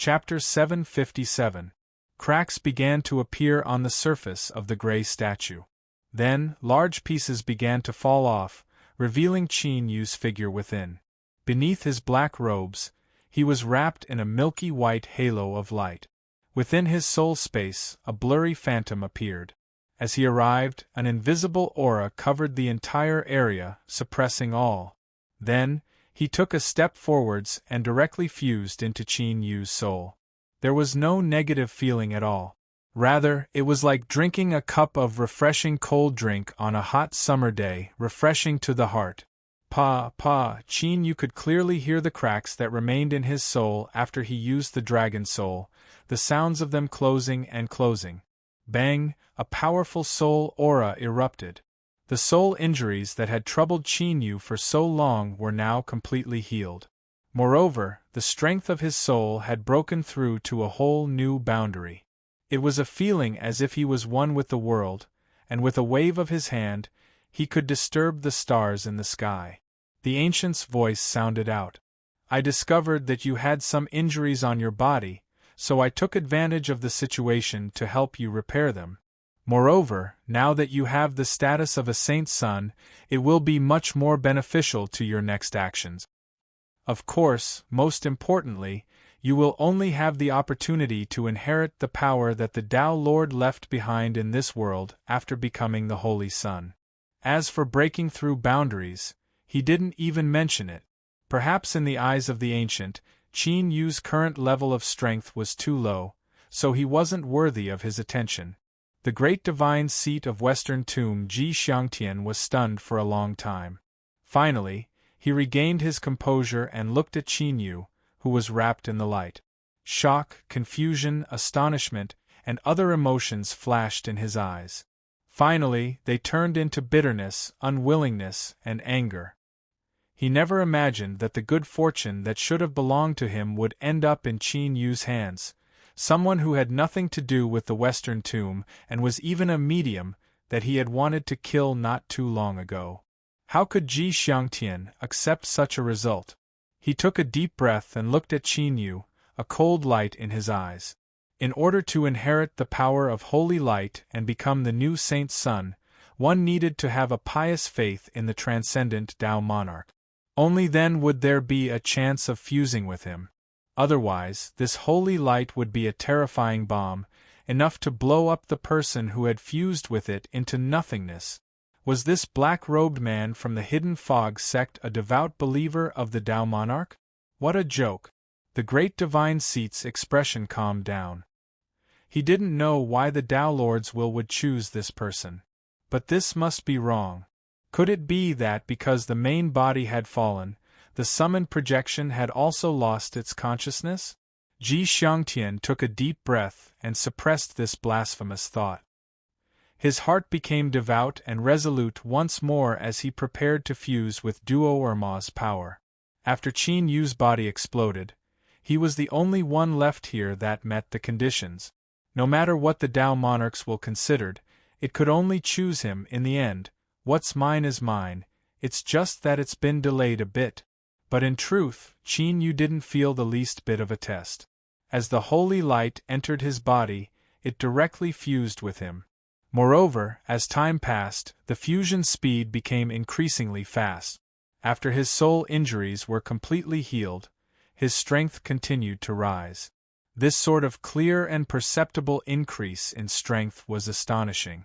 Chapter 757. Cracks began to appear on the surface of the gray statue. Then, large pieces began to fall off, revealing Qin Yu's figure within. Beneath his black robes, he was wrapped in a milky white halo of light. Within his soul space, a blurry phantom appeared. As he arrived, an invisible aura covered the entire area, suppressing all. Then, he took a step forwards and directly fused into Qin Yu's soul. There was no negative feeling at all. Rather, it was like drinking a cup of refreshing cold drink on a hot summer day, refreshing to the heart. Qin Yu could clearly hear the cracks that remained in his soul after he used the dragon soul, the sounds of them closing and closing. Bang! A powerful soul aura erupted. The soul injuries that had troubled Qin Yu for so long were now completely healed. Moreover, the strength of his soul had broken through to a whole new boundary. It was a feeling as if he was one with the world, and with a wave of his hand, he could disturb the stars in the sky. The ancient's voice sounded out. "I discovered that you had some injuries on your body, so I took advantage of the situation to help you repair them. Moreover, now that you have the status of a saint's son, it will be much more beneficial to your next actions. Of course, most importantly, you will only have the opportunity to inherit the power that the Tao Lord left behind in this world after becoming the Holy Son. As for breaking through boundaries, he didn't even mention it. Perhaps in the eyes of the ancient, Qin Yu's current level of strength was too low, so he wasn't worthy of his attention. The great divine seat of Western Tomb Ji Xiangtian was stunned for a long time. Finally, he regained his composure and looked at Qin Yu, who was wrapped in the light. Shock, confusion, astonishment, and other emotions flashed in his eyes. Finally, they turned into bitterness, unwillingness, and anger. He never imagined that the good fortune that should have belonged to him would end up in Qin Yu's hands, someone who had nothing to do with the Western Tomb and was even a medium that he had wanted to kill not too long ago. How could Ji Xiangtian accept such a result? He took a deep breath and looked at Qin Yu, a cold light in his eyes. In order to inherit the power of holy light and become the new saint's son, one needed to have a pious faith in the transcendent Tao monarch. Only then would there be a chance of fusing with him. Otherwise, this holy light would be a terrifying bomb, enough to blow up the person who had fused with it into nothingness. Was this black-robed man from the Hidden Fog sect a devout believer of the Tao monarch? What a joke! The great divine seat's expression calmed down. He didn't know why the Tao Lord's will would choose this person. But this must be wrong. Could it be that because the main body had fallen, the summoned projection had also lost its consciousness? Ji Xiangtian took a deep breath and suppressed this blasphemous thought. His heart became devout and resolute once more as he prepared to fuse with Duo Erma's power. After Qin Yu's body exploded, he was the only one left here that met the conditions. No matter what the Tao monarchs will considered, it could only choose him in the end. What's mine is mine, it's just that it's been delayed a bit. But in truth, Qin Yu didn't feel the least bit of a test. As the holy light entered his body, it directly fused with him. Moreover, as time passed, the fusion speed became increasingly fast. After his soul injuries were completely healed, his strength continued to rise. This sort of clear and perceptible increase in strength was astonishing.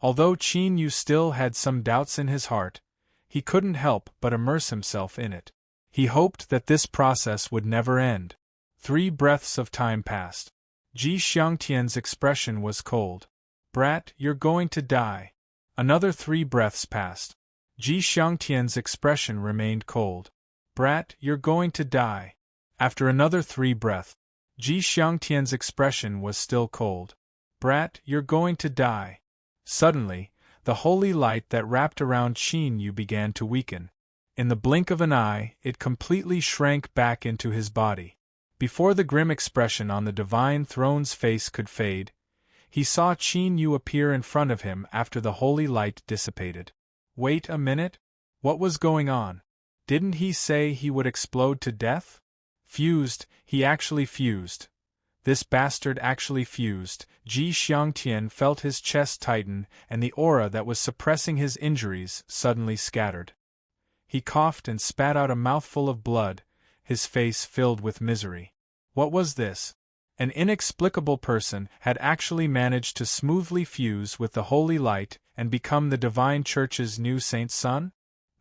Although Qin Yu still had some doubts in his heart, he couldn't help but immerse himself in it. He hoped that this process would never end. 3 breaths of time passed. Ji Xiangtian's expression was cold. "Brat, you're going to die." Another 3 breaths passed. Ji Xiangtian's expression remained cold. "Brat, you're going to die." After another 3 breaths, Ji Xiangtian's expression was still cold. "Brat, you're going to die." Suddenly, the holy light that wrapped around Qin Yu began to weaken. In the blink of an eye, it completely shrank back into his body. Before the grim expression on the divine throne's face could fade, he saw Qin Yu appear in front of him after the holy light dissipated. Wait a minute? What was going on? Didn't he say he would explode to death? Fused, he actually fused, This bastard actually fused. Ji Xiangtian felt his chest tighten, and the aura that was suppressing his injuries suddenly scattered. He coughed and spat out a mouthful of blood, his face filled with misery. What was this? An inexplicable person had actually managed to smoothly fuse with the holy light and become the divine church's new saint's son?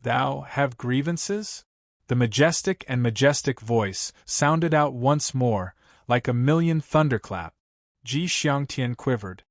Thou have grievances? The majestic voice sounded out once more, like a million thunderclap. Ji Xiangtian quivered.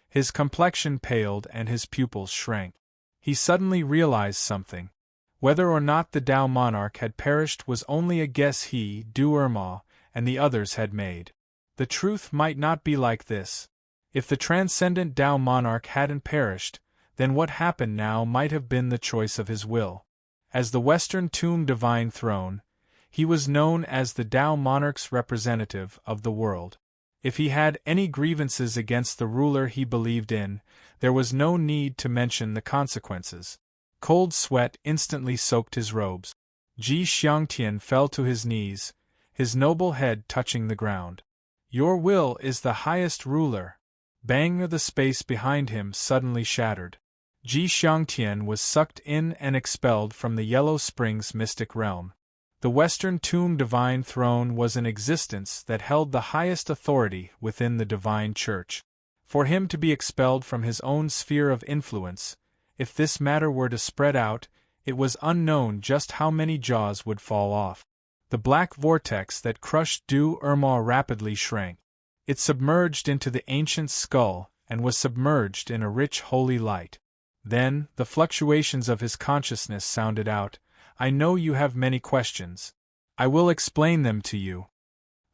His complexion paled and his pupils shrank. He suddenly realized something. Whether or not the Tao monarch had perished was only a guess he, Du Erma, and the others had made. The truth might not be like this. If the transcendent Tao monarch hadn't perished, then what happened now might have been the choice of his will. As the Western Tomb Divine Throne, he was known as the Tao monarch's representative of the world. If he had any grievances against the ruler he believed in, there was no need to mention the consequences. Cold sweat instantly soaked his robes. Ji Xiangtian fell to his knees, his noble head touching the ground. Your will is the highest ruler. Bang! The space behind him suddenly shattered. Ji Xiangtian was sucked in and expelled from the Yellow Springs mystic realm. The Western Tomb Divine Throne was an existence that held the highest authority within the Divine Church. For him to be expelled from his own sphere of influence, if this matter were to spread out, it was unknown just how many jaws would fall off. The black vortex that crushed Du Erma rapidly shrank. It submerged into the ancient's skull and was submerged in a rich holy light. Then, the fluctuations of his consciousness sounded out, I know you have many questions. I will explain them to you.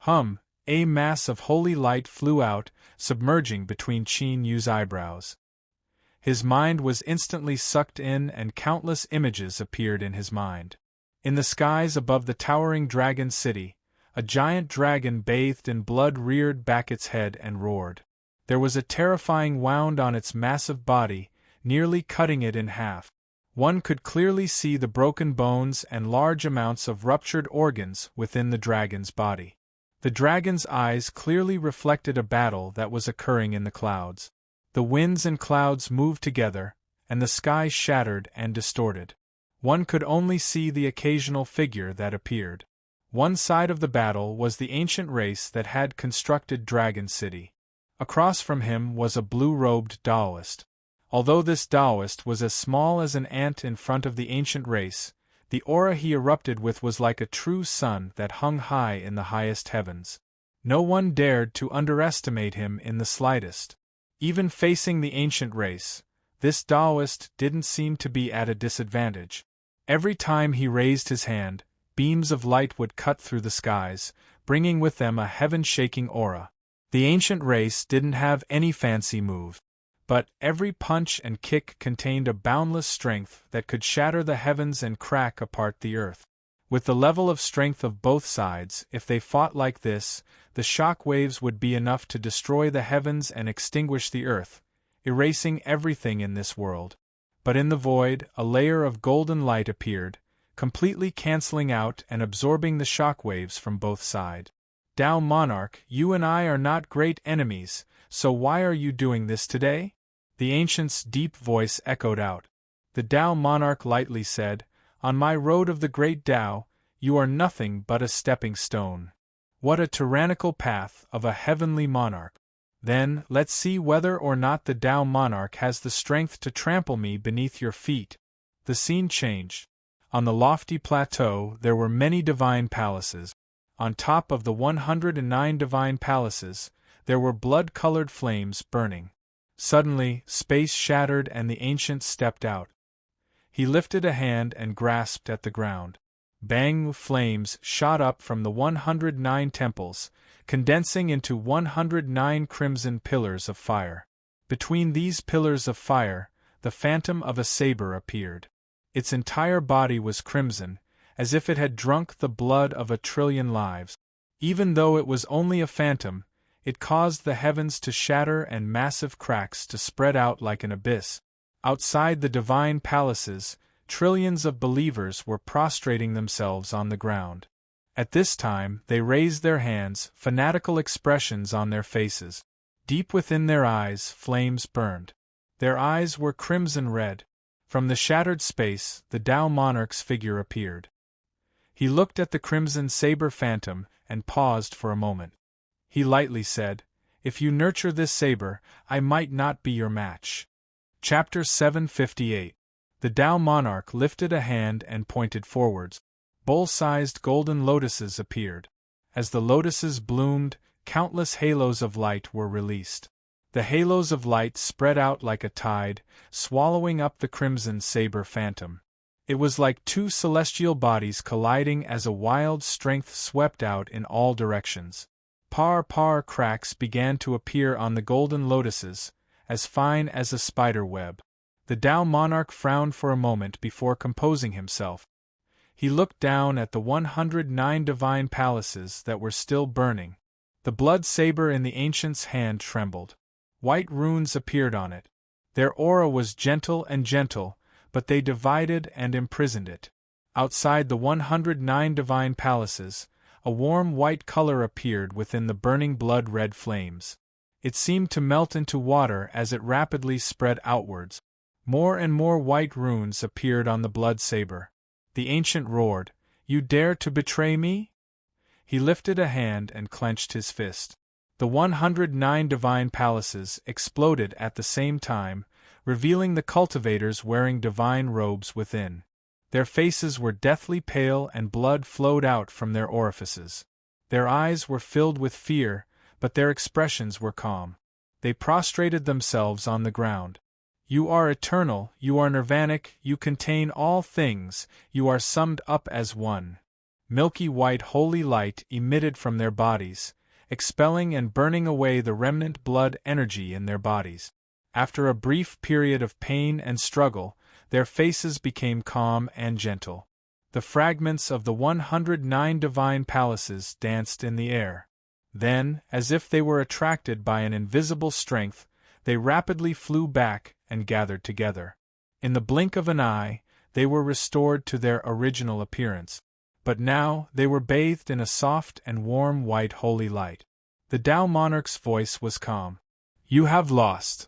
A mass of holy light flew out, submerging between Qin Yu's eyebrows. His mind was instantly sucked in and countless images appeared in his mind. In the skies above the towering dragon city, a giant dragon bathed in blood reared back its head and roared. There was a terrifying wound on its massive body, nearly cutting it in half. One could clearly see the broken bones and large amounts of ruptured organs within the dragon's body. The dragon's eyes clearly reflected a battle that was occurring in the clouds. The winds and clouds moved together, and the sky shattered and distorted. One could only see the occasional figure that appeared. One side of the battle was the ancient race that had constructed Dragon City. Across from him was a blue-robed Taoist. Although this Taoist was as small as an ant in front of the ancient race, the aura he erupted with was like a true sun that hung high in the highest heavens. No one dared to underestimate him in the slightest. Even facing the ancient race, this Taoist didn't seem to be at a disadvantage. Every time he raised his hand, beams of light would cut through the skies, bringing with them a heaven-shaking aura. The ancient race didn't have any fancy move, but every punch and kick contained a boundless strength that could shatter the heavens and crack apart the earth. With the level of strength of both sides, if they fought like this, the shock waves would be enough to destroy the heavens and extinguish the earth, erasing everything in this world. But in the void, a layer of golden light appeared, completely canceling out and absorbing the shock waves from both sides. Tao Monarch, you and I are not great enemies, so why are you doing this today? The ancient's deep voice echoed out. The Tao Monarch lightly said, On my road of the great Tao, you are nothing but a stepping stone. What a tyrannical path of a heavenly monarch. Then, let's see whether or not the Tao Monarch has the strength to trample me beneath your feet. The scene changed. On the lofty plateau there were many divine palaces. On top of the 109 divine palaces, there were blood-colored flames burning. Suddenly, space shattered and the ancient stepped out. He lifted a hand and grasped at the ground. Bang! Flames shot up from the 109 temples, condensing into 109 crimson pillars of fire. Between these pillars of fire, the phantom of a saber appeared. Its entire body was crimson, as if it had drunk the blood of 1,000,000,000 lives. Even though it was only a phantom, it caused the heavens to shatter and massive cracks to spread out like an abyss. Outside the divine palaces, trillions of believers were prostrating themselves on the ground. At this time, they raised their hands, fanatical expressions on their faces. Deep within their eyes, flames burned. Their eyes were crimson red. From the shattered space, the Tao monarch's figure appeared. He looked at the crimson saber phantom and paused for a moment. He lightly said, "If you nurture this saber, I might not be your match." Chapter 758. The Tao monarch lifted a hand and pointed forwards. Bowl-sized golden lotuses appeared. As the lotuses bloomed, countless halos of light were released. The halos of light spread out like a tide, swallowing up the crimson saber phantom. It was like two celestial bodies colliding as a wild strength swept out in all directions. Par cracks began to appear on the golden lotuses, as fine as a spider web. The Tao monarch frowned for a moment before composing himself. He looked down at the 109 divine palaces that were still burning. The blood saber in the ancient's hand trembled. White runes appeared on it. Their aura was gentle, but they divided and imprisoned it. Outside the 109 divine palaces, a warm white color appeared within the burning blood-red flames. It seemed to melt into water as it rapidly spread outwards. More and more white runes appeared on the blood saber. The ancient roared, "You dare to betray me?" He lifted a hand and clenched his fist. The 109 divine palaces exploded at the same time, revealing the cultivators wearing divine robes within. Their faces were deathly pale and blood flowed out from their orifices. Their eyes were filled with fear, but their expressions were calm. They prostrated themselves on the ground. "You are eternal, you are nirvanic, you contain all things, you are summed up as one." Milky white holy light emitted from their bodies, expelling and burning away the remnant blood energy in their bodies. After a brief period of pain and struggle, their faces became calm and gentle. The fragments of the 109 divine palaces danced in the air. Then, as if they were attracted by an invisible strength, they rapidly flew back and gathered together. In the blink of an eye, they were restored to their original appearance. But now they were bathed in a soft and warm white holy light. The Tao monarch's voice was calm. "You have lost."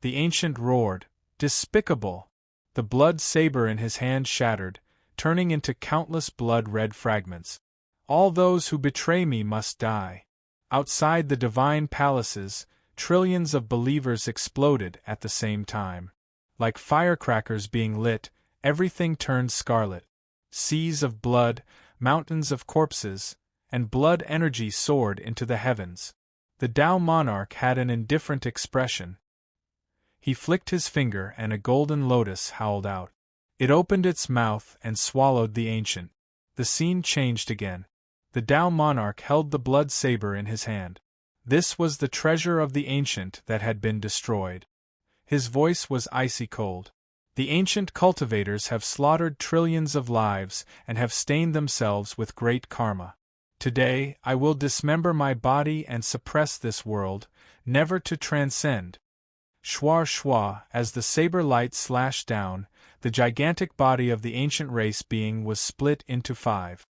The ancient roared, "Despicable!" The blood saber in his hand shattered, turning into countless blood-red fragments. "All those who betray me must die." Outside the divine palaces, trillions of believers exploded at the same time. Like firecrackers being lit, everything turned scarlet. Seas of blood, mountains of corpses, and blood energy soared into the heavens. The Tao monarch had an indifferent expression. He flicked his finger and a golden lotus howled out. It opened its mouth and swallowed the ancient. The scene changed again. The Tao monarch held the blood saber in his hand. This was the treasure of the ancient that had been destroyed. His voice was icy cold. "The ancient cultivators have slaughtered trillions of lives and have stained themselves with great karma. Today, I will dismember my body and suppress this world, never to transcend." Shwa, as the saber light slashed down, the gigantic body of the ancient race being was split into 5.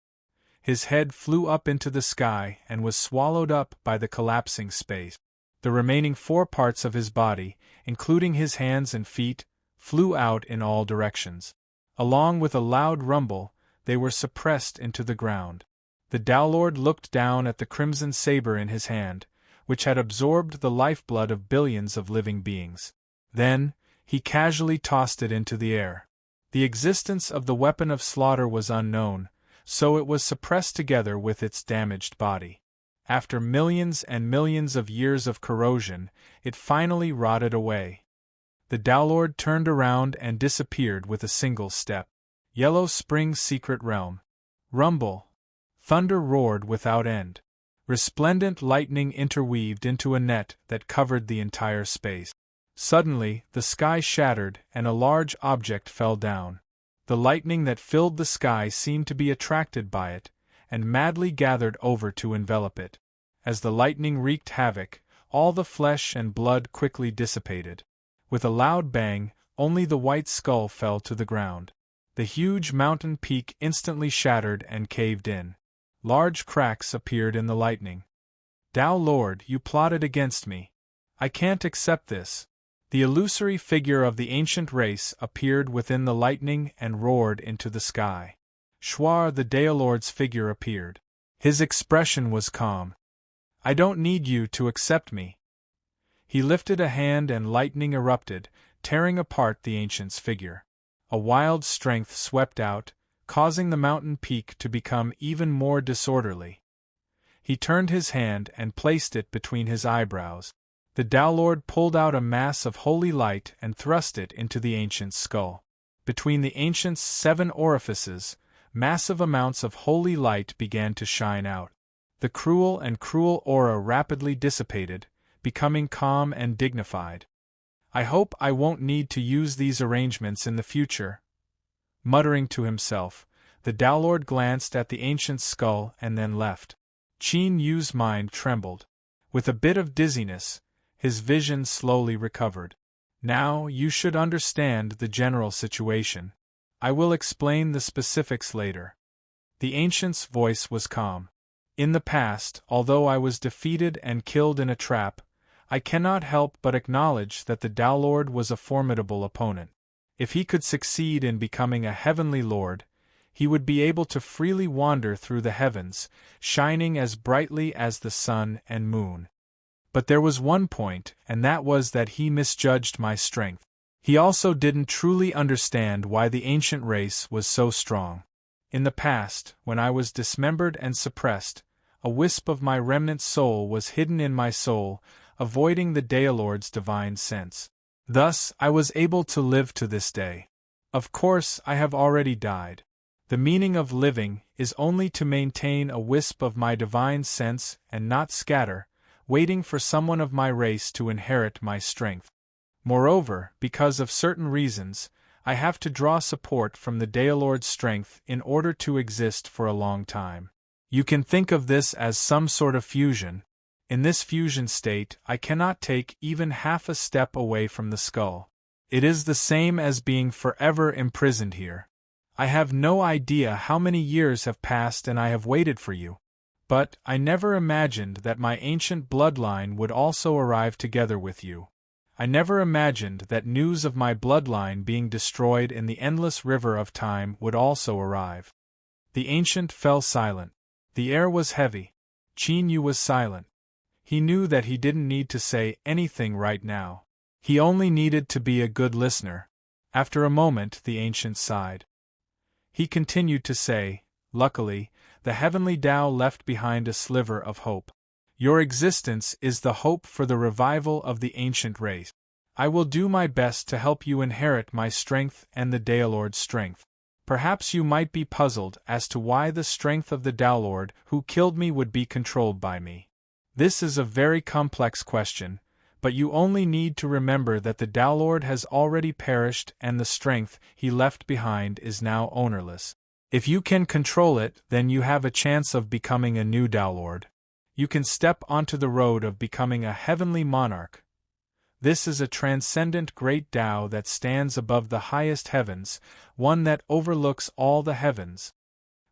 His head flew up into the sky and was swallowed up by the collapsing space. The remaining 4 parts of his body, including his hands and feet, flew out in all directions. Along with a loud rumble, they were suppressed into the ground. The Tao Lord looked down at the crimson saber in his hand, which had absorbed the lifeblood of billions of living beings. Then, he casually tossed it into the air. The existence of the weapon of slaughter was unknown, so it was suppressed together with its damaged body. After millions and millions of years of corrosion, it finally rotted away. The Tao Lord turned around and disappeared with a single step. Yellow Spring's secret realm. Rumble. Thunder roared without end. Resplendent lightning interweaved into a net that covered the entire space. Suddenly, the sky shattered and a large object fell down. The lightning that filled the sky seemed to be attracted by it, and madly gathered over to envelop it. As the lightning wreaked havoc, all the flesh and blood quickly dissipated. With a loud bang, only the white skull fell to the ground. The huge mountain peak instantly shattered and caved in. large cracks appeared in the lightning. Tao Lord, you plotted against me. I can't accept this. The illusory figure of the ancient race appeared within the lightning and roared into the sky. Shuar, the Tao Lord's figure appeared. His expression was calm. I don't need you to accept me. He lifted a hand and lightning erupted, tearing apart the ancient's figure. A wild strength swept out, causing the mountain peak to become even more disorderly. He turned his hand and placed it between his eyebrows. The Tao Lord pulled out a mass of holy light and thrust it into the ancient's skull. Between the ancient's 7 orifices, massive amounts of holy light began to shine out. The cruel aura rapidly dissipated, becoming calm and dignified. I hope I won't need to use these arrangements in the future. Muttering to himself, the Tao Lord glanced at the ancient's skull and then left. Qin Yu's mind trembled. With a bit of dizziness, his vision slowly recovered. Now you should understand the general situation. I will explain the specifics later. The ancient's voice was calm. In the past, although I was defeated and killed in a trap, I cannot help but acknowledge that the Tao Lord was a formidable opponent. If he could succeed in becoming a heavenly lord, he would be able to freely wander through the heavens, shining as brightly as the sun and moon. But there was one point, and that was that he misjudged my strength. He also didn't truly understand why the ancient race was so strong. In the past, when I was dismembered and suppressed, a wisp of my remnant soul was hidden in my soul, avoiding the Tao Lord's divine sense. Thus, I was able to live to this day. Of course, I have already died. The meaning of living is only to maintain a wisp of my divine sense and not scatter, waiting for someone of my race to inherit my strength. Moreover, because of certain reasons, I have to draw support from the Tao Lord's strength in order to exist for a long time. You can think of this as some sort of fusion. In this fusion state, I cannot take even half a step away from the skull. It is the same as being forever imprisoned here. I have no idea how many years have passed and I have waited for you. But I never imagined that my ancient bloodline would also arrive together with you. I never imagined that news of my bloodline being destroyed in the endless river of time would also arrive. The ancient fell silent. The air was heavy. Qin Yu was silent. He knew that he didn't need to say anything right now. He only needed to be a good listener. After a moment, the ancient sighed. He continued to say, "Luckily, the heavenly Tao left behind a sliver of hope. Your existence is the hope for the revival of the ancient race. I will do my best to help you inherit my strength and the Tao Lord's strength. Perhaps you might be puzzled as to why the strength of the Tao Lord who killed me would be controlled by me. This is a very complex question, but you only need to remember that the Tao Lord has already perished and the strength he left behind is now ownerless. If you can control it, then you have a chance of becoming a new Tao Lord. You can step onto the road of becoming a heavenly monarch. This is a transcendent great Tao that stands above the highest heavens, one that overlooks all the heavens."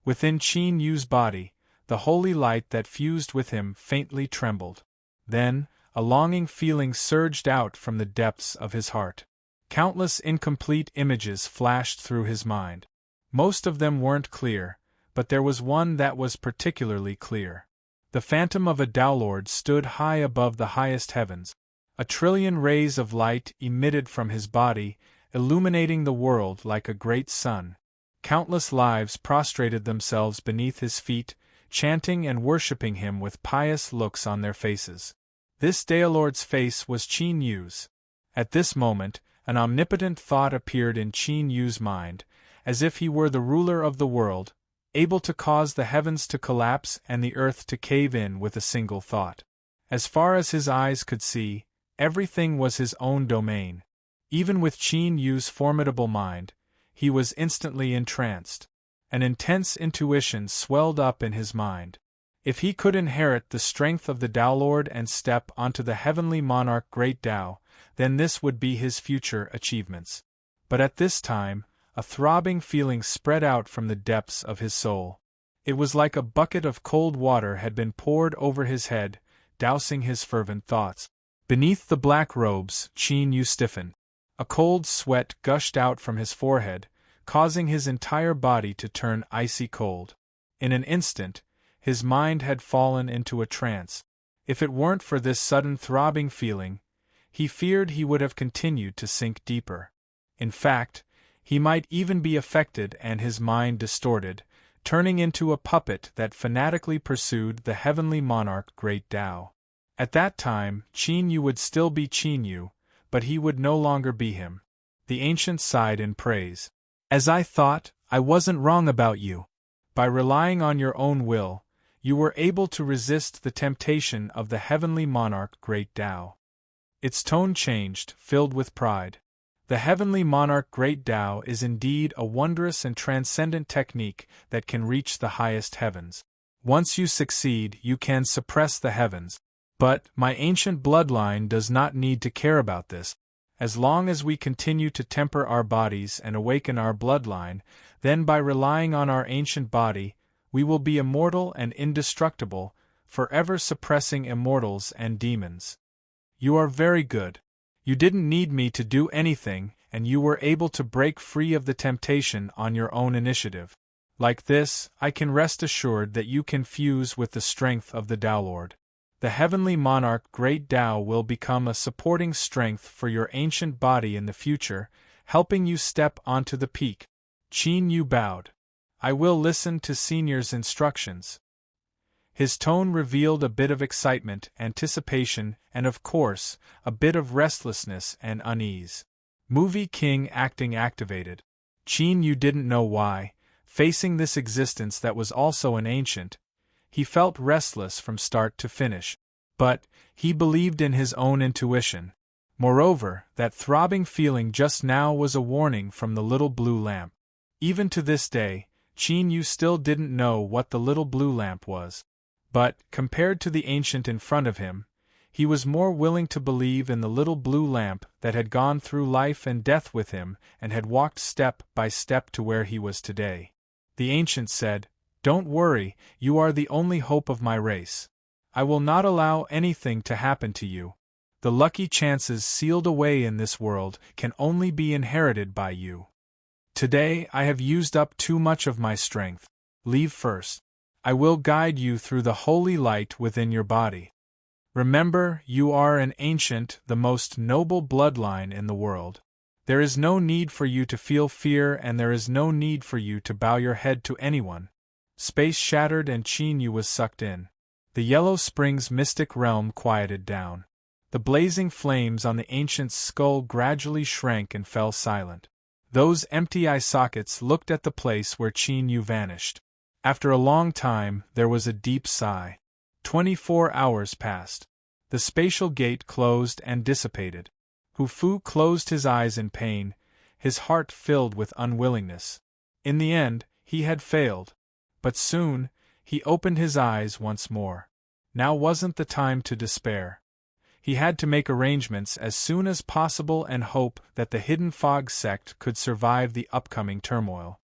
Within Qin Yu's body, the holy light that fused with him faintly trembled. Then, a longing feeling surged out from the depths of his heart. Countless incomplete images flashed through his mind. Most of them weren't clear, but there was one that was particularly clear. The phantom of a Tao Lord stood high above the highest heavens. 1,000,000,000,000 rays of light emitted from his body, illuminating the world like a great sun. Countless lives prostrated themselves beneath his feet, chanting and worshipping him with pious looks on their faces. This Tao Lord's face was Qin Yu's. At this moment, an omnipotent thought appeared in Qin Yu's mind, as if he were the ruler of the world, able to cause the heavens to collapse and the earth to cave in with a single thought. As far as his eyes could see, everything was his own domain. Even with Qin Yu's formidable mind, he was instantly entranced. An intense intuition swelled up in his mind. If he could inherit the strength of the Tao Lord and step onto the heavenly monarch great Tao, then this would be his future achievements. But at this time, a throbbing feeling spread out from the depths of his soul. It was like a bucket of cold water had been poured over his head, dousing his fervent thoughts. Beneath the black robes, Qin Yu stiffened. A cold sweat gushed out from his forehead, causing his entire body to turn icy cold. In an instant, his mind had fallen into a trance. If it weren't for this sudden throbbing feeling, he feared he would have continued to sink deeper. In fact, he might even be affected and his mind distorted, turning into a puppet that fanatically pursued the heavenly monarch Great Tao. At that time, Qin Yu would still be Qin Yu, but he would no longer be him. The ancient sighed in praise. As I thought, I wasn't wrong about you. By relying on your own will, you were able to resist the temptation of the heavenly monarch Great Tao. Its tone changed, filled with pride. The heavenly monarch Great Tao is indeed a wondrous and transcendent technique that can reach the highest heavens. Once you succeed, you can suppress the heavens. But my ancient bloodline does not need to care about this. As long as we continue to temper our bodies and awaken our bloodline, then by relying on our ancient body, we will be immortal and indestructible, forever suppressing immortals and demons. You are very good. You didn't need me to do anything, and you were able to break free of the temptation on your own initiative. Like this, I can rest assured that you can fuse with the strength of the Tao Lord. The heavenly monarch Great Tao will become a supporting strength for your ancient body in the future, helping you step onto the peak. Qin Yu bowed. I will listen to Senior's instructions. His tone revealed a bit of excitement, anticipation, and of course, a bit of restlessness and unease. Movie King acting activated. Qin Yu didn't know why, facing this existence that was also an ancient, he felt restless from start to finish. But he believed in his own intuition. Moreover, that throbbing feeling just now was a warning from the little blue lamp. Even to this day, Qin Yu still didn't know what the little blue lamp was. But, compared to the ancient in front of him, he was more willing to believe in the little blue lamp that had gone through life and death with him and had walked step by step to where he was today. The ancient said, "Don't worry, you are the only hope of my race. I will not allow anything to happen to you. The lucky chances sealed away in this world can only be inherited by you. Today I have used up too much of my strength. Leave first. I will guide you through the holy light within your body. Remember, you are an ancient, the most noble bloodline in the world. There is no need for you to feel fear and there is no need for you to bow your head to anyone." Space shattered and Qin Yu was sucked in. The Yellow Springs mystic realm quieted down. The blazing flames on the ancient's skull gradually shrank and fell silent. Those empty eye sockets looked at the place where Qin Yu vanished. After a long time, there was a deep sigh. 24 hours passed. The spatial gate closed and dissipated. Hu Fu closed his eyes in pain, his heart filled with unwillingness. In the end, he had failed. But soon, he opened his eyes once more. Now wasn't the time to despair. He had to make arrangements as soon as possible and hope that the Hidden Fog sect could survive the upcoming turmoil.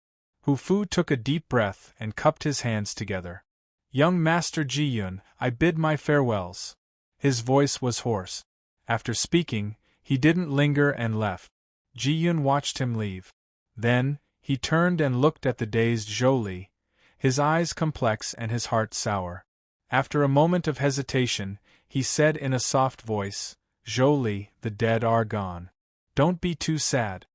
Hu Fu took a deep breath and cupped his hands together. "Young Master Ji Yun, I bid my farewells." His voice was hoarse. After speaking, he didn't linger and left. Ji Yun watched him leave. Then, he turned and looked at the dazed Zhou Li, his eyes complex and his heart sour. After a moment of hesitation, he said in a soft voice, "Zhou Li, the dead are gone. Don't be too sad."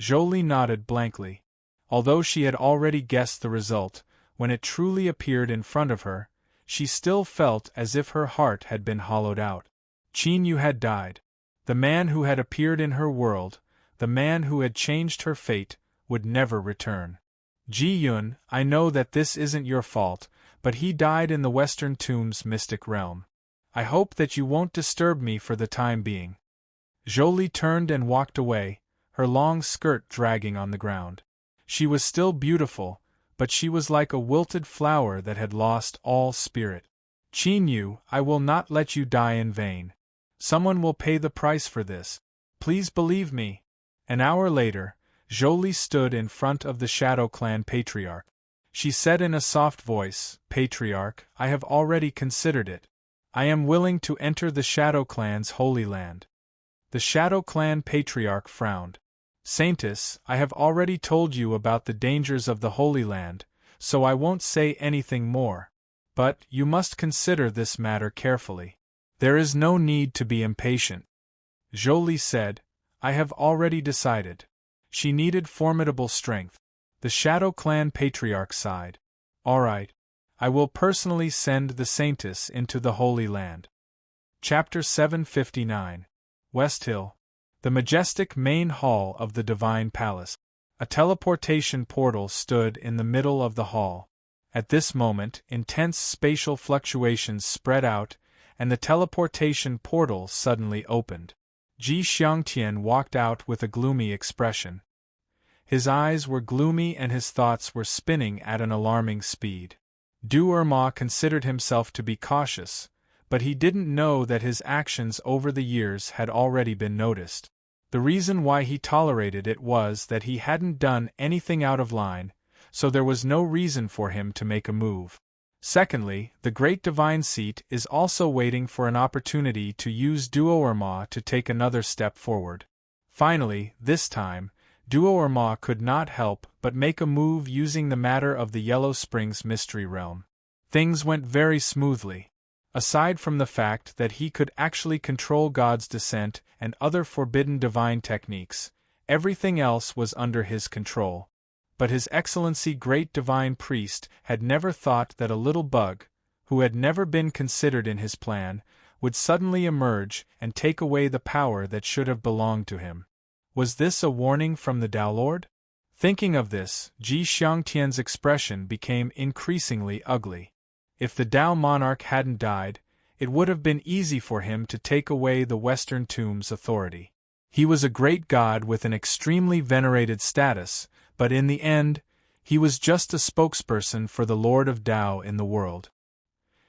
Zhou Li nodded blankly. Although she had already guessed the result, when it truly appeared in front of her, she still felt as if her heart had been hollowed out. Qin Yu had died. The man who had appeared in her world, the man who had changed her fate, would never return. "Ji Yun, I know that this isn't your fault, but he died in the Western Tomb's mystic realm. I hope that you won't disturb me for the time being." Zhou Li turned and walked away, her long skirt dragging on the ground. She was still beautiful, but she was like a wilted flower that had lost all spirit. "Qin Yu, I will not let you die in vain. Someone will pay the price for this. Please believe me." An hour later, Zhou Li stood in front of the Shadow Clan patriarch. She said in a soft voice, "Patriarch, I have already considered it. I am willing to enter the Shadow Clan's Holy Land." The Shadow Clan Patriarch frowned. "Saintess, I have already told you about the dangers of the Holy Land, so I won't say anything more. But you must consider this matter carefully. There is no need to be impatient." Jolie said, "I have already decided." She needed formidable strength. The Shadow Clan Patriarch sighed. "All right. I will personally send the Saintess into the Holy Land." Chapter 759. West Hill. The majestic main hall of the Divine Palace. A teleportation portal stood in the middle of the hall. At this moment, intense spatial fluctuations spread out, and the teleportation portal suddenly opened. Ji Xiangtian walked out with a gloomy expression. His eyes were gloomy and his thoughts were spinning at an alarming speed. Du Erma considered himself to be cautious, but he didn't know that his actions over the years had already been noticed. The reason why he tolerated it was that he hadn't done anything out of line, so there was no reason for him to make a move. Secondly, the Great Divine Seat is also waiting for an opportunity to use Duo Erma to take another step forward. Finally, this time, Duo Erma could not help but make a move using the matter of the Yellow Springs Mystery Realm. Things went very smoothly. Aside from the fact that he could actually control God's descent and other forbidden divine techniques, everything else was under his control. But His Excellency Great Divine Priest had never thought that a little bug, who had never been considered in his plan, would suddenly emerge and take away the power that should have belonged to him. Was this a warning from the Tao Lord? Thinking of this, Ji Xiangtian's expression became increasingly ugly. If the Tao monarch hadn't died, it would have been easy for him to take away the Western Tomb's authority. He was a great god with an extremely venerated status, but in the end, he was just a spokesperson for the Lord of Tao in the world.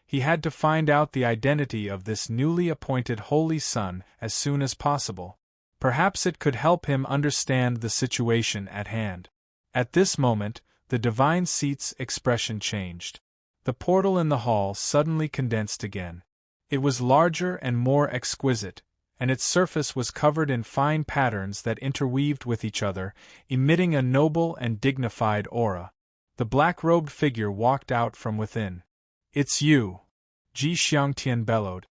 He had to find out the identity of this newly appointed Holy Son as soon as possible. Perhaps it could help him understand the situation at hand. At this moment, the Divine Seat's expression changed. The portal in the hall suddenly condensed again. It was larger and more exquisite, and its surface was covered in fine patterns that interweaved with each other, emitting a noble and dignified aura. The black-robed figure walked out from within. "It's you!" Ji Xiangtian bellowed.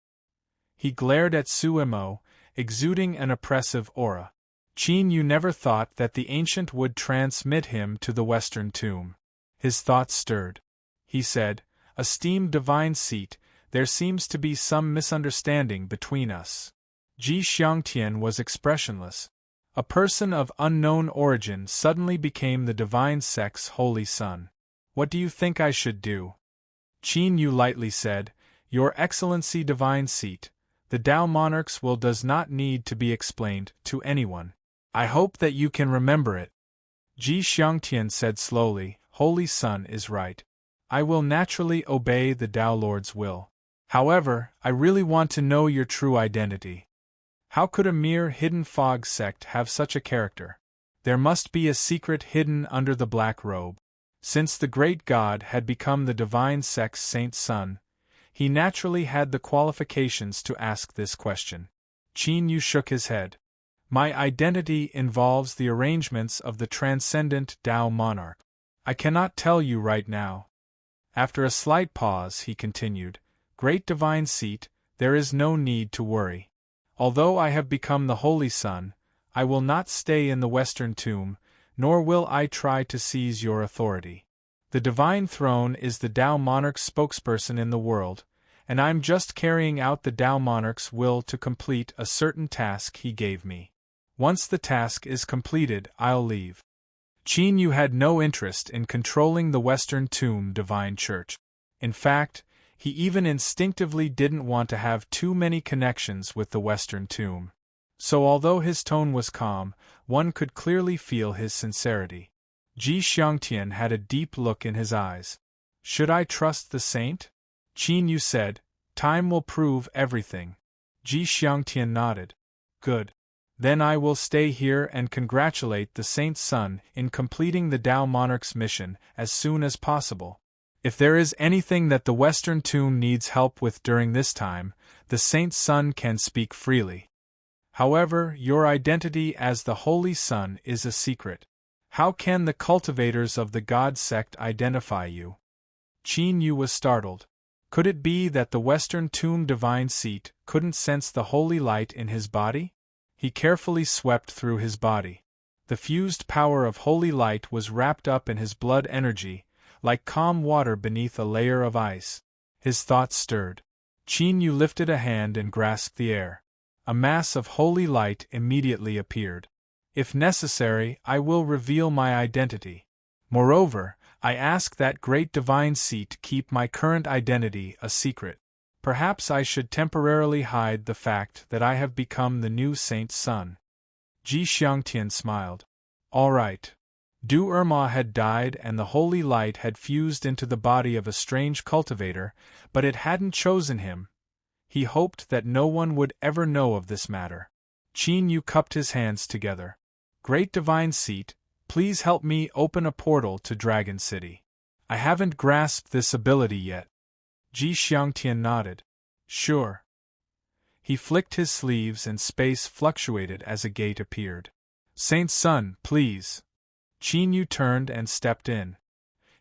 He glared at Su Imo, exuding an oppressive aura. "Qin, you never thought that the ancient would transmit him to the Western Tomb." His thoughts stirred. He said, "Esteemed Divine Seat, there seems to be some misunderstanding between us." Ji Xiangtian was expressionless. A person of unknown origin suddenly became the Divine Sect's Holy Son. "What do you think I should do?" Qin Yu lightly said, "Your Excellency Divine Seat, the Tao Monarch's will does not need to be explained to anyone. I hope that you can remember it." Ji Xiangtian said slowly, "Holy Son is right. I will naturally obey the Tao Lord's will. However, I really want to know your true identity. How could a mere hidden fog sect have such a character? There must be a secret hidden under the black robe." Since the great god had become the Divine Sect's saint's son, he naturally had the qualifications to ask this question. Qin Yu shook his head. "My identity involves the arrangements of the transcendent Tao monarch. I cannot tell you right now." After a slight pause, he continued, "Great Divine Seat, there is no need to worry. Although I have become the Holy Son, I will not stay in the Western Tomb, nor will I try to seize your authority. The Divine Throne is the Tao Monarch's spokesperson in the world, and I'm just carrying out the Tao Monarch's will to complete a certain task he gave me. Once the task is completed, I'll leave." Qin Yu had no interest in controlling the Western Tomb Divine Church. In fact, he even instinctively didn't want to have too many connections with the Western Tomb. So although his tone was calm, one could clearly feel his sincerity. Ji Xiangtian had a deep look in his eyes. "Should I trust the saint?" Qin Yu said, "Time will prove everything." Ji Xiangtian nodded. "Good. Then I will stay here and congratulate the Saint's son in completing the Tao Monarch's mission as soon as possible. If there is anything that the Western Tomb needs help with during this time, the Saint's son can speak freely. However, your identity as the Holy Son is a secret. How can the cultivators of the God sect identify you? Qin Yu was startled. Could it be that the Western Tomb divine seat couldn't sense the holy light in his body? He carefully swept through his body. The fused power of holy light was wrapped up in his blood energy, like calm water beneath a layer of ice. His thoughts stirred. Qin Yu lifted a hand and grasped the air. A mass of holy light immediately appeared. If necessary, I will reveal my identity. Moreover, I ask that great divine seat keep my current identity a secret. Perhaps I should temporarily hide the fact that I have become the new Saint's son. Ji Xiangtian smiled. All right. Du Erma had died and the holy light had fused into the body of a strange cultivator, but it hadn't chosen him. He hoped that no one would ever know of this matter. Qin Yu cupped his hands together. Great divine seat, please help me open a portal to Dragon City. I haven't grasped this ability yet. Ji Xiangtian nodded. Sure. He flicked his sleeves and space fluctuated as a gate appeared. Saint's son, please. Qin Yu turned and stepped in.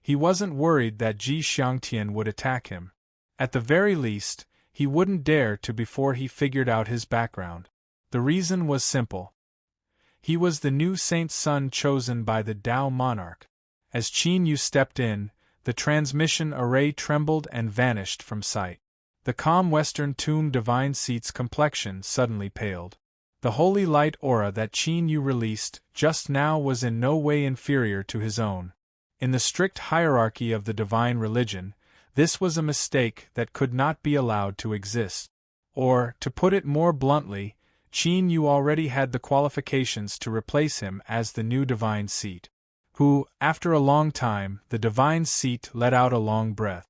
He wasn't worried that Ji Xiangtian would attack him. At the very least, he wouldn't dare to before he figured out his background. The reason was simple. He was the new Saint's son chosen by the Tao Monarch. As Qin Yu stepped in, the transmission array trembled and vanished from sight. The calm Western Tomb divine seat's complexion suddenly paled. The holy light aura that Qin Yu released just now was in no way inferior to his own. In the strict hierarchy of the divine religion, this was a mistake that could not be allowed to exist. Or, to put it more bluntly, Qin Yu already had the qualifications to replace him as the new divine seat. Who, after a long time, the divine seat let out a long breath.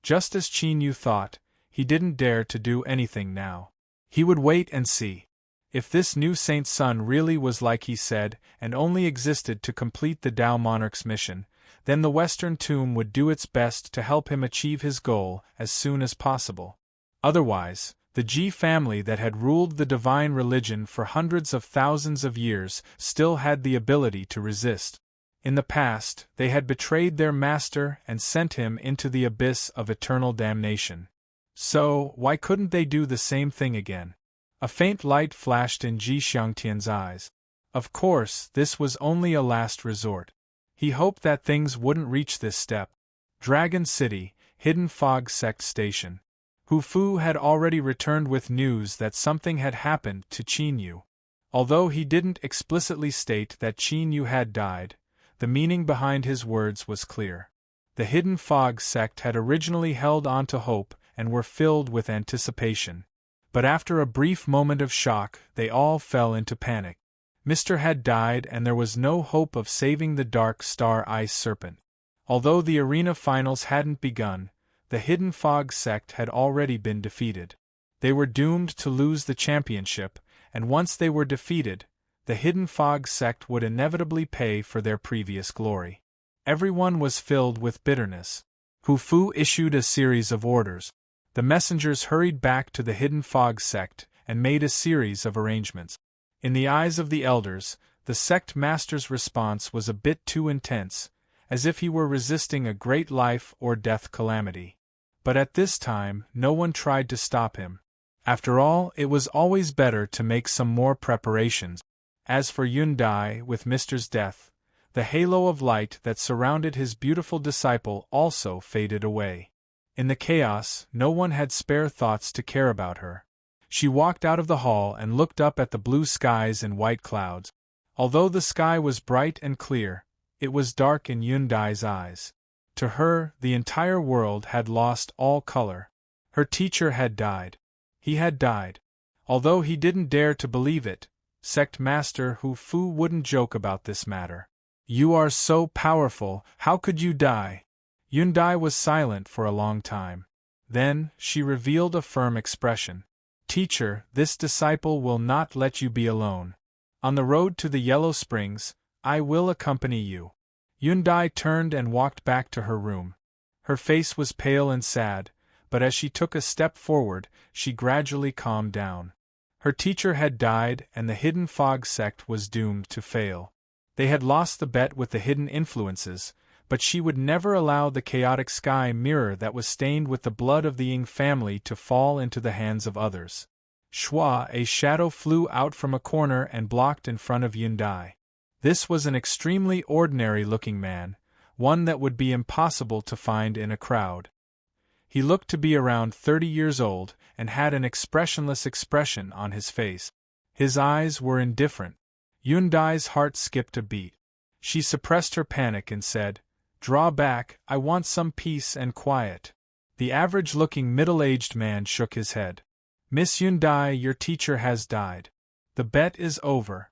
Just as Qin Yu thought, he didn't dare to do anything now. He would wait and see. If this new Saint's son really was like he said, and only existed to complete the Tao Monarch's mission, then the Western Tomb would do its best to help him achieve his goal as soon as possible. Otherwise, the Ji family that had ruled the divine religion for hundreds of thousands of years still had the ability to resist. In the past, they had betrayed their master and sent him into the abyss of eternal damnation. So, why couldn't they do the same thing again? A faint light flashed in Ji Xiangtian's eyes. Of course, this was only a last resort. He hoped that things wouldn't reach this step. Dragon City, Hidden Fog Sect Station. Hu Fu had already returned with news that something had happened to Qin Yu. Although he didn't explicitly state that Qin Yu had died, the meaning behind his words was clear. The Hidden Fog Sect had originally held on to hope and were filled with anticipation. But after a brief moment of shock, they all fell into panic. Mr. had died and there was no hope of saving the Dark Star Ice Serpent. Although the arena finals hadn't begun, the Hidden Fog Sect had already been defeated. They were doomed to lose the championship, and once they were defeated, the Hidden Fog Sect would inevitably pay for their previous glory. Everyone was filled with bitterness. Hu Fu issued a series of orders. The messengers hurried back to the Hidden Fog Sect and made a series of arrangements. In the eyes of the elders, the sect master's response was a bit too intense, as if he were resisting a great life or death calamity. But at this time, no one tried to stop him. After all, it was always better to make some more preparations. As for Yun Dai, with Mr.'s death, the halo of light that surrounded his beautiful disciple also faded away. In the chaos, no one had spare thoughts to care about her. She walked out of the hall and looked up at the blue skies and white clouds. Although the sky was bright and clear, it was dark in Yun Dai's eyes. To her, the entire world had lost all color. Her teacher had died. He had died. Although he didn't dare to believe it, Sect Master Hu Fu wouldn't joke about this matter. "You are so powerful, how could you die?" Yun Dai was silent for a long time. Then, she revealed a firm expression. "Teacher, this disciple will not let you be alone. On the road to the Yellow Springs, I will accompany you. Yundai turned and walked back to her room. Her face was pale and sad, but as she took a step forward, she gradually calmed down. Her teacher had died and the Hidden Fog sect was doomed to fail. They had lost the bet with the hidden influences, but she would never allow the chaotic sky mirror that was stained with the blood of the Ying family to fall into the hands of others. Shua, a shadow flew out from a corner and blocked in front of Yundai. This was an extremely ordinary-looking man, one that would be impossible to find in a crowd. He looked to be around 30 years old and had an expressionless expression on his face. His eyes were indifferent. Yundai's heart skipped a beat. She suppressed her panic and said, "Draw back, I want some peace and quiet." The average-looking middle-aged man shook his head. "Miss Yundai, your teacher has died. The bet is over."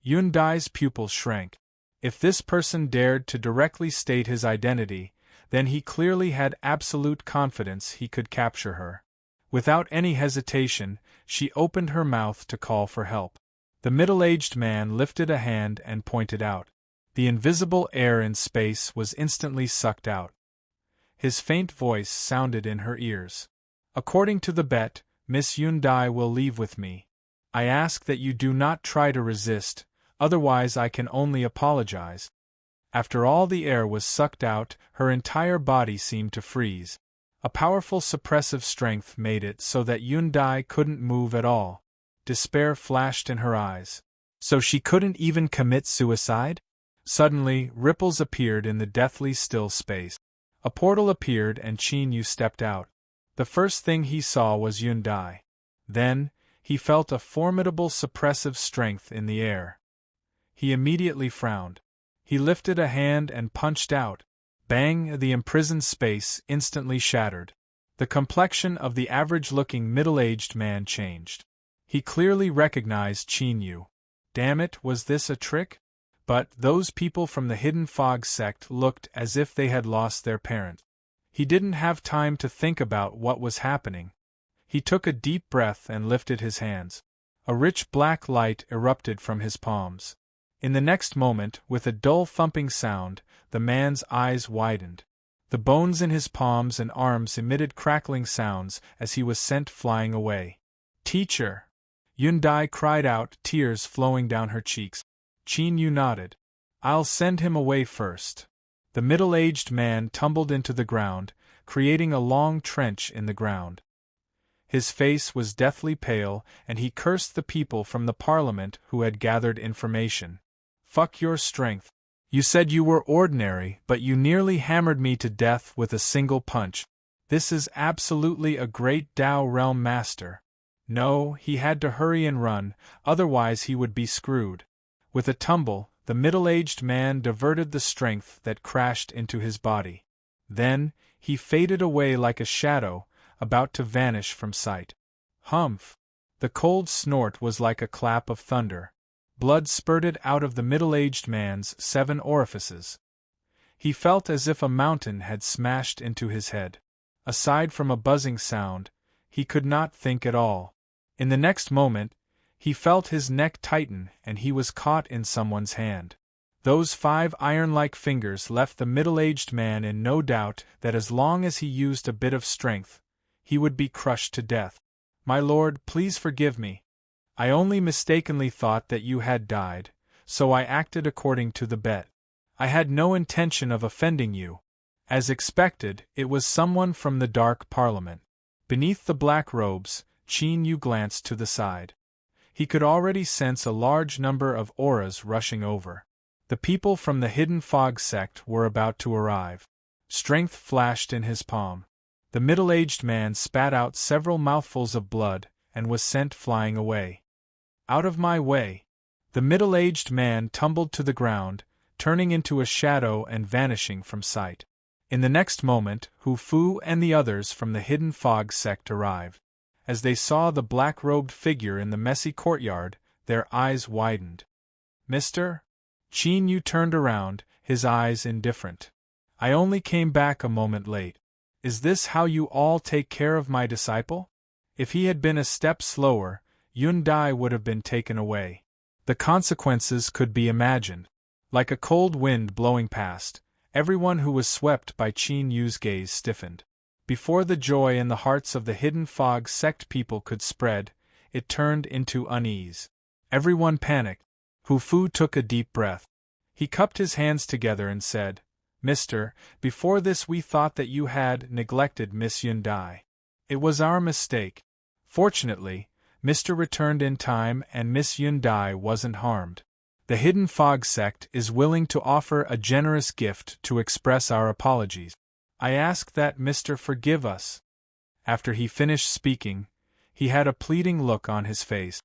Yundai's pupil shrank. If this person dared to directly state his identity, then he clearly had absolute confidence he could capture her. Without any hesitation, she opened her mouth to call for help. The middle-aged man lifted a hand and pointed out. The invisible air in space was instantly sucked out. His faint voice sounded in her ears. "According to the bet, Miss Yundai will leave with me. I ask that you do not try to resist, otherwise I can only apologize." After all the air was sucked out, her entire body seemed to freeze. A powerful suppressive strength made it so that Yundai couldn't move at all. Despair flashed in her eyes. So she couldn't even commit suicide? Suddenly, ripples appeared in the deathly still space. A portal appeared and Qin Yu stepped out. The first thing he saw was Yundai. Then, he felt a formidable suppressive strength in the air. He immediately frowned. He lifted a hand and punched out. Bang! The imprisoned space instantly shattered. The complexion of the average-looking middle-aged man changed. He clearly recognized Qin Yu. Damn it, was this a trick? But those people from the Hidden Fog sect looked as if they had lost their parent. He didn't have time to think about what was happening. He took a deep breath and lifted his hands. A rich black light erupted from his palms. In the next moment, with a dull thumping sound, the man's eyes widened. The bones in his palms and arms emitted crackling sounds as he was sent flying away. "Teacher!" Yundai cried out, tears flowing down her cheeks. Qin Yu nodded. "I'll send him away first." The middle-aged man tumbled into the ground, creating a long trench in the ground. His face was deathly pale, and he cursed the people from the parliament who had gathered information. "Fuck your strength. You said you were ordinary, but you nearly hammered me to death with a single punch. This is absolutely a great Tao realm master." No, he had to hurry and run, otherwise he would be screwed. With a tumble, the middle-aged man diverted the strength that crashed into his body. Then, he faded away like a shadow, about to vanish from sight. Humph! The cold snort was like a clap of thunder. Blood spurted out of the middle-aged man's 7 orifices. He felt as if a mountain had smashed into his head. Aside from a buzzing sound, he could not think at all. In the next moment, he felt his neck tighten and he was caught in someone's hand. Those 5 iron-like fingers left the middle-aged man in no doubt that as long as he used a bit of strength, he would be crushed to death. "My lord, please forgive me. I only mistakenly thought that you had died, so I acted according to the bet. I had no intention of offending you." As expected, it was someone from the Dark Parliament. Beneath the black robes, Qin Yu glanced to the side. He could already sense a large number of auras rushing over. The people from the Hidden Fog sect were about to arrive. Strength flashed in his palm. The middle-aged man spat out several mouthfuls of blood and was sent flying away. "Out of my way!" The middle-aged man tumbled to the ground, turning into a shadow and vanishing from sight. In the next moment, Hu Fu and the others from the Hidden Fog sect arrived. As they saw the black-robed figure in the messy courtyard, their eyes widened. "Mr.?" Qin Yu turned around, his eyes indifferent. "I only came back a moment late. Is this how you all take care of my disciple?" If he had been a step slower, Yundai would have been taken away. The consequences could be imagined. Like a cold wind blowing past, everyone who was swept by Qin Yu's gaze stiffened. Before the joy in the hearts of the hidden fog sect people could spread, it turned into unease. Everyone panicked. Hu Fu took a deep breath. He cupped his hands together and said, "Mister, before this we thought that you had neglected Miss Yundai. It was our mistake. Fortunately, Mr. returned in time and Miss Yundai wasn't harmed. The Hidden Fog sect is willing to offer a generous gift to express our apologies. I ask that Mr. forgive us." After he finished speaking, he had a pleading look on his face.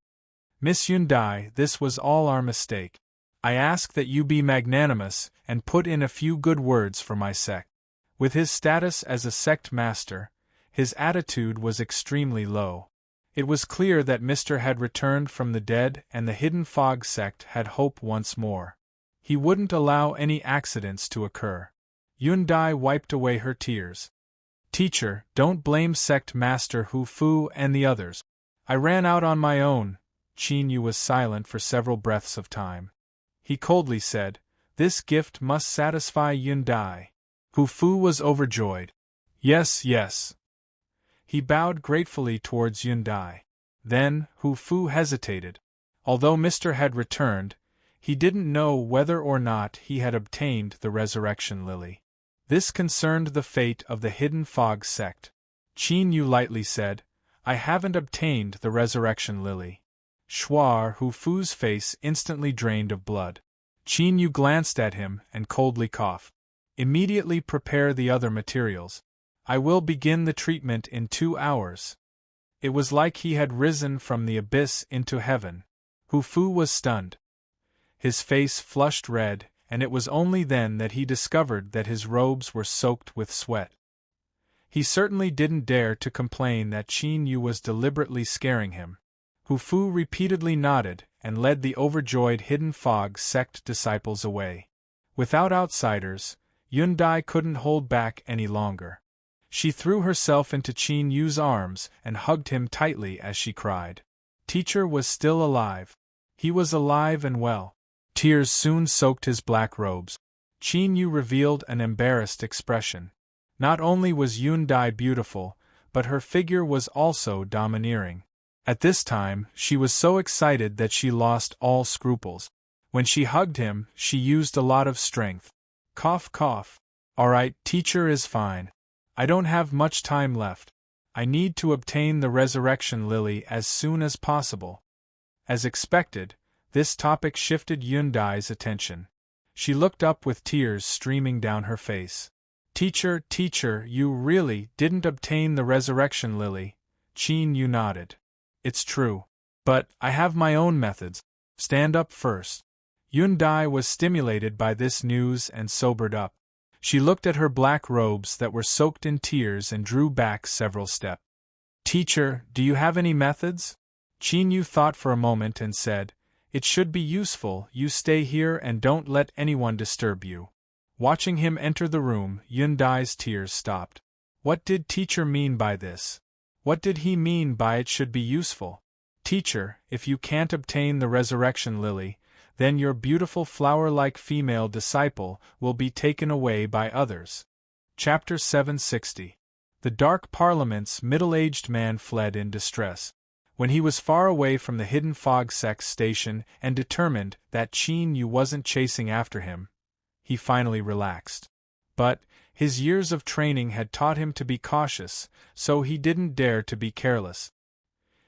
"Miss Yundai, this was all our mistake. I ask that you be magnanimous and put in a few good words for my sect." With his status as a sect master, his attitude was extremely low. It was clear that Mr. had returned from the dead and the Hidden Fog sect had hope once more. He wouldn't allow any accidents to occur. Yundai wiped away her tears. "Teacher, don't blame sect master Hu Fu and the others. I ran out on my own." Qin Yu was silent for several breaths of time. He coldly said, "This gift must satisfy Yundai." Hu Fu was overjoyed. "Yes, yes." He bowed gratefully towards Yundai. Then, Hu Fu hesitated. Although Mr. had returned, he didn't know whether or not he had obtained the Resurrection Lily. This concerned the fate of the Hidden Fog sect. Qin Yu lightly said, "I haven't obtained the Resurrection Lily." Shuar Hu Fu's face instantly drained of blood. Qin Yu glanced at him and coldly coughed. "Immediately prepare the other materials. I will begin the treatment in 2 hours." It was like he had risen from the abyss into heaven. Hu Fu was stunned. His face flushed red, and it was only then that he discovered that his robes were soaked with sweat. He certainly didn't dare to complain that Qin Yu was deliberately scaring him. Hu Fu repeatedly nodded and led the overjoyed Hidden Fog sect disciples away. Without outsiders, Yundai couldn't hold back any longer. She threw herself into Qin Yu's arms and hugged him tightly as she cried. Teacher was still alive. He was alive and well. Tears soon soaked his black robes. Qin Yu revealed an embarrassed expression. Not only was Yundai beautiful, but her figure was also domineering. At this time, she was so excited that she lost all scruples. When she hugged him, she used a lot of strength. Cough, cough. "All right, teacher is fine. I don't have much time left. I need to obtain the Resurrection Lily as soon as possible." As expected, this topic shifted Yundai's attention. She looked up with tears streaming down her face. Teacher, you really didn't obtain the Resurrection Lily." Qin Yu nodded. "It's true. But I have my own methods. Stand up first." Yundai was stimulated by this news and sobered up. She looked at her black robes that were soaked in tears and drew back several steps. "Teacher, do you have any methods?" Qin Yu thought for a moment and said, "It should be useful. You stay here and don't let anyone disturb you." Watching him enter the room, Yundai's tears stopped. What did teacher mean by this? What did he mean by it should be useful? "Teacher, if you can't obtain the Resurrection Lily, then your beautiful flower-like female disciple will be taken away by others." Chapter 760. The Dark Parliament's middle-aged man fled in distress. When he was far away from the Hidden Fog sect's station and determined that Qin Yu wasn't chasing after him, he finally relaxed. But his years of training had taught him to be cautious, so he didn't dare to be careless.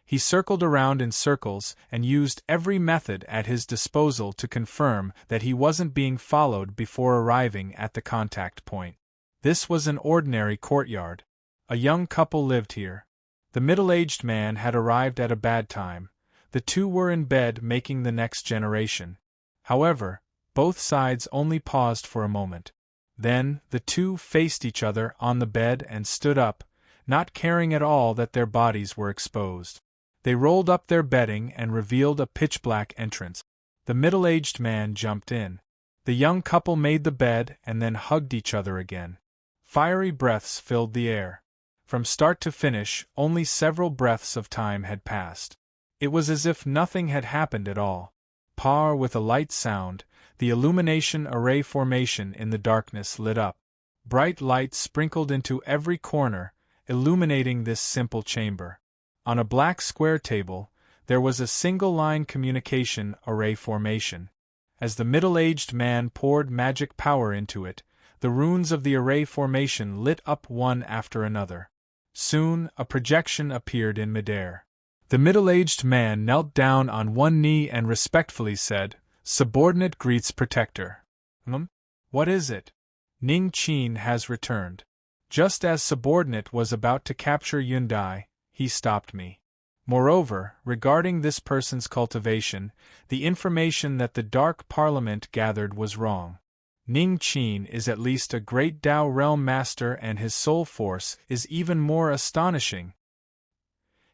He circled around in circles and used every method at his disposal to confirm that he wasn't being followed before arriving at the contact point. This was an ordinary courtyard. A young couple lived here. The middle-aged man had arrived at a bad time. The two were in bed making the next generation. However, both sides only paused for a moment. Then, the two faced each other on the bed and stood up, not caring at all that their bodies were exposed. They rolled up their bedding and revealed a pitch-black entrance. The middle-aged man jumped in. The young couple made the bed and then hugged each other again. Fiery breaths filled the air. From start to finish, only several breaths of time had passed. It was as if nothing had happened at all. Par with a light sound, the illumination array formation in the darkness lit up. Bright light sprinkled into every corner, illuminating this simple chamber. On a black square table, there was a single-line communication array formation. As the middle-aged man poured magic power into it, the runes of the array formation lit up one after another. Soon, a projection appeared in midair. The middle-aged man knelt down on one knee and respectfully said, "Subordinate greets protector." What is it? Ning Qin has returned. Just as subordinate was about to capture Yundai, he stopped me. Moreover, regarding this person's cultivation, the information that the Dark Parliament gathered was wrong. Ning Qin is at least a great Dao realm master, and his soul force is even more astonishing.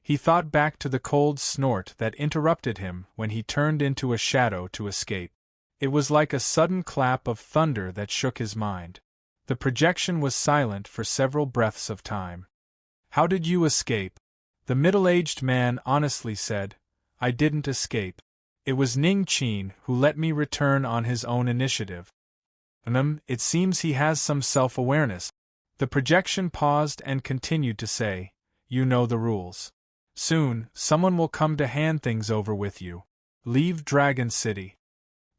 He thought back to the cold snort that interrupted him when he turned into a shadow to escape. It was like a sudden clap of thunder that shook his mind. The projection was silent for several breaths of time. "How did you escape?" The middle-aged man honestly said, "I didn't escape. It was Ning Qin who let me return on his own initiative." It seems he has some self-awareness. The projection paused and continued to say, "You know the rules. Soon, someone will come to hand things over with you. Leave Dragon City."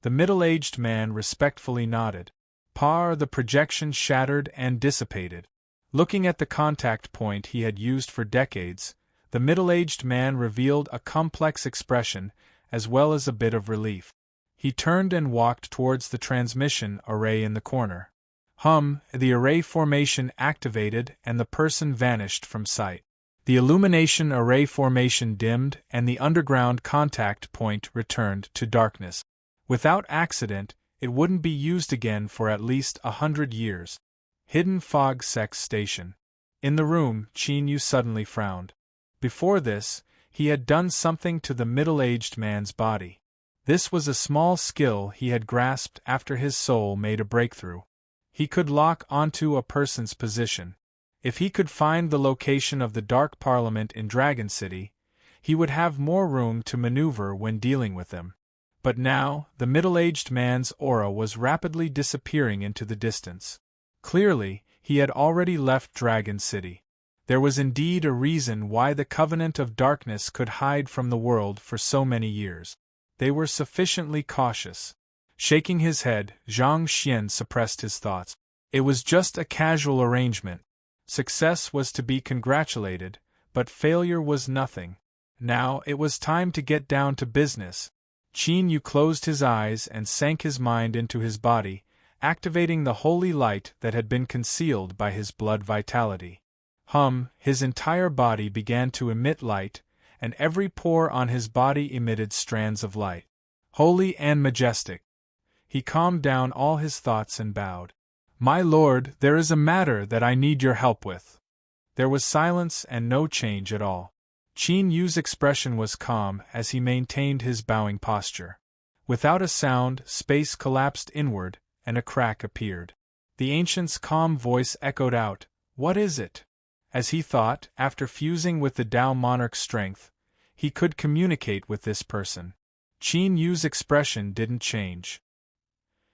The middle-aged man respectfully nodded. The projection shattered and dissipated. Looking at the contact point he had used for decades, the middle-aged man revealed a complex expression as well as a bit of relief. He turned and walked towards the transmission array in the corner. The array formation activated and the person vanished from sight. The illumination array formation dimmed and the underground contact point returned to darkness. Without accident, it wouldn't be used again for at least 100 years. Hidden Fog Sex Station. In the room, Qin Yu suddenly frowned. Before this, he had done something to the middle-aged man's body. This was a small skill he had grasped after his soul made a breakthrough. He could lock onto a person's position. If he could find the location of the Dark Parliament in Dragon City, he would have more room to maneuver when dealing with them. But now, the middle-aged man's aura was rapidly disappearing into the distance. Clearly, he had already left Dragon City. There was indeed a reason why the Covenant of Darkness could hide from the world for so many years. They were sufficiently cautious. Shaking his head, Zhang Xian suppressed his thoughts. It was just a casual arrangement. Success was to be congratulated, but failure was nothing. Now it was time to get down to business. Qin Yu closed his eyes and sank his mind into his body, activating the holy light that had been concealed by his blood vitality. His entire body began to emit light, and every pore on his body emitted strands of light. Holy and majestic. He calmed down all his thoughts and bowed. "My lord, there is a matter that I need your help with." There was silence and no change at all. Qin Yu's expression was calm as he maintained his bowing posture. Without a sound, space collapsed inward, and a crack appeared. The ancient's calm voice echoed out, "What is it?" As he thought, after fusing with the Tao monarch's strength, he could communicate with this person. Qin Yu's expression didn't change.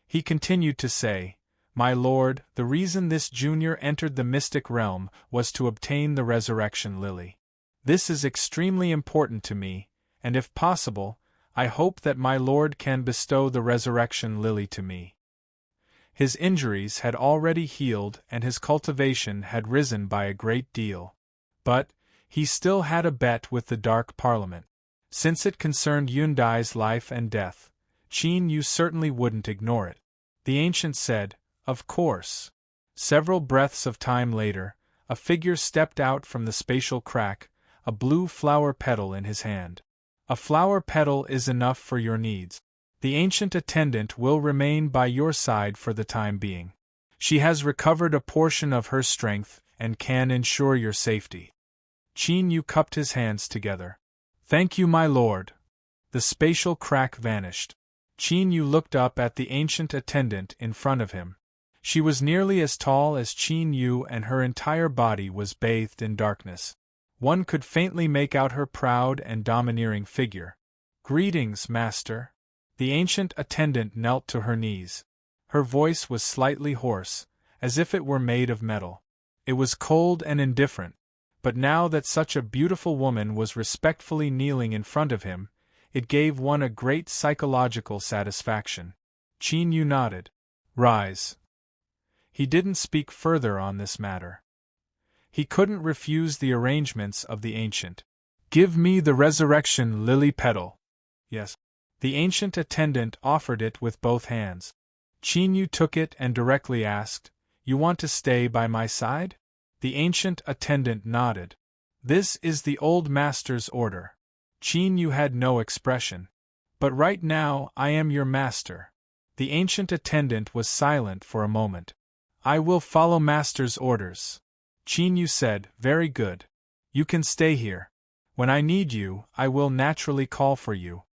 He continued to say, "My lord, the reason this junior entered the mystic realm was to obtain the resurrection lily. This is extremely important to me, and if possible, I hope that my lord can bestow the resurrection lily to me." His injuries had already healed and his cultivation had risen by a great deal. But he still had a bet with the Dark Parliament. Since it concerned Yundai's life and death, Qin Yu certainly wouldn't ignore it. The ancient said, "Of course." Several breaths of time later, a figure stepped out from the spatial crack, a blue flower petal in his hand. "A flower petal is enough for your needs. The ancient attendant will remain by your side for the time being. She has recovered a portion of her strength and can ensure your safety." Qin Yu cupped his hands together. "Thank you, my lord." The spatial crack vanished. Qin Yu looked up at the ancient attendant in front of him. She was nearly as tall as Qin Yu and her entire body was bathed in darkness. One could faintly make out her proud and domineering figure. "Greetings, master." The ancient attendant knelt to her knees. Her voice was slightly hoarse, as if it were made of metal. It was cold and indifferent, but now that such a beautiful woman was respectfully kneeling in front of him, it gave one a great psychological satisfaction. Qin Yu nodded. Rise. He didn't speak further on this matter. He couldn't refuse the arrangements of the ancient. Give me the resurrection lily petal. Yes. The ancient attendant offered it with both hands. Qin Yu took it and directly asked, You want to stay by my side? The ancient attendant nodded. This is the old master's order. Qin Yu had no expression. But right now I am your master. The ancient attendant was silent for a moment. I will follow master's orders. Qin Yu said, Very good. You can stay here. When I need you, I will naturally call for you.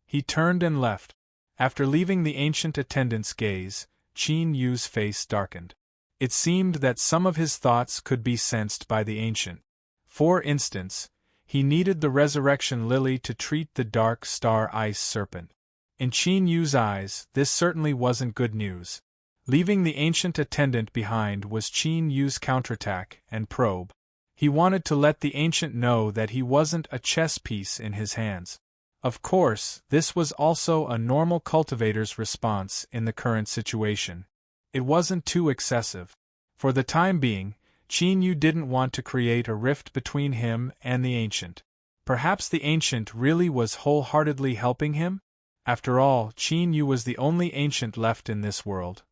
He turned and left. After leaving the ancient attendant's gaze, Qin Yu's face darkened. It seemed that some of his thoughts could be sensed by the ancient. For instance, he needed the resurrection lily to treat the dark star ice serpent. In Qin Yu's eyes, this certainly wasn't good news. Leaving the ancient attendant behind was Qin Yu's counterattack and probe. He wanted to let the ancient know that he wasn't a chess piece in his hands. Of course, this was also a normal cultivator's response in the current situation. It wasn't too excessive. For the time being, Qin Yu didn't want to create a rift between him and the ancient. Perhaps the ancient really was wholeheartedly helping him? After all, Qin Yu was the only ancient left in this world.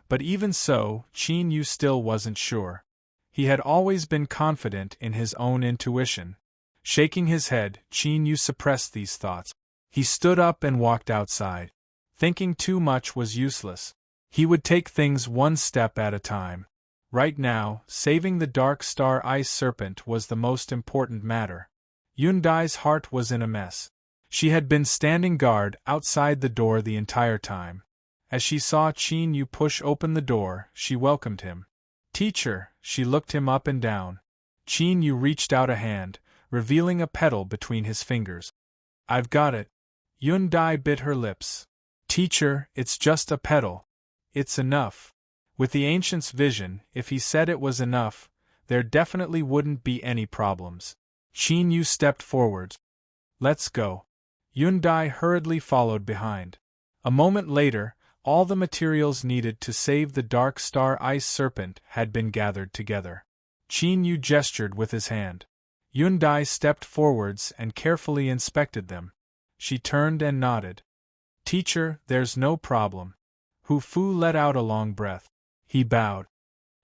But even so, Qin Yu still wasn't sure. He had always been confident in his own intuition. Shaking his head, Qin Yu suppressed these thoughts. He stood up and walked outside. Thinking too much was useless. He would take things one step at a time. Right now, saving the dark star ice serpent was the most important matter. Yundai's heart was in a mess. She had been standing guard outside the door the entire time. As she saw Qin Yu push open the door, she welcomed him. Teacher, she looked him up and down. Qin Yu reached out a hand, revealing a petal between his fingers. I've got it. Yundai bit her lips. Teacher, it's just a petal. It's enough. With the ancient's vision, if he said it was enough, there definitely wouldn't be any problems. Qin Yu stepped forward. Let's go. Yundai hurriedly followed behind. A moment later, all the materials needed to save the dark star ice serpent had been gathered together. Qin Yu gestured with his hand. Yundai stepped forwards and carefully inspected them. She turned and nodded. Teacher, there's no problem. Hu Fu let out a long breath. He bowed.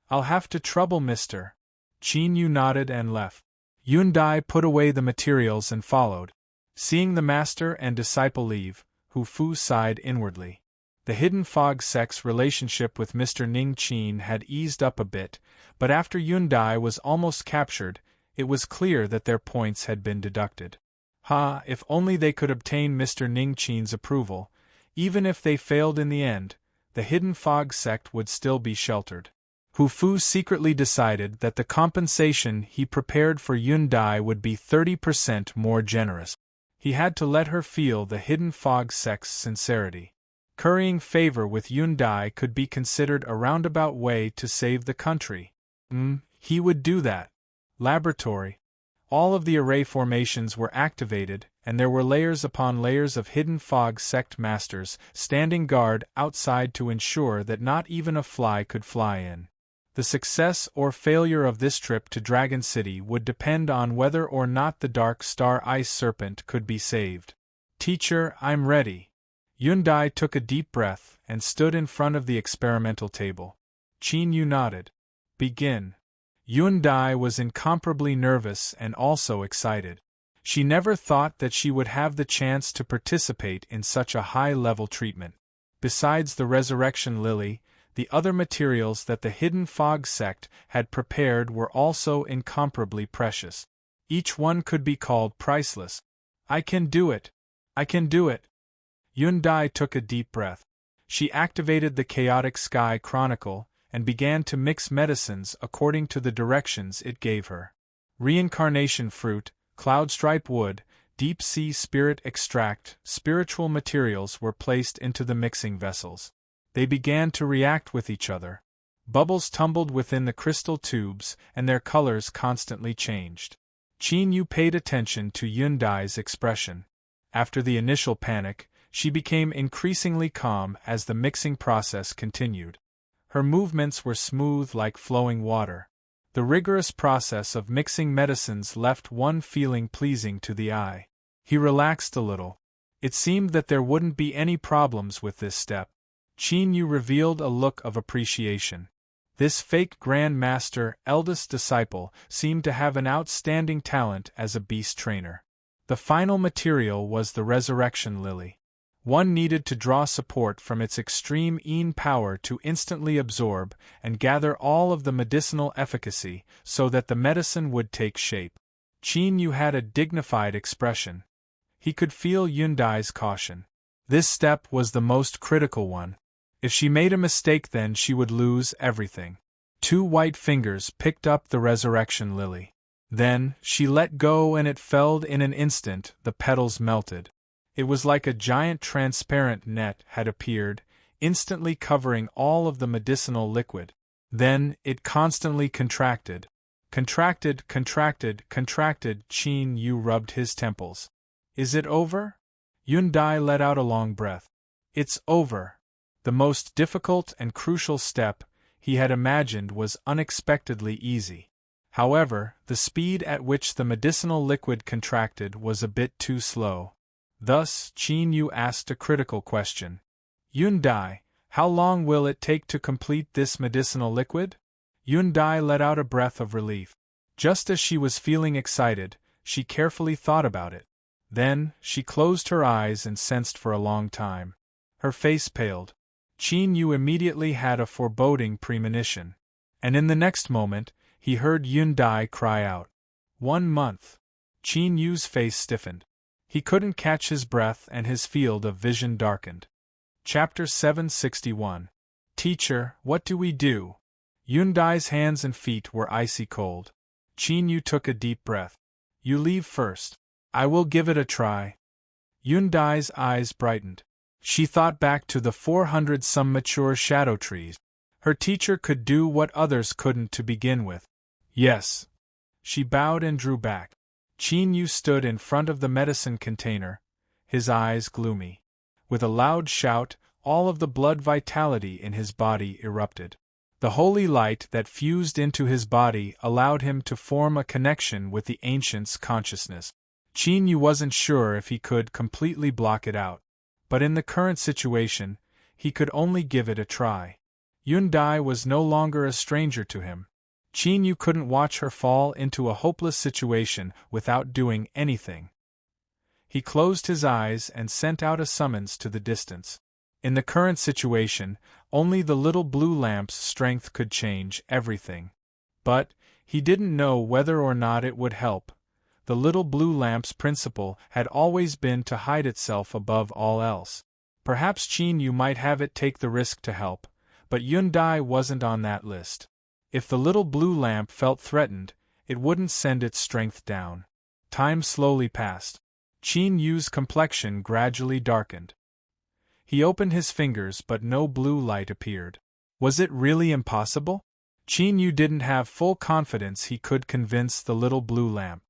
I'll have to trouble Mr. Qin Yu nodded and left. Yundai put away the materials and followed. Seeing the master and disciple leave, Hu Fu sighed inwardly. The hidden fog sect's relationship with Mr. Ning Qin had eased up a bit, but after Yundai was almost captured, it was clear that their points had been deducted. If only they could obtain Mr. Ning Qin's approval. Even if they failed in the end, the hidden fog sect would still be sheltered. Hu Fu secretly decided that the compensation he prepared for Yundai would be 30% more generous. He had to let her feel the hidden fog sect's sincerity. Currying favor with Yundai could be considered a roundabout way to save the country. He would do that. Laboratory. All of the array formations were activated, and there were layers upon layers of hidden fog sect masters standing guard outside to ensure that not even a fly could fly in. The success or failure of this trip to Dragon City would depend on whether or not the Dark Star Ice Serpent could be saved. Teacher, I'm ready. Yundai took a deep breath and stood in front of the experimental table. Qin Yu nodded. Begin. Yundai was incomparably nervous and also excited. She never thought that she would have the chance to participate in such a high-level treatment. Besides the resurrection lily, the other materials that the hidden fog sect had prepared were also incomparably precious. Each one could be called priceless. I can do it. I can do it. Yundai took a deep breath. She activated the Chaotic Sky Chronicle and began to mix medicines according to the directions it gave her. Reincarnation fruit, cloudstripe wood, deep-sea spirit extract, spiritual materials were placed into the mixing vessels. They began to react with each other. Bubbles tumbled within the crystal tubes, and their colors constantly changed. Qin Yu paid attention to Yundai's expression. After the initial panic, she became increasingly calm as the mixing process continued. Her movements were smooth like flowing water. The rigorous process of mixing medicines left one feeling pleasing to the eye. He relaxed a little. It seemed that there wouldn't be any problems with this step. Qin Yu revealed a look of appreciation. This fake Grand Master, eldest disciple, seemed to have an outstanding talent as a beast trainer. The final material was the resurrection lily. One needed to draw support from its extreme Yin power to instantly absorb and gather all of the medicinal efficacy so that the medicine would take shape. Qin Yu had a dignified expression. He could feel Yundai's caution. This step was the most critical one. If she made a mistake, then she would lose everything. 2 white fingers picked up the resurrection lily. Then, she let go and it fell in an instant. The petals melted. It was like a giant transparent net had appeared, instantly covering all of the medicinal liquid. Then, it constantly contracted. Contracted. Qin Yu rubbed his temples. Is it over? Yundai let out a long breath. It's over. The most difficult and crucial step, he had imagined, was unexpectedly easy. However, the speed at which the medicinal liquid contracted was a bit too slow. Thus, Qin Yu asked a critical question. Yundai, how long will it take to complete this medicinal liquid? Yundai let out a breath of relief. Just as she was feeling excited, she carefully thought about it. Then, she closed her eyes and sensed for a long time. Her face paled. Qin Yu immediately had a foreboding premonition. And in the next moment, he heard Yundai cry out. 1 month. Qin Yu's face stiffened. He couldn't catch his breath and his field of vision darkened. Chapter 761. Teacher, what do we do? Yundai's hands and feet were icy cold. Qin Yu took a deep breath. You leave first. I will give it a try. Yundai's eyes brightened. She thought back to the 400-some mature shadow trees. Her teacher could do what others couldn't to begin with. Yes. She bowed and drew back. Qin Yu stood in front of the medicine container, his eyes gloomy. With a loud shout, all of the blood vitality in his body erupted. The holy light that fused into his body allowed him to form a connection with the ancient's consciousness. Qin Yu wasn't sure if he could completely block it out. But in the current situation, he could only give it a try. Yundai was no longer a stranger to him. Qin Yu couldn't watch her fall into a hopeless situation without doing anything. He closed his eyes and sent out a summons to the distance. In the current situation, only the little blue lamp's strength could change everything. But, he didn't know whether or not it would help. The little blue lamp's principle had always been to hide itself above all else. Perhaps Qin Yu might have it take the risk to help, but Yundai wasn't on that list. If the little blue lamp felt threatened, it wouldn't send its strength down. Time slowly passed. Qin Yu's complexion gradually darkened. He opened his fingers but no blue light appeared. Was it really impossible? Qin Yu didn't have full confidence he could convince the little blue lamp.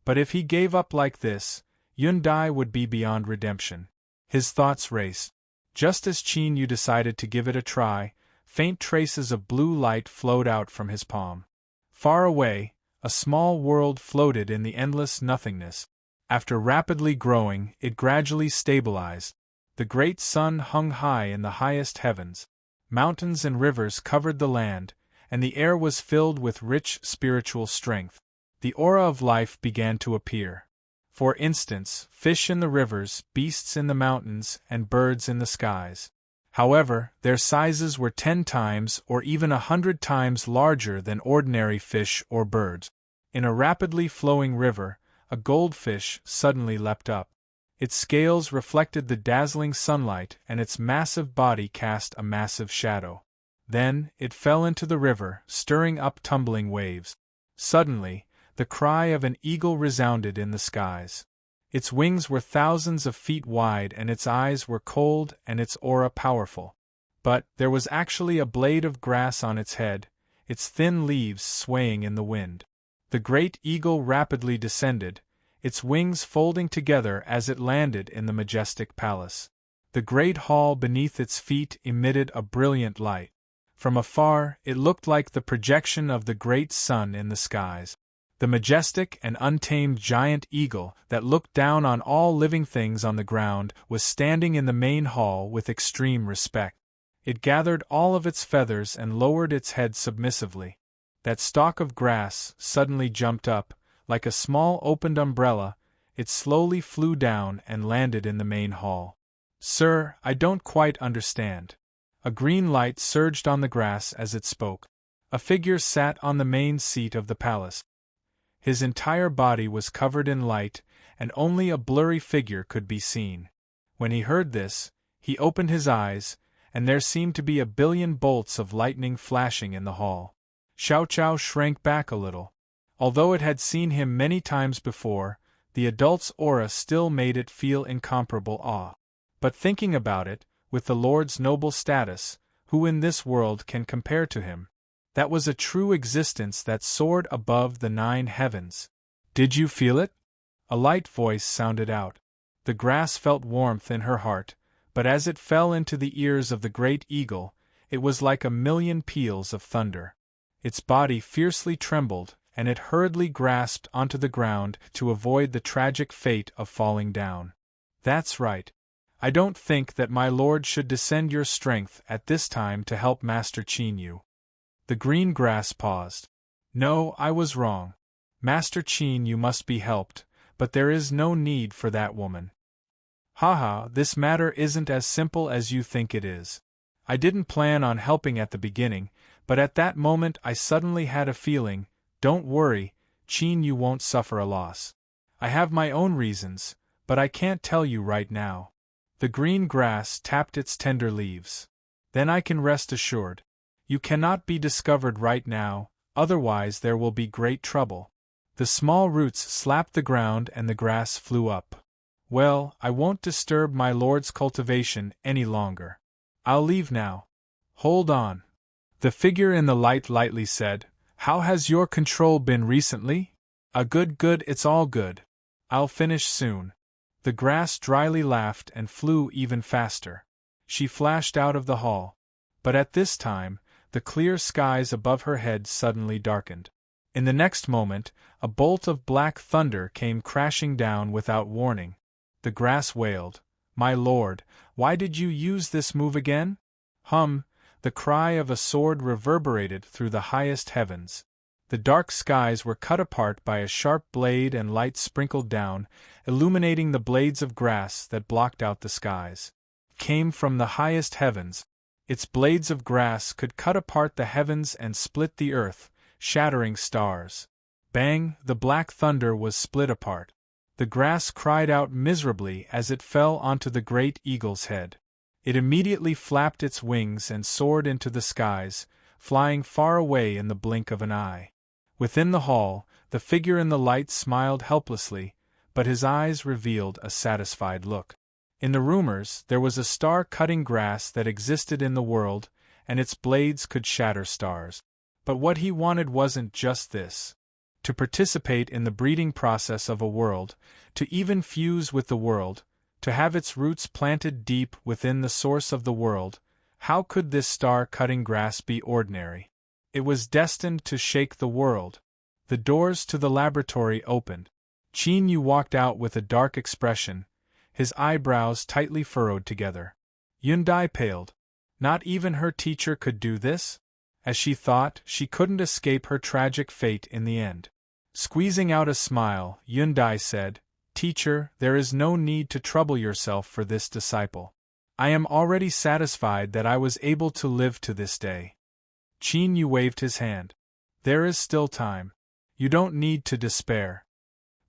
But if he gave up like this, Yundai would be beyond redemption. His thoughts raced. Just as Qin Yu decided to give it a try, faint traces of blue light flowed out from his palm. Far away, a small world floated in the endless nothingness. After rapidly growing, it gradually stabilized. The great sun hung high in the highest heavens. Mountains and rivers covered the land, and the air was filled with rich spiritual strength. The aura of life began to appear. For instance, fish in the rivers, beasts in the mountains, and birds in the skies. However, their sizes were 10 times or even 100 times larger than ordinary fish or birds. In a rapidly flowing river, a goldfish suddenly leapt up. Its scales reflected the dazzling sunlight and its massive body cast a massive shadow. Then, it fell into the river, stirring up tumbling waves. Suddenly, the cry of an eagle resounded in the skies. Its wings were thousands of feet wide and its eyes were cold and its aura powerful. But there was actually a blade of grass on its head, its thin leaves swaying in the wind. The great eagle rapidly descended, its wings folding together as it landed in the majestic palace. The great hall beneath its feet emitted a brilliant light. From afar, it looked like the projection of the great sun in the skies. The majestic and untamed giant eagle that looked down on all living things on the ground was standing in the main hall with extreme respect. It gathered all of its feathers and lowered its head submissively. That stalk of grass suddenly jumped up, like a small opened umbrella. It slowly flew down and landed in the main hall. "Sir, I don't quite understand." A green light surged on the grass as it spoke. A figure sat on the main seat of the palace. His entire body was covered in light, and only a blurry figure could be seen. When he heard this, he opened his eyes, and there seemed to be a billion bolts of lightning flashing in the hall. Xiao Chao shrank back a little. Although it had seen him many times before, the adult's aura still made it feel incomparable awe. But thinking about it, with the Lord's noble status, who in this world can compare to him? That was a true existence that soared above the 9 heavens. "Did you feel it?" A light voice sounded out. The grass felt warmth in her heart, but as it fell into the ears of the great eagle, it was like a million peals of thunder. Its body fiercely trembled, and it hurriedly grasped onto the ground to avoid the tragic fate of falling down. "That's right. I don't think that my lord should descend your strength at this time to help Master Qin Yu." The green grass paused. "No, I was wrong. Master Qin Yu must be helped, but there is no need for that woman. Haha, this matter isn't as simple as you think it is. I didn't plan on helping at the beginning, but at that moment I suddenly had a feeling. Don't worry, Qin Yu won't suffer a loss. I have my own reasons, but I can't tell you right now." The green grass tapped its tender leaves. "Then I can rest assured. You cannot be discovered right now, otherwise there will be great trouble." The small roots slapped the ground and the grass flew up. "Well, I won't disturb my lord's cultivation any longer. I'll leave now." "Hold on." The figure in the light lightly said, "How has your control been recently?" Good, it's all good. I'll finish soon." The grass dryly laughed and flew even faster. She flashed out of the hall. But at this time, the clear skies above her head suddenly darkened. In the next moment, a bolt of black thunder came crashing down without warning. The grass wailed, "My lord, why did you use this move again?" The cry of a sword reverberated through the highest heavens. The dark skies were cut apart by a sharp blade and light sprinkled down, illuminating the blades of grass that blocked out the skies. Came from the highest heavens. Its blades of grass could cut apart the heavens and split the earth, shattering stars. Bang! The black thunder was split apart. The grass cried out miserably as it fell onto the great eagle's head. It immediately flapped its wings and soared into the skies, flying far away in the blink of an eye. Within the hall, the figure in the light smiled helplessly, but his eyes revealed a satisfied look. In the rumors, there was a star-cutting grass that existed in the world, and its blades could shatter stars. But what he wanted wasn't just this. To participate in the breeding process of a world, to even fuse with the world, to have its roots planted deep within the source of the world. How could this star-cutting grass be ordinary? It was destined to shake the world. The doors to the laboratory opened. Qin Yu walked out with a dark expression, his eyebrows tightly furrowed together. Yundai paled. Not even her teacher could do this? As she thought, she couldn't escape her tragic fate in the end. Squeezing out a smile, Yundai said, "Teacher, there is no need to trouble yourself for this disciple. I am already satisfied that I was able to live to this day." Qin Yu waved his hand. "There is still time. You don't need to despair."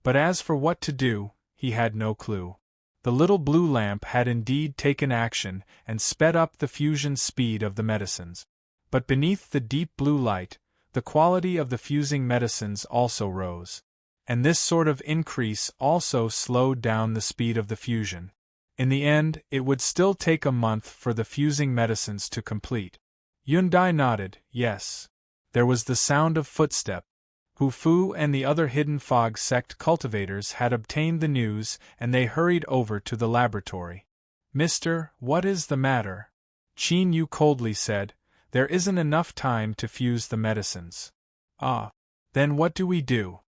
But as for what to do, he had no clue. The little blue lamp had indeed taken action and sped up the fusion speed of the medicines. But beneath the deep blue light, the quality of the fusing medicines also rose. and this sort of increase also slowed down the speed of the fusion. In the end, it would still take a month for the fusing medicines to complete. Yundai nodded, yes. There was the sound of footsteps. Hu Fu and the other hidden fog sect cultivators had obtained the news, and they hurried over to the laboratory. Mister, what is the matter? Qin Yu coldly said, there isn't enough time to fuse the medicines. Ah. Then what do we do?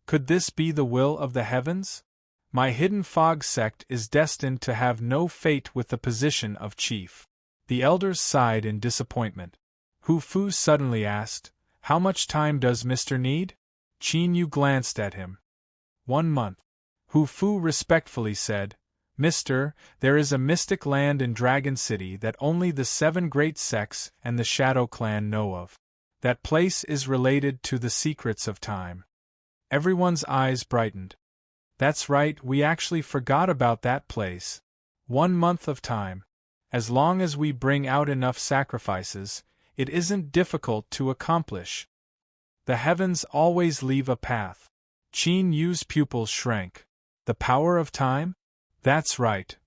Could this be the will of the heavens? My hidden fog sect is destined to have no fate with the position of chief. The elders sighed in disappointment. Hu Fu suddenly asked, how much time does Mr. need? Qin Yu glanced at him. 1 month. Hu Fu respectfully said, Mister, there is a mystic land in Dragon City that only the 7 great sects and the Shadow Clan know of. That place is related to the secrets of time. Everyone's eyes brightened. That's right, we actually forgot about that place. 1 month of time. As long as we bring out enough sacrifices, it isn't difficult to accomplish. The heavens always leave a path. Qin Yu's pupils shrank. The power of time? That's right.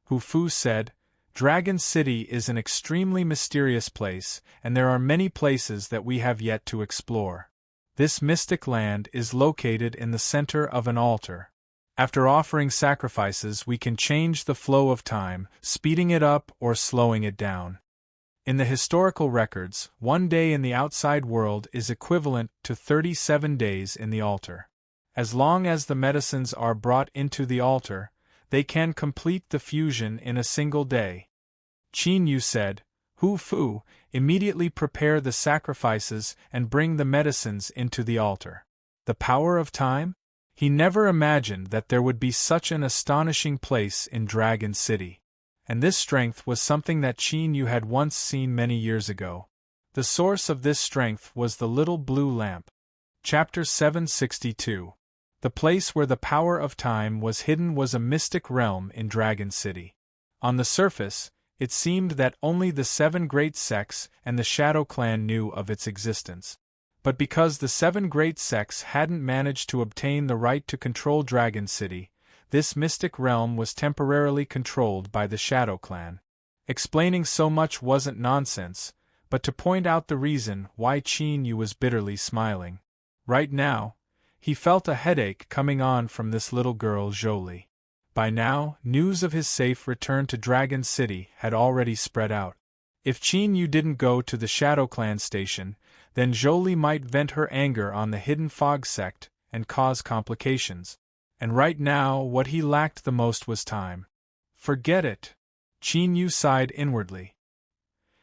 Hu Fu said, Dragon City is an extremely mysterious place, and there are many places that we have yet to explore. This mystic land is located in the center of an altar. After offering sacrifices, we can change the flow of time, speeding it up or slowing it down. In the historical records, 1 day in the outside world is equivalent to 37 days in the altar. As long as the medicines are brought into the altar, they can complete the fusion in a single day. Qin Yu said, Hu Fu, immediately prepare the sacrifices and bring the medicines into the altar. The power of time? He never imagined that there would be such an astonishing place in Dragon City. And this strength was something that Qin Yu had once seen many years ago. The source of this strength was the little blue lamp. Chapter 762. The place where the power of time was hidden was a mystic realm in Dragon City. On the surface, it seemed that only the 7 great sects and the Shadow Clan knew of its existence. But because the 7 great sects hadn't managed to obtain the right to control Dragon City, this mystic realm was temporarily controlled by the Shadow Clan. Explaining so much wasn't nonsense, but to point out the reason why Qin Yu was bitterly smiling. Right now, he felt a headache coming on from this little girl Jolie. By now, news of his safe return to Dragon City had already spread out. If Qin Yu didn't go to the Shadow Clan station, then Jolie might vent her anger on the Hidden Fog sect and cause complications. And right now, what he lacked the most was time. Forget it. Qin Yu sighed inwardly.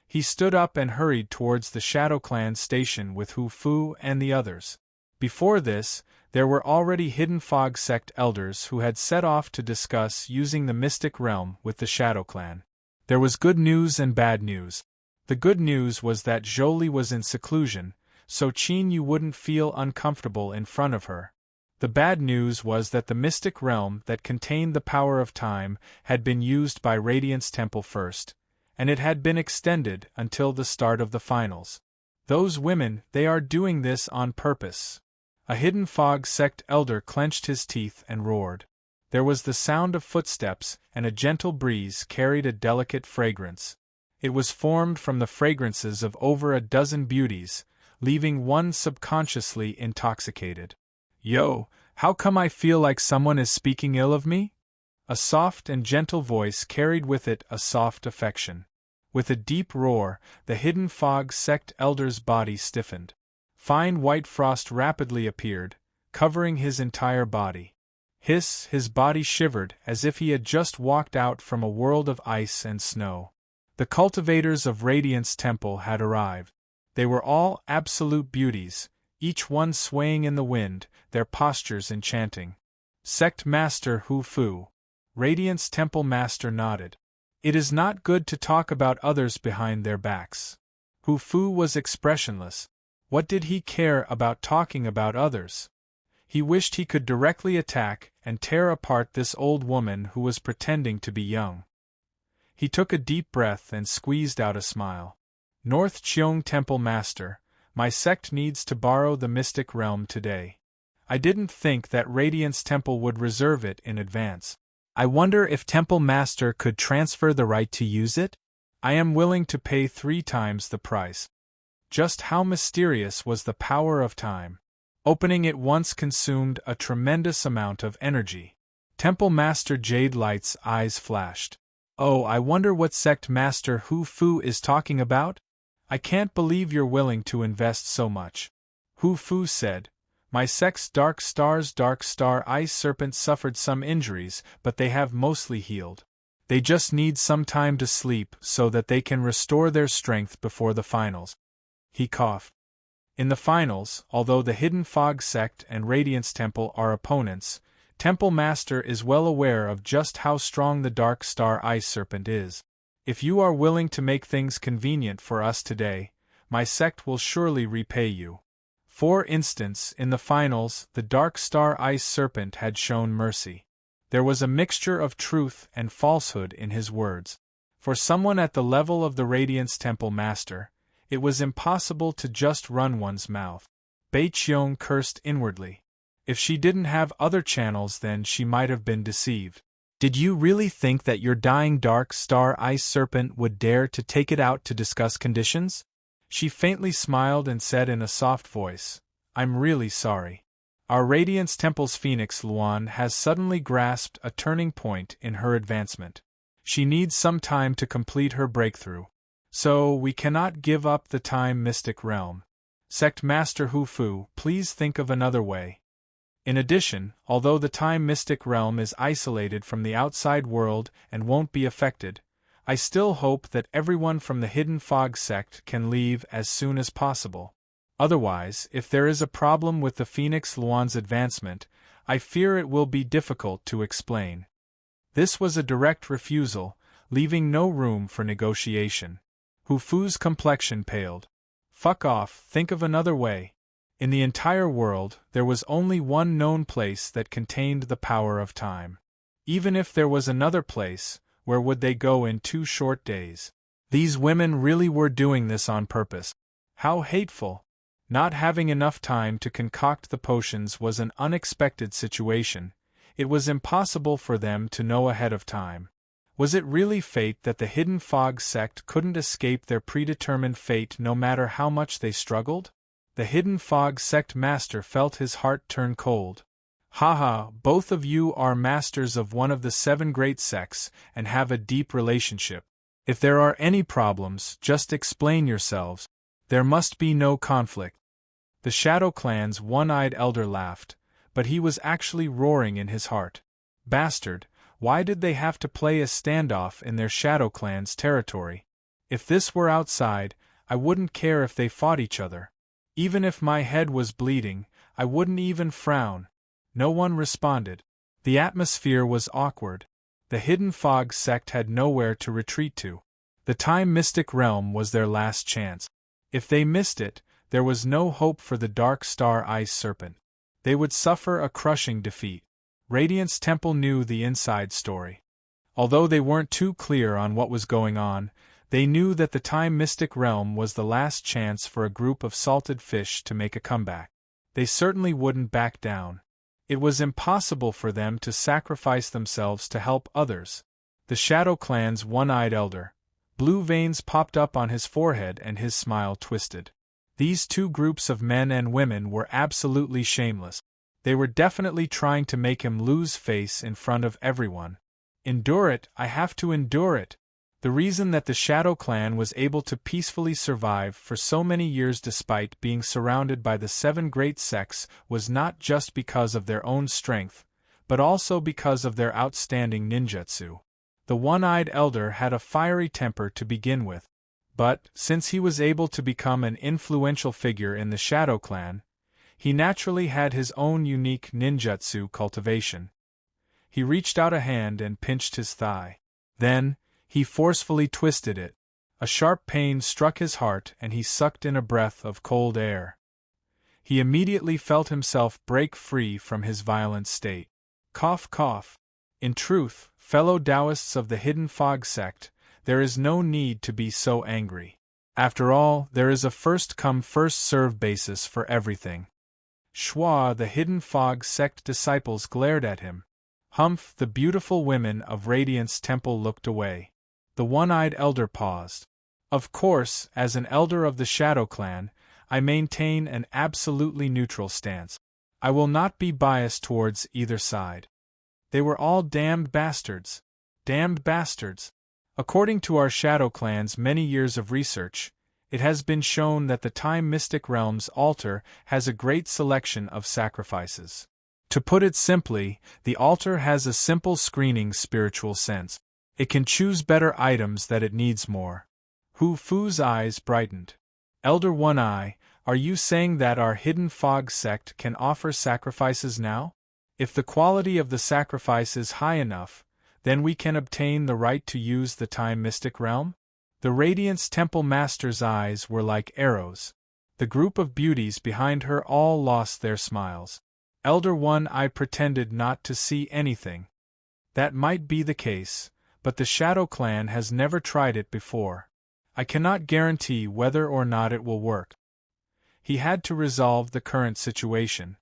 He stood up and hurried towards the Shadow Clan station with Hu Fu and the others. Before this, there were already Hidden Fog sect elders who had set off to discuss using the mystic realm with the Shadow Clan. There was good news and bad news. The good news was that Jolie was in seclusion, so Qin Yu wouldn't feel uncomfortable in front of her. The bad news was that the mystic realm that contained the power of time had been used by Radiance Temple first, and it had been extended until the start of the finals. Those women, they are doing this on purpose. A Hidden Fog sect elder clenched his teeth and roared. There was the sound of footsteps, and a gentle breeze carried a delicate fragrance. It was formed from the fragrances of over a dozen beauties, leaving one subconsciously intoxicated. Yo, how come I feel like someone is speaking ill of me? A soft and gentle voice carried with it a soft affection. With a deep roar, the Hidden Fog sect elder's body stiffened. Fine white frost rapidly appeared, covering his entire body. Hiss, his body shivered as if he had just walked out from a world of ice and snow. The cultivators of Radiance Temple had arrived. They were all absolute beauties, each one swaying in the wind, their postures enchanting. Sect Master Hu Fu. Radiance Temple Master nodded. It is not good to talk about others behind their backs. Hu Fu was expressionless. What did he care about talking about others? He wished he could directly attack and tear apart this old woman who was pretending to be young. He took a deep breath and squeezed out a smile. North Cheong Temple Master, my sect needs to borrow the mystic realm today. I didn't think that Radiance Temple would reserve it in advance. I wonder if Temple Master could transfer the right to use it? I am willing to pay 3 times the price. Just how mysterious was the power of time? Opening it once consumed a tremendous amount of energy. Temple Master Jade Light's eyes flashed. Oh, I wonder what sect Master Hu Fu is talking about? I can't believe you're willing to invest so much. Hu Fu said, My sect's Dark Star Ice Serpent suffered some injuries, but they have mostly healed. They just need some time to sleep so that they can restore their strength before the finals. He coughed. In the finals, although the Hidden Fog Sect and Radiance Temple are opponents, Temple Master is well aware of just how strong the Dark Star Ice Serpent is. If you are willing to make things convenient for us today, my sect will surely repay you. For instance, in the finals, the Dark Star Ice Serpent had shown mercy. There was a mixture of truth and falsehood in his words. For someone at the level of the Radiance Temple Master, it was impossible to just run one's mouth. Bei Qiong cursed inwardly. If she didn't have other channels, then she might have been deceived. Did you really think that your dying Dark Star Ice Serpent would dare to take it out to discuss conditions? She faintly smiled and said in a soft voice, I'm really sorry. Our Radiance Temple's Phoenix Luan has suddenly grasped a turning point in her advancement. She needs some time to complete her breakthrough. So, we cannot give up the Time Mystic Realm. Sect Master Hu Fu, please think of another way. In addition, although the Time Mystic Realm is isolated from the outside world and won't be affected, I still hope that everyone from the Hidden Fog Sect can leave as soon as possible. Otherwise, if there is a problem with the Phoenix Luan's advancement, I fear it will be difficult to explain. This was a direct refusal, leaving no room for negotiation. Hu Fu's complexion paled. Fuck off, think of another way. In the entire world, there was only one known place that contained the power of time. Even if there was another place, where would they go in 2 short days? These women really were doing this on purpose. How hateful! Not having enough time to concoct the potions was an unexpected situation. It was impossible for them to know ahead of time. Was it really fate that the Hidden Fog Sect couldn't escape their predetermined fate no matter how much they struggled? The Hidden Fog Sect Master felt his heart turn cold. Haha, both of you are masters of one of the 7 great sects and have a deep relationship. If there are any problems, just explain yourselves. There must be no conflict. The Shadow Clan's one-eyed elder laughed, but he was actually roaring in his heart. Bastard, why did they have to play a standoff in their Shadow Clan's territory? If this were outside, I wouldn't care if they fought each other. Even if my head was bleeding, I wouldn't even frown. No one responded. The atmosphere was awkward. The Hidden Fog Sect had nowhere to retreat to. The Time Mystic Realm was their last chance. If they missed it, there was no hope for the Dark Star Ice Serpent. They would suffer a crushing defeat. Radiance Temple knew the inside story. Although they weren't too clear on what was going on, they knew that the Time Mystic Realm was the last chance for a group of salted fish to make a comeback. They certainly wouldn't back down. It was impossible for them to sacrifice themselves to help others. The Shadow Clan's one-eyed elder. Blue veins popped up on his forehead and his smile twisted. These 2 groups of men and women were absolutely shameless. They were definitely trying to make him lose face in front of everyone. Endure it, I have to endure it. The reason that the Shadow Clan was able to peacefully survive for so many years despite being surrounded by the 7 great sects was not just because of their own strength, but also because of their outstanding ninjutsu. The one-eyed elder had a fiery temper to begin with, but, since he was able to become an influential figure in the Shadow Clan, he naturally had his own unique ninjutsu cultivation. He reached out a hand and pinched his thigh. Then, he forcefully twisted it. A sharp pain struck his heart and he sucked in a breath of cold air. He immediately felt himself break free from his violent state. Cough, cough. In truth, fellow Taoists of the Hidden Fog Sect, there is no need to be so angry. After all, there is a first-come, first-served basis for everything. Shwa, the hidden fog sect disciples glared at him. Humph, the beautiful women of Radiance Temple looked away. The one-eyed elder paused. Of course, as an elder of the Shadow Clan, I maintain an absolutely neutral stance. I will not be biased towards either side. They were all damned bastards. Damned bastards. According to our Shadow Clan's many years of research, it has been shown that the Time Mystic Realm's altar has a great selection of sacrifices. To put it simply, the altar has a simple screening spiritual sense. It can choose better items that it needs more. Hu Fu's eyes brightened. Elder One Eye, are you saying that our hidden fog sect can offer sacrifices now? If the quality of the sacrifice is high enough, then we can obtain the right to use the Time Mystic Realm? The Radiance Temple Master's eyes were like arrows. The group of beauties behind her all lost their smiles. Elder One Eye pretended not to see anything. That might be the case, but the Shadow Clan has never tried it before. I cannot guarantee whether or not it will work. He had to resolve the current situation.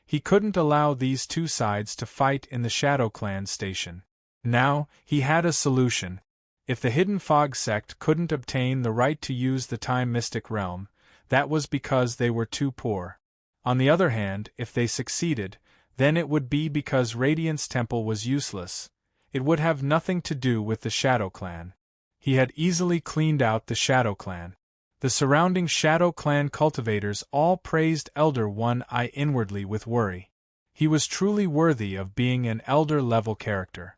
He couldn't allow these two sides to fight in the Shadow Clan station. Now, he had a solution. If the Hidden Fog sect couldn't obtain the right to use the Time Mystic Realm, that was because they were too poor. On the other hand, if they succeeded, then it would be because Radiance Temple was useless. It would have nothing to do with the Shadow Clan. He had easily cleaned out the Shadow Clan. The surrounding Shadow Clan cultivators all praised Elder One Eye inwardly with worry. He was truly worthy of being an elder-level character.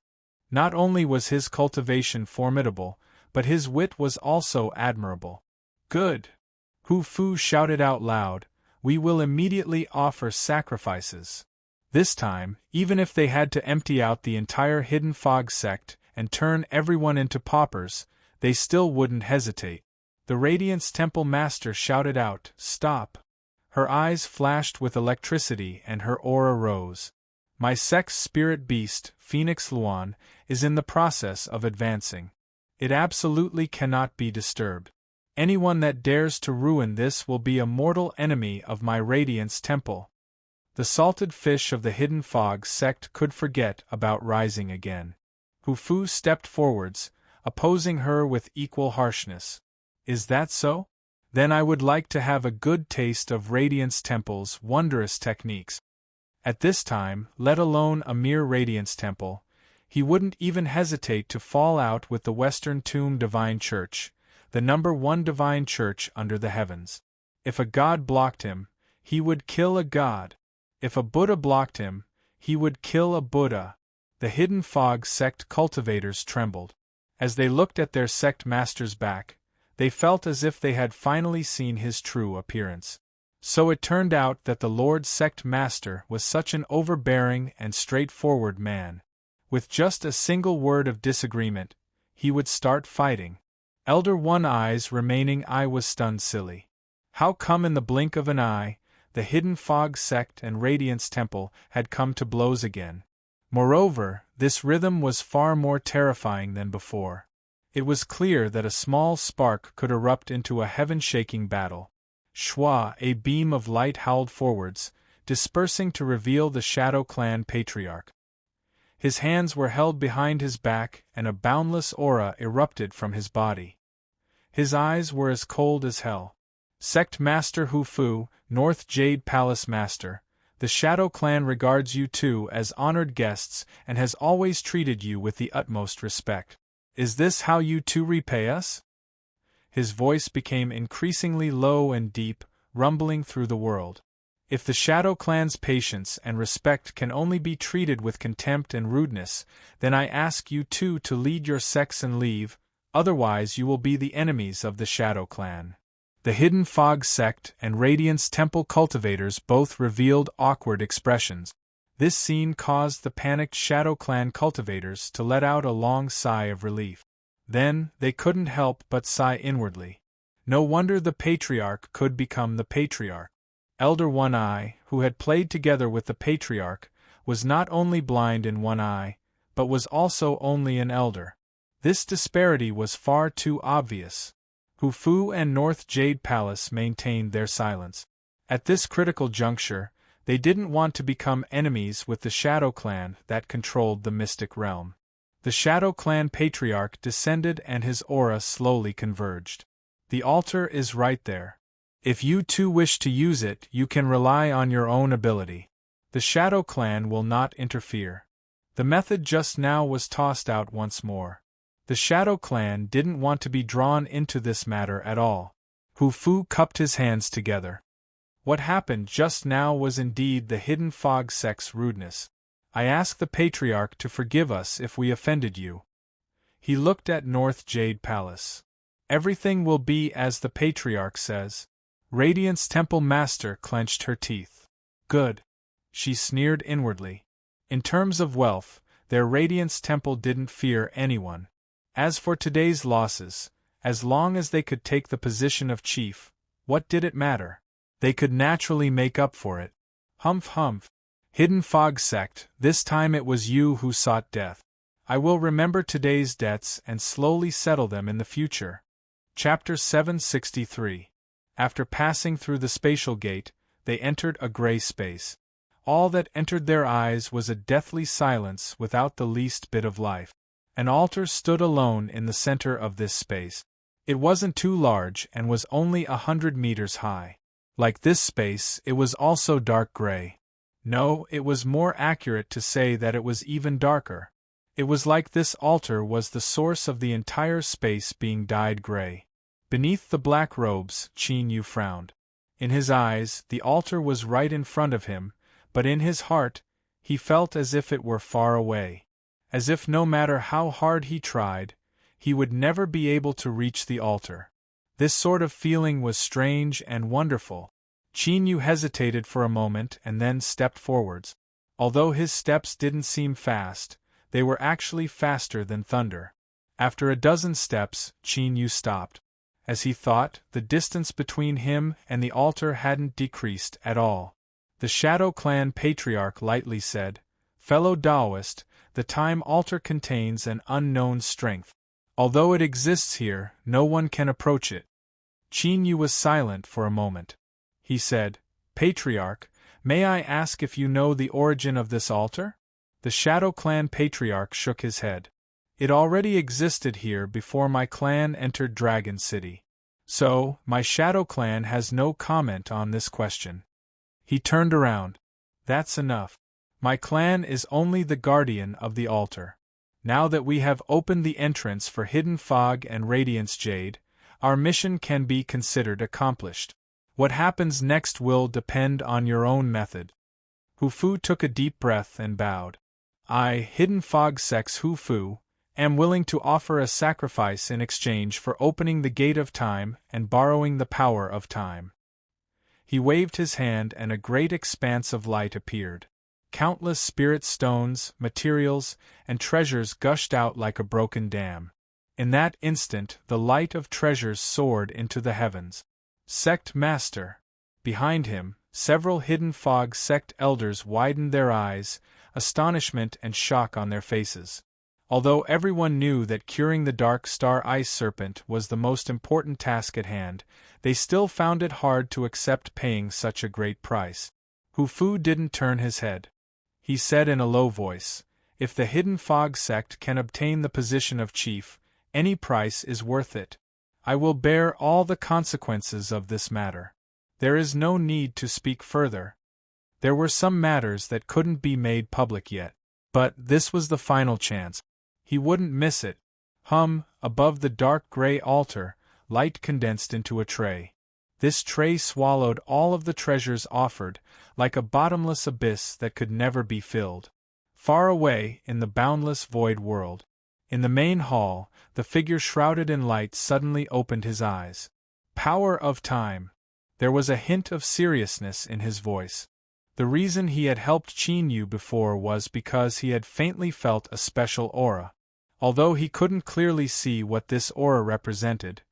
Not only was his cultivation formidable, but his wit was also admirable. Good! Hu Fu shouted out loud, we will immediately offer sacrifices. This time, even if they had to empty out the entire Hidden Fog sect and turn everyone into paupers, they still wouldn't hesitate. The Radiance Temple Master shouted out, stop! Her eyes flashed with electricity and her aura rose. My sect's spirit beast, Phoenix Luan, is in the process of advancing. It absolutely cannot be disturbed. Anyone that dares to ruin this will be a mortal enemy of my Radiance Temple. The salted fish of the Hidden Fog sect could forget about rising again. Hu Fu stepped forwards, opposing her with equal harshness. Is that so? Then I would like to have a good taste of Radiance Temple's wondrous techniques. At this time, let alone a mere Radiance Temple, he wouldn't even hesitate to fall out with the Western Tomb Divine Church, the #1 divine church under the heavens. If a god blocked him, he would kill a god. If a Buddha blocked him, he would kill a Buddha. The Hidden Fog sect cultivators trembled. As they looked at their sect master's back, they felt as if they had finally seen his true appearance. So it turned out that the Lord Sect Master was such an overbearing and straightforward man. With just a single word of disagreement, he would start fighting. Elder One Eye's remaining eye was stunned silly. How come in the blink of an eye, the Hidden Fog sect and Radiance Temple had come to blows again? Moreover, this rhythm was far more terrifying than before. It was clear that a small spark could erupt into a heaven-shaking battle. Shwa, a beam of light howled forwards, dispersing to reveal the Shadow Clan Patriarch. His hands were held behind his back and a boundless aura erupted from his body. His eyes were as cold as hell. Sect Master Hu Fu, North Jade Palace Master, the Shadow Clan regards you two as honored guests and has always treated you with the utmost respect. Is this how you two repay us? His voice became increasingly low and deep, rumbling through the world. If the Shadow Clan's patience and respect can only be treated with contempt and rudeness, then I ask you two to lead your sects and leave, otherwise you will be the enemies of the Shadow Clan. The Hidden Fog sect and Radiance Temple cultivators both revealed awkward expressions. This scene caused the panicked Shadow Clan cultivators to let out a long sigh of relief. Then, they couldn't help but sigh inwardly. No wonder the Patriarch could become the Patriarch. Elder One Eye, who had played together with the Patriarch, was not only blind in one eye, but was also only an elder. This disparity was far too obvious. Hu Fu and North Jade Palace maintained their silence. At this critical juncture, they didn't want to become enemies with the Shadow Clan that controlled the mystic realm. The Shadow Clan Patriarch descended and his aura slowly converged. The altar is right there. If you too wish to use it, you can rely on your own ability. The Shadow Clan will not interfere. The method just now was tossed out once more. The Shadow Clan didn't want to be drawn into this matter at all. Hu Fu cupped his hands together. What happened just now was indeed the Hidden Fog sect's rudeness. I ask the Patriarch to forgive us if we offended you. He looked at North Jade Palace. Everything will be as the Patriarch says. Radiant's Temple Master clenched her teeth. Good. She sneered inwardly. In terms of wealth, their Radiant's Temple didn't fear anyone. As for today's losses, as long as they could take the position of chief, what did it matter? They could naturally make up for it. Humph humph. Hidden Fog Sect, this time it was you who sought death. I will remember today's debts and slowly settle them in the future. Chapter 763. After passing through the spatial gate, they entered a gray space. All that entered their eyes was a deathly silence without the least bit of life. An altar stood alone in the center of this space. It wasn't too large and was only 100 meters high. Like this space, it was also dark gray. No, it was more accurate to say that it was even darker. It was like this altar was the source of the entire space being dyed gray. Beneath the black robes, Qin Yu frowned. In his eyes, the altar was right in front of him, but in his heart, he felt as if it were far away. As if no matter how hard he tried, he would never be able to reach the altar. This sort of feeling was strange and wonderful. Qin Yu hesitated for a moment and then stepped forwards. Although his steps didn't seem fast, they were actually faster than thunder. After a dozen steps, Qin Yu stopped. As he thought, the distance between him and the altar hadn't decreased at all. The Shadow Clan Patriarch lightly said, "Fellow Taoist, the time altar contains an unknown strength. Although it exists here, no one can approach it." Qin Yu was silent for a moment. He said, "Patriarch, may I ask if you know the origin of this altar?" The Shadow Clan Patriarch shook his head. "It already existed here before my clan entered Dragon City. So, my Shadow Clan has no comment on this question." He turned around. "That's enough. My clan is only the guardian of the altar. Now that we have opened the entrance for Hidden Fog and Radiance Jade, our mission can be considered accomplished. What happens next will depend on your own method." Hu Fu took a deep breath and bowed. "I, Hidden Fog Sect's Hu Fu, am willing to offer a sacrifice in exchange for opening the gate of time and borrowing the power of time." He waved his hand and a great expanse of light appeared. Countless spirit stones, materials, and treasures gushed out like a broken dam. In that instant, the light of treasures soared into the heavens. "Sect Master." Behind him, several Hidden Fog Sect elders widened their eyes, astonishment and shock on their faces. Although everyone knew that curing the Dark Star Ice Serpent was the most important task at hand, they still found it hard to accept paying such a great price. Hu Fu didn't turn his head. He said in a low voice, "If the Hidden Fog Sect can obtain the position of chief, any price is worth it. I will bear all the consequences of this matter. There is no need to speak further." There were some matters that couldn't be made public yet. But this was the final chance. He wouldn't miss it. Above the dark gray altar, light condensed into a tray. This tray swallowed all of the treasures offered, like a bottomless abyss that could never be filled. Far away, in the boundless void world. In the main hall, the figure shrouded in light suddenly opened his eyes. "Power of time." There was a hint of seriousness in his voice. The reason he had helped Qin Yu before was because he had faintly felt a special aura. Although he couldn't clearly see what this aura represented,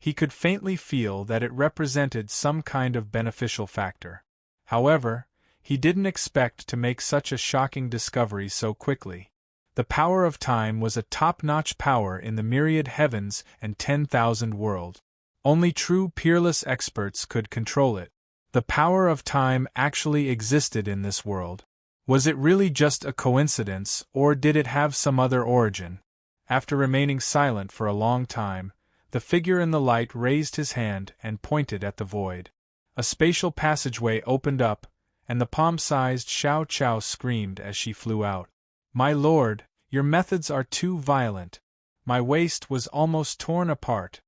he could faintly feel that it represented some kind of beneficial factor. However, he didn't expect to make such a shocking discovery so quickly. The power of time was a top-notch power in the myriad heavens and 10,000 worlds. Only true peerless experts could control it. The power of time actually existed in this world. Was it really just a coincidence, or did it have some other origin? After remaining silent for a long time, the figure in the light raised his hand and pointed at the void. A spatial passageway opened up, and the palm-sized Xiao Chao screamed as she flew out. "My lord, your methods are too violent. My waist was almost torn apart.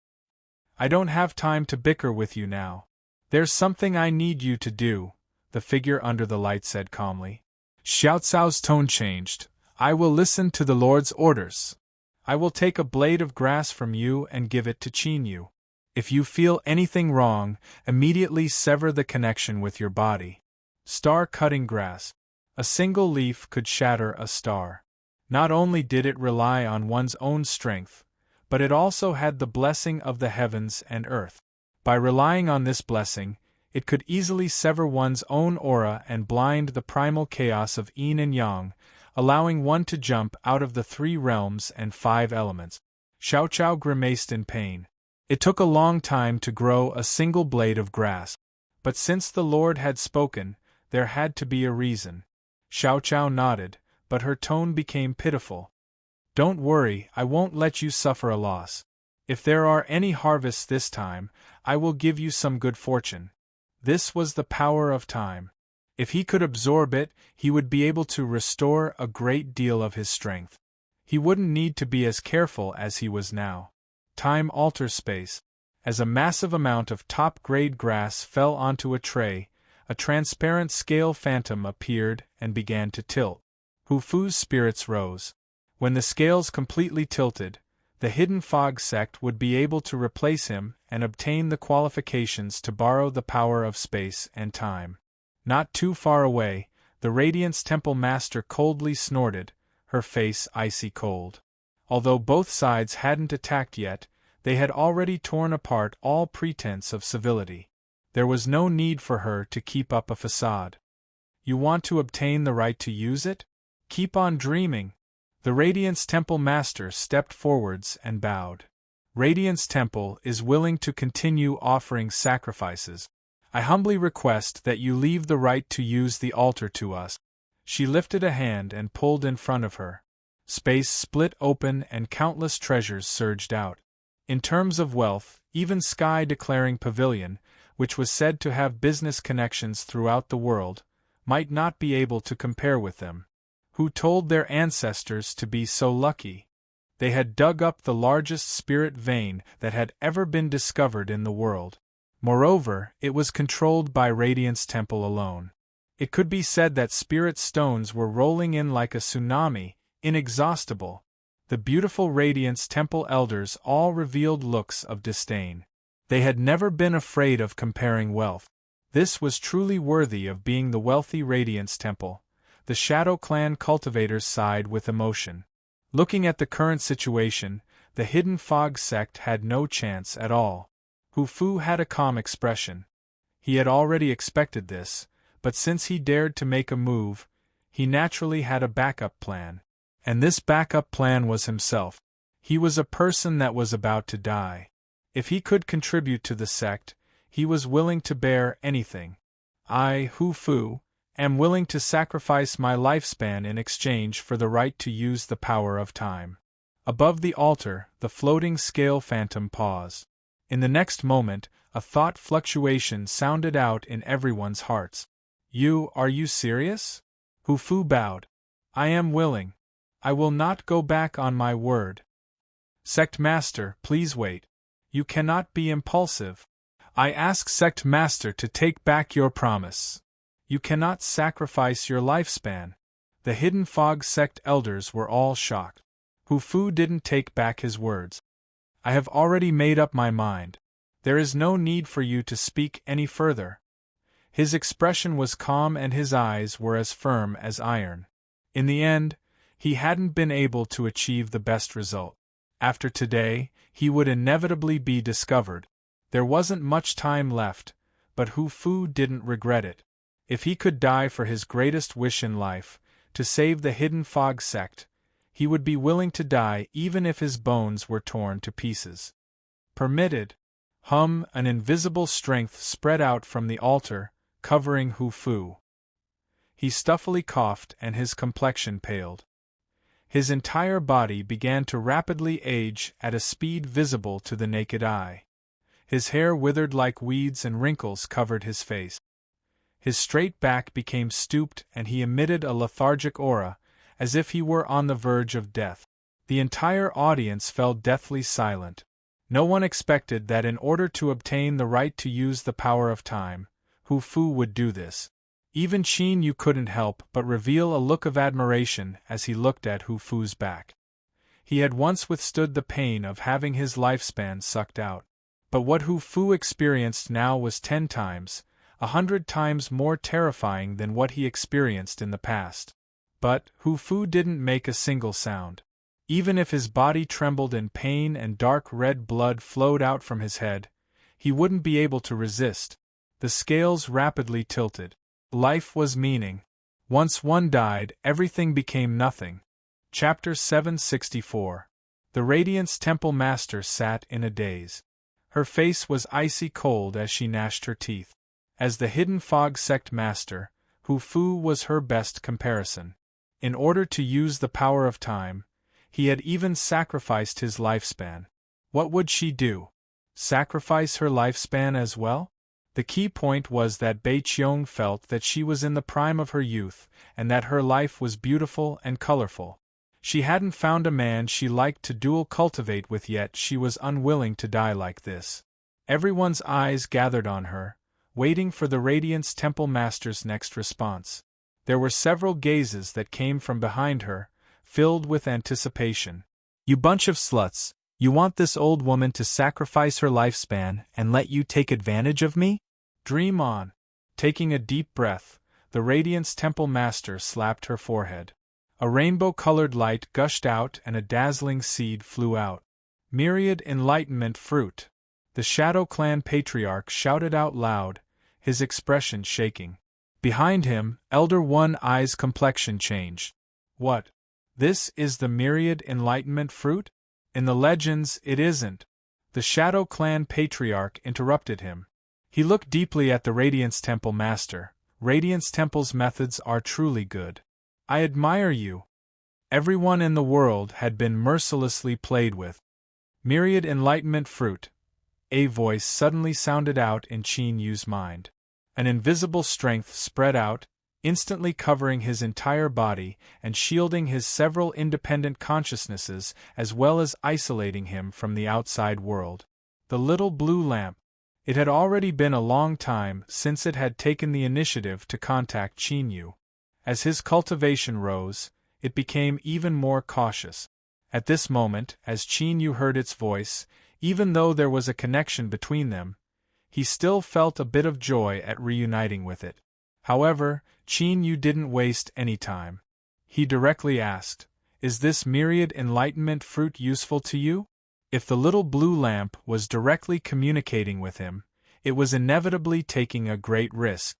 I don't have time to bicker with you now. There's something I need you to do," the figure under the light said calmly. Xiao Cao's tone changed. "I will listen to the Lord's orders. I will take a blade of grass from you and give it to Qin Yu. If you feel anything wrong, immediately sever the connection with your body." Star-cutting grass. A single leaf could shatter a star. Not only did it rely on one's own strength, but it also had the blessing of the heavens and earth. By relying on this blessing, it could easily sever one's own aura and blind the primal chaos of yin and yang, allowing one to jump out of the 3 realms and 5 elements. Xiao Chao grimaced in pain. It took a long time to grow a single blade of grass. But since the Lord had spoken, there had to be a reason. Xiao Chao nodded, but her tone became pitiful. "Don't worry, I won't let you suffer a loss. If there are any harvests this time, I will give you some good fortune." This was the power of time. If he could absorb it, he would be able to restore a great deal of his strength. He wouldn't need to be as careful as he was now. Time alters space. As a massive amount of top-grade grass fell onto a tray, a transparent scale phantom appeared and began to tilt. Hu Fu's spirits rose. When the scales completely tilted, the Hidden Fog sect would be able to replace him and obtain the qualifications to borrow the power of space and time. Not too far away, the Radiance Temple Master coldly snorted, her face icy cold. Although both sides hadn't attacked yet, they had already torn apart all pretense of civility. There was no need for her to keep up a facade. "You want to obtain the right to use it? Keep on dreaming." The Radiance Temple Master stepped forwards and bowed. "Radiance Temple is willing to continue offering sacrifices. I humbly request that you leave the right to use the altar to us." She lifted a hand and pulled in front of her. Space split open and countless treasures surged out. In terms of wealth, even Sky Declaring Pavilion, which was said to have business connections throughout the world, might not be able to compare with them. Who told their ancestors to be so lucky? They had dug up the largest spirit vein that had ever been discovered in the world. Moreover, it was controlled by Radiance Temple alone. It could be said that spirit stones were rolling in like a tsunami, inexhaustible. The beautiful Radiance Temple elders all revealed looks of disdain. They had never been afraid of comparing wealth. This was truly worthy of being the wealthy Radiance Temple. The Shadow Clan cultivators sighed with emotion. Looking at the current situation, the Hidden Fog sect had no chance at all. Hu Fu had a calm expression. He had already expected this, but since he dared to make a move, he naturally had a backup plan. And this backup plan was himself. He was a person that was about to die. If he could contribute to the sect, he was willing to bear anything. "I, Hu Fu, am willing to sacrifice my lifespan in exchange for the right to use the power of time." Above the altar, the floating scale phantom paused. In the next moment, a thought fluctuation sounded out in everyone's hearts. Are you serious?" Hu Fu bowed. "I am willing. I will not go back on my word." "Sect Master, please wait. You cannot be impulsive. I ask Sect Master to take back your promise. You cannot sacrifice your lifespan." The Hidden Fog sect elders were all shocked. Hu Fu didn't take back his words. "I have already made up my mind. There is no need for you to speak any further." His expression was calm and his eyes were as firm as iron. In the end, he hadn't been able to achieve the best result. After today, he would inevitably be discovered. There wasn't much time left, but Hu Fu didn't regret it. If he could die for his greatest wish in life, to save the Hidden Fog sect, he would be willing to die even if his bones were torn to pieces. "Permitted." An invisible strength spread out from the altar, covering Hu Fu. He stuffily coughed and his complexion paled. His entire body began to rapidly age at a speed visible to the naked eye. His hair withered like weeds and wrinkles covered his face. His straight back became stooped and he emitted a lethargic aura, as if he were on the verge of death. The entire audience fell deathly silent. No one expected that in order to obtain the right to use the power of time, Hu Fu would do this. Even Qin Yu couldn't help but reveal a look of admiration as he looked at Hu Fu's back. He had once withstood the pain of having his lifespan sucked out. But what Hu Fu experienced now was 10 times, 100 times more terrifying than what he experienced in the past. But Hu Fu didn't make a single sound. Even if his body trembled in pain and dark red blood flowed out from his head, he wouldn't be able to resist. The scales rapidly tilted. Life was meaning. Once one died, everything became nothing. Chapter 764. The Radiance Temple Master sat in a daze. Her face was icy cold as she gnashed her teeth. As the Hidden Fog Sect Master, Hu Fu was her best comparison. In order to use the power of time, he had even sacrificed his lifespan. What would she do? Sacrifice her lifespan as well? The key point was that Bai Qiong felt that she was in the prime of her youth, and that her life was beautiful and colorful. She hadn't found a man she liked to dual cultivate with yet she was unwilling to die like this. Everyone's eyes gathered on her, waiting for the Radiance Temple Master's next response. There were several gazes that came from behind her, filled with anticipation. "You bunch of sluts, you want this old woman to sacrifice her lifespan and let you take advantage of me? Dream on." Taking a deep breath, the Radiance Temple Master slapped her forehead. A rainbow-colored light gushed out and a dazzling seed flew out. "Myriad enlightenment fruit." The Shadow Clan Patriarch shouted out loud, his expression shaking. Behind him, Elder One-Eye's complexion changed. "What? This is the Myriad enlightenment fruit? In the legends, it isn't." The Shadow Clan Patriarch interrupted him. He looked deeply at the Radiance Temple Master. "Radiance Temple's methods are truly good. I admire you." Everyone in the world had been mercilessly played with. "Myriad enlightenment fruit," a voice suddenly sounded out in Qin Yu's mind. An invisible strength spread out, instantly covering his entire body and shielding his several independent consciousnesses as well as isolating him from the outside world. The little blue lamp. It had already been a long time since it had taken the initiative to contact Qin Yu. As his cultivation rose, it became even more cautious. At this moment, as Qin Yu heard its voice, even though there was a connection between them, he still felt a bit of joy at reuniting with it. However, Qin Yu didn't waste any time. He directly asked, "Is this Myriad enlightenment fruit useful to you?" If the little blue lamp was directly communicating with him, it was inevitably taking a great risk.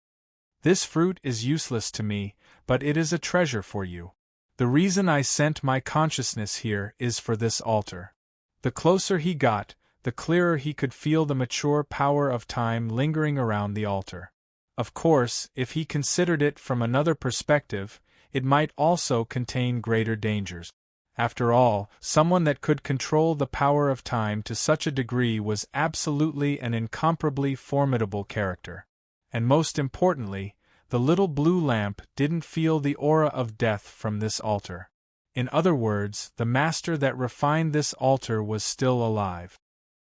"This fruit is useless to me, but it is a treasure for you. The reason I sent my consciousness here is for this altar." The closer he got, the clearer he could feel the mature power of time lingering around the altar. Of course, if he considered it from another perspective, it might also contain greater dangers. After all, someone that could control the power of time to such a degree was absolutely an incomparably formidable character. And most importantly, the little blue lamp didn't feel the aura of death from this altar. In other words, the master that refined this altar was still alive.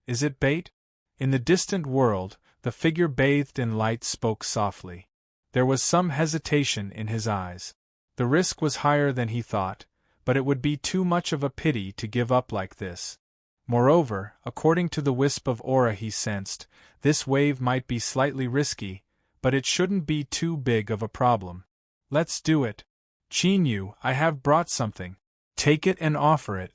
"Is it bait?" In the distant world, the figure bathed in light spoke softly. There was some hesitation in his eyes. The risk was higher than he thought, but it would be too much of a pity to give up like this. Moreover, according to the wisp of aura he sensed, this wave might be slightly risky, but it shouldn't be too big of a problem. "Let's do it. Qin Yu, I have brought something. Take it and offer it."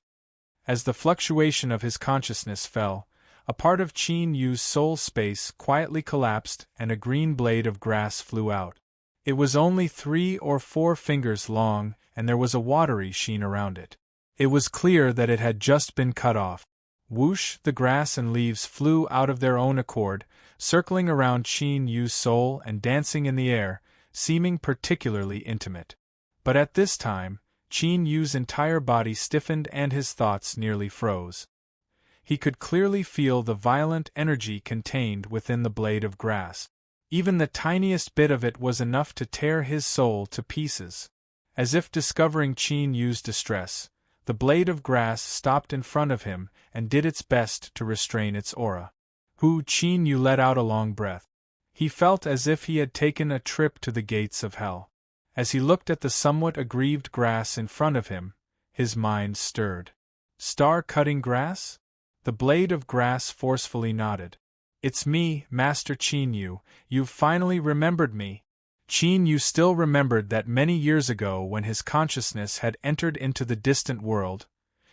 As the fluctuation of his consciousness fell, a part of Qin Yu's soul space quietly collapsed and a green blade of grass flew out. It was only 3 or 4 fingers long, and there was a watery sheen around it. It was clear that it had just been cut off. Whoosh, the grass and leaves flew out of their own accord, circling around Qin Yu's soul and dancing in the air, seeming particularly intimate. But at this time, Qin Yu's entire body stiffened and his thoughts nearly froze. He could clearly feel the violent energy contained within the blade of grass. Even the tiniest bit of it was enough to tear his soul to pieces. As if discovering Qin Yu's distress, the blade of grass stopped in front of him and did its best to restrain its aura. Qin Yu let out a long breath. He felt as if he had taken a trip to the gates of hell. As he looked at the somewhat aggrieved grass in front of him, his mind stirred. Star-cutting grass? The blade of grass forcefully nodded. It's me, Master Qin Yu, you've finally remembered me. Qin Yu still remembered that many years ago when his consciousness had entered into the distant world,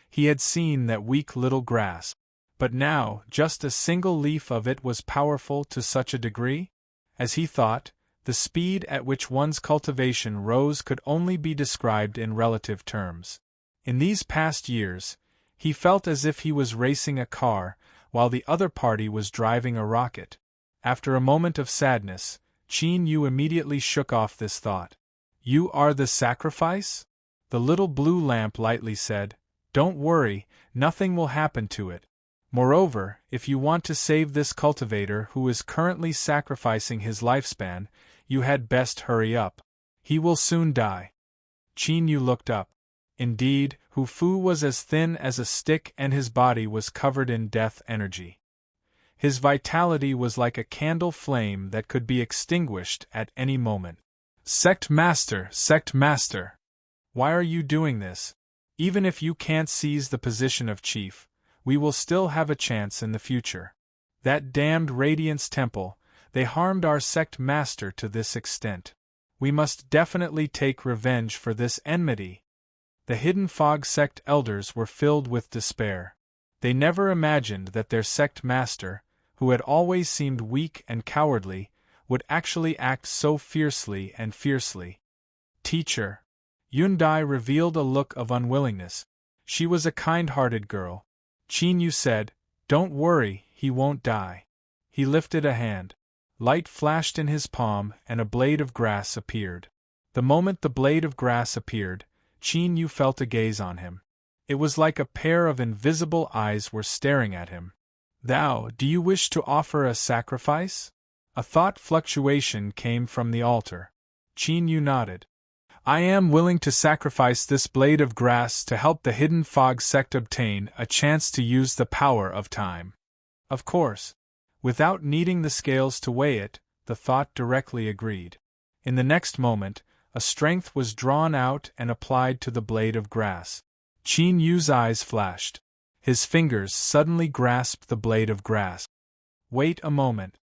he had seen that weak little grass. But now, just a single leaf of it was powerful to such a degree? As he thought, the speed at which one's cultivation rose could only be described in relative terms. In these past years, he felt as if he was racing a car, while the other party was driving a rocket. After a moment of sadness, Qin Yu immediately shook off this thought. You are the sacrifice? The little blue lamp lightly said, Don't worry, nothing will happen to it. Moreover, if you want to save this cultivator who is currently sacrificing his lifespan, you had best hurry up. He will soon die. Qin Yu looked up. Indeed, Hu Fu was as thin as a stick and his body was covered in death energy. His vitality was like a candle flame that could be extinguished at any moment. Sect Master! Why are you doing this? Even if you can't seize the position of chief, we will still have a chance in the future. That damned Radiance Temple, they harmed our sect master to this extent. We must definitely take revenge for this enmity. The Hidden Fog sect elders were filled with despair. They never imagined that their sect master, who had always seemed weak and cowardly, would actually act so fiercely. Teacher. Yundai revealed a look of unwillingness. She was a kind-hearted girl. Qin Yu said, Don't worry, he won't die. He lifted a hand. Light flashed in his palm and a blade of grass appeared. The moment the blade of grass appeared, Qin Yu felt a gaze on him. It was like a pair of invisible eyes were staring at him. Do you wish to offer a sacrifice? A thought fluctuation came from the altar. Qin Yu nodded. I am willing to sacrifice this blade of grass to help the Hidden Fog sect obtain a chance to use the power of time. Of course. Without needing the scales to weigh it, the thought directly agreed. In the next moment, a strength was drawn out and applied to the blade of grass. Qin Yu's eyes flashed. His fingers suddenly grasped the blade of grass. Wait a moment.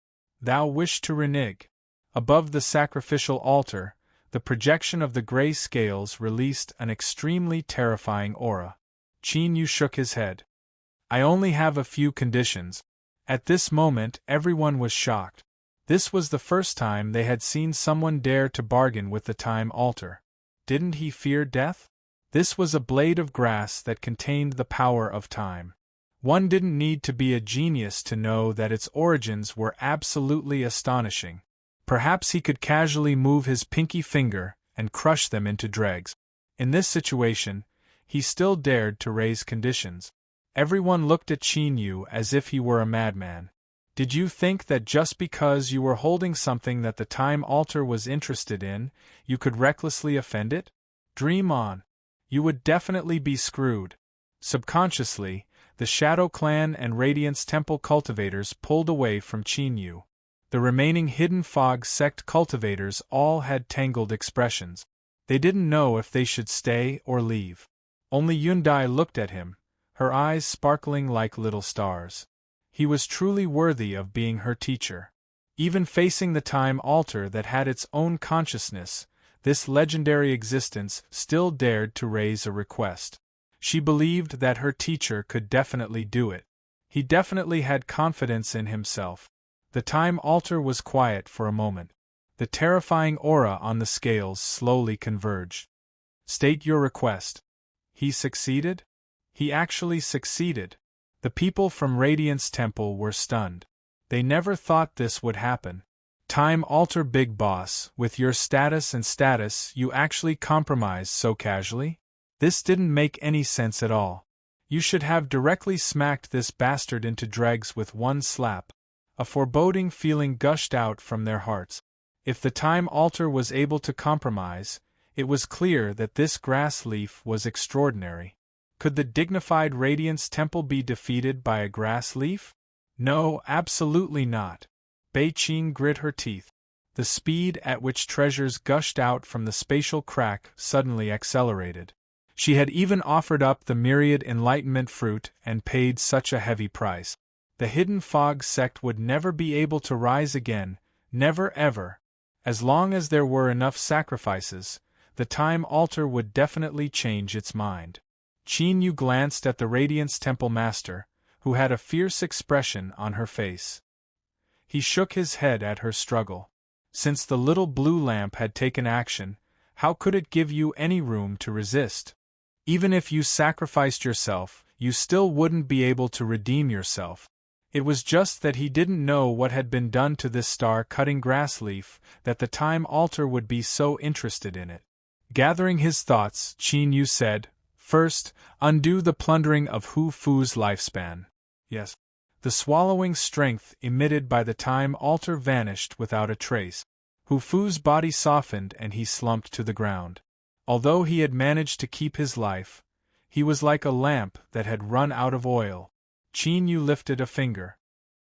Thou wish to renege. Above the sacrificial altar, the projection of the gray scales released an extremely terrifying aura. Qin Yu shook his head. I only have a few conditions. At this moment, everyone was shocked. This was the first time they had seen someone dare to bargain with the time altar. Didn't he fear death? This was a blade of grass that contained the power of time. One didn't need to be a genius to know that its origins were absolutely astonishing. Perhaps he could casually move his pinky finger and crush them into dregs. In this situation, he still dared to raise conditions. Everyone looked at Qin Yu as if he were a madman. Did you think that just because you were holding something that the time altar was interested in, you could recklessly offend it? Dream on. You would definitely be screwed. Subconsciously, the Shadow Clan and Radiance Temple cultivators pulled away from Qin Yu. The remaining Hidden Fog sect cultivators all had tangled expressions. They didn't know if they should stay or leave. Only Yundai looked at him, her eyes sparkling like little stars. He was truly worthy of being her teacher. Even facing the time altar that had its own consciousness, this legendary existence still dared to raise a request. She believed that her teacher could definitely do it. He definitely had confidence in himself. The time altar was quiet for a moment. The terrifying aura on the scales slowly converged. State your request. He succeeded? He actually succeeded. The people from Radiance Temple were stunned. They never thought this would happen. Time Altar Big Boss, with your status and status, you actually compromise so casually? This didn't make any sense at all. You should have directly smacked this bastard into dregs with one slap. A foreboding feeling gushed out from their hearts. If the Time Altar was able to compromise, it was clear that this grass leaf was extraordinary. Could the dignified Radiance Temple be defeated by a grass leaf? No, absolutely not. Bei Qing grit her teeth. The speed at which treasures gushed out from the spatial crack suddenly accelerated. She had even offered up the myriad enlightenment fruit and paid such a heavy price. The hidden fog sect would never be able to rise again, never ever. As long as there were enough sacrifices, the Time Altar would definitely change its mind. Qin Yu glanced at the Radiance Temple Master, who had a fierce expression on her face. He shook his head at her struggle. Since the little blue lamp had taken action, how could it give you any room to resist? Even if you sacrificed yourself, you still wouldn't be able to redeem yourself. It was just that he didn't know what had been done to this star-cutting grass leaf, that the Time Altar would be so interested in it. Gathering his thoughts, Qin Yu said, "First, undo the plundering of Hu Fu's lifespan." Yes. The swallowing strength emitted by the Time Altar vanished without a trace. Hu Fu's body softened and he slumped to the ground. Although he had managed to keep his life, he was like a lamp that had run out of oil. Qin Yu lifted a finger.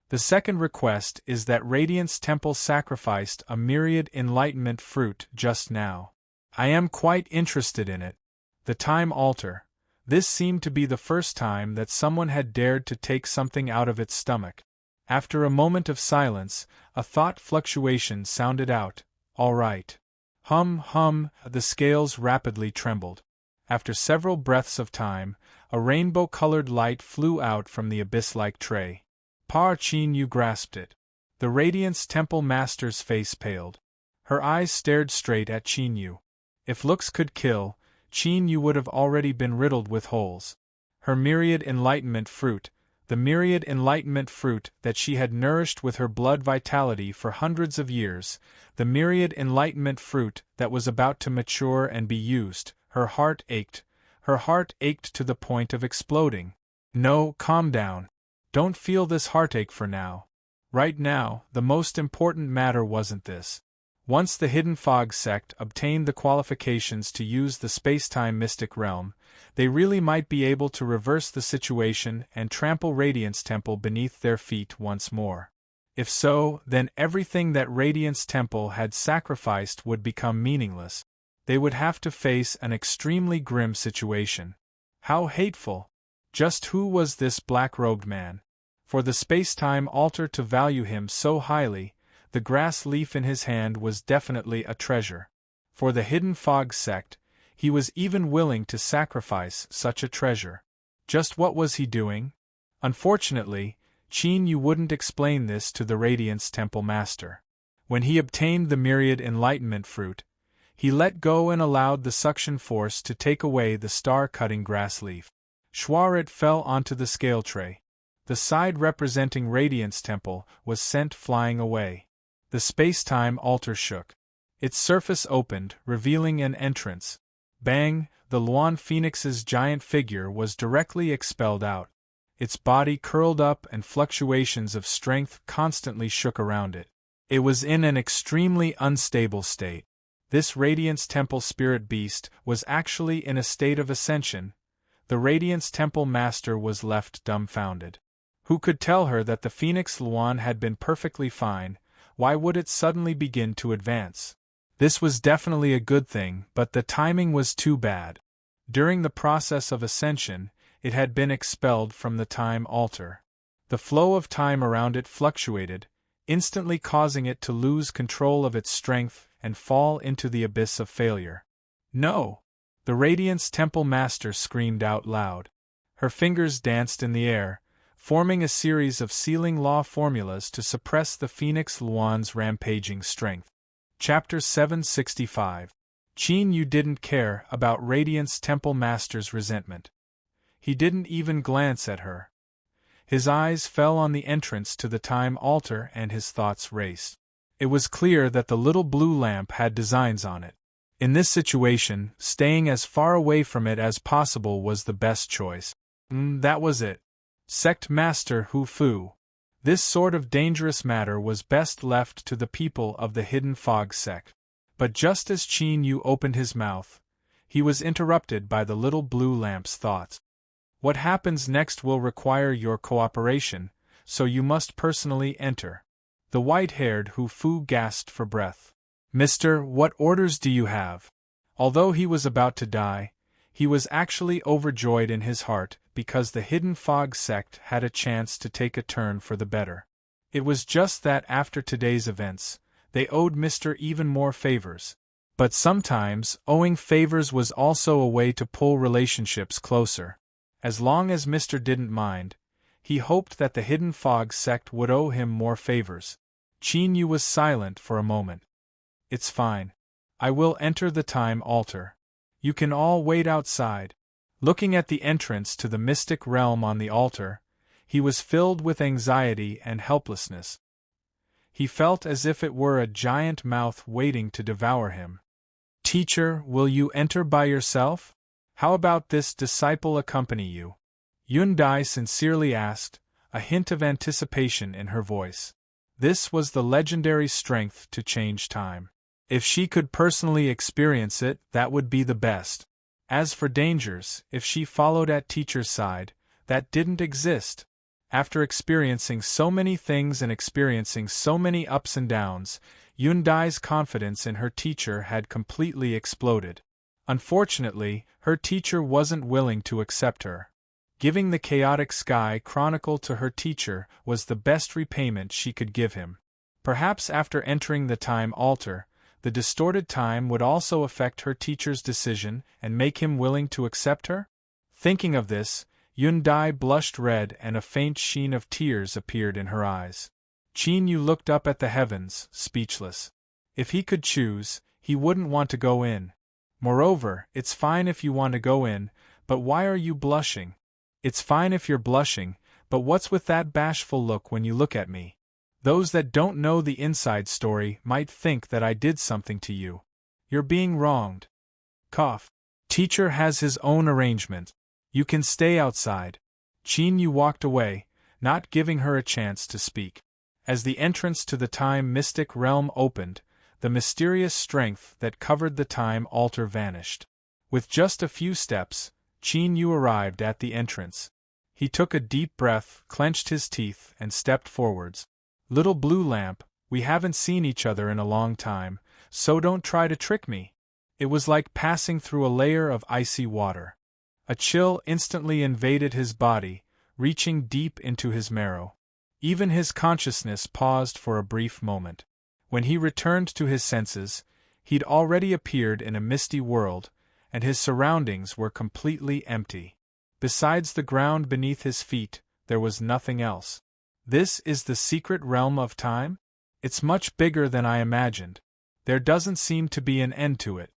The second request is that Radiance Temple sacrificed a myriad enlightenment fruit just now. I am quite interested in it. The Time Altar. This seemed to be the first time that someone had dared to take something out of its stomach. After a moment of silence, a thought fluctuation sounded out, "All right." Hum, the scales rapidly trembled. After several breaths of time, a rainbow-colored light flew out from the abyss-like tray. Par Qin Yu grasped it. The Radiance Temple Master's face paled. Her eyes stared straight at Qin Yu. If looks could kill, Qin Yu would have already been riddled with holes. Her myriad enlightenment fruit, the myriad enlightenment fruit that she had nourished with her blood vitality for hundreds of years, the myriad enlightenment fruit that was about to mature and be used, her heart ached to the point of exploding. No, calm down. Don't feel this heartache for now. Right now, the most important matter wasn't this. Once the Hidden Fog sect obtained the qualifications to use the space-time mystic realm, they really might be able to reverse the situation and trample Radiance Temple beneath their feet once more. If so, then everything that Radiance Temple had sacrificed would become meaningless. They would have to face an extremely grim situation. How hateful! Just who was this black-robed man? For the space-time altar to value him so highly, the grass leaf in his hand was definitely a treasure. For the Hidden Fog sect, he was even willing to sacrifice such a treasure. Just what was he doing? Unfortunately, Qin Yu wouldn't explain this to the Radiance Temple Master. When he obtained the myriad enlightenment fruit, he let go and allowed the suction force to take away the star-cutting grass leaf. Schwar it fell onto the scale tray. The side representing Radiance Temple was sent flying away. The space-time altar shook. Its surface opened, revealing an entrance. Bang! The Luan Phoenix's giant figure was directly expelled out. Its body curled up and fluctuations of strength constantly shook around it. It was in an extremely unstable state. This Radiance Temple spirit beast was actually in a state of ascension. The Radiance Temple Master was left dumbfounded. Who could tell her that the Phoenix Luan had been perfectly fine? Why would it suddenly begin to advance? This was definitely a good thing, but the timing was too bad. During the process of ascension, it had been expelled from the time altar. The flow of time around it fluctuated, instantly causing it to lose control of its strength and fall into the abyss of failure. No! The Radiance Temple Master screamed out loud. Her fingers danced in the air, forming a series of sealing law formulas to suppress the Phoenix Luan's rampaging strength. Chapter 765. Qin Yu didn't care about Radiance Temple Master's resentment. He didn't even glance at her. His eyes fell on the entrance to the time altar and his thoughts raced. It was clear that the little blue lamp had designs on it. In this situation, staying as far away from it as possible was the best choice. That was it. Sect Master Hu Fu. This sort of dangerous matter was best left to the people of the Hidden Fog sect. But just as Qin Yu opened his mouth, he was interrupted by the little blue lamp's thoughts. What happens next will require your cooperation, so you must personally enter. The white-haired Hu Fu gasped for breath. Mister, what orders do you have? Although he was about to die, he was actually overjoyed in his heart because the Hidden Fog sect had a chance to take a turn for the better. It was just that after today's events, they owed Mr. even more favors. But sometimes, owing favors was also a way to pull relationships closer. As long as Mr. didn't mind, he hoped that the Hidden Fog sect would owe him more favors. Qin Yu was silent for a moment. It's fine. I will enter the time altar. You can all wait outside. Looking at the entrance to the mystic realm on the altar, he was filled with anxiety and helplessness. He felt as if it were a giant mouth waiting to devour him. Teacher, will you enter by yourself? How about this disciple accompany you? Yun Dai sincerely asked, a hint of anticipation in her voice. This was the legendary strength to change time. If she could personally experience it, that would be the best. As for dangers, if she followed at teacher's side, that didn't exist. After experiencing so many things and experiencing so many ups and downs, Yun Dai's confidence in her teacher had completely exploded. Unfortunately, her teacher wasn't willing to accept her. Giving the Chaotic Sky Chronicle to her teacher was the best repayment she could give him. Perhaps after entering the time altar, the distorted time would also affect her teacher's decision and make him willing to accept her? Thinking of this, Yun Dai blushed red and a faint sheen of tears appeared in her eyes. Qin Yu looked up at the heavens, speechless. If he could choose, he wouldn't want to go in. Moreover, it's fine if you want to go in, but why are you blushing? It's fine if you're blushing, but what's with that bashful look when you look at me? Those that don't know the inside story might think that I did something to you. You're being wronged. Cough. Teacher has his own arrangement. You can stay outside. Qin Yu walked away, not giving her a chance to speak. As the entrance to the time mystic realm opened, the mysterious strength that covered the time altar vanished. With just a few steps, Qin Yu arrived at the entrance. He took a deep breath, clenched his teeth, and stepped forwards. Little blue lamp, we haven't seen each other in a long time, so don't try to trick me. It was like passing through a layer of icy water. A chill instantly invaded his body, reaching deep into his marrow. Even his consciousness paused for a brief moment. When he returned to his senses, he'd already appeared in a misty world, and his surroundings were completely empty. Besides the ground beneath his feet, there was nothing else. This is the secret realm of time? It's much bigger than I imagined. There doesn't seem to be an end to it.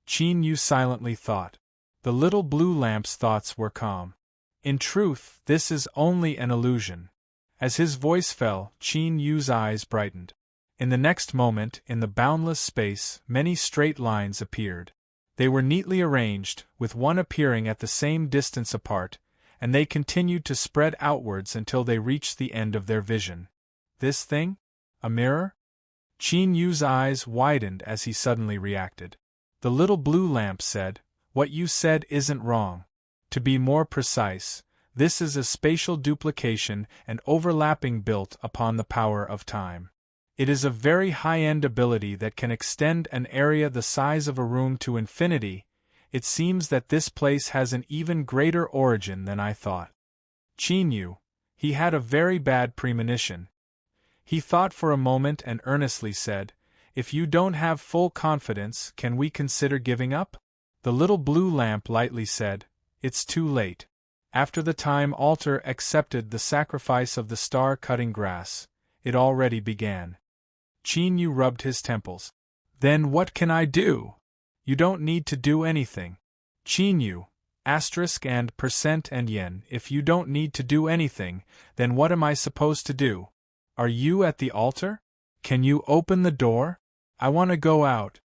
Qin Yu silently thought. The little blue lamp's thoughts were calm. In truth, this is only an illusion. As his voice fell, Qin Yu's eyes brightened. In the next moment, in the boundless space, many straight lines appeared. They were neatly arranged, with one appearing at the same distance apart, and they continued to spread outwards until they reached the end of their vision. This thing? A mirror? Qin Yu's eyes widened as he suddenly reacted. The little blue lamp said, "What you said isn't wrong. To be more precise, this is a spatial duplication and overlapping built upon the power of time. It is a very high-end ability that can extend an area the size of a room to infinity. It seems that this place has an even greater origin than I thought." Qin Yu, he had a very bad premonition. He thought for a moment and earnestly said, "If you don't have full confidence, can we consider giving up?" The little blue lamp lightly said, "It's too late. After the time altar accepted the sacrifice of the star-cutting grass, it already began." Qin Yu rubbed his temples. "Then what can I do?" "You don't need to do anything. Qin Yu, asterisk and percent and yen. If you don't need to do anything, then what am I supposed to do? Are you at the altar? Can you open the door? I want to go out.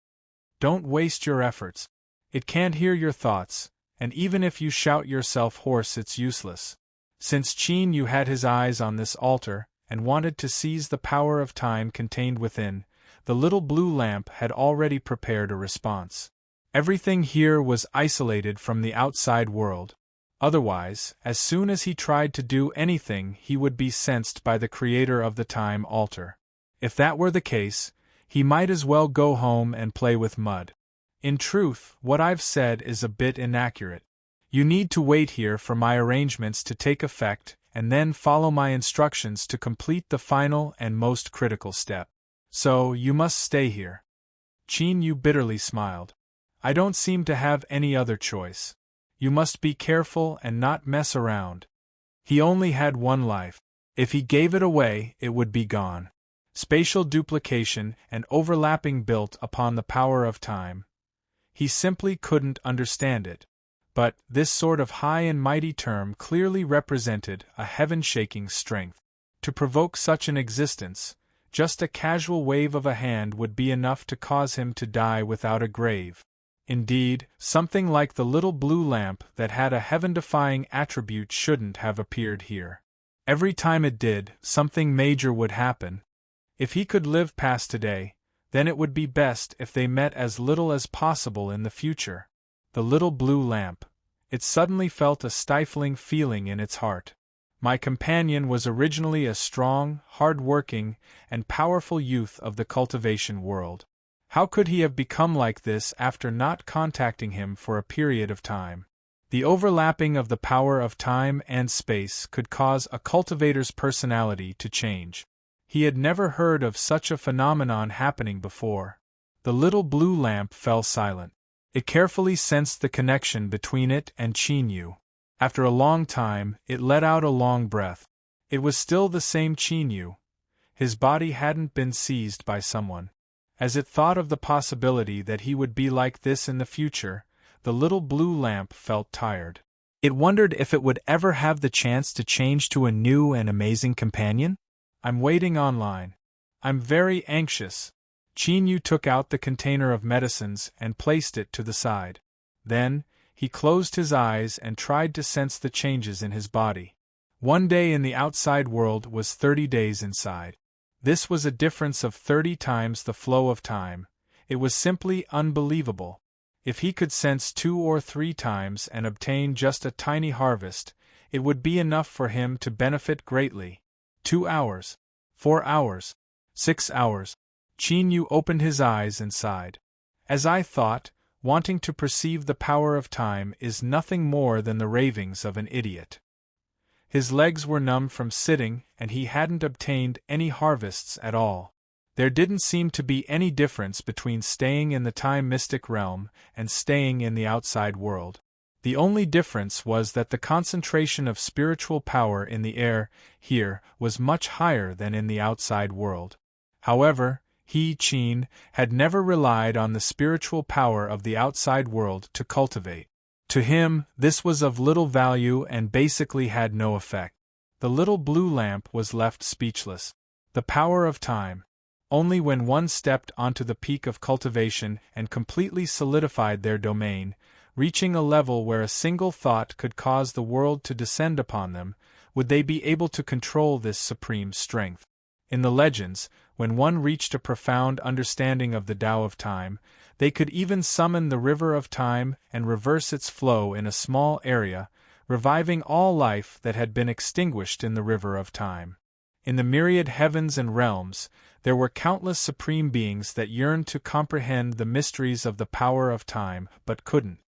Don't waste your efforts. It can't hear your thoughts, and even if you shout yourself hoarse, it's useless. Since Qin Yu had his eyes on this altar, and wanted to seize the power of time contained within, the little blue lamp had already prepared a response. Everything here was isolated from the outside world. Otherwise, as soon as he tried to do anything, he would be sensed by the creator of the time altar. If that were the case, he might as well go home and play with mud. In truth, what I've said is a bit inaccurate. You need to wait here for my arrangements to take effect, and then follow my instructions to complete the final and most critical step. So, you must stay here. Qin Yu bitterly smiled. I don't seem to have any other choice. You must be careful and not mess around. He only had one life. If he gave it away, it would be gone. Spatial duplication and overlapping built upon the power of time. He simply couldn't understand it. But this sort of high and mighty term clearly represented a heaven-shaking strength. To provoke such an existence, just a casual wave of a hand would be enough to cause him to die without a grave. Indeed, something like the little blue lamp that had a heaven-defying attribute shouldn't have appeared here. Every time it did, something major would happen. If he could live past today, then it would be best if they met as little as possible in the future. The little blue lamp. It suddenly felt a stifling feeling in its heart. My companion was originally a strong, hard-working, and powerful youth of the cultivation world. How could he have become like this after not contacting him for a period of time? The overlapping of the power of time and space could cause a cultivator's personality to change. He had never heard of such a phenomenon happening before. The little blue lamp fell silent. It carefully sensed the connection between it and Qin Yu. After a long time, it let out a long breath. It was still the same Qin Yu. His body hadn't been seized by someone. As it thought of the possibility that he would be like this in the future, the little blue lamp felt tired. It wondered if it would ever have the chance to change to a new and amazing companion. I'm waiting online. I'm very anxious. Qin Yu took out the container of medicines and placed it to the side. Then, he closed his eyes and tried to sense the changes in his body. 1 day in the outside world was 30 days inside. This was a difference of 30 times the flow of time. It was simply unbelievable. If he could sense 2 or 3 times and obtain just a tiny harvest, it would be enough for him to benefit greatly. 2 hours. 4 hours. 6 hours. Qin Yu opened his eyes and sighed. As I thought, wanting to perceive the power of time is nothing more than the ravings of an idiot. His legs were numb from sitting, and he hadn't obtained any harvests at all. There didn't seem to be any difference between staying in the time-mystic realm and staying in the outside world. The only difference was that the concentration of spiritual power in the air, here, was much higher than in the outside world. However, he, Qin, had never relied on the spiritual power of the outside world to cultivate. To him, this was of little value and basically had no effect. The little blue lamp was left speechless. The power of time. Only when one stepped onto the peak of cultivation and completely solidified their domain, reaching a level where a single thought could cause the world to descend upon them, would they be able to control this supreme strength. In the legends, when one reached a profound understanding of the Tao of time, they could even summon the river of time and reverse its flow in a small area, reviving all life that had been extinguished in the river of time. In the myriad heavens and realms, there were countless supreme beings that yearned to comprehend the mysteries of the power of time, but couldn't.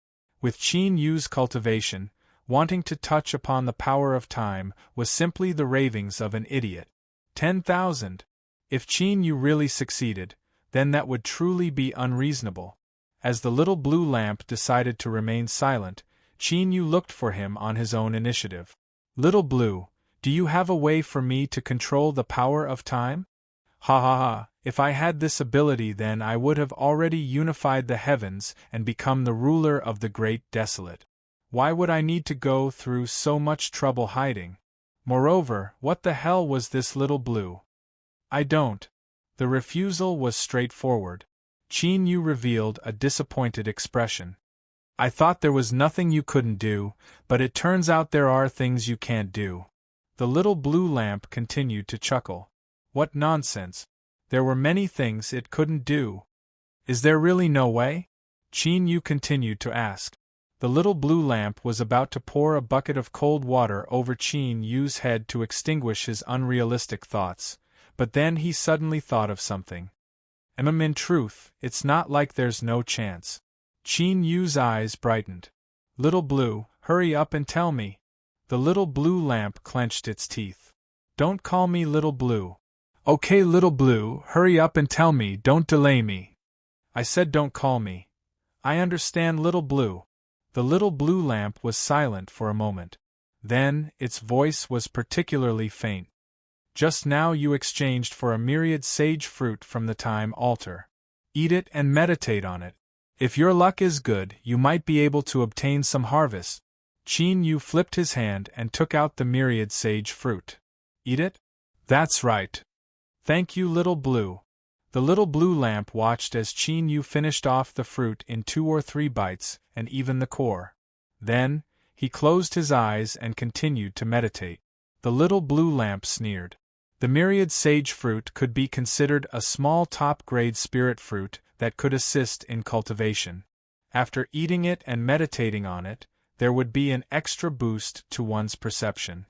With Qin Yu's cultivation, wanting to touch upon the power of time was simply the ravings of an idiot. 10,000. If Qin Yu really succeeded, then that would truly be unreasonable. As the little blue lamp decided to remain silent, Qin Yu looked for him on his own initiative. Little Blue, do you have a way for me to control the power of time? Ha ha ha, if I had this ability then I would have already unified the heavens and become the ruler of the great desolate. Why would I need to go through so much trouble hiding? Moreover, what the hell was this little blue? I don't. The refusal was straightforward. Qin Yu revealed a disappointed expression. I thought there was nothing you couldn't do, but it turns out there are things you can't do. The little blue lamp continued to chuckle. What nonsense. There were many things it couldn't do. Is there really no way? Qin Yu continued to ask. The little blue lamp was about to pour a bucket of cold water over Qin Yu's head to extinguish his unrealistic thoughts, but then he suddenly thought of something. In truth, it's not like there's no chance. Qin Yu's eyes brightened. Little blue, hurry up and tell me. The little blue lamp clenched its teeth. Don't call me little blue. Okay, little blue, hurry up and tell me, don't delay me. I said don't call me. I understand, little blue. The little blue lamp was silent for a moment. Then, its voice was particularly faint. Just now you exchanged for a myriad sage fruit from the time altar. Eat it and meditate on it. If your luck is good, you might be able to obtain some harvest. Qin Yu flipped his hand and took out the myriad sage fruit. Eat it? That's right. Thank you, little blue. The little blue lamp watched as Qin Yu finished off the fruit in 2 or 3 bites, and even the core. Then, he closed his eyes and continued to meditate. The little blue lamp sneered. The myriad sage fruit could be considered a small top-grade spirit fruit that could assist in cultivation. After eating it and meditating on it, there would be an extra boost to one's perception.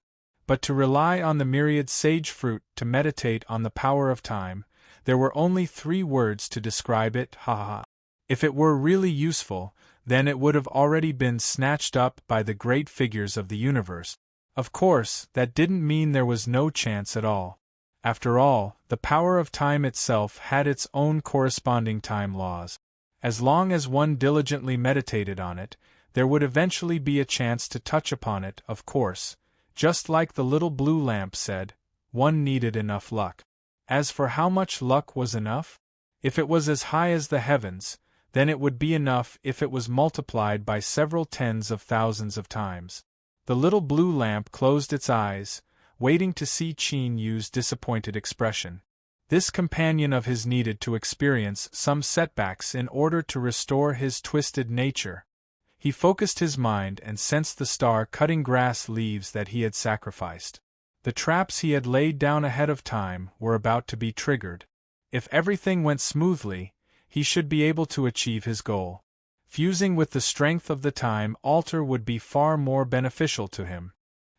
But to rely on the myriad sage fruit to meditate on the power of time, there were only 3 words to describe it, ha ha. If it were really useful, then it would have already been snatched up by the great figures of the universe. Of course, that didn't mean there was no chance at all. After all, the power of time itself had its own corresponding time laws. As long as one diligently meditated on it, there would eventually be a chance to touch upon it, of course. Just like the little blue lamp said, one needed enough luck. As for how much luck was enough? If it was as high as the heavens, then it would be enough if it was multiplied by several tens of thousands of times. The little blue lamp closed its eyes, waiting to see Qin Yu's disappointed expression. This companion of his needed to experience some setbacks in order to restore his twisted nature. He focused his mind and sensed the star-cutting grass leaves that he had sacrificed. The traps he had laid down ahead of time were about to be triggered. If everything went smoothly, he should be able to achieve his goal. Fusing with the strength of the time altar would be far more beneficial to him.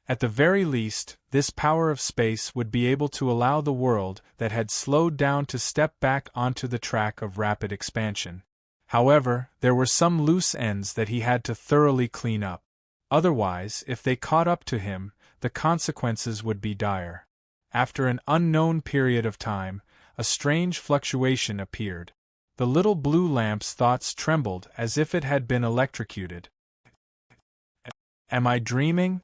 At the very least, this power of space would be able to allow the world that had slowed down to step back onto the track of rapid expansion. However, there were some loose ends that he had to thoroughly clean up. Otherwise, if they caught up to him, the consequences would be dire. After an unknown period of time, a strange fluctuation appeared. The little blue lamp's thoughts trembled as if it had been electrocuted. Am I dreaming?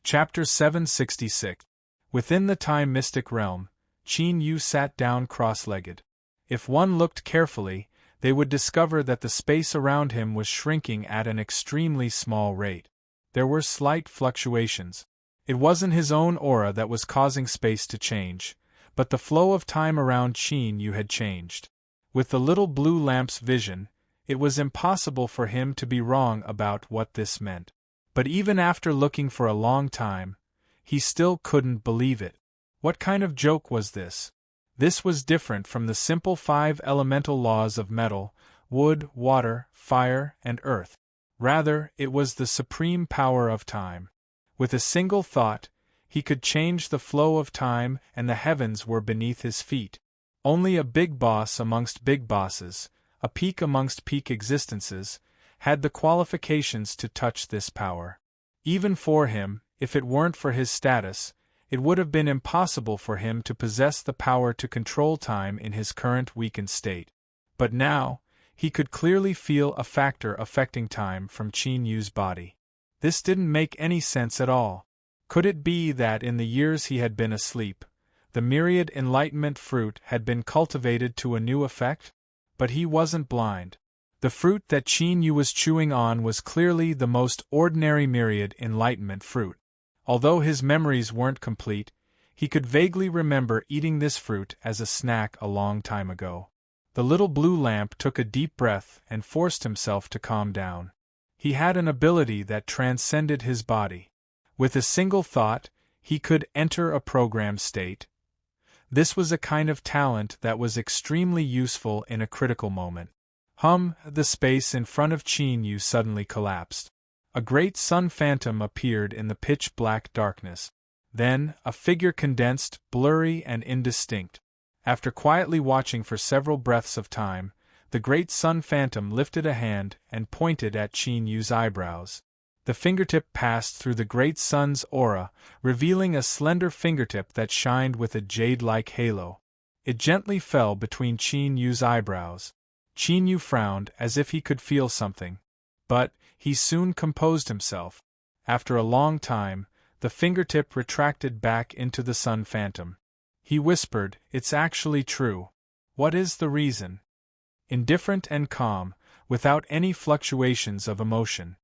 Chapter 766. Within the time mystic realm, Qin Yu sat down cross-legged. If one looked carefully, they would discover that the space around him was shrinking at an extremely small rate. There were slight fluctuations. It wasn't his own aura that was causing space to change, but the flow of time around Qin Yu had changed. With the little blue lamp's vision, it was impossible for him to be wrong about what this meant. But even after looking for a long time, he still couldn't believe it. What kind of joke was this? This was different from the simple 5 elemental laws of metal, wood, water, fire, and earth. Rather, it was the supreme power of time. With a single thought, he could change the flow of time, and the heavens were beneath his feet. Only a big boss amongst big bosses, a peak amongst peak existences, had the qualifications to touch this power. Even for him, if it weren't for his status, it would have been impossible for him to possess the power to control time in his current weakened state. But now, he could clearly feel a factor affecting time from Qin Yu's body. This didn't make any sense at all. Could it be that in the years he had been asleep, the myriad enlightenment fruit had been cultivated to a new effect? But he wasn't blind. The fruit that Qin Yu was chewing on was clearly the most ordinary myriad enlightenment fruit. Although his memories weren't complete, he could vaguely remember eating this fruit as a snack a long time ago. The little blue lamp took a deep breath and forced himself to calm down. He had an ability that transcended his body. With a single thought, he could enter a programmed state. This was a kind of talent that was extremely useful in a critical moment. The space in front of Qin Yu suddenly collapsed. A great sun phantom appeared in the pitch-black darkness. Then, a figure condensed, blurry and indistinct. After quietly watching for several breaths of time, the great sun phantom lifted a hand and pointed at Qin Yu's eyebrows. The fingertip passed through the great sun's aura, revealing a slender fingertip that shined with a jade-like halo. It gently fell between Qin Yu's eyebrows. Qin Yu frowned as if he could feel something. But he soon composed himself. After a long time, the fingertip retracted back into the sun phantom. He whispered, "It's actually true. What is the reason?" Indifferent and calm, without any fluctuations of emotion.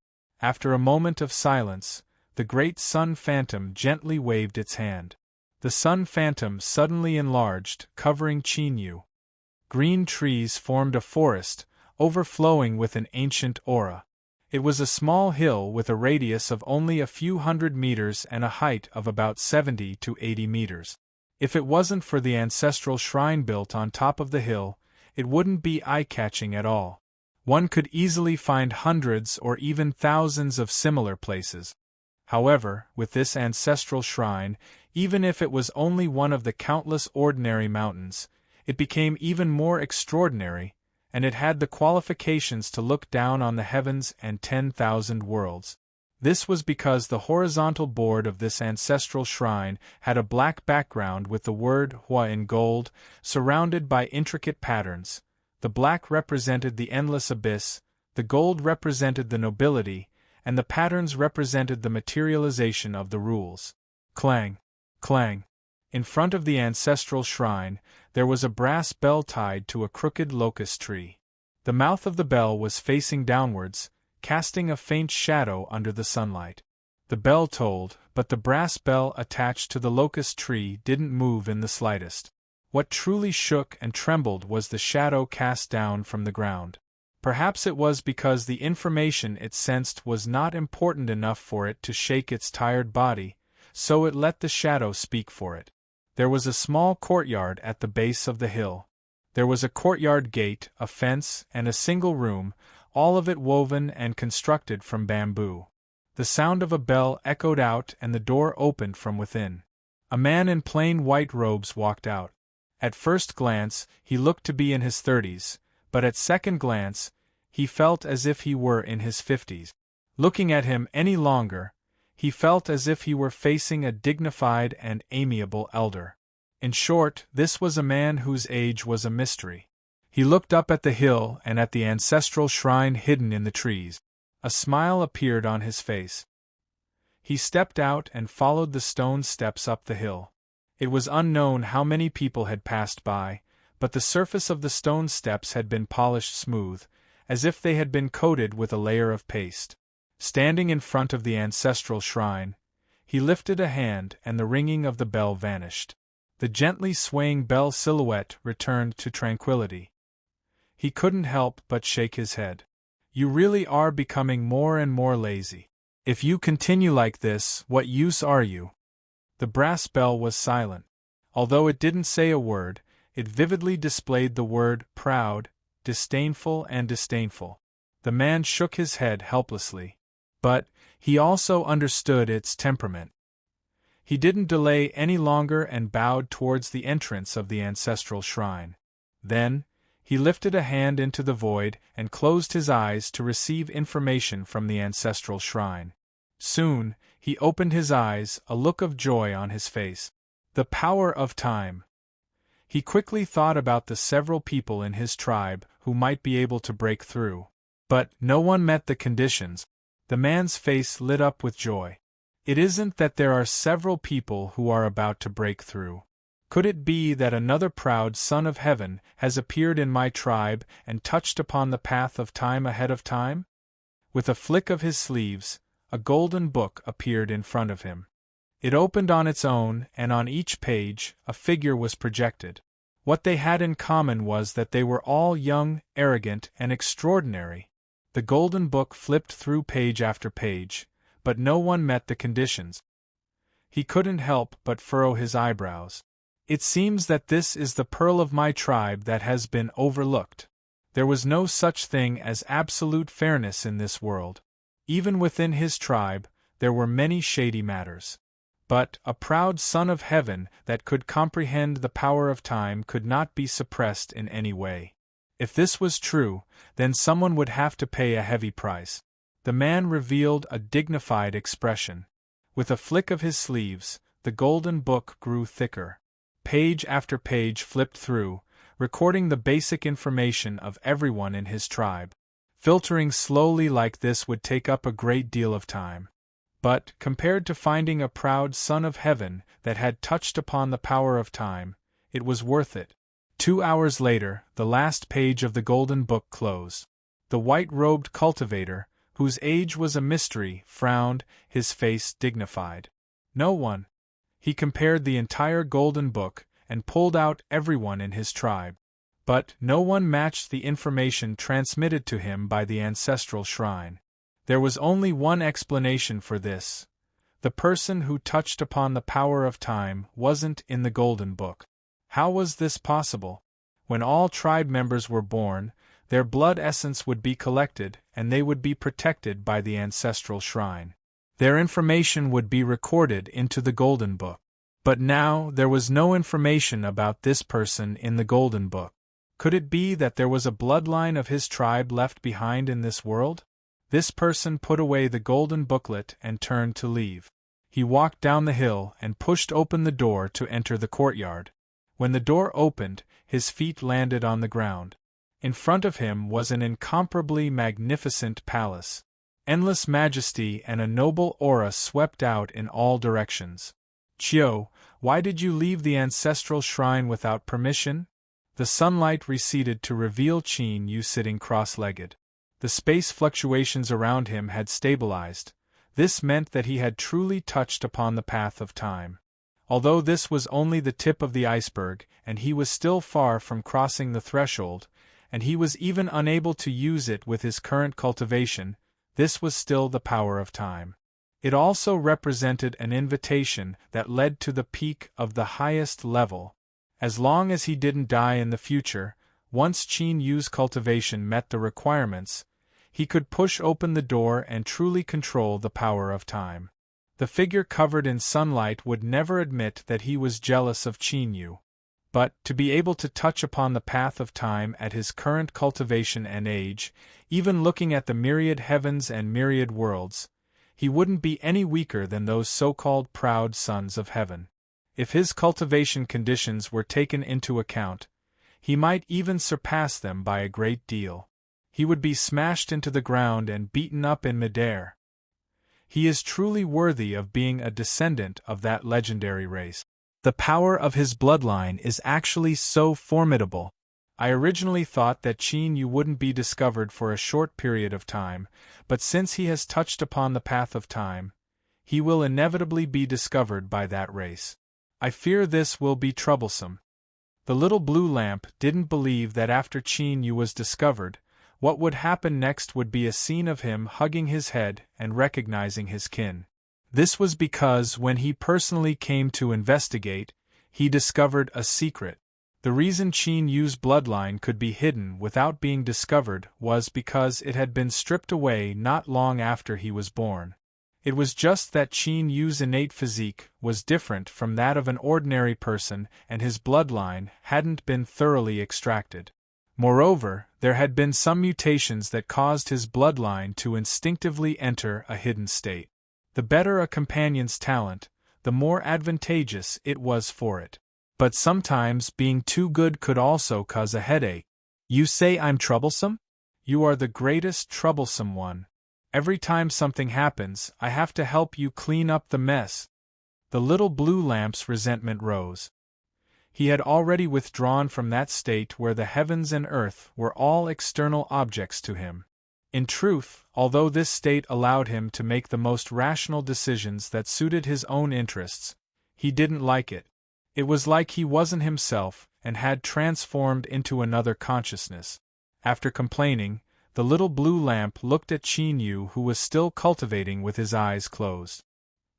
After a moment of silence, the great sun phantom gently waved its hand. The sun phantom suddenly enlarged, covering Qin Yu. Green trees formed a forest, overflowing with an ancient aura. It was a small hill with a radius of only a few hundred meters and a height of about 70 to 80 meters. If it wasn't for the ancestral shrine built on top of the hill, it wouldn't be eye-catching at all. One could easily find hundreds or even thousands of similar places. However, with this ancestral shrine, even if it was only one of the countless ordinary mountains, it became even more extraordinary, and it had the qualifications to look down on the heavens and 10,000 worlds. This was because the horizontal board of this ancestral shrine had a black background with the word Hua in gold, surrounded by intricate patterns. The black represented the endless abyss, the gold represented the nobility, and the patterns represented the materialization of the rules. Clang! Clang! In front of the ancestral shrine, there was a brass bell tied to a crooked locust tree. The mouth of the bell was facing downwards, casting a faint shadow under the sunlight. The bell tolled, but the brass bell attached to the locust tree didn't move in the slightest. What truly shook and trembled was the shadow cast down from the ground. Perhaps it was because the information it sensed was not important enough for it to shake its tired body, so it let the shadow speak for it. There was a small courtyard at the base of the hill. There was a courtyard gate, a fence, and a single room, all of it woven and constructed from bamboo. The sound of a bell echoed out and the door opened from within. A man in plain white robes walked out. At first glance, he looked to be in his 30s, but at second glance, he felt as if he were in his 50s. Looking at him any longer, he felt as if he were facing a dignified and amiable elder. In short, this was a man whose age was a mystery. He looked up at the hill and at the ancestral shrine hidden in the trees. A smile appeared on his face. He stepped out and followed the stone steps up the hill. It was unknown how many people had passed by, but the surface of the stone steps had been polished smooth, as if they had been coated with a layer of paste. Standing in front of the ancestral shrine, he lifted a hand and the ringing of the bell vanished. The gently swaying bell silhouette returned to tranquility. He couldn't help but shake his head. "You really are becoming more and more lazy. If you continue like this, what use are you?" The brass bell was silent. Although it didn't say a word, it vividly displayed the word proud, disdainful and disdainful. The man shook his head helplessly. But he also understood its temperament. He didn't delay any longer and bowed towards the entrance of the ancestral shrine. Then, he lifted a hand into the void and closed his eyes to receive information from the ancestral shrine. Soon, he opened his eyes, a look of joy on his face. The power of time. He quickly thought about the several people in his tribe who might be able to break through. But no one met the conditions. The man's face lit up with joy. It isn't that there are several people who are about to break through. Could it be that another proud son of heaven has appeared in my tribe and touched upon the path of time ahead of time? With a flick of his sleeves, a golden book appeared in front of him. It opened on its own, and on each page, a figure was projected. What they had in common was that they were all young, arrogant, and extraordinary. The golden book flipped through page after page, but no one met the conditions. He couldn't help but furrow his eyebrows. It seems that this is the pearl of my tribe that has been overlooked. There was no such thing as absolute fairness in this world. Even within his tribe, there were many shady matters. But a proud son of heaven that could comprehend the power of time could not be suppressed in any way. If this was true, then someone would have to pay a heavy price. The man revealed a dignified expression. With a flick of his sleeves, the golden book grew thicker. Page after page flipped through, recording the basic information of everyone in his tribe. Filtering slowly like this would take up a great deal of time. But, compared to finding a proud son of heaven that had touched upon the power of time, it was worth it. 2 hours later, the last page of the golden book closed. The white-robed cultivator, whose age was a mystery, frowned, his face dignified. No one. He compared the entire golden book and pulled out everyone in his tribe. But no one matched the information transmitted to him by the ancestral shrine. There was only one explanation for this. The person who touched upon the power of time wasn't in the golden book. How was this possible? When all tribe members were born, their blood essence would be collected and they would be protected by the ancestral shrine. Their information would be recorded into the golden book. But now there was no information about this person in the golden book. Could it be that there was a bloodline of his tribe left behind in this world? This person put away the golden booklet and turned to leave. He walked down the hill and pushed open the door to enter the courtyard. When the door opened, his feet landed on the ground. In front of him was an incomparably magnificent palace. Endless majesty and a noble aura swept out in all directions. Chio, why did you leave the ancestral shrine without permission? The sunlight receded to reveal Qin Yu sitting cross-legged. The space fluctuations around him had stabilized. This meant that he had truly touched upon the path of time. Although this was only the tip of the iceberg, and he was still far from crossing the threshold, and he was even unable to use it with his current cultivation, this was still the power of time. It also represented an invitation that led to the peak of the highest level. As long as he didn't die in the future, once Qin Yu's cultivation met the requirements, he could push open the door and truly control the power of time. The figure covered in sunlight would never admit that he was jealous of Qin Yu. But, to be able to touch upon the path of time at his current cultivation and age, even looking at the myriad heavens and myriad worlds, he wouldn't be any weaker than those so-called proud sons of heaven. If his cultivation conditions were taken into account, he might even surpass them by a great deal. He would be smashed into the ground and beaten up in midair. He is truly worthy of being a descendant of that legendary race. The power of his bloodline is actually so formidable. I originally thought that Qin Yu wouldn't be discovered for a short period of time, but since he has touched upon the path of time, he will inevitably be discovered by that race. I fear this will be troublesome. The little blue lamp didn't believe that after Qin Yu was discovered, what would happen next would be a scene of him hugging his head and recognizing his kin. This was because when he personally came to investigate, he discovered a secret. The reason Qin Yu's bloodline could be hidden without being discovered was because it had been stripped away not long after he was born. It was just that Qin Yu's innate physique was different from that of an ordinary person and his bloodline hadn't been thoroughly extracted. Moreover, there had been some mutations that caused his bloodline to instinctively enter a hidden state. The better a companion's talent, the more advantageous it was for it. But sometimes being too good could also cause a headache. You say I'm troublesome? You are the greatest troublesome one. Every time something happens, I have to help you clean up the mess. The little blue lamp's resentment rose. He had already withdrawn from that state where the heavens and earth were all external objects to him. In truth, although this state allowed him to make the most rational decisions that suited his own interests, he didn't like it. It was like he wasn't himself and had transformed into another consciousness. After complaining, the little blue lamp looked at Qin Yu, who was still cultivating with his eyes closed.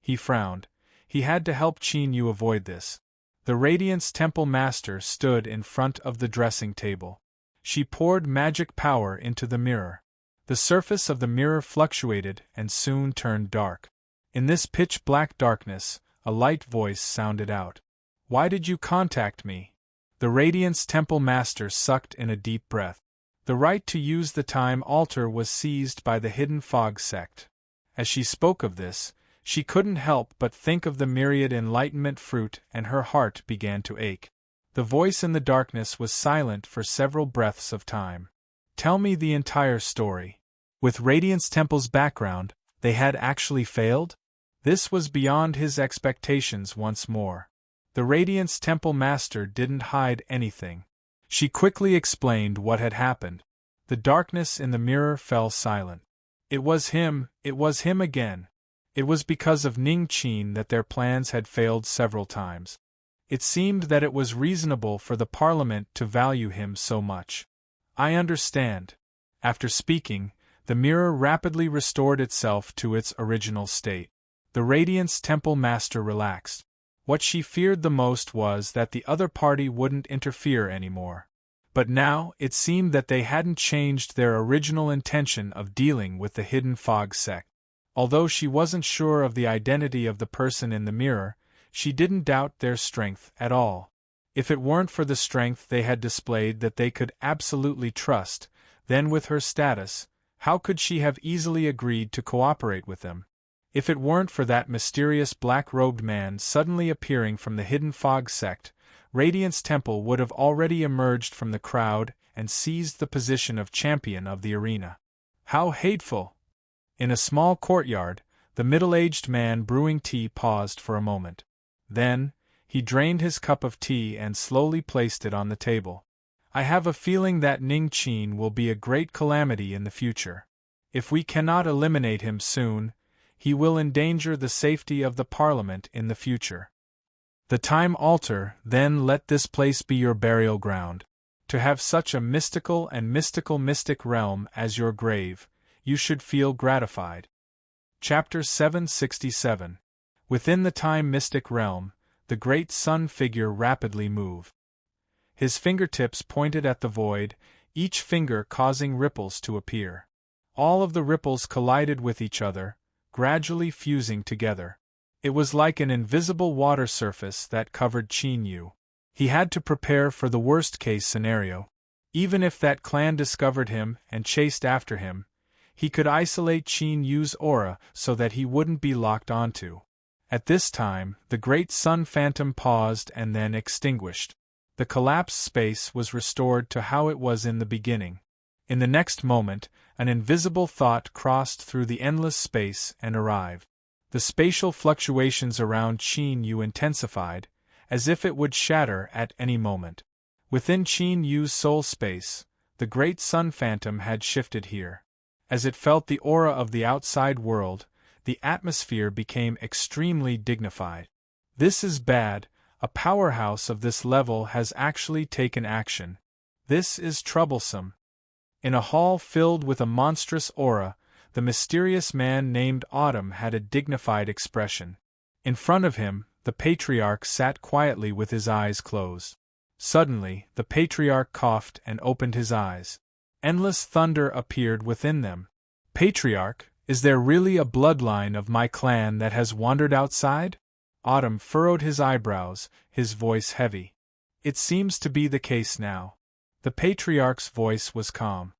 He frowned. He had to help Qin Yu avoid this. The Radiance Temple Master stood in front of the dressing table. She poured magic power into the mirror. The surface of the mirror fluctuated and soon turned dark. In this pitch-black darkness, a light voice sounded out. "Why did you contact me?" The Radiance Temple Master sucked in a deep breath. The right to use the time altar was seized by the Hidden Fog sect. As she spoke of this, she couldn't help but think of the myriad enlightenment fruit, and her heart began to ache. The voice in the darkness was silent for several breaths of time. "Tell me the entire story." With Radiance Temple's background, they had actually failed? This was beyond his expectations once more. The Radiance Temple Master didn't hide anything. She quickly explained what had happened. The darkness in the mirror fell silent. It was him again. It was because of Ning Qin that their plans had failed several times. It seemed that it was reasonable for the Parliament to value him so much. "I understand." After speaking, the mirror rapidly restored itself to its original state. The Radiance Temple Master relaxed. What she feared the most was that the other party wouldn't interfere anymore. But now, it seemed that they hadn't changed their original intention of dealing with the Hidden Fog sect. Although she wasn't sure of the identity of the person in the mirror, she didn't doubt their strength at all. If it weren't for the strength they had displayed that they could absolutely trust, then with her status, how could she have easily agreed to cooperate with them? If it weren't for that mysterious black-robed man suddenly appearing from the Hidden Fog sect, Radiance Temple would have already emerged from the crowd and seized the position of champion of the arena. How hateful! In a small courtyard, the middle-aged man brewing tea paused for a moment. Then, he drained his cup of tea and slowly placed it on the table. "I have a feeling that Ning Qin will be a great calamity in the future. If we cannot eliminate him soon, he will endanger the safety of the Parliament in the future. The time altar, then let this place be your burial ground. To have such a mystical and mystic realm as your grave, you should feel gratified." Chapter 767. Within the time mystic realm, the great sun figure rapidly moved. His fingertips pointed at the void, each finger causing ripples to appear. All of the ripples collided with each other, gradually fusing together. It was like an invisible water surface that covered Qin Yu. He had to prepare for the worst-case scenario. Even if that clan discovered him and chased after him, he could isolate Qin Yu's aura so that he wouldn't be locked onto. At this time, the great sun phantom paused and then extinguished. The collapsed space was restored to how it was in the beginning. In the next moment, an invisible thought crossed through the endless space and arrived. The spatial fluctuations around Qin Yu intensified, as if it would shatter at any moment. Within Qin Yu's soul space, the great sun phantom had shifted here. As it felt the aura of the outside world, the atmosphere became extremely dignified. "This is bad. A powerhouse of this level has actually taken action. This is troublesome." In a hall filled with a monstrous aura, the mysterious man named Autumn had a dignified expression. In front of him, the Patriarch sat quietly with his eyes closed. Suddenly, the Patriarch coughed and opened his eyes. Endless thunder appeared within them. "Patriarch, is there really a bloodline of my clan that has wandered outside?" Autumn furrowed his eyebrows, his voice heavy. "It seems to be the case now." The Patriarch's voice was calm.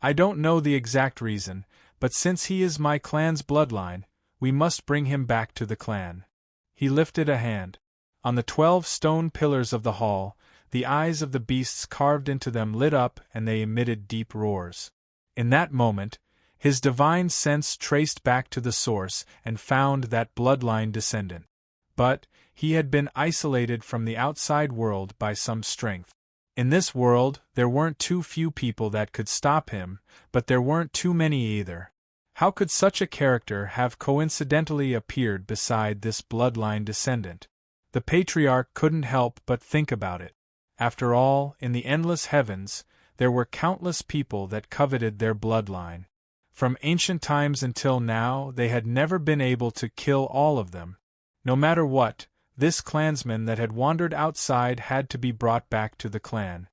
"I don't know the exact reason, but since he is my clan's bloodline, we must bring him back to the clan." He lifted a hand. On the 12 stone pillars of the hall, the eyes of the beasts carved into them lit up and they emitted deep roars. In that moment, his divine sense traced back to the source and found that bloodline descendant. But, he had been isolated from the outside world by some strength. In this world, there weren't too few people that could stop him, but there weren't too many either. How could such a character have coincidentally appeared beside this bloodline descendant? The patriarch couldn't help but think about it. After all, in the endless heavens, there were countless people that coveted their bloodline. From ancient times until now, they had never been able to kill all of them. No matter what, this clansman that had wandered outside had to be brought back to the clan.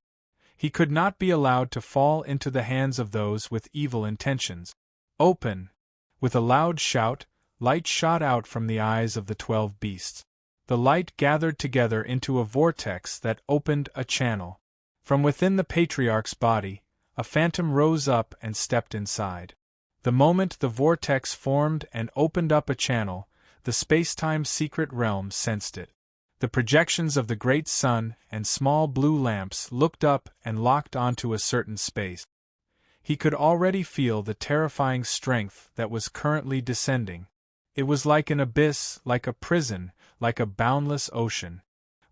He could not be allowed to fall into the hands of those with evil intentions. Open! With a loud shout, light shot out from the eyes of the 12 beasts. The light gathered together into a vortex that opened a channel. From within the patriarch's body, a phantom rose up and stepped inside. The moment the vortex formed and opened up a channel, the space-time secret realm sensed it. The projections of the great sun and small blue lamps looked up and locked onto a certain space. He could already feel the terrifying strength that was currently descending. It was like an abyss, like a prison, like a boundless ocean.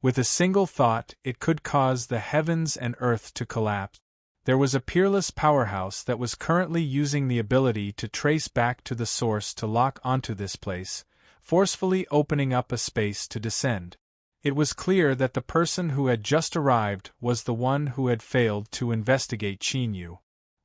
With a single thought, it could cause the heavens and earth to collapse. There was a peerless powerhouse that was currently using the ability to trace back to the source to lock onto this place, forcefully opening up a space to descend. It was clear that the person who had just arrived was the one who had failed to investigate Chinyu.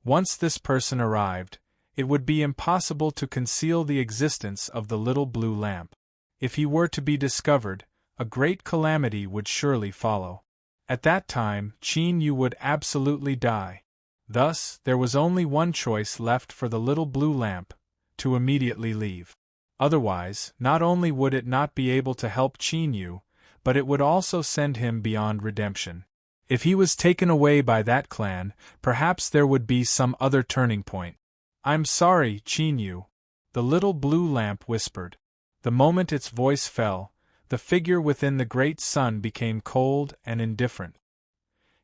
Once this person arrived, it would be impossible to conceal the existence of the little blue lamp. If he were to be discovered, a great calamity would surely follow. At that time, Chinyu would absolutely die. Thus, there was only one choice left for the little blue lamp: to immediately leave. Otherwise, not only would it not be able to help Chinyu, but it would also send him beyond redemption. If he was taken away by that clan, perhaps there would be some other turning point. "I'm sorry, Chinyu," the little blue lamp whispered. The moment its voice fell, the figure within the great sun became cold and indifferent.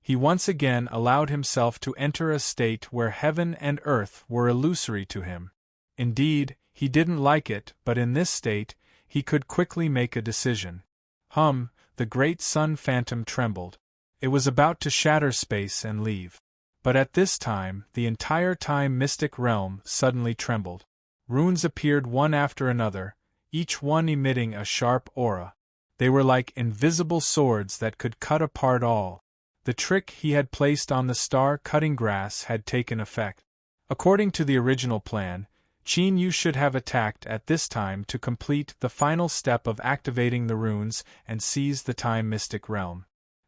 He once again allowed himself to enter a state where heaven and earth were illusory to him. Indeed, he didn't like it, but in this state, he could quickly make a decision. The great sun phantom trembled. It was about to shatter space and leave. But at this time, the entire time mystic realm suddenly trembled. Runes appeared one after another, each one emitting a sharp aura. They were like invisible swords that could cut apart all. The trick he had placed on the star-cutting grass had taken effect. According to the original plan, Chinyu should have attacked at this time to complete the final step of activating the runes and seize the time mystic realm.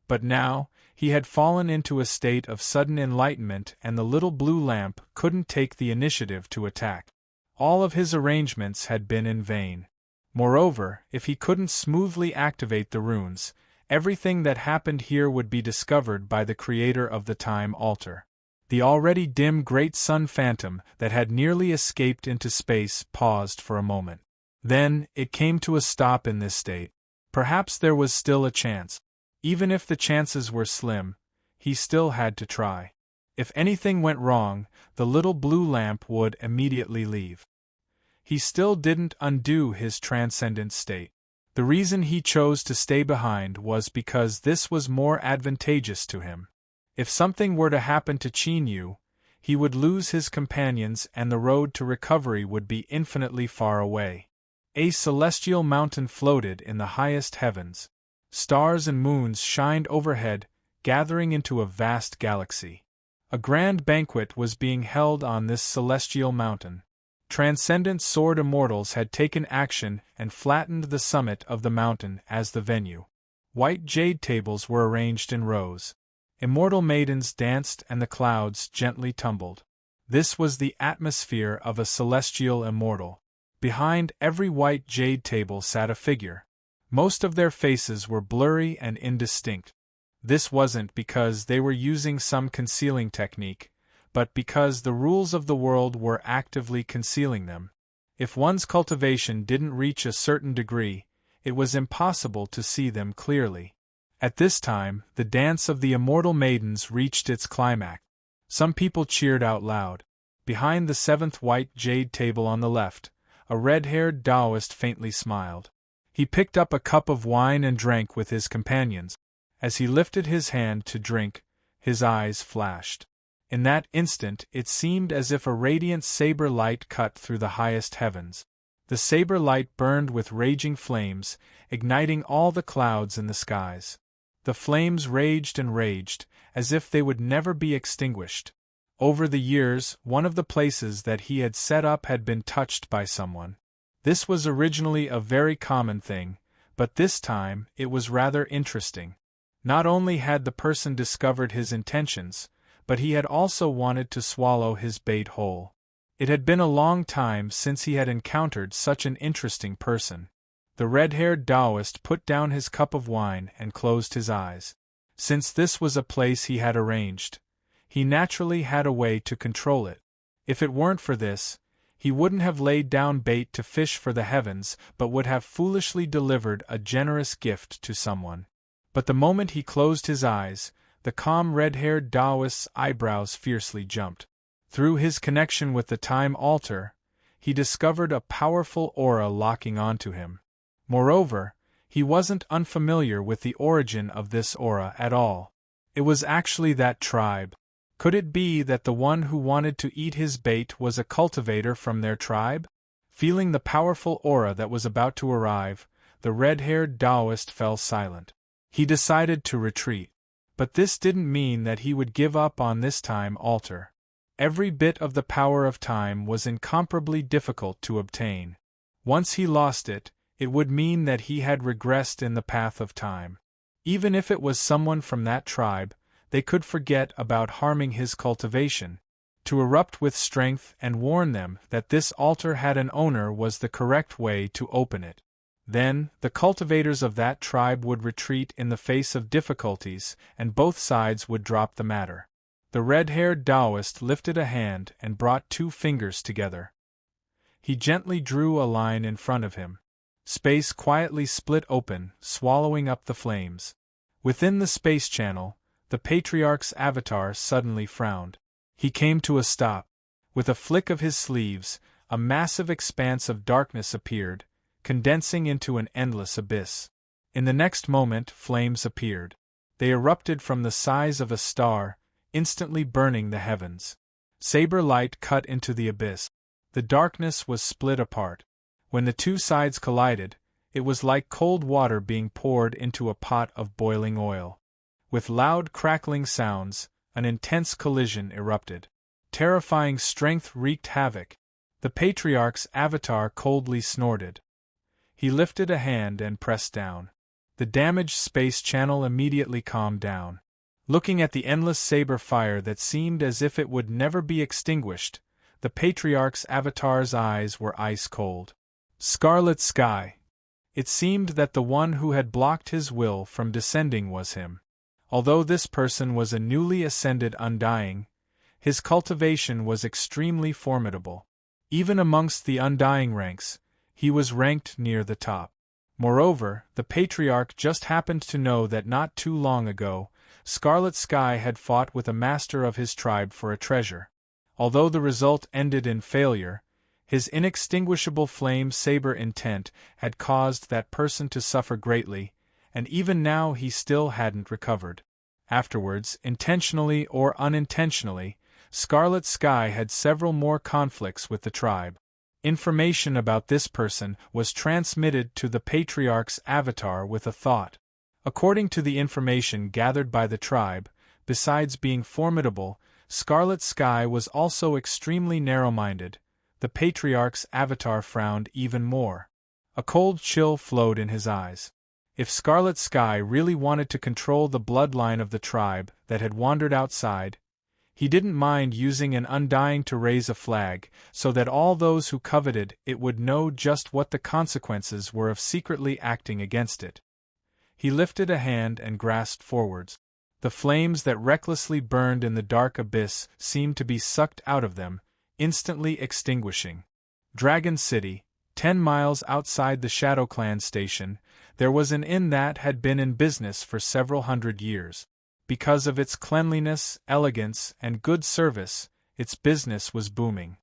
But now, he had fallen into a state of sudden enlightenment and the little blue lamp couldn't take the initiative to attack. All of his arrangements had been in vain. Moreover, if he couldn't smoothly activate the runes, everything that happened here would be discovered by the creator of the time altar. The already dim great sun phantom that had nearly escaped into space paused for a moment. Then, it came to a stop in this state. Perhaps there was still a chance. Even if the chances were slim, he still had to try. If anything went wrong, the little blue lamp would immediately leave. He still didn't undo his transcendent state. The reason he chose to stay behind was because this was more advantageous to him. If something were to happen to Chinyu, he would lose his companions and the road to recovery would be infinitely far away. A celestial mountain floated in the highest heavens. Stars and moons shined overhead, gathering into a vast galaxy. A grand banquet was being held on this celestial mountain. Transcendent sword immortals had taken action and flattened the summit of the mountain as the venue. White jade tables were arranged in rows. Immortal maidens danced and the clouds gently tumbled. This was the atmosphere of a celestial immortal. Behind every white jade table sat a figure. Most of their faces were blurry and indistinct. This wasn't because they were using some concealing technique, but because the rules of the world were actively concealing them. If one's cultivation didn't reach a certain degree, it was impossible to see them clearly. At this time, the dance of the immortal maidens reached its climax. Some people cheered out loud. Behind the seventh white jade table on the left, a red-haired Taoist faintly smiled. He picked up a cup of wine and drank with his companions. As he lifted his hand to drink, his eyes flashed. In that instant it seemed as if a radiant saber light cut through the highest heavens. The saber light burned with raging flames, igniting all the clouds in the skies. The flames raged and raged, as if they would never be extinguished. Over the years, one of the places that he had set up had been touched by someone. This was originally a very common thing, but this time it was rather interesting. Not only had the person discovered his intentions, but he had also wanted to swallow his bait whole. It had been a long time since he had encountered such an interesting person. The red-haired Taoist put down his cup of wine and closed his eyes. Since this was a place he had arranged, he naturally had a way to control it. If it weren't for this, he wouldn't have laid down bait to fish for the heavens, but would have foolishly delivered a generous gift to someone. But the moment he closed his eyes, the calm red-haired Taoist's eyebrows fiercely jumped. Through his connection with the time altar, he discovered a powerful aura locking onto him. Moreover, he wasn't unfamiliar with the origin of this aura at all. It was actually that tribe. Could it be that the one who wanted to eat his bait was a cultivator from their tribe? Feeling the powerful aura that was about to arrive, the red-haired Taoist fell silent. He decided to retreat. But this didn't mean that he would give up on this time altar. Every bit of the power of time was incomparably difficult to obtain. Once he lost it, it would mean that he had regressed in the path of time. Even if it was someone from that tribe, they could forget about harming his cultivation. To erupt with strength and warn them that this altar had an owner was the correct way to open it. Then, the cultivators of that tribe would retreat in the face of difficulties, and both sides would drop the matter. The red-haired Taoist lifted a hand and brought two fingers together. He gently drew a line in front of him. Space quietly split open, swallowing up the flames. Within the space channel, the patriarch's avatar suddenly frowned. He came to a stop. With a flick of his sleeves, a massive expanse of darkness appeared, condensing into an endless abyss. In the next moment, flames appeared. They erupted from the size of a star, instantly burning the heavens. Saber light cut into the abyss. The darkness was split apart. When the two sides collided, it was like cold water being poured into a pot of boiling oil. With loud crackling sounds, an intense collision erupted. Terrifying strength wreaked havoc. The patriarch's avatar coldly snorted. He lifted a hand and pressed down. The damaged space channel immediately calmed down. Looking at the endless saber fire that seemed as if it would never be extinguished, the patriarch's avatar's eyes were ice cold. Scarlet sky. It seemed that the one who had blocked his will from descending was him. Although this person was a newly ascended undying, his cultivation was extremely formidable. Even amongst the undying ranks, he was ranked near the top. Moreover, the patriarch just happened to know that not too long ago, Scarlet Sky had fought with a master of his tribe for a treasure. Although the result ended in failure, his inextinguishable flame saber intent had caused that person to suffer greatly, and even now he still hadn't recovered. Afterwards, intentionally or unintentionally, Scarlet Sky had several more conflicts with the tribe. Information about this person was transmitted to the patriarch's avatar with a thought. According to the information gathered by the tribe, besides being formidable, Scarlet Sky was also extremely narrow-minded. The patriarch's avatar frowned even more. A cold chill flowed in his eyes. If Scarlet Sky really wanted to control the bloodline of the tribe that had wandered outside, he didn't mind using an undying to raise a flag, so that all those who coveted it would know just what the consequences were of secretly acting against it. He lifted a hand and grasped forwards. The flames that recklessly burned in the dark abyss seemed to be sucked out of them, instantly extinguishing. Dragon City, 10 miles outside the Shadow Clan station, there was an inn that had been in business for several hundred years. Because of its cleanliness, elegance, and good service, its business was booming.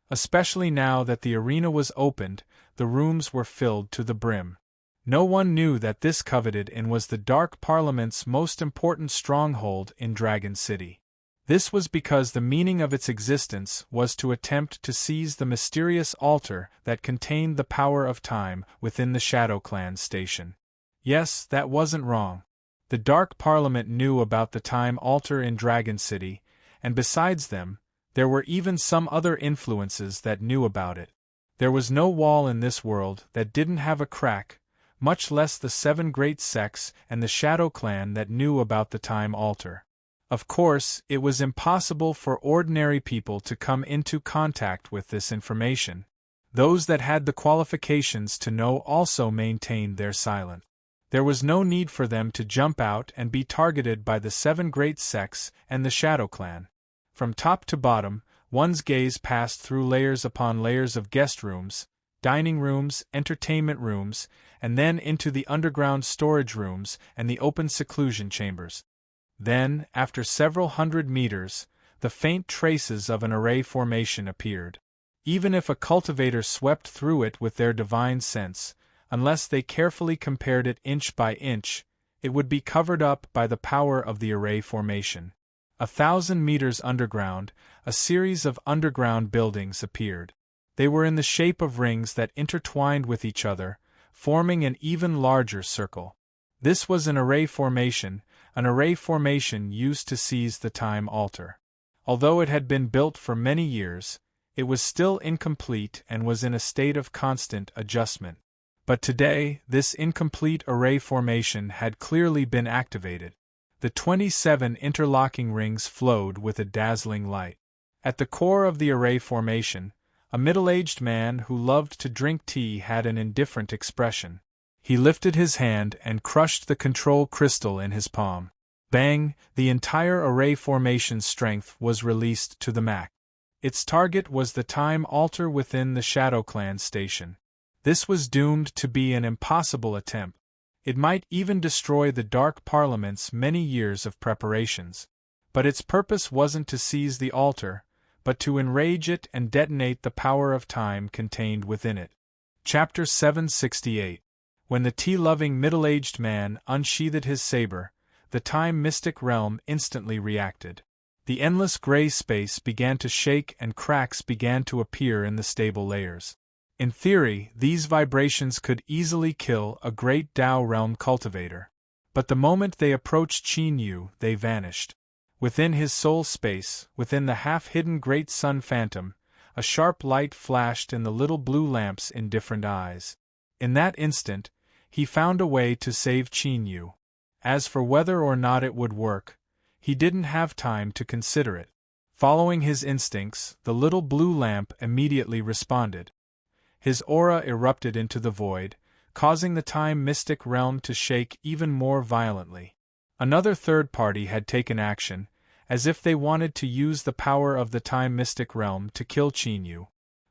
Especially now that the arena was opened, the rooms were filled to the brim. No one knew that this coveted inn was the Dark Parliament's most important stronghold in Dragon City. This was because the meaning of its existence was to attempt to seize the mysterious altar that contained the power of time within the Shadow Clan's station. Yes, that wasn't wrong. The Dark Parliament knew about the time altar in Dragon City, and besides them, there were even some other influences that knew about it. There was no wall in this world that didn't have a crack, much less the 7 great sects and the Shadow Clan that knew about the time altar. Of course, it was impossible for ordinary people to come into contact with this information. Those that had the qualifications to know also maintained their silence. There was no need for them to jump out and be targeted by the 7 great sects and the Shadow Clan. From top to bottom, one's gaze passed through layers upon layers of guest rooms, dining rooms, entertainment rooms, and then into the underground storage rooms and the open seclusion chambers. Then, after several hundred meters, the faint traces of an array formation appeared. Even if a cultivator swept through it with their divine sense, unless they carefully compared it inch by inch, it would be covered up by the power of the array formation. 1,000 meters underground, a series of underground buildings appeared. They were in the shape of rings that intertwined with each other, forming an even larger circle. This was an array formation used to seize the time altar. Although it had been built for many years, it was still incomplete and was in a state of constant adjustment. But today, this incomplete array formation had clearly been activated. The 27 interlocking rings flowed with a dazzling light. At the core of the array formation, a middle-aged man who loved to drink tea had an indifferent expression. He lifted his hand and crushed the control crystal in his palm. Bang! The entire array formation's strength was released to the max. Its target was the time altar within the Shadow Clan station. This was doomed to be an impossible attempt. It might even destroy the Dark Parliament's many years of preparations. But its purpose wasn't to seize the altar, but to enrage it and detonate the power of time contained within it. Chapter 768. When the tea-loving middle-aged man unsheathed his saber, the time-mystic realm instantly reacted. The endless gray space began to shake and cracks began to appear in the stable layers. In theory, these vibrations could easily kill a great Dao realm cultivator. But the moment they approached Qin Yu, they vanished. Within his soul space, within the half-hidden great sun phantom, a sharp light flashed in the little blue lamps in different eyes. In that instant, he found a way to save Qin Yu. As for whether or not it would work, he didn't have time to consider it. Following his instincts, the little blue lamp immediately responded. His aura erupted into the void, causing the time-mystic realm to shake even more violently. Another third party had taken action, as if they wanted to use the power of the time-mystic realm to kill Qin Yu.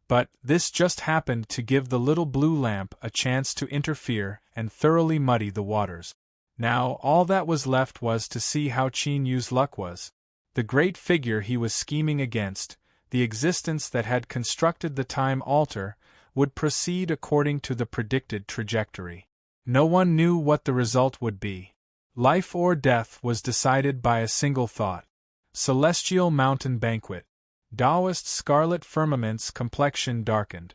But this just happened to give the little blue lamp a chance to interfere and thoroughly muddy the waters. Now all that was left was to see how Qin Yu's luck was. The great figure he was scheming against, the existence that had constructed the time altar, would proceed according to the predicted trajectory. No one knew what the result would be. Life or death was decided by a single thought. Celestial mountain banquet. Taoist scarlet firmament's complexion darkened.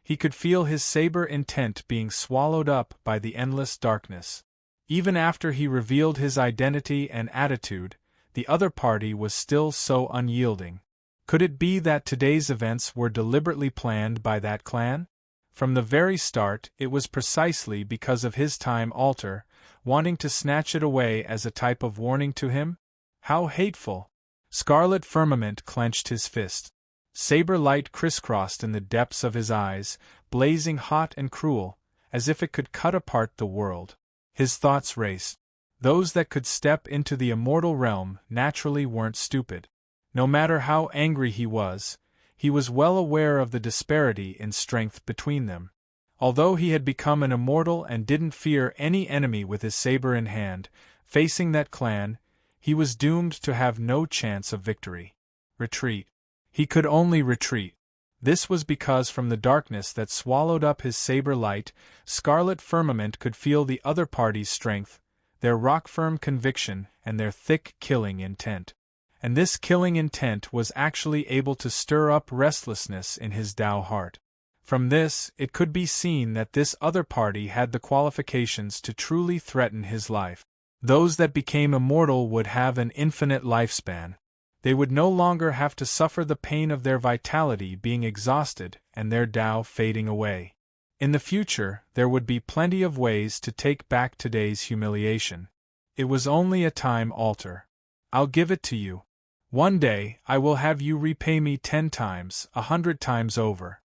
He could feel his saber intent being swallowed up by the endless darkness. Even after he revealed his identity and attitude, the other party was still so unyielding. Could it be that today's events were deliberately planned by that clan? From the very start, it was precisely because of his time altar, wanting to snatch it away as a type of warning to him? How hateful! Scarlet Firmament clenched his fist. Saber light crisscrossed in the depths of his eyes, blazing hot and cruel, as if it could cut apart the world. His thoughts raced. Those that could step into the immortal realm naturally weren't stupid. No matter how angry he was well aware of the disparity in strength between them. Although he had become an immortal and didn't fear any enemy with his saber in hand, facing that clan, he was doomed to have no chance of victory. Retreat. He could only retreat. This was because from the darkness that swallowed up his saber light, Scarlet Firmament could feel the other party's strength, their rock-firm conviction, and their thick killing intent. And this killing intent was actually able to stir up restlessness in his Tao heart. From this, it could be seen that this other party had the qualifications to truly threaten his life. Those that became immortal would have an infinite lifespan. They would no longer have to suffer the pain of their vitality being exhausted and their Tao fading away. In the future, there would be plenty of ways to take back today's humiliation. It was only a time altar. I'll give it to you. One day, I will have you repay me 10 times, 100 times over.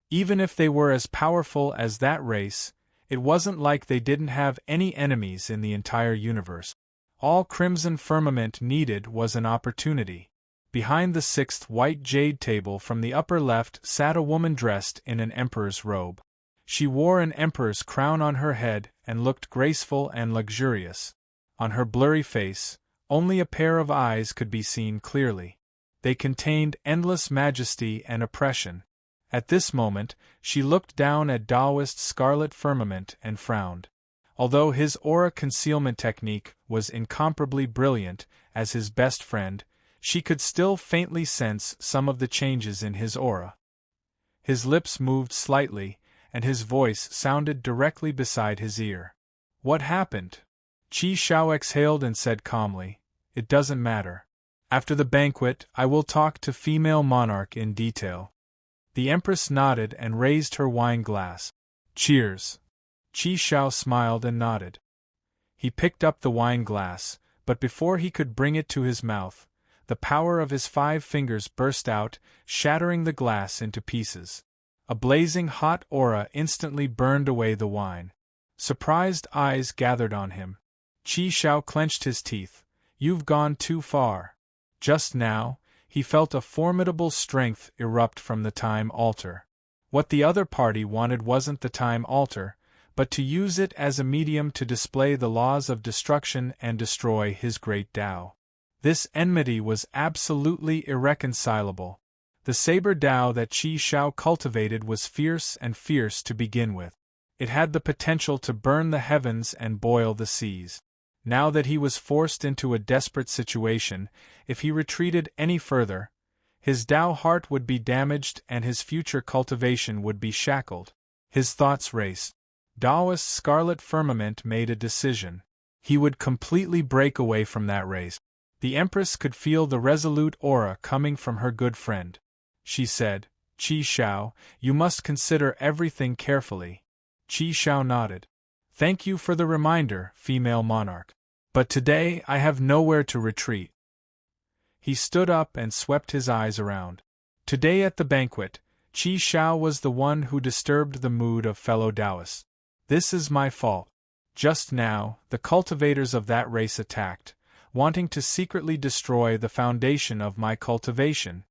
Even if they were as powerful as that race, it wasn't like they didn't have any enemies in the entire universe. All Crimson Firmament needed was an opportunity. Behind the 6th white jade table from the upper left sat a woman dressed in an emperor's robe. She wore an emperor's crown on her head and looked graceful and luxurious. On her blurry face, only a pair of eyes could be seen clearly. They contained endless majesty and oppression. At this moment, she looked down at Taoist Scarlet Firmament and frowned. Although his aura concealment technique was incomparably brilliant, as his best friend, she could still faintly sense some of the changes in his aura. His lips moved slightly, and his voice sounded directly beside his ear. What happened? Qi Shao exhaled and said calmly, "It doesn't matter. After the banquet, I will talk to female monarch in detail." The Empress nodded and raised her wine glass. "Cheers." Qi Shao smiled and nodded. He picked up the wine glass, but before he could bring it to his mouth, the power of his 5 fingers burst out, shattering the glass into pieces. A blazing hot aura instantly burned away the wine. Surprised eyes gathered on him. Qi Shao clenched his teeth. "You've gone too far." Just now, he felt a formidable strength erupt from the time altar. What the other party wanted wasn't the time altar, but to use it as a medium to display the laws of destruction and destroy his great Tao. This enmity was absolutely irreconcilable. The saber Tao that Qi Shao cultivated was fierce to begin with. It had the potential to burn the heavens and boil the seas. Now that he was forced into a desperate situation, if he retreated any further, his Tao heart would be damaged and his future cultivation would be shackled. His thoughts raced. Taoist Scarlet Firmament made a decision. He would completely break away from that race. The Empress could feel the resolute aura coming from her good friend. She said, "Qi Shao, you must consider everything carefully." Qi Shao nodded. "Thank you for the reminder, female monarch. But today I have nowhere to retreat." He stood up and swept his eyes around. Today at the banquet, Qi Shao was the one who disturbed the mood of fellow Taoists. "This is my fault. Just now, the cultivators of that race attacked, wanting to secretly destroy the foundation of my cultivation."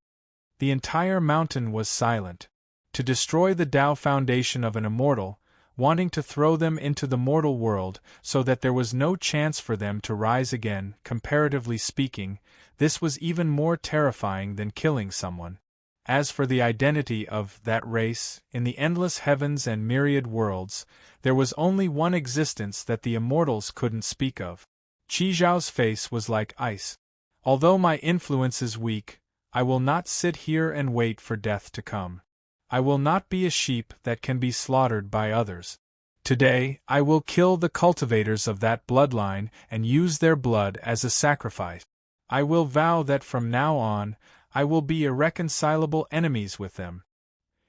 The entire mountain was silent. To destroy the Tao foundation of an immortal, wanting to throw them into the mortal world so that there was no chance for them to rise again, comparatively speaking, this was even more terrifying than killing someone. As for the identity of that race, in the endless heavens and myriad worlds, there was only one existence that the immortals couldn't speak of. Qi Zhao's face was like ice. "Although my influence is weak, I will not sit here and wait for death to come. I will not be a sheep that can be slaughtered by others. Today, I will kill the cultivators of that bloodline and use their blood as a sacrifice. I will vow that from now on, I will be irreconcilable enemies with them."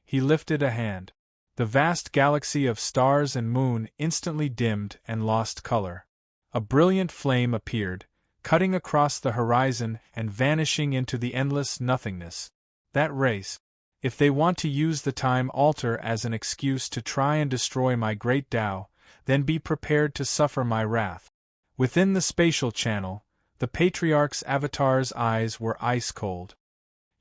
He lifted a hand. The vast galaxy of stars and moon instantly dimmed and lost color. A brilliant flame appeared, cutting across the horizon and vanishing into the endless nothingness. That race. If they want to use the time altar as an excuse to try and destroy my great Tao, then be prepared to suffer my wrath. Within the spatial channel, the Patriarch's avatar's eyes were ice-cold.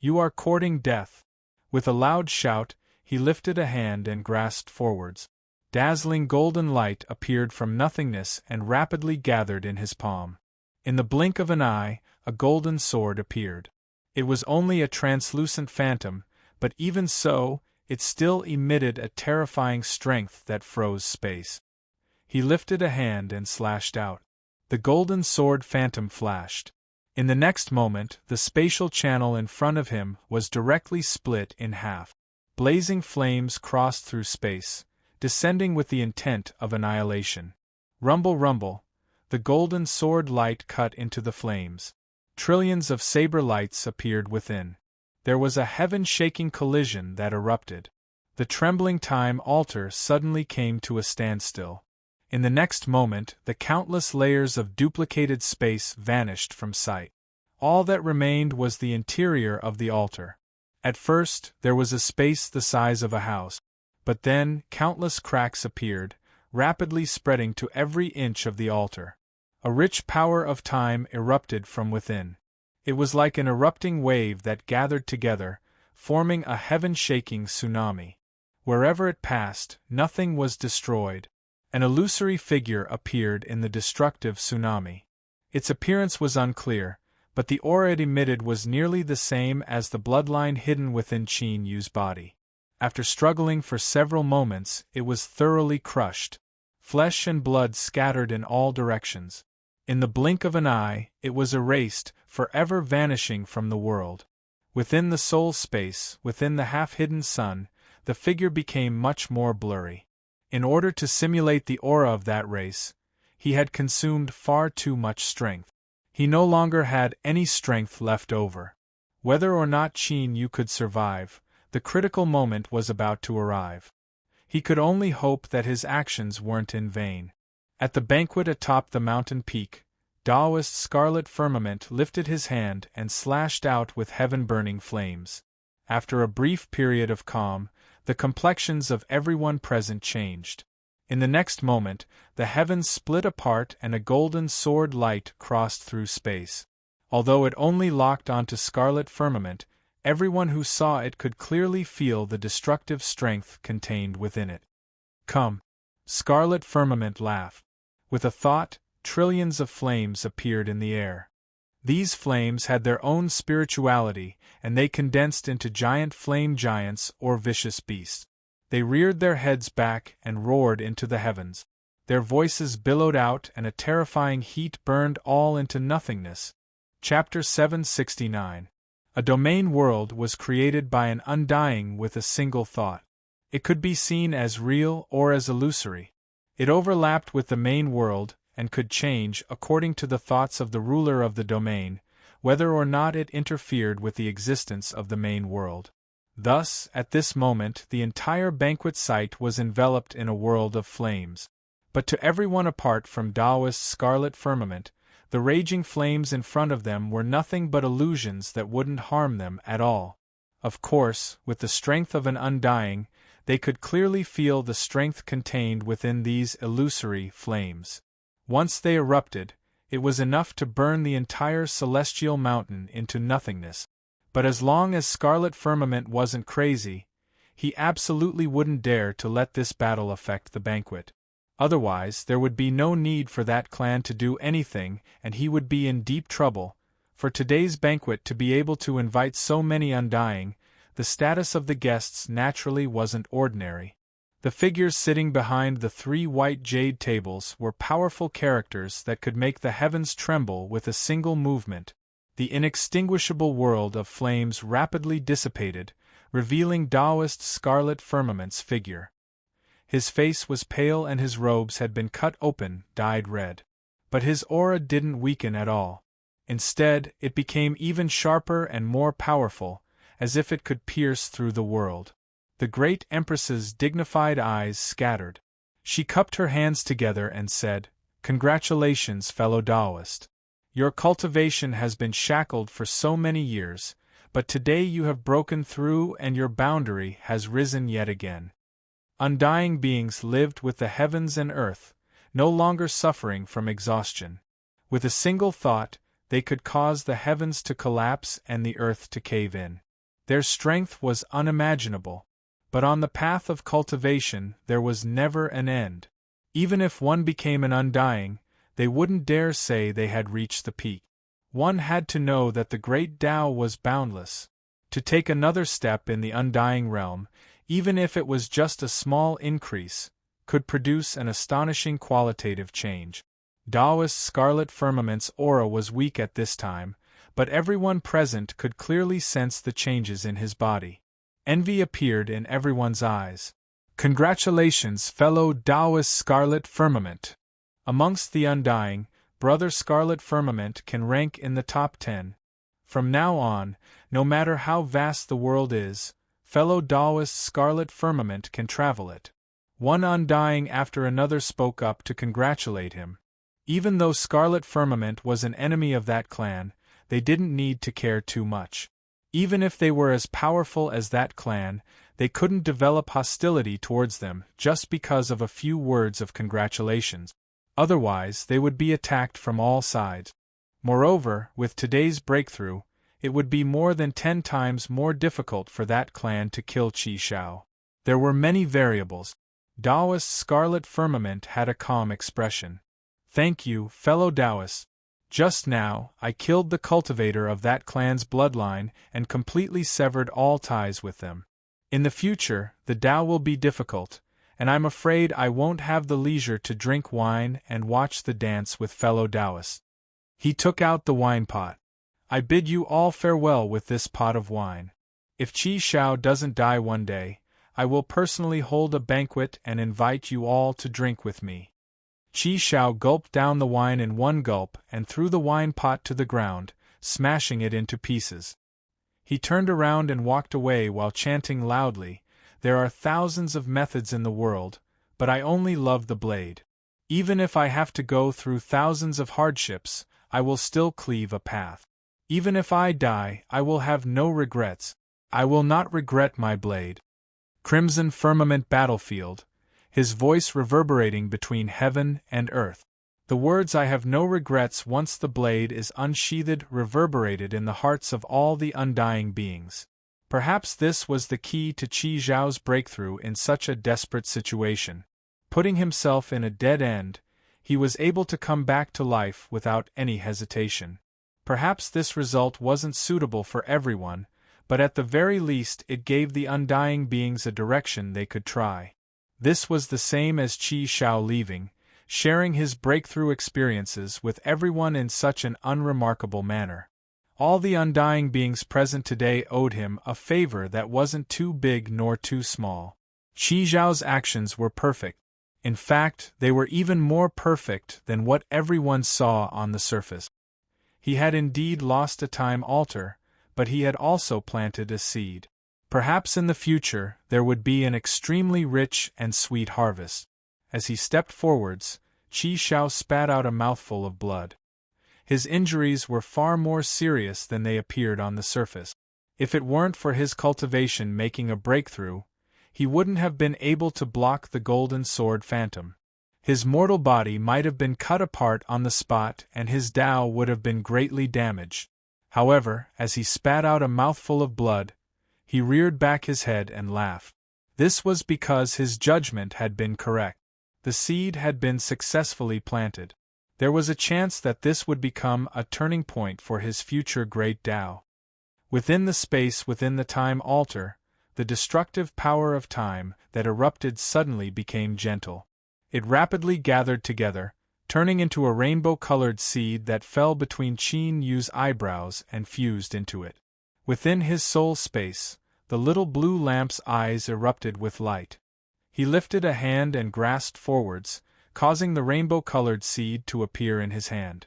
"You are courting death." With a loud shout, he lifted a hand and grasped forwards. Dazzling golden light appeared from nothingness and rapidly gathered in his palm. In the blink of an eye, a golden sword appeared. It was only a translucent phantom, but even so, it still emitted a terrifying strength that froze space. He lifted a hand and slashed out. The golden sword phantom flashed. In the next moment, the spatial channel in front of him was directly split in half. Blazing flames crossed through space, descending with the intent of annihilation. Rumble, rumble, the golden sword light cut into the flames. Trillions of saber lights appeared within. There was a heaven-shaking collision that erupted. The trembling time altar suddenly came to a standstill. In the next moment, the countless layers of duplicated space vanished from sight. All that remained was the interior of the altar. At first, there was a space the size of a house, but then countless cracks appeared, rapidly spreading to every inch of the altar. A rich power of time erupted from within. It was like an erupting wave that gathered together, forming a heaven-shaking tsunami. Wherever it passed, nothing was destroyed. An illusory figure appeared in the destructive tsunami. Its appearance was unclear, but the aura it emitted was nearly the same as the bloodline hidden within Qin Yu's body. After struggling for several moments, it was thoroughly crushed. Flesh and blood scattered in all directions. In the blink of an eye, it was erased, forever vanishing from the world. Within the soul space, within the half-hidden sun, the figure became much more blurry. In order to simulate the aura of that race, he had consumed far too much strength. He no longer had any strength left over. Whether or not Qin Yu could survive, the critical moment was about to arrive. He could only hope that his actions weren't in vain. At the banquet atop the mountain peak, Taoist Scarlet Firmament lifted his hand and slashed out with heaven-burning flames. After a brief period of calm, the complexions of everyone present changed. In the next moment, the heavens split apart and a golden sword light crossed through space. Although it only locked onto Scarlet Firmament, everyone who saw it could clearly feel the destructive strength contained within it. "Come!" Scarlet Firmament laughed. With a thought, trillions of flames appeared in the air. These flames had their own spirituality, and they condensed into giant flame giants or vicious beasts. They reared their heads back and roared into the heavens. Their voices billowed out and a terrifying heat burned all into nothingness. Chapter 769. A domain world was created by an undying with a single thought. It could be seen as real or as illusory. It overlapped with the main world, and could change according to the thoughts of the ruler of the domain, whether or not it interfered with the existence of the main world. Thus, at this moment, the entire banquet site was enveloped in a world of flames. But to everyone apart from Taoist Scarlet Firmament, the raging flames in front of them were nothing but illusions that wouldn't harm them at all. Of course, with the strength of an undying, they could clearly feel the strength contained within these illusory flames. Once they erupted, it was enough to burn the entire celestial mountain into nothingness. But as long as Scarlet Firmament wasn't crazy, he absolutely wouldn't dare to let this battle affect the banquet. Otherwise, there would be no need for that clan to do anything, and he would be in deep trouble. For today's banquet to be able to invite so many undying, the status of the guests naturally wasn't ordinary. The figures sitting behind the 3 white jade tables were powerful characters that could make the heavens tremble with a single movement. The inextinguishable world of flames rapidly dissipated, revealing Taoist Scarlet Firmament's figure. His face was pale and his robes had been cut open, dyed red. But his aura didn't weaken at all. Instead, it became even sharper and more powerful, as if it could pierce through the world. The great Empress's dignified eyes scattered. She cupped her hands together and said, "Congratulations, fellow Taoist. Your cultivation has been shackled for so many years, but today you have broken through and your boundary has risen yet again." Undying beings lived with the heavens and earth, no longer suffering from exhaustion. With a single thought, they could cause the heavens to collapse and the earth to cave in. Their strength was unimaginable. But on the path of cultivation there was never an end. Even if one became an undying, they wouldn't dare say they had reached the peak. One had to know that the great Tao was boundless. To take another step in the undying realm, even if it was just a small increase, could produce an astonishing qualitative change. Taoist Scarlet Firmament's aura was weak at this time, but everyone present could clearly sense the changes in his body. Envy appeared in everyone's eyes. Congratulations, fellow Taoist Scarlet Firmament! Amongst the undying, Brother Scarlet Firmament can rank in the top 10. From now on, no matter how vast the world is, fellow Taoist Scarlet Firmament can travel it. One undying after another spoke up to congratulate him. Even though Scarlet Firmament was an enemy of that clan, they didn't need to care too much. Even if they were as powerful as that clan, they couldn't develop hostility towards them just because of a few words of congratulations. Otherwise, they would be attacked from all sides. Moreover, with today's breakthrough, it would be more than 10 times more difficult for that clan to kill Qi Shao. There were many variables. Taoist Scarlet Firmament had a calm expression. Thank you, fellow Taoists. Just now, I killed the cultivator of that clan's bloodline and completely severed all ties with them. In the future, the Tao will be difficult, and I'm afraid I won't have the leisure to drink wine and watch the dance with fellow Taoists. He took out the wine pot. I bid you all farewell with this pot of wine. If Qi Shao doesn't die one day, I will personally hold a banquet and invite you all to drink with me. Qi Shao gulped down the wine in one gulp and threw the wine pot to the ground, smashing it into pieces. He turned around and walked away while chanting loudly, "There are thousands of methods in the world, but I only love the blade. Even if I have to go through thousands of hardships, I will still cleave a path. Even if I die, I will have no regrets. I will not regret my blade." Crimson Firmament Battlefield, his voice reverberating between heaven and earth. The words "I have no regrets once the blade is unsheathed" reverberated in the hearts of all the undying beings. Perhaps this was the key to Qi Zhao's breakthrough in such a desperate situation. Putting himself in a dead end, he was able to come back to life without any hesitation. Perhaps this result wasn't suitable for everyone, but at the very least it gave the undying beings a direction they could try. This was the same as Qi Shao leaving, sharing his breakthrough experiences with everyone in such an unremarkable manner. All the undying beings present today owed him a favor that wasn't too big nor too small. Qi Zhao's actions were perfect. In fact, they were even more perfect than what everyone saw on the surface. He had indeed lost a time altar, but he had also planted a seed. Perhaps in the future there would be an extremely rich and sweet harvest. As he stepped forwards, Qi Shao spat out a mouthful of blood. His injuries were far more serious than they appeared on the surface. If it weren't for his cultivation making a breakthrough, he wouldn't have been able to block the golden sword phantom. His mortal body might have been cut apart on the spot and his Tao would have been greatly damaged. However, as he spat out a mouthful of blood, he reared back his head and laughed. This was because his judgment had been correct. The seed had been successfully planted. There was a chance that this would become a turning point for his future great Tao. Within the space within the time altar, the destructive power of time that erupted suddenly became gentle. It rapidly gathered together, turning into a rainbow-colored seed that fell between Qin Yu's eyebrows and fused into it. Within his soul space, the little blue lamp's eyes erupted with light. He lifted a hand and grasped forwards, causing the rainbow-colored seed to appear in his hand.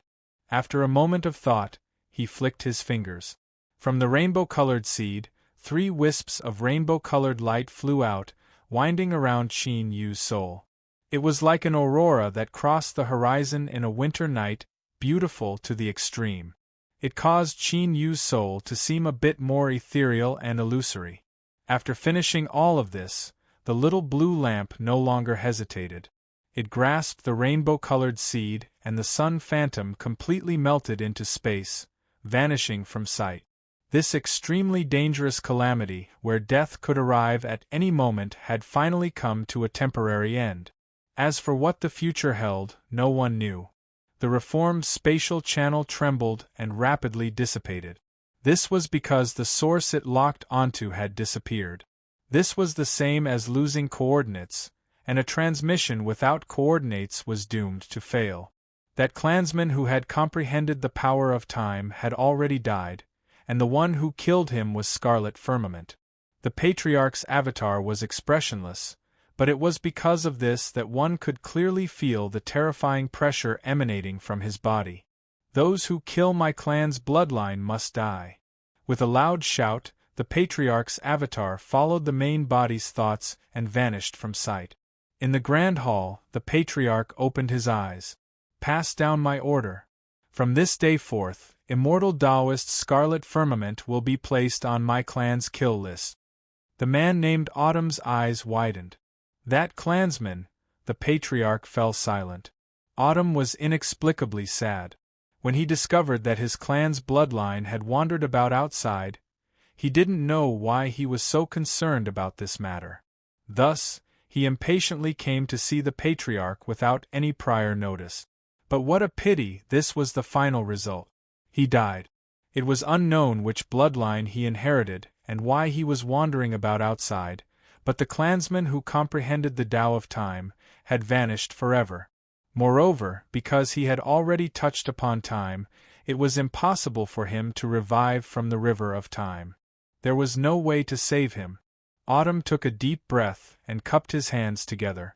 After a moment of thought, he flicked his fingers. From the rainbow-colored seed, 3 wisps of rainbow-colored light flew out, winding around Qin Yu's soul. It was like an aurora that crossed the horizon in a winter night, beautiful to the extreme. It caused Qin Yu's soul to seem a bit more ethereal and illusory. After finishing all of this, the little blue lamp no longer hesitated. It grasped the rainbow-colored seed, and the sun phantom completely melted into space, vanishing from sight. This extremely dangerous calamity, where death could arrive at any moment, had finally come to a temporary end. As for what the future held, no one knew. The reformed spatial channel trembled and rapidly dissipated. This was because the source it locked onto had disappeared. This was the same as losing coordinates, and a transmission without coordinates was doomed to fail. That clansman who had comprehended the power of time had already died, and the one who killed him was Scarlet Firmament. The Patriarch's avatar was expressionless, but it was because of this that one could clearly feel the terrifying pressure emanating from his body. Those who kill my clan's bloodline must die. With a loud shout, the Patriarch's avatar followed the main body's thoughts and vanished from sight. In the Grand Hall, the Patriarch opened his eyes. Pass down my order. From this day forth, immortal Taoist Scarlet Firmament will be placed on my clan's kill list. The man named Autumn's eyes widened. That clansman, the Patriarch fell silent. Autumn was inexplicably sad. When he discovered that his clan's bloodline had wandered about outside, he didn't know why he was so concerned about this matter. Thus, he impatiently came to see the Patriarch without any prior notice. But what a pity, this was the final result. He died. It was unknown which bloodline he inherited and why he was wandering about outside, but the clansman who comprehended the Tao of time had vanished forever. Moreover, because he had already touched upon time, it was impossible for him to revive from the river of time. There was no way to save him. Autumn took a deep breath and cupped his hands together.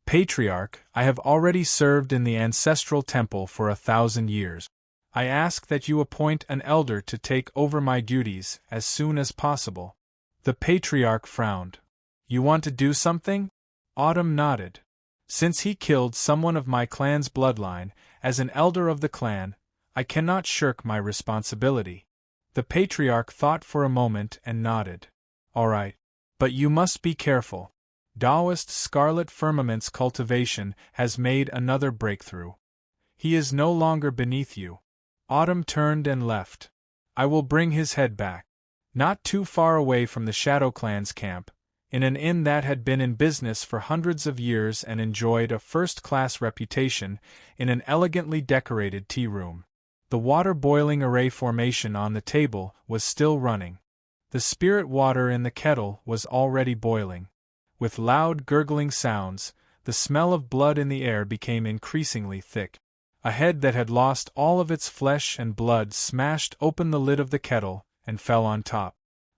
Patriarch, I have already served in the ancestral temple for 1,000 years. I ask that you appoint an elder to take over my duties as soon as possible. The Patriarch frowned. You want to do something? Autumn nodded. Since he killed someone of my clan's bloodline, as an elder of the clan, I cannot shirk my responsibility. The Patriarch thought for a moment and nodded. All right. But you must be careful. Taoist Scarlet Firmament's cultivation has made another breakthrough. He is no longer beneath you. Autumn turned and left. I will bring his head back. Not too far away from the Shadow Clan's camp, in an inn that had been in business for hundreds of years and enjoyed a first-class reputation, in an elegantly decorated tea room. The water-boiling array formation on the table was still running. The spirit water in the kettle was already boiling. With loud gurgling sounds, the smell of blood in the air became increasingly thick. A head that had lost all of its flesh and blood smashed open the lid of the kettle and fell on top.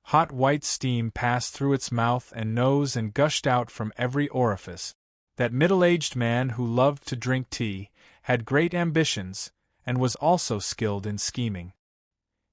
Hot white steam passed through its mouth and nose and gushed out from every orifice. That middle-aged man who loved to drink tea had great ambitions and was also skilled in scheming.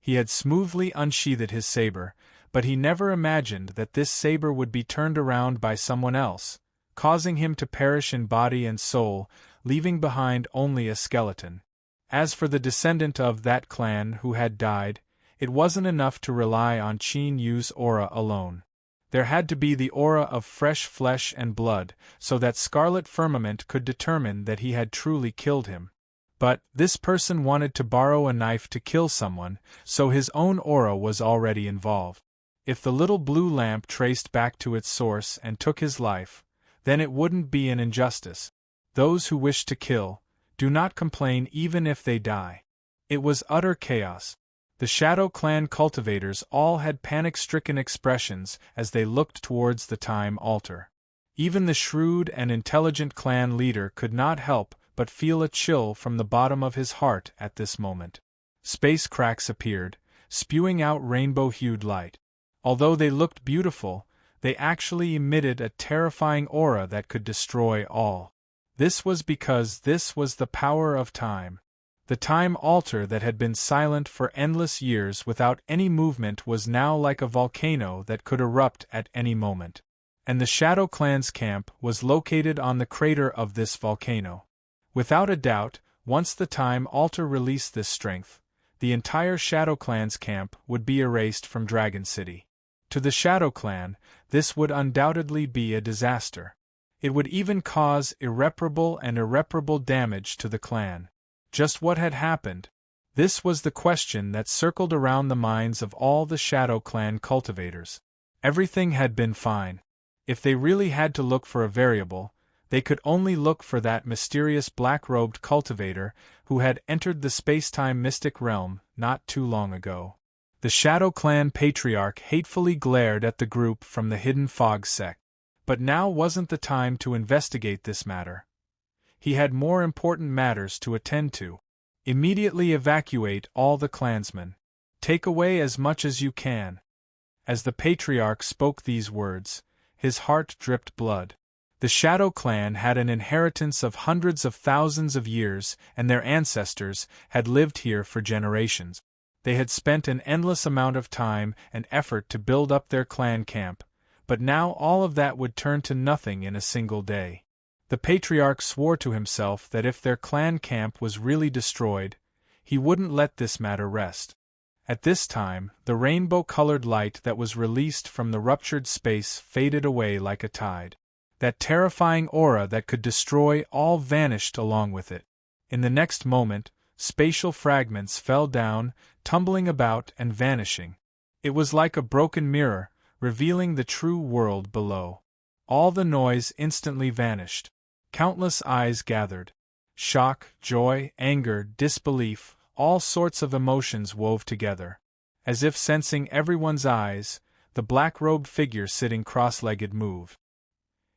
He had smoothly unsheathed his saber, but he never imagined that this saber would be turned around by someone else, causing him to perish in body and soul, leaving behind only a skeleton. As for the descendant of that clan who had died, it wasn't enough to rely on Qin Yu's aura alone. There had to be the aura of fresh flesh and blood, so that Scarlet Firmament could determine that he had truly killed him. But this person wanted to borrow a knife to kill someone, so his own aura was already involved. If the little blue lamp traced back to its source and took his life, then it wouldn't be an injustice. Those who wish to kill do not complain even if they die. It was utter chaos. The Shadow Clan cultivators all had panic-stricken expressions as they looked towards the time altar. Even the shrewd and intelligent clan leader could not help but feel a chill from the bottom of his heart at this moment. Space cracks appeared, spewing out rainbow-hued light. Although they looked beautiful, they actually emitted a terrifying aura that could destroy all. This was because this was the power of time. The time altar that had been silent for endless years without any movement was now like a volcano that could erupt at any moment. And the Shadow Clan's camp was located on the crater of this volcano. Without a doubt, once the time altar released this strength, the entire Shadow Clan's camp would be erased from Dragon City. To the Shadow Clan, this would undoubtedly be a disaster. It would even cause irreparable damage to the clan. Just what had happened? This was the question that circled around the minds of all the Shadow Clan cultivators. Everything had been fine. If they really had to look for a variable, they could only look for that mysterious black-robed cultivator who had entered the space-time mystic realm not too long ago. The Shadow Clan Patriarch hatefully glared at the group from the Hidden Fog sect. But now wasn't the time to investigate this matter. He had more important matters to attend to. Immediately evacuate all the clansmen. Take away as much as you can. As the Patriarch spoke these words, his heart dripped blood. The Shadow Clan had an inheritance of hundreds of thousands of years, and their ancestors had lived here for generations. They had spent an endless amount of time and effort to build up their clan camp, but now all of that would turn to nothing in a single day. The Patriarch swore to himself that if their clan camp was really destroyed, he wouldn't let this matter rest. At this time, the rainbow-colored light that was released from the ruptured space faded away like a tide. That terrifying aura that could destroy all vanished along with it. In the next moment, spatial fragments fell down, tumbling about and vanishing. It was like a broken mirror, revealing the true world below. All the noise instantly vanished. Countless eyes gathered. Shock, joy, anger, disbelief, all sorts of emotions wove together. As if sensing everyone's eyes, the black-robed figure sitting cross-legged moved.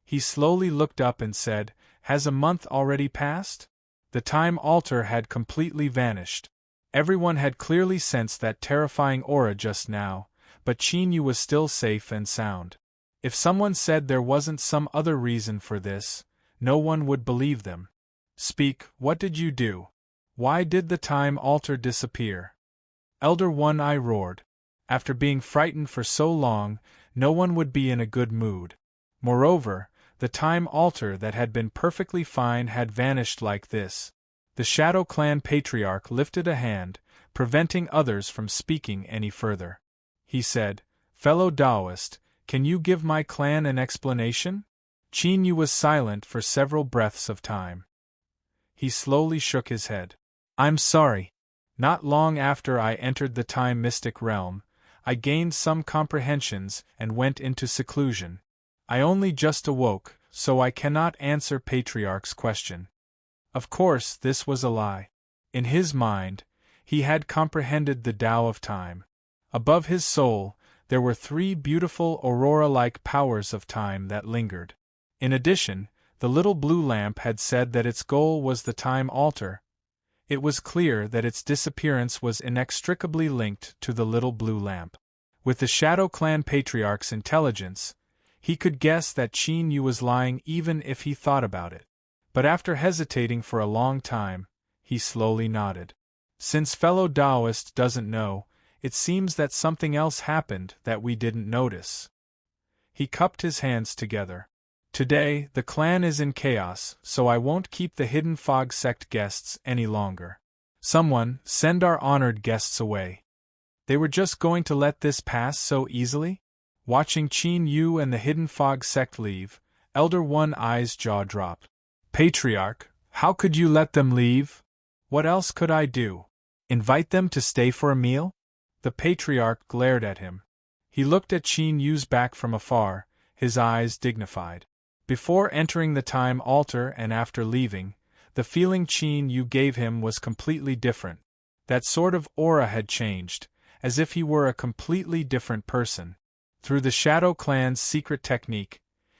He slowly looked up and said, "Has a month already passed?" The time altar had completely vanished. Everyone had clearly sensed that terrifying aura just now, but Qin Yu was still safe and sound. If someone said there wasn't some other reason for this, no one would believe them. "Speak, what did you do? Why did the time altar disappear?" Elder One Eye roared. After being frightened for so long, no one would be in a good mood. Moreover, the time altar that had been perfectly fine had vanished like this. The Shadow Clan Patriarch lifted a hand, preventing others from speaking any further. He said, "Fellow Taoist, can you give my clan an explanation?" Qin Yu was silent for several breaths of time. He slowly shook his head. "I'm sorry. Not long after I entered the time mystic realm, I gained some comprehensions and went into seclusion. I only just awoke, so I cannot answer Patriarch's question." Of course, this was a lie. In his mind, he had comprehended the Tao of time. Above his soul, there were 3 beautiful aurora-like powers of time that lingered. In addition, the little blue lamp had said that its goal was the time altar. It was clear that its disappearance was inextricably linked to the little blue lamp. With the Shadow Clan Patriarch's intelligence, he could guess that Qin Yu was lying even if he thought about it. But after hesitating for a long time, he slowly nodded. "Since fellow Taoist doesn't know, it seems that something else happened that we didn't notice." He cupped his hands together. "Today, the clan is in chaos, so I won't keep the Hidden Fog sect guests any longer. Someone, send our honored guests away." They were just going to let this pass so easily? Watching Qin Yu and the Hidden Fog sect leave, Elder One Eye's jaw dropped. "Patriarch, how could you let them leave? What else could I do? Invite them to stay for a meal?" The Patriarch glared at him. He looked at Qin Yu's back from afar, his eyes dignified. Before entering the time altar and after leaving, the feeling Qin Yu gave him was completely different. That sort of aura had changed, as if he were a completely different person. Through the Shadow Clan's secret technique,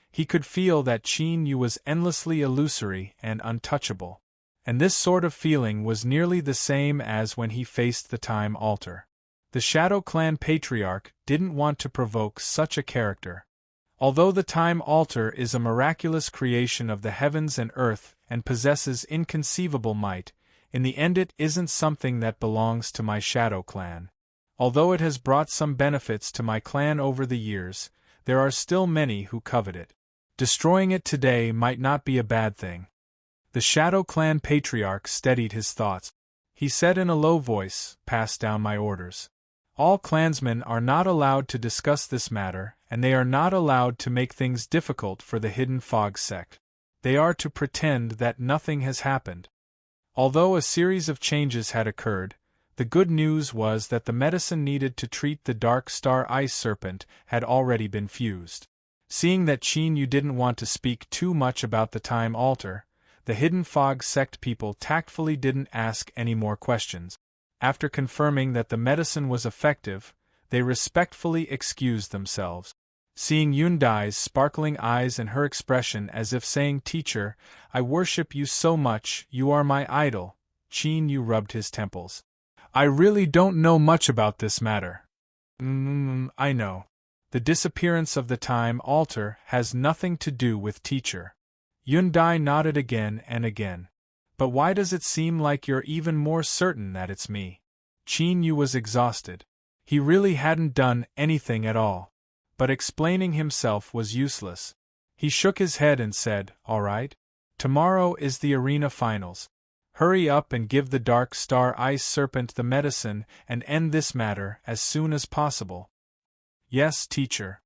he could feel that Qin Yu was endlessly illusory and untouchable. And this sort of feeling was nearly the same as when he faced the time altar. The Shadow Clan Patriarch didn't want to provoke such a character. Although the time altar is a miraculous creation of the heavens and earth and possesses inconceivable might, in the end it isn't something that belongs to my Shadow Clan. Although it has brought some benefits to my clan over the years, there are still many who covet it. Destroying it today might not be a bad thing. The Shadow Clan Patriarch steadied his thoughts. He said in a low voice, "Pass down my orders. All clansmen are not allowed to discuss this matter, and they are not allowed to make things difficult for the Hidden Fog sect. They are to pretend that nothing has happened." Although a series of changes had occurred, the good news was that the medicine needed to treat the Dark Star Ice Serpent had already been fused. Seeing that Qin Yu didn't want to speak too much about the time altar, the Hidden Fog sect people tactfully didn't ask any more questions. After confirming that the medicine was effective, they respectfully excused themselves. Seeing Yundai's sparkling eyes and her expression as if saying, "Teacher, I worship you so much, you are my idol," Qin Yu rubbed his temples. "I really don't know much about this matter." I know. The disappearance of the time altar has nothing to do with teacher." Yundai nodded again and again. "But why does it seem like you're even more certain that it's me?" Qin Yu was exhausted. He really hadn't done anything at all. But explaining himself was useless. He shook his head and said, "All right. Tomorrow is the arena finals. Hurry up and give the Dark Star Ice Serpent the medicine and end this matter as soon as possible." "Yes, teacher."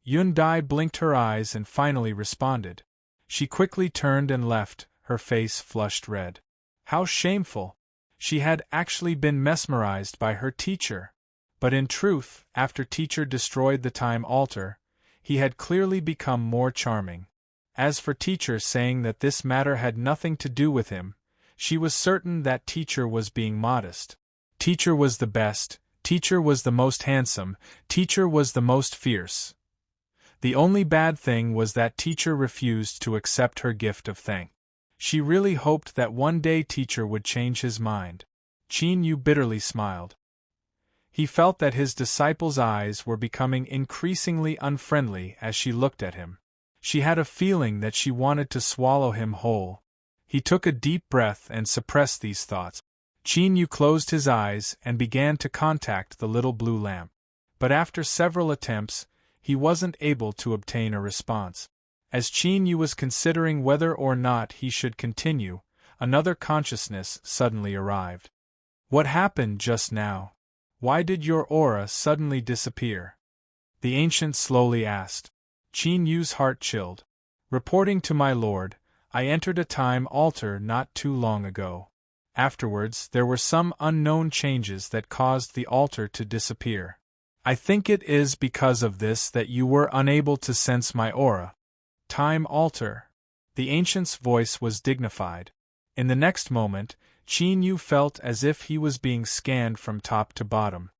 Yundai blinked her eyes and finally responded. She quickly turned and left, her face flushed red. How shameful! She had actually been mesmerized by her teacher. But in truth, after teacher destroyed the time altar, he had clearly become more charming. As for teacher saying that this matter had nothing to do with him, she was certain that teacher was being modest. Teacher was the best, teacher was the most handsome, teacher was the most fierce. The only bad thing was that teacher refused to accept her gift of thanks. She really hoped that one day teacher would change his mind. Qin Yu bitterly smiled. He felt that his disciple's eyes were becoming increasingly unfriendly as she looked at him. She had a feeling that she wanted to swallow him whole. He took a deep breath and suppressed these thoughts. Qin Yu closed his eyes and began to contact the little blue lamp. But after several attempts, he wasn't able to obtain a response. As Qin Yu was considering whether or not he should continue, another consciousness suddenly arrived. "What happened just now? Why did your aura suddenly disappear?" the ancient slowly asked. Qin Yu's heart chilled. "Reporting to my lord, I entered a time altar not too long ago. Afterwards, there were some unknown changes that caused the altar to disappear. I think it is because of this that you were unable to sense my aura." "Time altar." The ancient's voice was dignified. In the next moment, Qin Yu felt as if he was being scanned from top to bottom.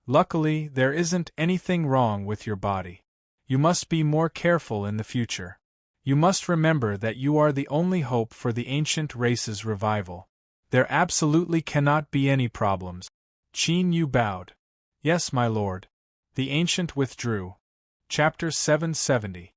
"Luckily, there isn't anything wrong with your body. You must be more careful in the future. You must remember that you are the only hope for the ancient race's revival. There absolutely cannot be any problems." Qin Yu bowed. "Yes, my lord." The ancient withdrew. Chapter 770.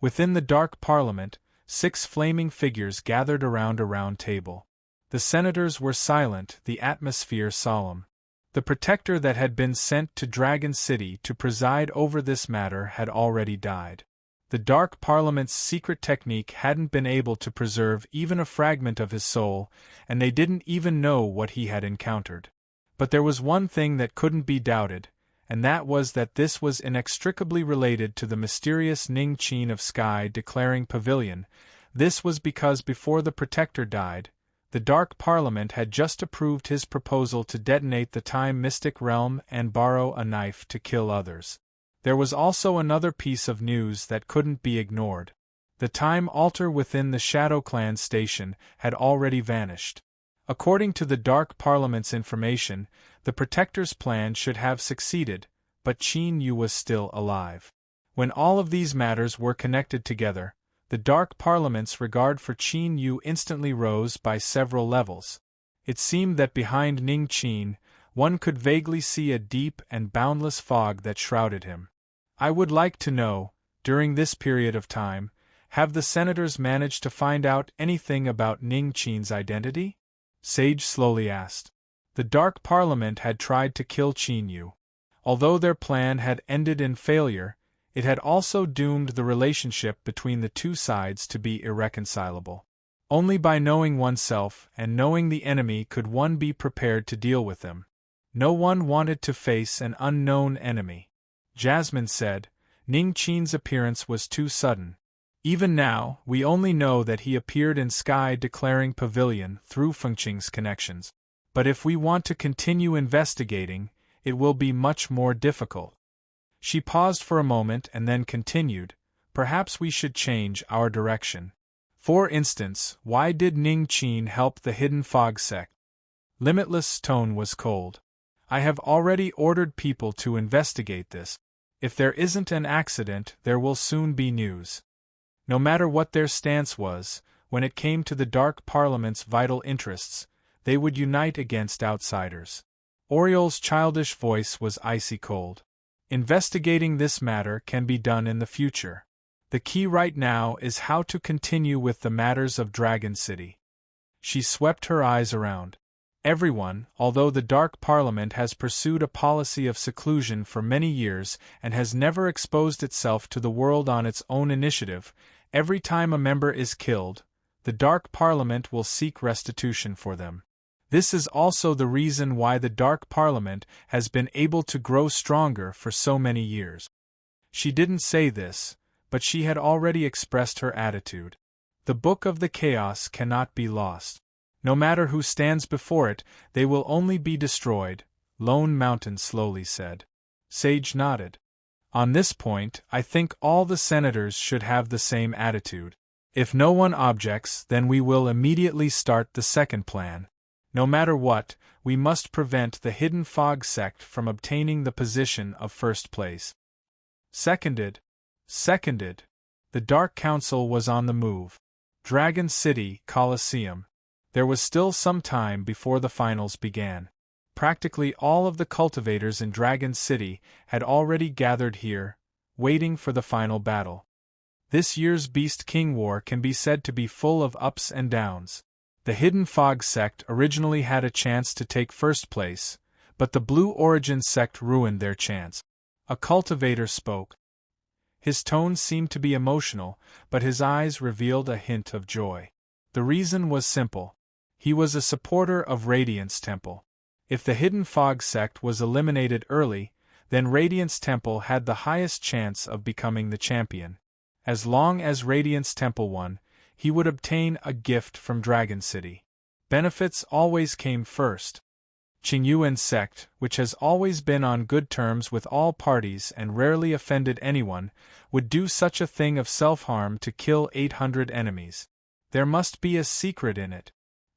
Within the dark parliament, 6 flaming figures gathered around a round table. The senators were silent, the atmosphere solemn. The protector that had been sent to Dragon City to preside over this matter had already died. The Dark Parliament's secret technique hadn't been able to preserve even a fragment of his soul, and they didn't even know what he had encountered. But there was one thing that couldn't be doubted, and that was that this was inextricably related to the mysterious Ning Qin of Sky Declaring Pavilion. This was because before the Protector died, the Dark Parliament had just approved his proposal to detonate the Time Mystic Realm and borrow a knife to kill others. There was also another piece of news that couldn't be ignored. The Time Altar within the Shadow Clan station had already vanished. According to the Dark Parliament's information, the Protector's plan should have succeeded, but Qin Yu was still alive. When all of these matters were connected together, the Dark Parliament's regard for Qin Yu instantly rose by several levels. It seemed that behind Ning Qin, one could vaguely see a deep and boundless fog that shrouded him. "I would like to know, during this period of time, have the senators managed to find out anything about Ning Qin's identity?" Sage slowly asked. The Dark Parliament had tried to kill Qin Yu. Although their plan had ended in failure, it had also doomed the relationship between the two sides to be irreconcilable. Only by knowing oneself and knowing the enemy could one be prepared to deal with them. No one wanted to face an unknown enemy. Jasmine said, "Ning Qin's appearance was too sudden. Even now, we only know that he appeared in Sky Declaring Pavilion through Fengqing's connections. But if we want to continue investigating, it will be much more difficult." She paused for a moment and then continued, "Perhaps we should change our direction. For instance, why did Ning Qin help the Hidden Fog sect? Limitless' tone was cold. I have already ordered people to investigate this. If there isn't an accident, there will soon be news. No matter what their stance was, when it came to the Dark Parliament's vital interests, they would unite against outsiders. Oriol's childish voice was icy cold. Investigating this matter can be done in the future. The key right now is how to continue with the matters of Dragon City. She swept her eyes around. Everyone, although the Dark Parliament has pursued a policy of seclusion for many years and has never exposed itself to the world on its own initiative, every time a member is killed, the Dark Parliament will seek restitution for them. This is also the reason why the Dark Parliament has been able to grow stronger for so many years. She didn't say this, but she had already expressed her attitude. The Book of the Chaos cannot be lost. No matter who stands before it, they will only be destroyed, Lone Mountain slowly said. Sage nodded. On this point, I think all the senators should have the same attitude. If no one objects, then we will immediately start the second plan. No matter what, we must prevent the Hidden Fog sect from obtaining the position of first place. Seconded. Seconded. The Dark Council was on the move. Dragon City, Colosseum. There was still some time before the finals began. Practically all of the cultivators in Dragon City had already gathered here, waiting for the final battle. This year's Beast King War can be said to be full of ups and downs. The Hidden Fog sect originally had a chance to take first place, but the Blue Origin sect ruined their chance. A cultivator spoke. His tone seemed to be emotional, but his eyes revealed a hint of joy. The reason was simple. He was a supporter of Radiance Temple. If the Hidden Fog sect was eliminated early, then Radiance Temple had the highest chance of becoming the champion. As long as Radiance Temple won, he would obtain a gift from Dragon City. Benefits always came first. Qingyuan's sect, which has always been on good terms with all parties and rarely offended anyone, would do such a thing of self-harm to kill 800 enemies. There must be a secret in it.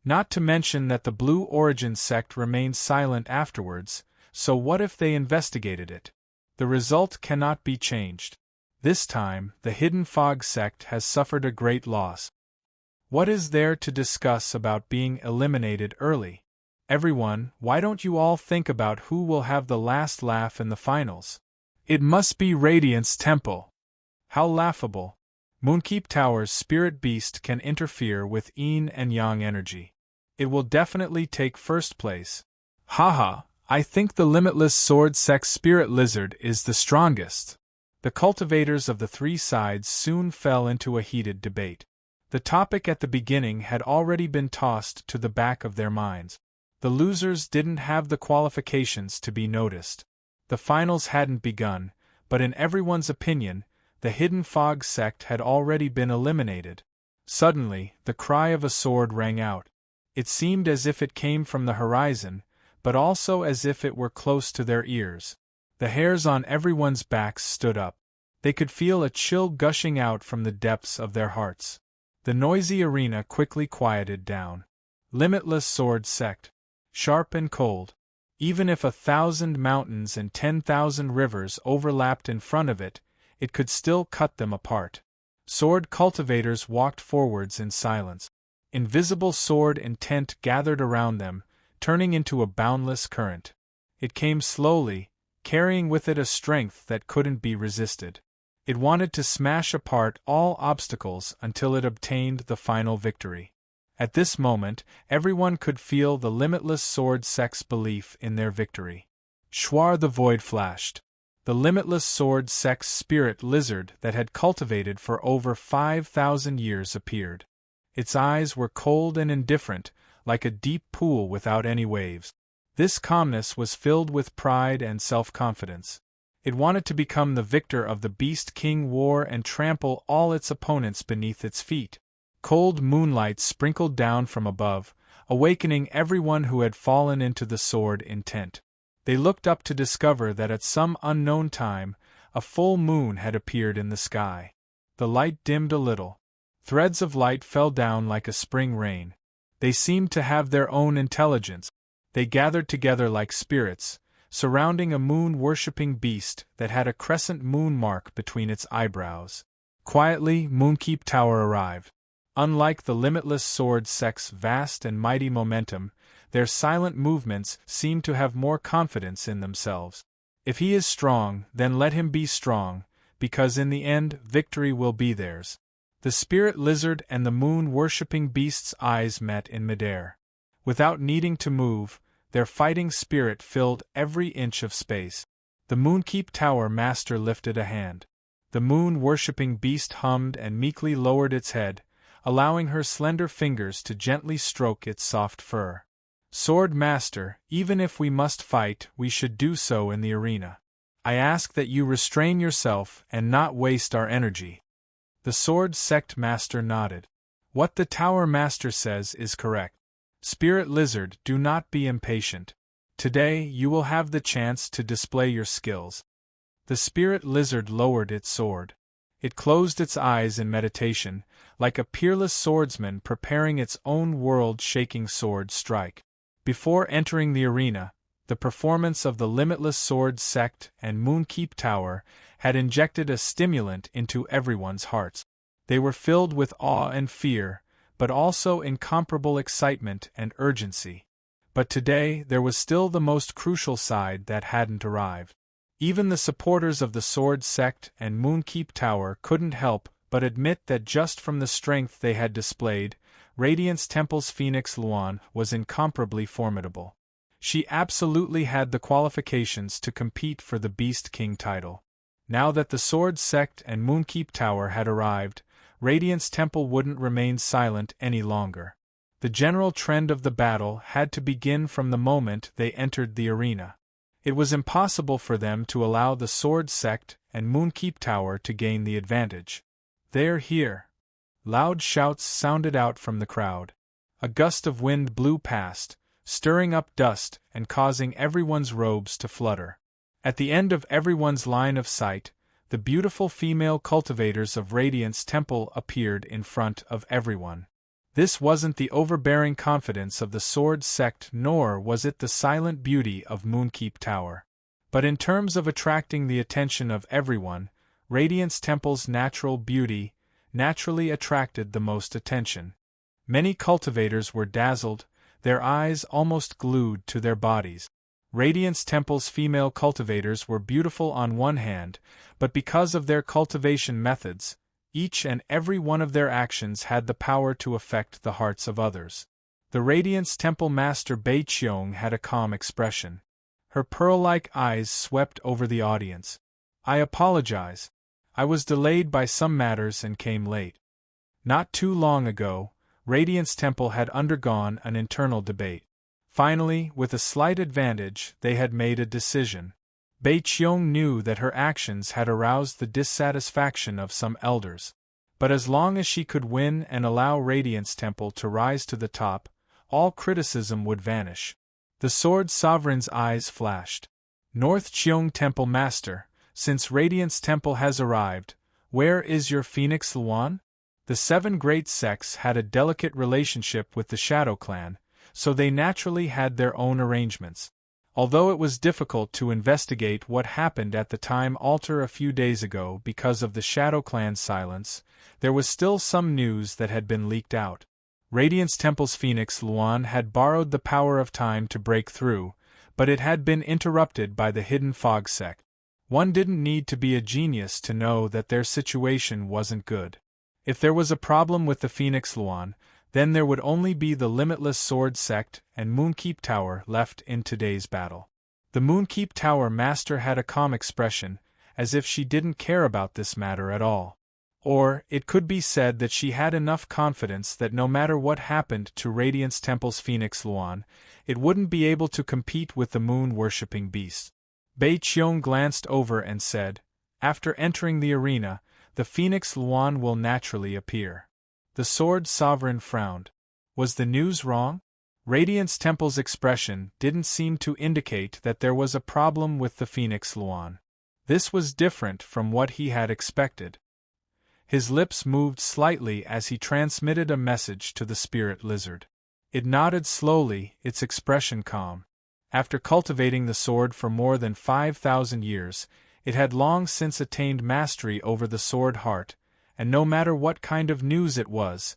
Not to mention that the Blue Origin sect remained silent afterwards, so what if they investigated it? The result cannot be changed. This time, the Hidden Fog sect has suffered a great loss. What is there to discuss about being eliminated early? Everyone, why don't you all think about who will have the last laugh in the finals? It must be Radiance Temple. How laughable. Moonkeep Tower's spirit beast can interfere with yin and yang energy. It will definitely take first place. Haha, I think the Limitless Sword Sect's spirit lizard is the strongest. The cultivators of the three sides soon fell into a heated debate. The topic at the beginning had already been tossed to the back of their minds. The losers didn't have the qualifications to be noticed. The finals hadn't begun, but in everyone's opinion, the Hidden Fog sect had already been eliminated. Suddenly, the cry of a sword rang out. It seemed as if it came from the horizon, but also as if it were close to their ears. The hairs on everyone's backs stood up. They could feel a chill gushing out from the depths of their hearts. The noisy arena quickly quieted down. Limitless Sword Sect. Sharp and cold. Even if 1,000 mountains and 10,000 rivers overlapped in front of it, it could still cut them apart. Sword cultivators walked forwards in silence. Invisible sword intent gathered around them, turning into a boundless current. It came slowly, carrying with it a strength that couldn't be resisted. It wanted to smash apart all obstacles until it obtained the final victory. At this moment, everyone could feel the Limitless Sword Sect's belief in their victory. Shwar the Void flashed. The Limitless Sword Sect's spirit lizard that had cultivated for over 5,000 years appeared. Its eyes were cold and indifferent, like a deep pool without any waves. This calmness was filled with pride and self-confidence. It wanted to become the victor of the Beast King War and trample all its opponents beneath its feet. Cold moonlight sprinkled down from above, awakening everyone who had fallen into the sword intent. They looked up to discover that at some unknown time, a full moon had appeared in the sky. The light dimmed a little. Threads of light fell down like a spring rain. They seemed to have their own intelligence. They gathered together like spirits, surrounding a moon-worshipping beast that had a crescent moon mark between its eyebrows. Quietly, Moonkeep Tower arrived. Unlike the limitless sword sect's vast and mighty momentum, their silent movements seemed to have more confidence in themselves. If he is strong, then let him be strong, because in the end, victory will be theirs. The spirit lizard and the moon-worshipping beast's eyes met in midair. Without needing to move, their fighting spirit filled every inch of space. The Moonkeep Tower master lifted a hand. The moon-worshipping beast hummed and meekly lowered its head, allowing her slender fingers to gently stroke its soft fur. Sword Master, even if we must fight, we should do so in the arena. I ask that you restrain yourself and not waste our energy. The Sword Sect Master nodded. What the Tower Master says is correct. Spirit Lizard, do not be impatient. Today you will have the chance to display your skills. The Spirit Lizard lowered its sword. It closed its eyes in meditation, like a peerless swordsman preparing its own world-shaking sword strike. Before entering the arena, the performance of the Limitless Sword Sect and Moonkeep Tower had injected a stimulant into everyone's hearts. They were filled with awe and fear, but also incomparable excitement and urgency. But today there was still the most crucial side that hadn't arrived. Even the supporters of the Sword Sect and Moonkeep Tower couldn't help but admit that just from the strength they had displayed, Radiance Temple's Phoenix Luan was incomparably formidable. She absolutely had the qualifications to compete for the Beast King title. Now that the Sword Sect and Moonkeep Tower had arrived, Radiance Temple wouldn't remain silent any longer. The general trend of the battle had to begin from the moment they entered the arena. It was impossible for them to allow the Sword Sect and Moonkeep Tower to gain the advantage. They're here. Loud shouts sounded out from the crowd. A gust of wind blew past, stirring up dust and causing everyone's robes to flutter. At the end of everyone's line of sight, the beautiful female cultivators of Radiance Temple appeared in front of everyone. This wasn't the overbearing confidence of the Sword Sect, nor was it the silent beauty of Moonkeep Tower. But in terms of attracting the attention of everyone, Radiance Temple's natural beauty naturally attracted the most attention. Many cultivators were dazzled, their eyes almost glued to their bodies. Radiance Temple's female cultivators were beautiful on one hand, but because of their cultivation methods, each and every one of their actions had the power to affect the hearts of others. The Radiance Temple Master Bei Qiong had a calm expression. Her pearl-like eyes swept over the audience. I apologize. I was delayed by some matters and came late. Not too long ago, Radiance Temple had undergone an internal debate. Finally, with a slight advantage, they had made a decision. Bei Qiong knew that her actions had aroused the dissatisfaction of some elders. But as long as she could win and allow Radiance Temple to rise to the top, all criticism would vanish. The Sword Sovereign's eyes flashed. North Qiong Temple Master, since Radiance Temple has arrived, where is your Phoenix Luan? The 7 great sects had a delicate relationship with the Shadow Clan, so they naturally had their own arrangements. Although it was difficult to investigate what happened at the time altar a few days ago because of the Shadow Clan's silence, there was still some news that had been leaked out. Radiance Temple's Phoenix Luan had borrowed the power of time to break through, but it had been interrupted by the Hidden Fog sect. One didn't need to be a genius to know that their situation wasn't good. If there was a problem with the Phoenix Luan, then there would only be the Limitless Sword Sect and Moonkeep Tower left in today's battle. The Moonkeep Tower Master had a calm expression, as if she didn't care about this matter at all. Or, it could be said that she had enough confidence that no matter what happened to Radiance Temple's Phoenix Luan, it wouldn't be able to compete with the moon-worshipping beast. Bei Qiong glanced over and said, after entering the arena, the Phoenix Luan will naturally appear. The Sword Sovereign frowned. Was the news wrong? Radiance Temple's expression didn't seem to indicate that there was a problem with the Phoenix Luan. This was different from what he had expected. His lips moved slightly as he transmitted a message to the Spirit Lizard. It nodded slowly, its expression calm. After cultivating the sword for more than 5,000 years, it had long since attained mastery over the sword heart, and no matter what kind of news it was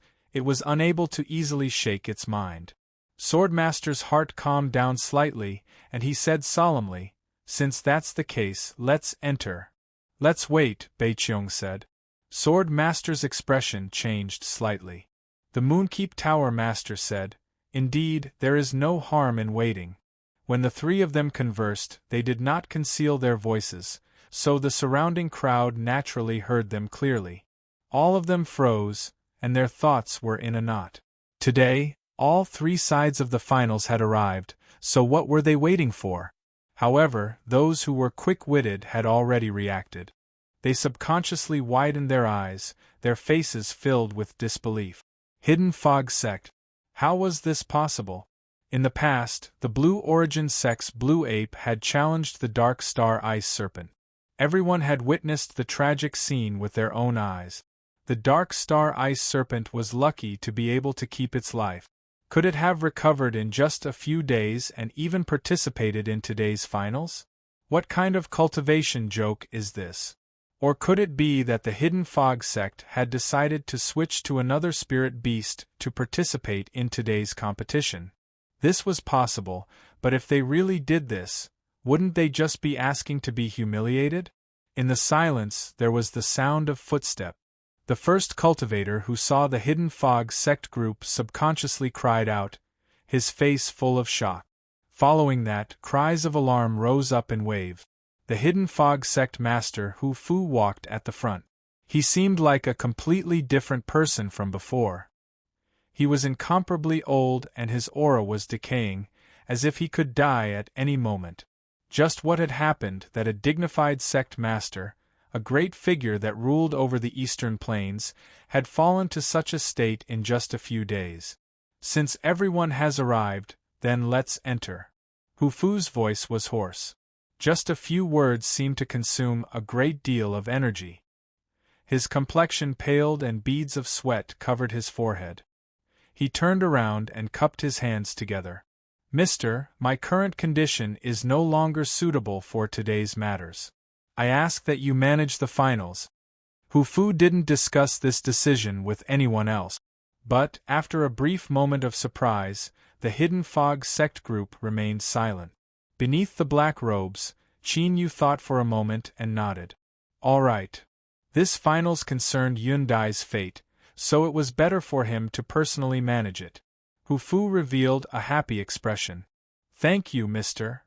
unable to easily shake its mind. Swordmaster's heart calmed down slightly, and he said solemnly, "Since that's the case, let's enter." "Let's wait," Beiqiong said. Swordmaster's expression changed slightly. The Moonkeep Tower Master said, "Indeed, there is no harm in waiting." When the three of them conversed, they did not conceal their voices, so the surrounding crowd naturally heard them clearly. All of them froze, and their thoughts were in a knot. Today, all three sides of the finals had arrived, so what were they waiting for? However, those who were quick-witted had already reacted. They subconsciously widened their eyes, their faces filled with disbelief. Hidden Fog Sect. How was this possible? In the past, the Blue Origin Sect's Blue Ape had challenged the Dark Star Ice Serpent. Everyone had witnessed the tragic scene with their own eyes. The Dark Star Ice Serpent was lucky to be able to keep its life. Could it have recovered in just a few days and even participated in today's finals? What kind of cultivation joke is this? Or could it be that the Hidden Fog Sect had decided to switch to another spirit beast to participate in today's competition? This was possible, but if they really did this, wouldn't they just be asking to be humiliated? In the silence, there was the sound of footsteps. The first cultivator who saw the Hidden Fog Sect group subconsciously cried out, his face full of shock. Following that, cries of alarm rose up in waves. The Hidden Fog Sect Master Hu Fu walked at the front. He seemed like a completely different person from before. He was incomparably old and his aura was decaying, as if he could die at any moment. Just what had happened that a dignified sect master, a great figure that ruled over the eastern plains, had fallen to such a state in just a few days. "Since everyone has arrived, then let's enter." Hu Fu's voice was hoarse. Just a few words seemed to consume a great deal of energy. His complexion paled and beads of sweat covered his forehead. He turned around and cupped his hands together. "Mister, my current condition is no longer suitable for today's matters. I ask that you manage the finals." Hu Fu didn't discuss this decision with anyone else. But, after a brief moment of surprise, the Hidden Fog Sect group remained silent. Beneath the black robes, Qin Yu thought for a moment and nodded. All right. This finals concerned Yundai's fate, so it was better for him to personally manage it. Hu Fu revealed a happy expression. "Thank you, mister."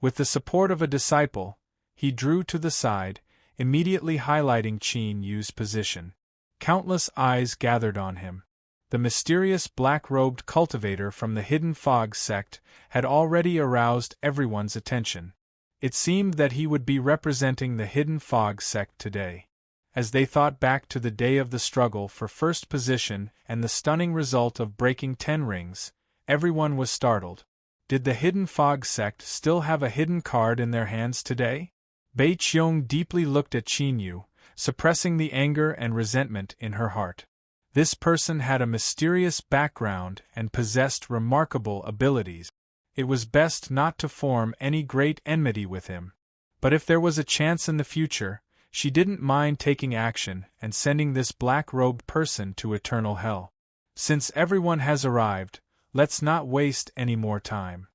With the support of a disciple, he drew to the side, immediately highlighting Qin Yu's position. Countless eyes gathered on him. The mysterious black-robed cultivator from the Hidden Fog Sect had already aroused everyone's attention. It seemed that he would be representing the Hidden Fog Sect today. As they thought back to the day of the struggle for first position and the stunning result of breaking 10 rings, everyone was startled. Did the Hidden Fog Sect still have a hidden card in their hands today? Bei Qiong deeply looked at Qin Yu, suppressing the anger and resentment in her heart. This person had a mysterious background and possessed remarkable abilities. It was best not to form any great enmity with him. But if there was a chance in the future, she didn't mind taking action and sending this black-robed person to eternal hell. Since everyone has arrived, let's not waste any more time.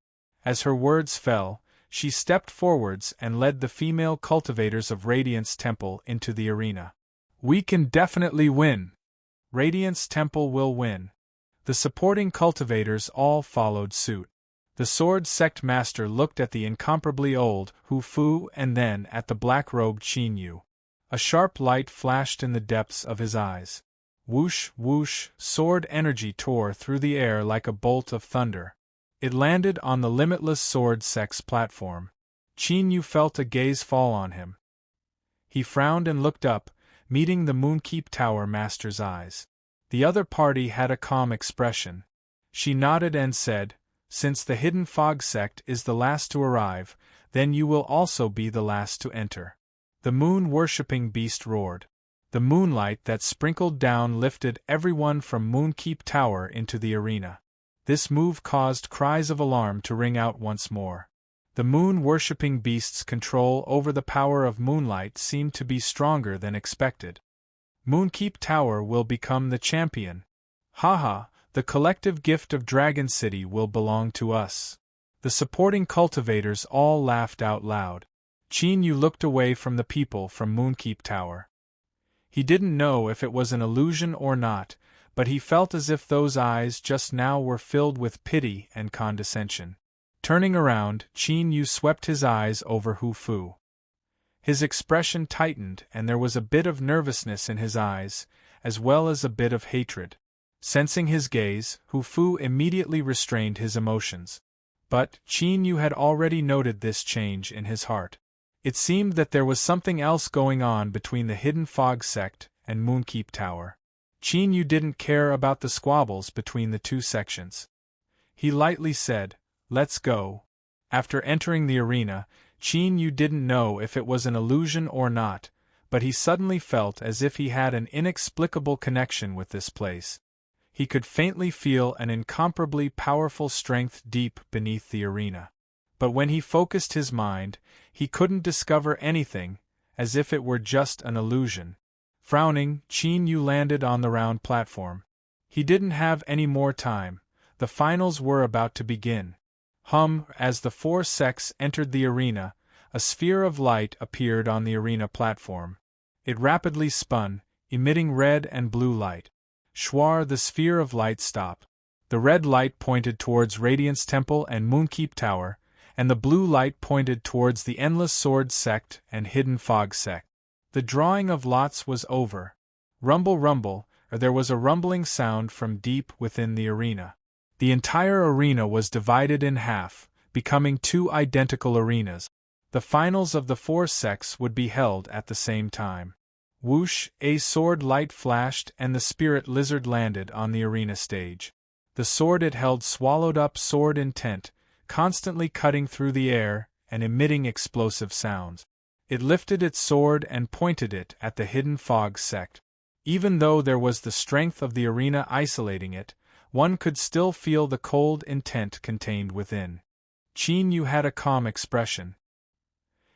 As her words fell, she stepped forwards and led the female cultivators of Radiance Temple into the arena. We can definitely win. Radiance Temple will win. The supporting cultivators all followed suit. The Sword Sect Master looked at the incomparably old Hu Fu and then at the black-robed Qin Yu. A sharp light flashed in the depths of his eyes. Whoosh, whoosh, sword energy tore through the air like a bolt of thunder. It landed on the Limitless Sword Sect's platform. Qin Yu felt a gaze fall on him. He frowned and looked up, meeting the Moonkeep Tower Master's eyes. The other party had a calm expression. She nodded and said, "Since the Hidden Fog Sect is the last to arrive, then you will also be the last to enter." The moon-worshipping beast roared. The moonlight that sprinkled down lifted everyone from Moonkeep Tower into the arena. This move caused cries of alarm to ring out once more. The moon-worshipping beast's control over the power of moonlight seemed to be stronger than expected. Moonkeep Tower will become the champion. Haha, the collective gift of Dragon City will belong to us. The supporting cultivators all laughed out loud. Qin Yu looked away from the people from Moonkeep Tower. He didn't know if it was an illusion or not, but he felt as if those eyes just now were filled with pity and condescension. Turning around, Qin Yu swept his eyes over Hu Fu. His expression tightened and there was a bit of nervousness in his eyes, as well as a bit of hatred. Sensing his gaze, Hu Fu immediately restrained his emotions. But Qin Yu had already noted this change in his heart. It seemed that there was something else going on between the Hidden Fog sect and Moonkeep Tower. Qin Yu didn't care about the squabbles between the two sections. He lightly said, "Let's go." After entering the arena, Qin Yu didn't know if it was an illusion or not, but he suddenly felt as if he had an inexplicable connection with this place. He could faintly feel an incomparably powerful strength deep beneath the arena. But when he focused his mind, he couldn't discover anything, as if it were just an illusion. Frowning, Qin Yu landed on the round platform. He didn't have any more time. The finals were about to begin. As the four sects entered the arena, a sphere of light appeared on the arena platform. It rapidly spun, emitting red and blue light. Schwar, the sphere of light stopped. The red light pointed towards Radiance Temple and Moonkeep Tower, and the blue light pointed towards the Endless Sword sect and Hidden Fog sect. The drawing of lots was over. Rumble, rumble, or there was a rumbling sound from deep within the arena. The entire arena was divided in half, becoming two identical arenas. The finals of the four sects would be held at the same time. Whoosh, a sword light flashed and the spirit lizard landed on the arena stage. The sword it held swallowed up sword intent, constantly cutting through the air and emitting explosive sounds. It lifted its sword and pointed it at the Hidden Fog sect. Even though there was the strength of the arena isolating it, one could still feel the cold intent contained within. Qin Yu had a calm expression.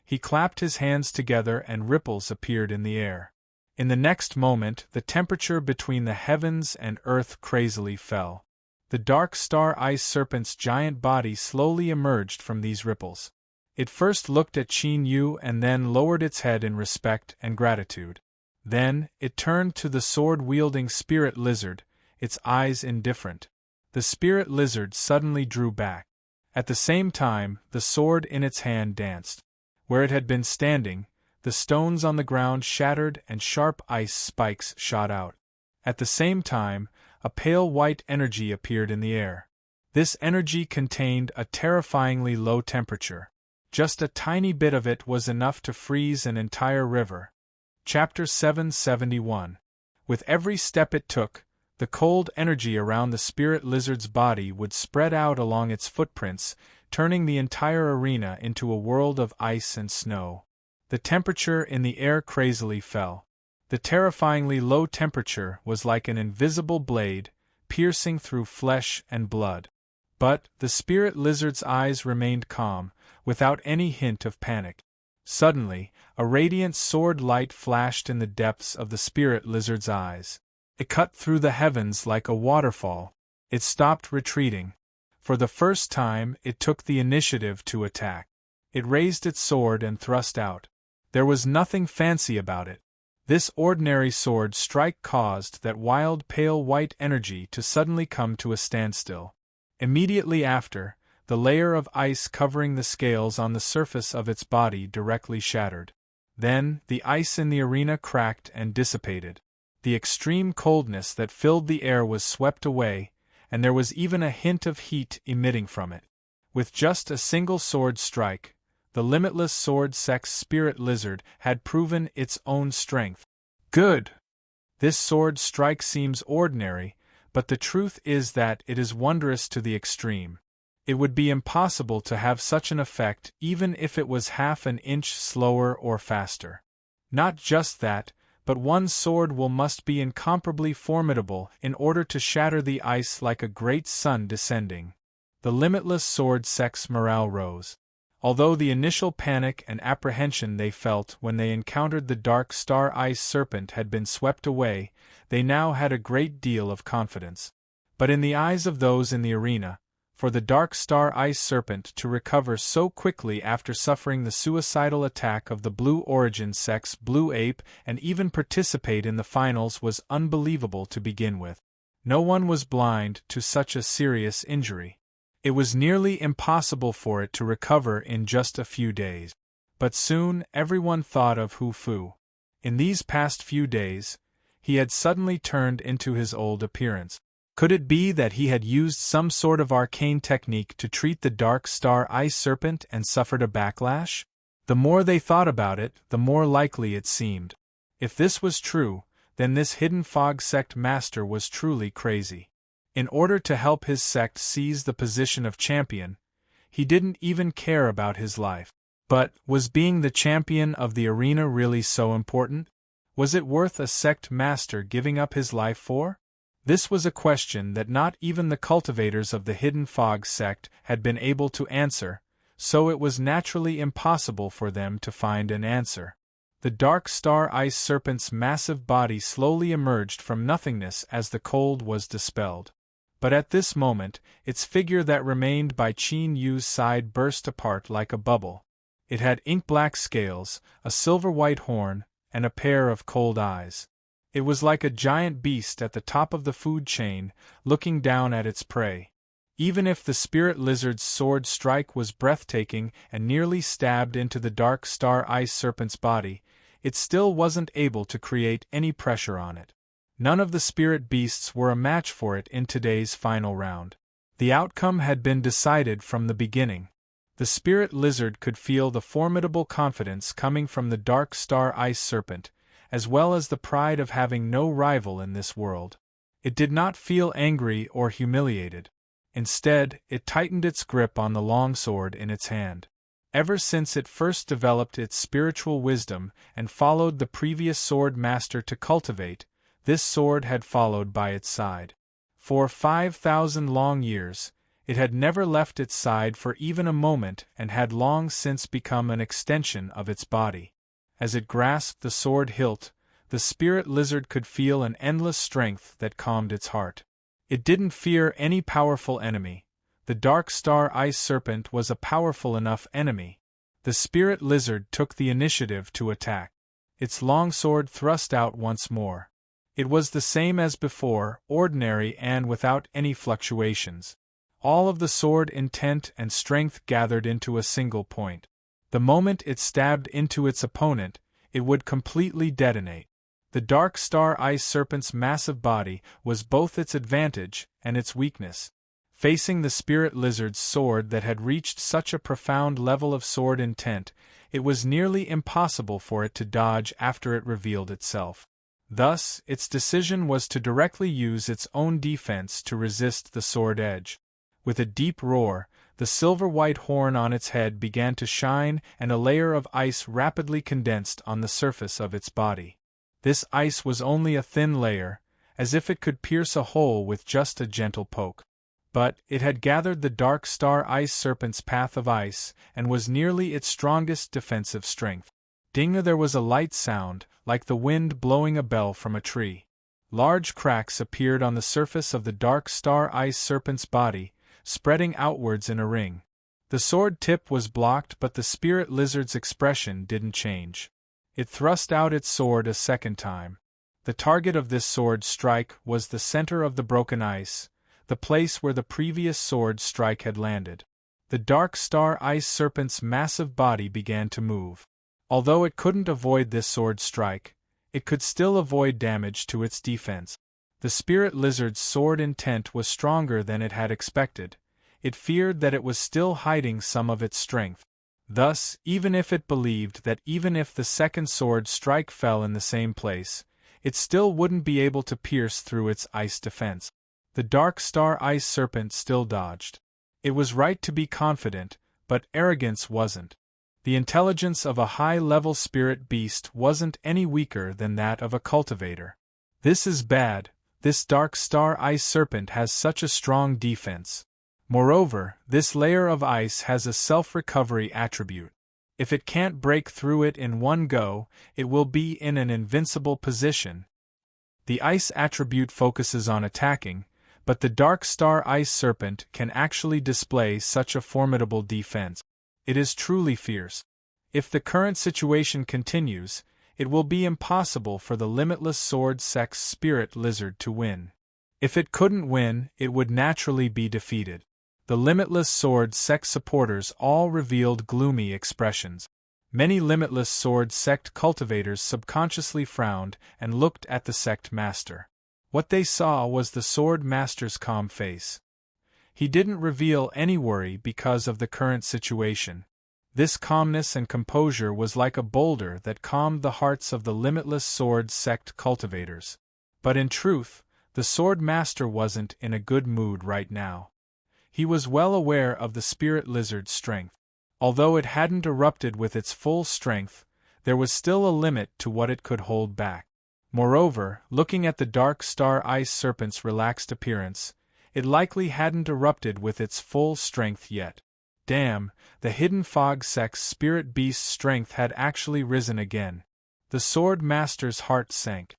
He clapped his hands together and ripples appeared in the air. In the next moment, the temperature between the heavens and earth crazily fell. The dark star ice serpent's giant body slowly emerged from these ripples. It first looked at Qin Yu and then lowered its head in respect and gratitude. Then, it turned to the sword-wielding spirit lizard, its eyes indifferent. The spirit lizard suddenly drew back. At the same time, the sword in its hand danced. Where it had been standing, the stones on the ground shattered and sharp ice spikes shot out. At the same time, a pale white energy appeared in the air. This energy contained a terrifyingly low temperature. Just a tiny bit of it was enough to freeze an entire river. Chapter 771. With every step it took, the cold energy around the spirit lizard's body would spread out along its footprints, turning the entire arena into a world of ice and snow. The temperature in the air crazily fell. The terrifyingly low temperature was like an invisible blade, piercing through flesh and blood. But the spirit lizard's eyes remained calm, without any hint of panic. Suddenly, a radiant sword light flashed in the depths of the spirit lizard's eyes. It cut through the heavens like a waterfall. It stopped retreating. For the first time, it took the initiative to attack. It raised its sword and thrust out. There was nothing fancy about it. This ordinary sword strike caused that wild pale white energy to suddenly come to a standstill. Immediately after, the layer of ice covering the scales on the surface of its body directly shattered. Then, the ice in the arena cracked and dissipated. The extreme coldness that filled the air was swept away, and there was even a hint of heat emitting from it. With just a single sword strike, the limitless sword sex spirit lizard had proven its own strength. Good! This sword strike seems ordinary, but the truth is that it is wondrous to the extreme. It would be impossible to have such an effect even if it was half an inch slower or faster. Not just that, but one's sword must be incomparably formidable in order to shatter the ice like a great sun descending. The limitless sword sex morale rose. Although the initial panic and apprehension they felt when they encountered the dark star ice serpent had been swept away, they now had a great deal of confidence. But in the eyes of those in the arena, for the dark star ice serpent to recover so quickly after suffering the suicidal attack of the Blue Origin sex Blue Ape and even participate in the finals was unbelievable to begin with. No one was blind to such a serious injury. It was nearly impossible for it to recover in just a few days. But soon everyone thought of Hu Fu. In these past few days, he had suddenly turned into his old appearance. Could it be that he had used some sort of arcane technique to treat the dark star ice serpent and suffered a backlash? The more they thought about it, the more likely it seemed. If this was true, then this hidden fog sect master was truly crazy. In order to help his sect seize the position of champion, he didn't even care about his life. But, was being the champion of the arena really so important? Was it worth a sect master giving up his life for? This was a question that not even the cultivators of the Hidden Fog sect had been able to answer, so it was naturally impossible for them to find an answer. The dark star ice serpent's massive body slowly emerged from nothingness as the cold was dispelled. But at this moment, its figure that remained by Qin Yu's side burst apart like a bubble. It had ink-black scales, a silver-white horn, and a pair of cold eyes. It was like a giant beast at the top of the food chain, looking down at its prey. Even if the spirit lizard's sword strike was breathtaking and nearly stabbed into the dark star ice serpent's body, it still wasn't able to create any pressure on it. None of the spirit beasts were a match for it in today's final round. The outcome had been decided from the beginning. The spirit lizard could feel the formidable confidence coming from the dark star ice serpent, as well as the pride of having no rival in this world. It did not feel angry or humiliated. Instead, it tightened its grip on the long sword in its hand. Ever since it first developed its spiritual wisdom and followed the previous sword master to cultivate, this sword had followed by its side. For 5,000 long years, it had never left its side for even a moment and had long since become an extension of its body. As it grasped the sword hilt, the spirit lizard could feel an endless strength that calmed its heart. It didn't fear any powerful enemy. The dark star ice serpent was a powerful enough enemy. The spirit lizard took the initiative to attack. Its long sword thrust out once more. It was the same as before, ordinary and without any fluctuations. All of the sword intent and strength gathered into a single point. The moment it stabbed into its opponent, it would completely detonate. The dark star ice serpent's massive body was both its advantage and its weakness. Facing the spirit lizard's sword that had reached such a profound level of sword intent, it was nearly impossible for it to dodge after it revealed itself. Thus, its decision was to directly use its own defense to resist the sword edge. With a deep roar, the silver-white horn on its head began to shine and a layer of ice rapidly condensed on the surface of its body. This ice was only a thin layer, as if it could pierce a hole with just a gentle poke. But it had gathered the dark star ice serpent's path of ice and was nearly its strongest defensive strength. Ding! There was a light sound, like the wind blowing a bell from a tree. Large cracks appeared on the surface of the dark star ice serpent's body, spreading outwards in a ring. The sword tip was blocked, but the spirit lizard's expression didn't change. It thrust out its sword a second time. The target of this sword strike was the center of the broken ice, the place where the previous sword strike had landed. The dark star ice serpent's massive body began to move. Although it couldn't avoid this sword strike, it could still avoid damage to its defense. The spirit lizard's sword intent was stronger than it had expected. It feared that it was still hiding some of its strength. Thus, even if it believed that even if the second sword strike fell in the same place, it still wouldn't be able to pierce through its ice defense. The dark star ice serpent still dodged. It was right to be confident, but arrogance wasn't. The intelligence of a high-level spirit beast wasn't any weaker than that of a cultivator. This is bad. This dark star ice serpent has such a strong defense. Moreover, this layer of ice has a self-recovery attribute. If it can't break through it in one go, it will be in an invincible position. The ice attribute focuses on attacking, but the dark star ice serpent can actually display such a formidable defense. It is truly fierce. If the current situation continues, it will be impossible for the limitless sword sex spirit lizard to win. If it couldn't win, it would naturally be defeated. The limitless sword sex supporters all revealed gloomy expressions. Many limitless sword sect cultivators subconsciously frowned and looked at the sect master. What they saw was the sword master's calm face. He didn't reveal any worry because of the current situation. This calmness and composure was like a boulder that calmed the hearts of the limitless sword sect cultivators. But in truth, the sword master wasn't in a good mood right now. He was well aware of the spirit lizard's strength. Although it hadn't erupted with its full strength, there was still a limit to what it could hold back. Moreover, looking at the dark star ice serpent's relaxed appearance, it likely hadn't erupted with its full strength yet. Damn, the hidden fog sex spirit beast's strength had actually risen again. The sword master's heart sank.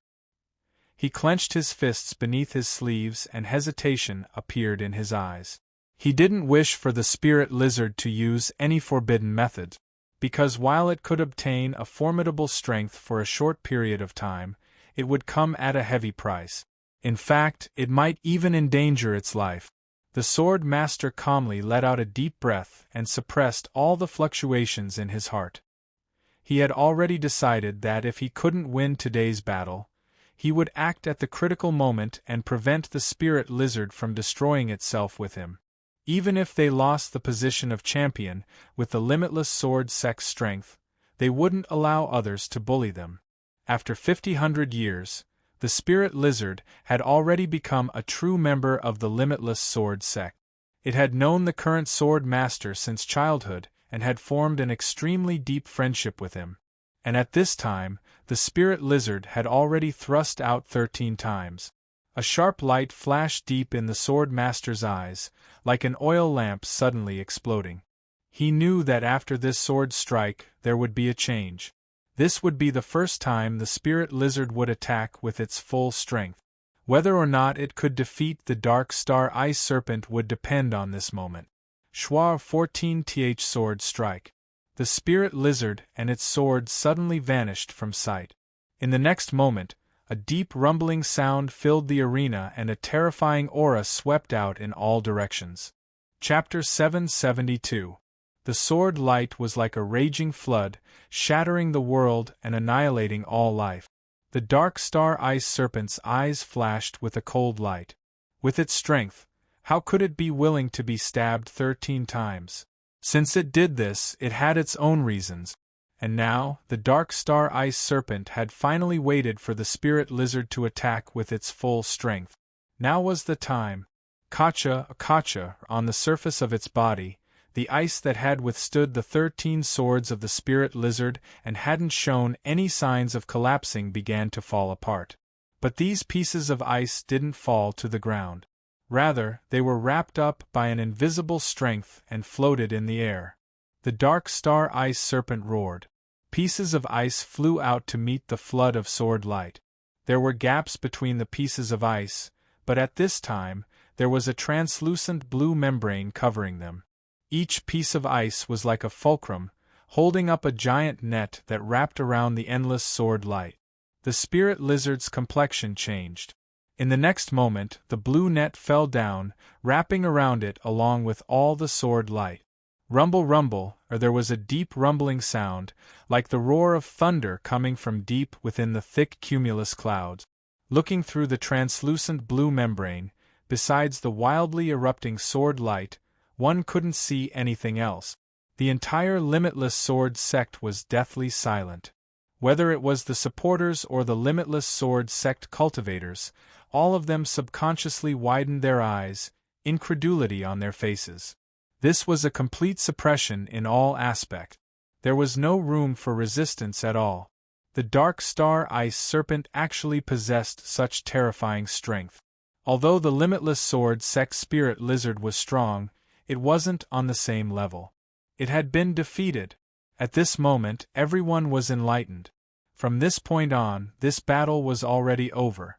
He clenched his fists beneath his sleeves and hesitation appeared in his eyes. He didn't wish for the spirit lizard to use any forbidden methods, because while it could obtain a formidable strength for a short period of time, it would come at a heavy price. In fact, it might even endanger its life. The sword master calmly let out a deep breath and suppressed all the fluctuations in his heart. He had already decided that if he couldn't win today's battle, he would act at the critical moment and prevent the spirit lizard from destroying itself with him. Even if they lost the position of champion with the limitless sword sex strength, they wouldn't allow others to bully them. After 50 years, the spirit lizard had already become a true member of the limitless sword sect. It had known the current sword master since childhood and had formed an extremely deep friendship with him. And at this time, the spirit lizard had already thrust out 13 times. A sharp light flashed deep in the sword master's eyes, like an oil lamp suddenly exploding. He knew that after this sword strike there would be a change. This would be the first time the spirit lizard would attack with its full strength. Whether or not it could defeat the dark star ice serpent would depend on this moment. Schwa 14th sword strike. The spirit lizard and its sword suddenly vanished from sight. In the next moment, a deep rumbling sound filled the arena and a terrifying aura swept out in all directions. Chapter 772. The sword light was like a raging flood, shattering the world and annihilating all life. The dark star ice serpent's eyes flashed with a cold light. With its strength, how could it be willing to be stabbed 13 times? Since it did this, it had its own reasons. And now, the dark star ice serpent had finally waited for the spirit lizard to attack with its full strength. Now was the time. Kacha, on the surface of its body, the ice that had withstood the 13 swords of the spirit lizard and hadn't shown any signs of collapsing began to fall apart. But these pieces of ice didn't fall to the ground. Rather, they were wrapped up by an invisible strength and floated in the air. The dark star ice serpent roared. Pieces of ice flew out to meet the flood of sword light. There were gaps between the pieces of ice, but at this time, there was a translucent blue membrane covering them. Each piece of ice was like a fulcrum, holding up a giant net that wrapped around the endless sword light. The spirit lizard's complexion changed. In the next moment, the blue net fell down, wrapping around it along with all the sword light. Rumble, or there was a deep rumbling sound, like the roar of thunder coming from deep within the thick cumulus clouds. Looking through the translucent blue membrane, besides the wildly erupting sword light, one couldn't see anything else. The entire limitless sword sect was deathly silent. Whether it was the supporters or the limitless sword sect cultivators, all of them subconsciously widened their eyes, incredulity on their faces. This was a complete suppression in all aspects. There was no room for resistance at all. The dark star ice serpent actually possessed such terrifying strength. Although the limitless sword sect spirit lizard was strong, it wasn't on the same level. It had been defeated. At this moment, everyone was enlightened. From this point on, this battle was already over.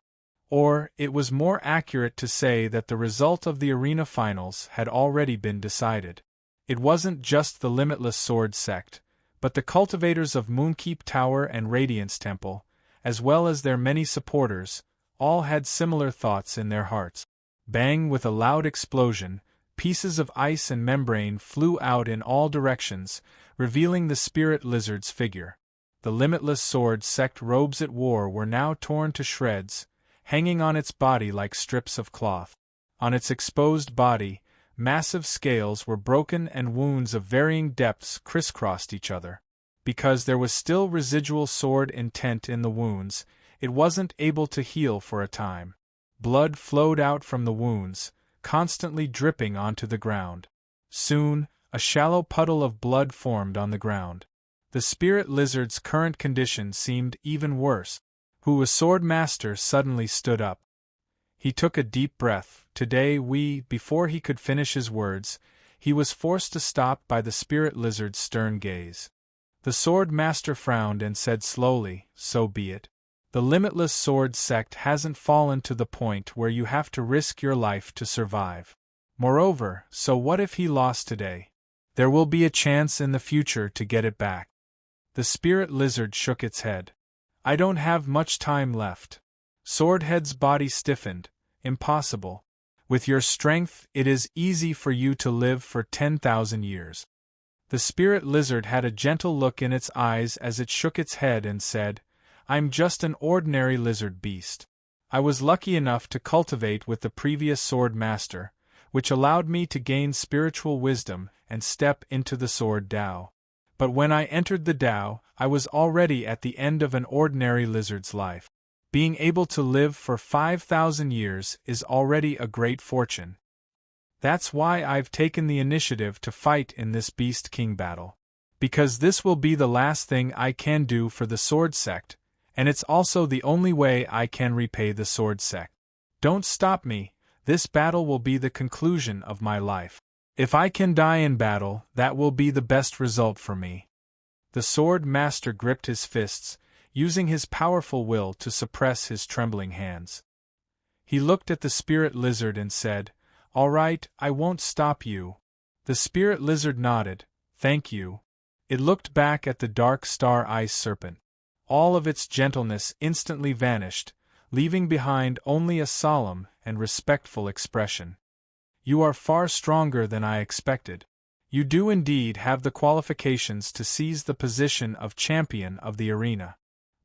Or, it was more accurate to say that the result of the arena finals had already been decided. It wasn't just the Limitless Sword sect, but the cultivators of Moonkeep Tower and Radiance Temple, as well as their many supporters, all had similar thoughts in their hearts. Bang! With a loud explosion, pieces of ice and membrane flew out in all directions, revealing the spirit lizard's figure. The Limitless Sword sect robes it wore were now torn to shreds, hanging on its body like strips of cloth. On its exposed body, massive scales were broken and wounds of varying depths crisscrossed each other. Because there was still residual sword intent in the wounds, it wasn't able to heal for a time. Blood flowed out from the wounds, constantly dripping onto the ground. Soon, a shallow puddle of blood formed on the ground. The spirit lizard's current condition seemed even worse. A sword master suddenly stood up. He took a deep breath. Before he could finish his words, he was forced to stop by the spirit lizard's stern gaze. The sword master frowned and said slowly, "So be it. The Limitless Sword sect hasn't fallen to the point where you have to risk your life to survive. Moreover, so what if he lost today? There will be a chance in the future to get it back." The spirit lizard shook its head. "I don't have much time left." Swordhead's body stiffened. "Impossible. With your strength, it is easy for you to live for 10,000 years. The spirit lizard had a gentle look in its eyes as it shook its head and said, "I'm just an ordinary lizard beast. I was lucky enough to cultivate with the previous sword master, which allowed me to gain spiritual wisdom and step into the sword Tao. But when I entered the Tao, I was already at the end of an ordinary lizard's life. Being able to live for 5,000 years is already a great fortune. That's why I've taken the initiative to fight in this Beast King battle. Because this will be the last thing I can do for the Sword Sect, and it's also the only way I can repay the Sword Sect. Don't stop me, this battle will be the conclusion of my life. If I can die in battle, that will be the best result for me." The sword master gripped his fists, using his powerful will to suppress his trembling hands. He looked at the spirit lizard and said, "All right, I won't stop you." The spirit lizard nodded, "Thank you." It looked back at the dark star ice serpent. All of its gentleness instantly vanished, leaving behind only a solemn and respectful expression. "You are far stronger than I expected. You do indeed have the qualifications to seize the position of champion of the arena.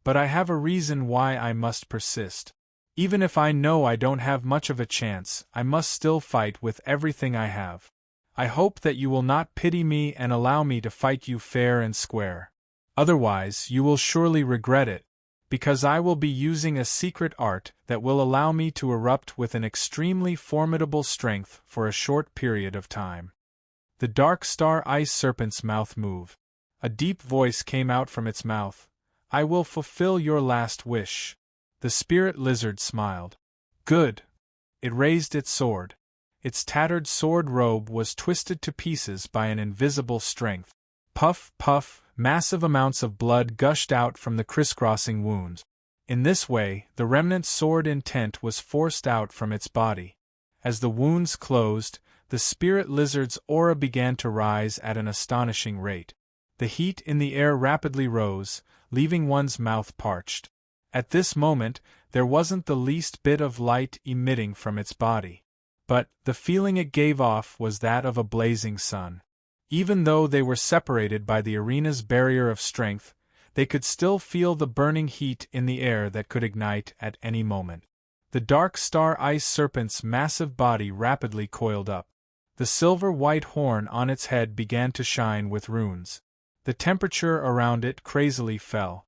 But I have a reason why I must persist. Even if I know I don't have much of a chance, I must still fight with everything I have. I hope that you will not pity me and allow me to fight you fair and square. Otherwise, you will surely regret it, because I will be using a secret art that will allow me to erupt with an extremely formidable strength for a short period of time." The dark star ice serpent's mouth moved. A deep voice came out from its mouth. "I will fulfill your last wish." The spirit lizard smiled. "Good." It raised its sword. Its tattered sword robe was twisted to pieces by an invisible strength. Puff, puff, massive amounts of blood gushed out from the crisscrossing wounds. In this way, the remnant sword intent was forced out from its body. As the wounds closed, the spirit lizard's aura began to rise at an astonishing rate. The heat in the air rapidly rose, leaving one's mouth parched. At this moment, there wasn't the least bit of light emitting from its body. But the feeling it gave off was that of a blazing sun. Even though they were separated by the arena's barrier of strength, they could still feel the burning heat in the air that could ignite at any moment. The dark star ice serpent's massive body rapidly coiled up. The silver-white horn on its head began to shine with runes. The temperature around it crazily fell.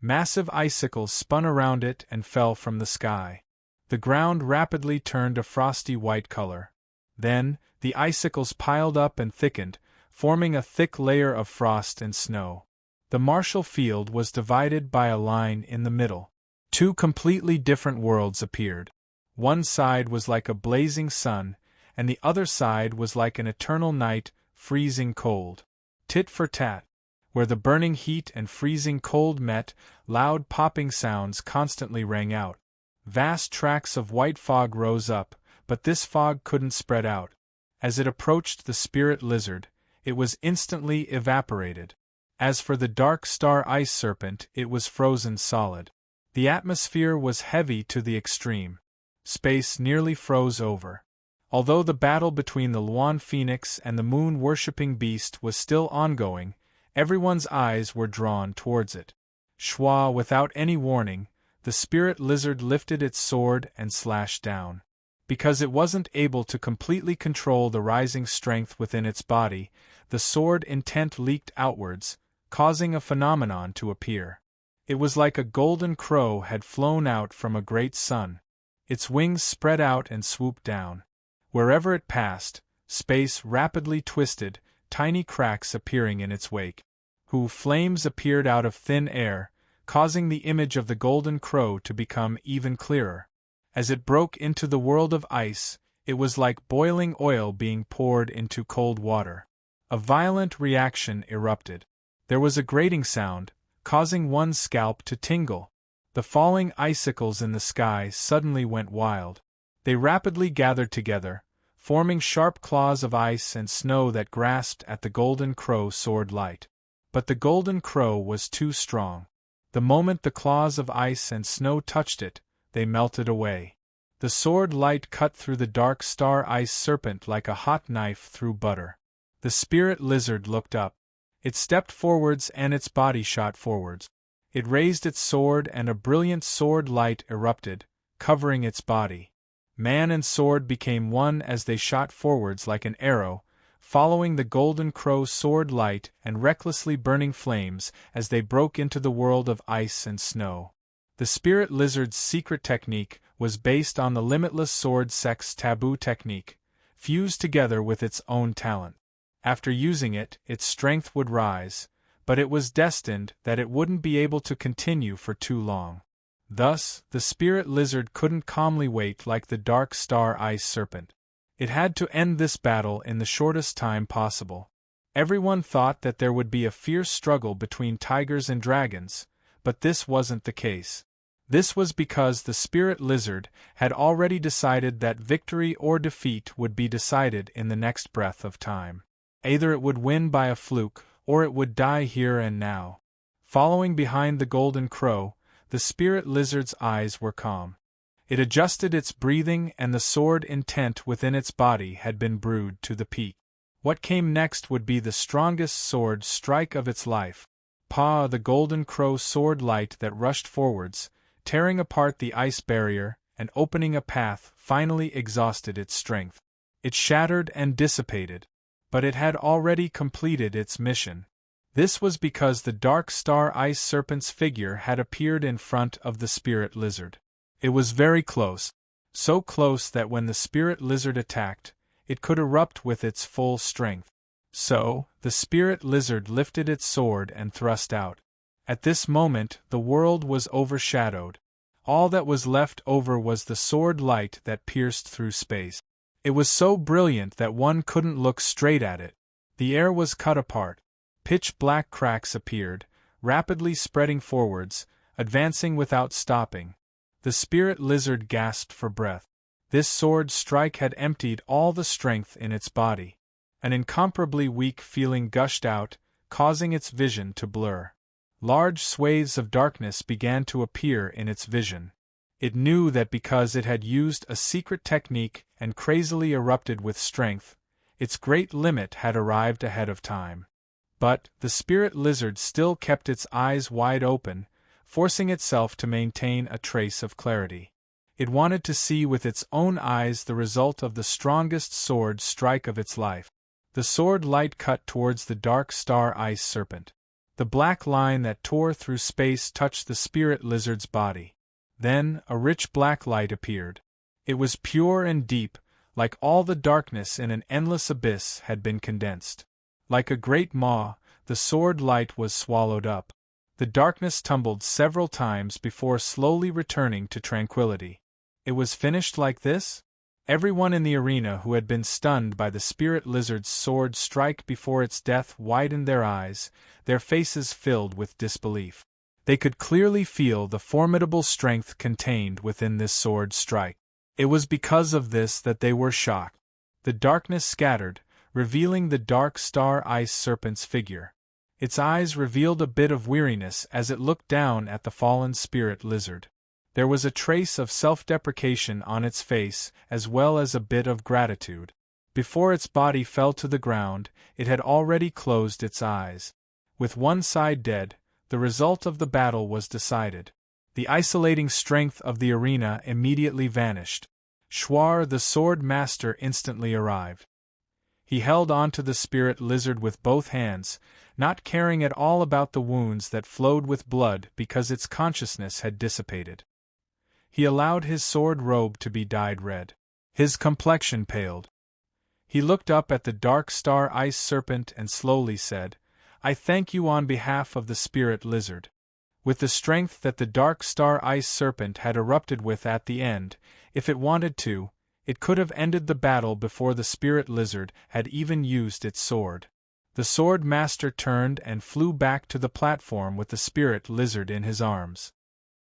Massive icicles spun around it and fell from the sky. The ground rapidly turned a frosty white color. Then, the icicles piled up and thickened, forming a thick layer of frost and snow. The martial field was divided by a line in the middle. Two completely different worlds appeared. One side was like a blazing sun, and the other side was like an eternal night, freezing cold. Tit for tat. Where the burning heat and freezing cold met, loud popping sounds constantly rang out. Vast tracts of white fog rose up, but this fog couldn't spread out. As it approached the spirit lizard, it was instantly evaporated. As for the dark star ice serpent, it was frozen solid. The atmosphere was heavy to the extreme. Space nearly froze over. Although the battle between the Luan Phoenix and the moon-worshipping beast was still ongoing, everyone's eyes were drawn towards it. Schwa, without any warning, the spirit lizard lifted its sword and slashed down. Because it wasn't able to completely control the rising strength within its body, the sword intent leaked outwards, causing a phenomenon to appear. It was like a golden crow had flown out from a great sun. Its wings spread out and swooped down. Wherever it passed, space rapidly twisted, tiny cracks appearing in its wake. Flames appeared out of thin air, causing the image of the golden crow to become even clearer. As it broke into the world of ice, it was like boiling oil being poured into cold water. A violent reaction erupted. There was a grating sound, causing one's scalp to tingle. The falling icicles in the sky suddenly went wild. They rapidly gathered together, forming sharp claws of ice and snow that grasped at the golden crow sword light. But the golden crow was too strong. The moment the claws of ice and snow touched it, they melted away. The sword light cut through the dark star ice serpent like a hot knife through butter. The spirit lizard looked up. It stepped forwards and its body shot forwards. It raised its sword and a brilliant sword light erupted, covering its body. Man and sword became one as they shot forwards like an arrow, following the golden crow's sword light and recklessly burning flames as they broke into the world of ice and snow. The spirit lizard's secret technique was based on the limitless sword sex taboo technique, fused together with its own talent. After using it, its strength would rise, but it was destined that it wouldn't be able to continue for too long. Thus, the spirit lizard couldn't calmly wait like the dark star ice serpent. It had to end this battle in the shortest time possible. Everyone thought that there would be a fierce struggle between tigers and dragons, but this wasn't the case. This was because the spirit lizard had already decided that victory or defeat would be decided in the next breath of time. Either it would win by a fluke, or it would die here and now. Following behind the golden crow, the spirit lizard's eyes were calm. It adjusted its breathing and the sword intent within its body had been brewed to the peak. What came next would be the strongest sword strike of its life. The golden crow sword light that rushed forwards, tearing apart the ice barrier and opening a path, finally exhausted its strength. It shattered and dissipated. But it had already completed its mission. This was because the dark star ice serpent's figure had appeared in front of the spirit lizard. It was very close, so close that when the spirit lizard attacked, it could erupt with its full strength. So, the spirit lizard lifted its sword and thrust out. At this moment, the world was overshadowed. All that was left over was the sword light that pierced through space. It was so brilliant that one couldn't look straight at it. The air was cut apart. Pitch-black cracks appeared, rapidly spreading forwards, advancing without stopping. The spirit lizard gasped for breath. This sword strike had emptied all the strength in its body. An incomparably weak feeling gushed out, causing its vision to blur. Large swathes of darkness began to appear in its vision. It knew that because it had used a secret technique and crazily erupted with strength, its great limit had arrived ahead of time. But the spirit lizard still kept its eyes wide open, forcing itself to maintain a trace of clarity. It wanted to see with its own eyes the result of the strongest sword strike of its life. The sword light cut towards the dark star ice serpent. The black line that tore through space touched the spirit lizard's body. Then, a rich black light appeared. It was pure and deep, like all the darkness in an endless abyss had been condensed. Like a great maw, the sword light was swallowed up. The darkness tumbled several times before slowly returning to tranquility. It was finished like this? Everyone in the arena who had been stunned by the spirit lizard's sword strike before its death widened their eyes, their faces filled with disbelief. They could clearly feel the formidable strength contained within this sword strike. It was because of this that they were shocked. The darkness scattered, revealing the dark star ice serpent's figure. Its eyes revealed a bit of weariness as it looked down at the fallen spirit lizard. There was a trace of self-deprecation on its face, as well as a bit of gratitude. Before its body fell to the ground, it had already closed its eyes. With one side dead, the result of the battle was decided. The isolating strength of the arena immediately vanished. Schwar, the sword master, instantly arrived. He held on to the spirit lizard with both hands, not caring at all about the wounds that flowed with blood because its consciousness had dissipated. He allowed his sword robe to be dyed red. His complexion paled. He looked up at the dark star ice serpent and slowly said, "I thank you on behalf of the spirit lizard." With the strength that the dark star ice serpent had erupted with at the end, if it wanted to, it could have ended the battle before the spirit lizard had even used its sword. The sword master turned and flew back to the platform with the spirit lizard in his arms.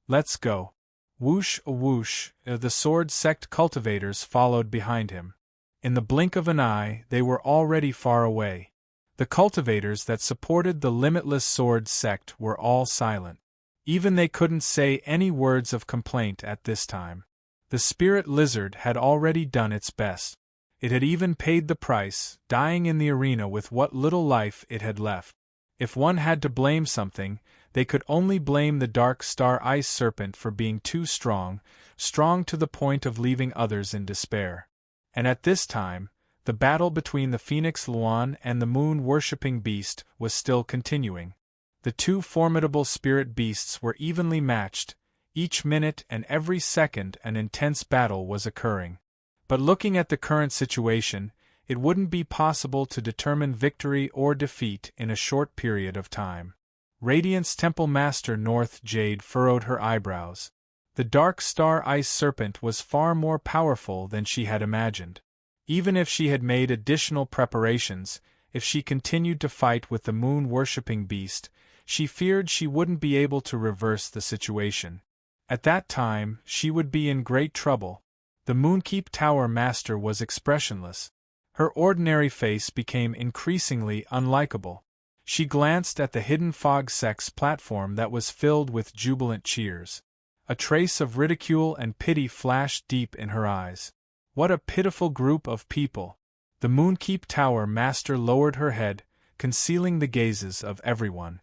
"Let's go." Whoosh, whoosh, the sword sect cultivators followed behind him. In the blink of an eye, they were already far away. The cultivators that supported the limitless sword sect were all silent. Even they couldn't say any words of complaint at this time. The spirit lizard had already done its best. It had even paid the price, dying in the arena with what little life it had left. If one had to blame something, they could only blame the dark star ice serpent for being too strong to the point of leaving others in despair. And at this time, the battle between the Phoenix Luan and the moon-worshipping beast was still continuing. The two formidable spirit beasts were evenly matched. Each minute and every second an intense battle was occurring. But looking at the current situation, it wouldn't be possible to determine victory or defeat in a short period of time. Radiant's Temple Master North Jade furrowed her eyebrows. The dark star ice serpent was far more powerful than she had imagined. Even if she had made additional preparations, if she continued to fight with the moon-worshipping beast, she feared she wouldn't be able to reverse the situation. At that time, she would be in great trouble. The Moonkeep Tower Master was expressionless. Her ordinary face became increasingly unlikable. She glanced at the hidden Fog Sect's platform that was filled with jubilant cheers. A trace of ridicule and pity flashed deep in her eyes. What a pitiful group of people! The Moonkeep Tower Master lowered her head, concealing the gazes of everyone.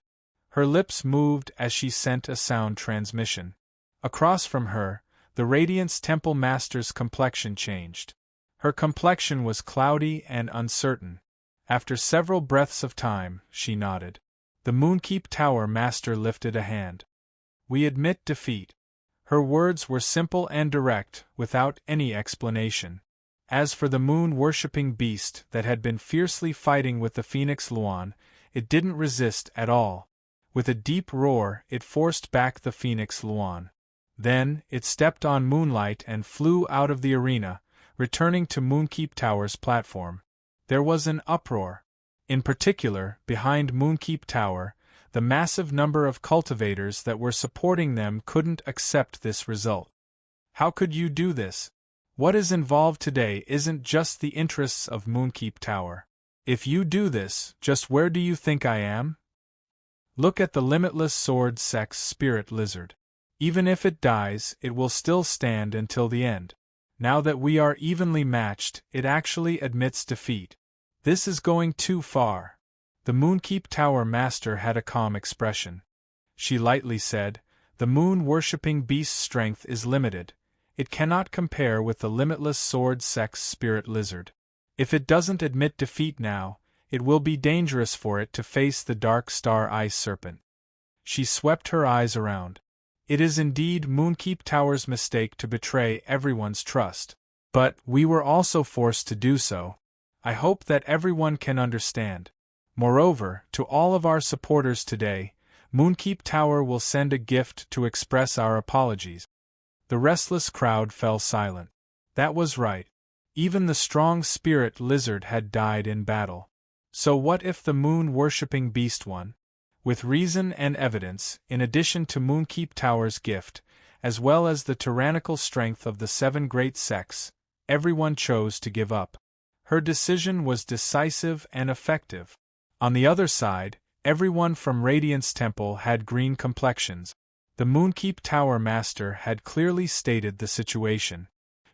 Her lips moved as she sent a sound transmission. Across from her, the Radiance Temple Master's complexion changed. Her complexion was cloudy and uncertain. After several breaths of time, she nodded. The Moonkeep Tower Master lifted a hand. "We admit defeat." Her words were simple and direct, without any explanation. As for the moon-worshipping beast that had been fiercely fighting with the Phoenix Luan, it didn't resist at all. With a deep roar, it forced back the Phoenix Luan. Then, it stepped on Moonlight and flew out of the arena, returning to Moonkeep Tower's platform. There was an uproar. In particular, behind Moonkeep Tower, the massive number of cultivators that were supporting them couldn't accept this result. How could you do this? What is involved today isn't just the interests of Moonkeep Tower. If you do this, just where do you think I am? Look at the limitless sword sex spirit lizard. Even if it dies, it will still stand until the end. Now that we are evenly matched, it actually admits defeat. This is going too far. The Moonkeep Tower Master had a calm expression. She lightly said, "The moon-worshipping beast's strength is limited. It cannot compare with the limitless sword sex spirit lizard. If it doesn't admit defeat now, it will be dangerous for it to face the dark star ice serpent." She swept her eyes around. It is indeed Moonkeep Tower's mistake to betray everyone's trust. But we were also forced to do so. I hope that everyone can understand. Moreover, to all of our supporters today, Moonkeep Tower will send a gift to express our apologies. The restless crowd fell silent. That was right. Even the strong spirit lizard had died in battle. So what if the moon-worshipping beast won? With reason and evidence, in addition to Moonkeep Tower's gift, as well as the tyrannical strength of the 7 great sects, everyone chose to give up. Her decision was decisive and effective. On the other side, everyone from Radiance Temple had green complexions. The Moonkeep Tower Master had clearly stated the situation.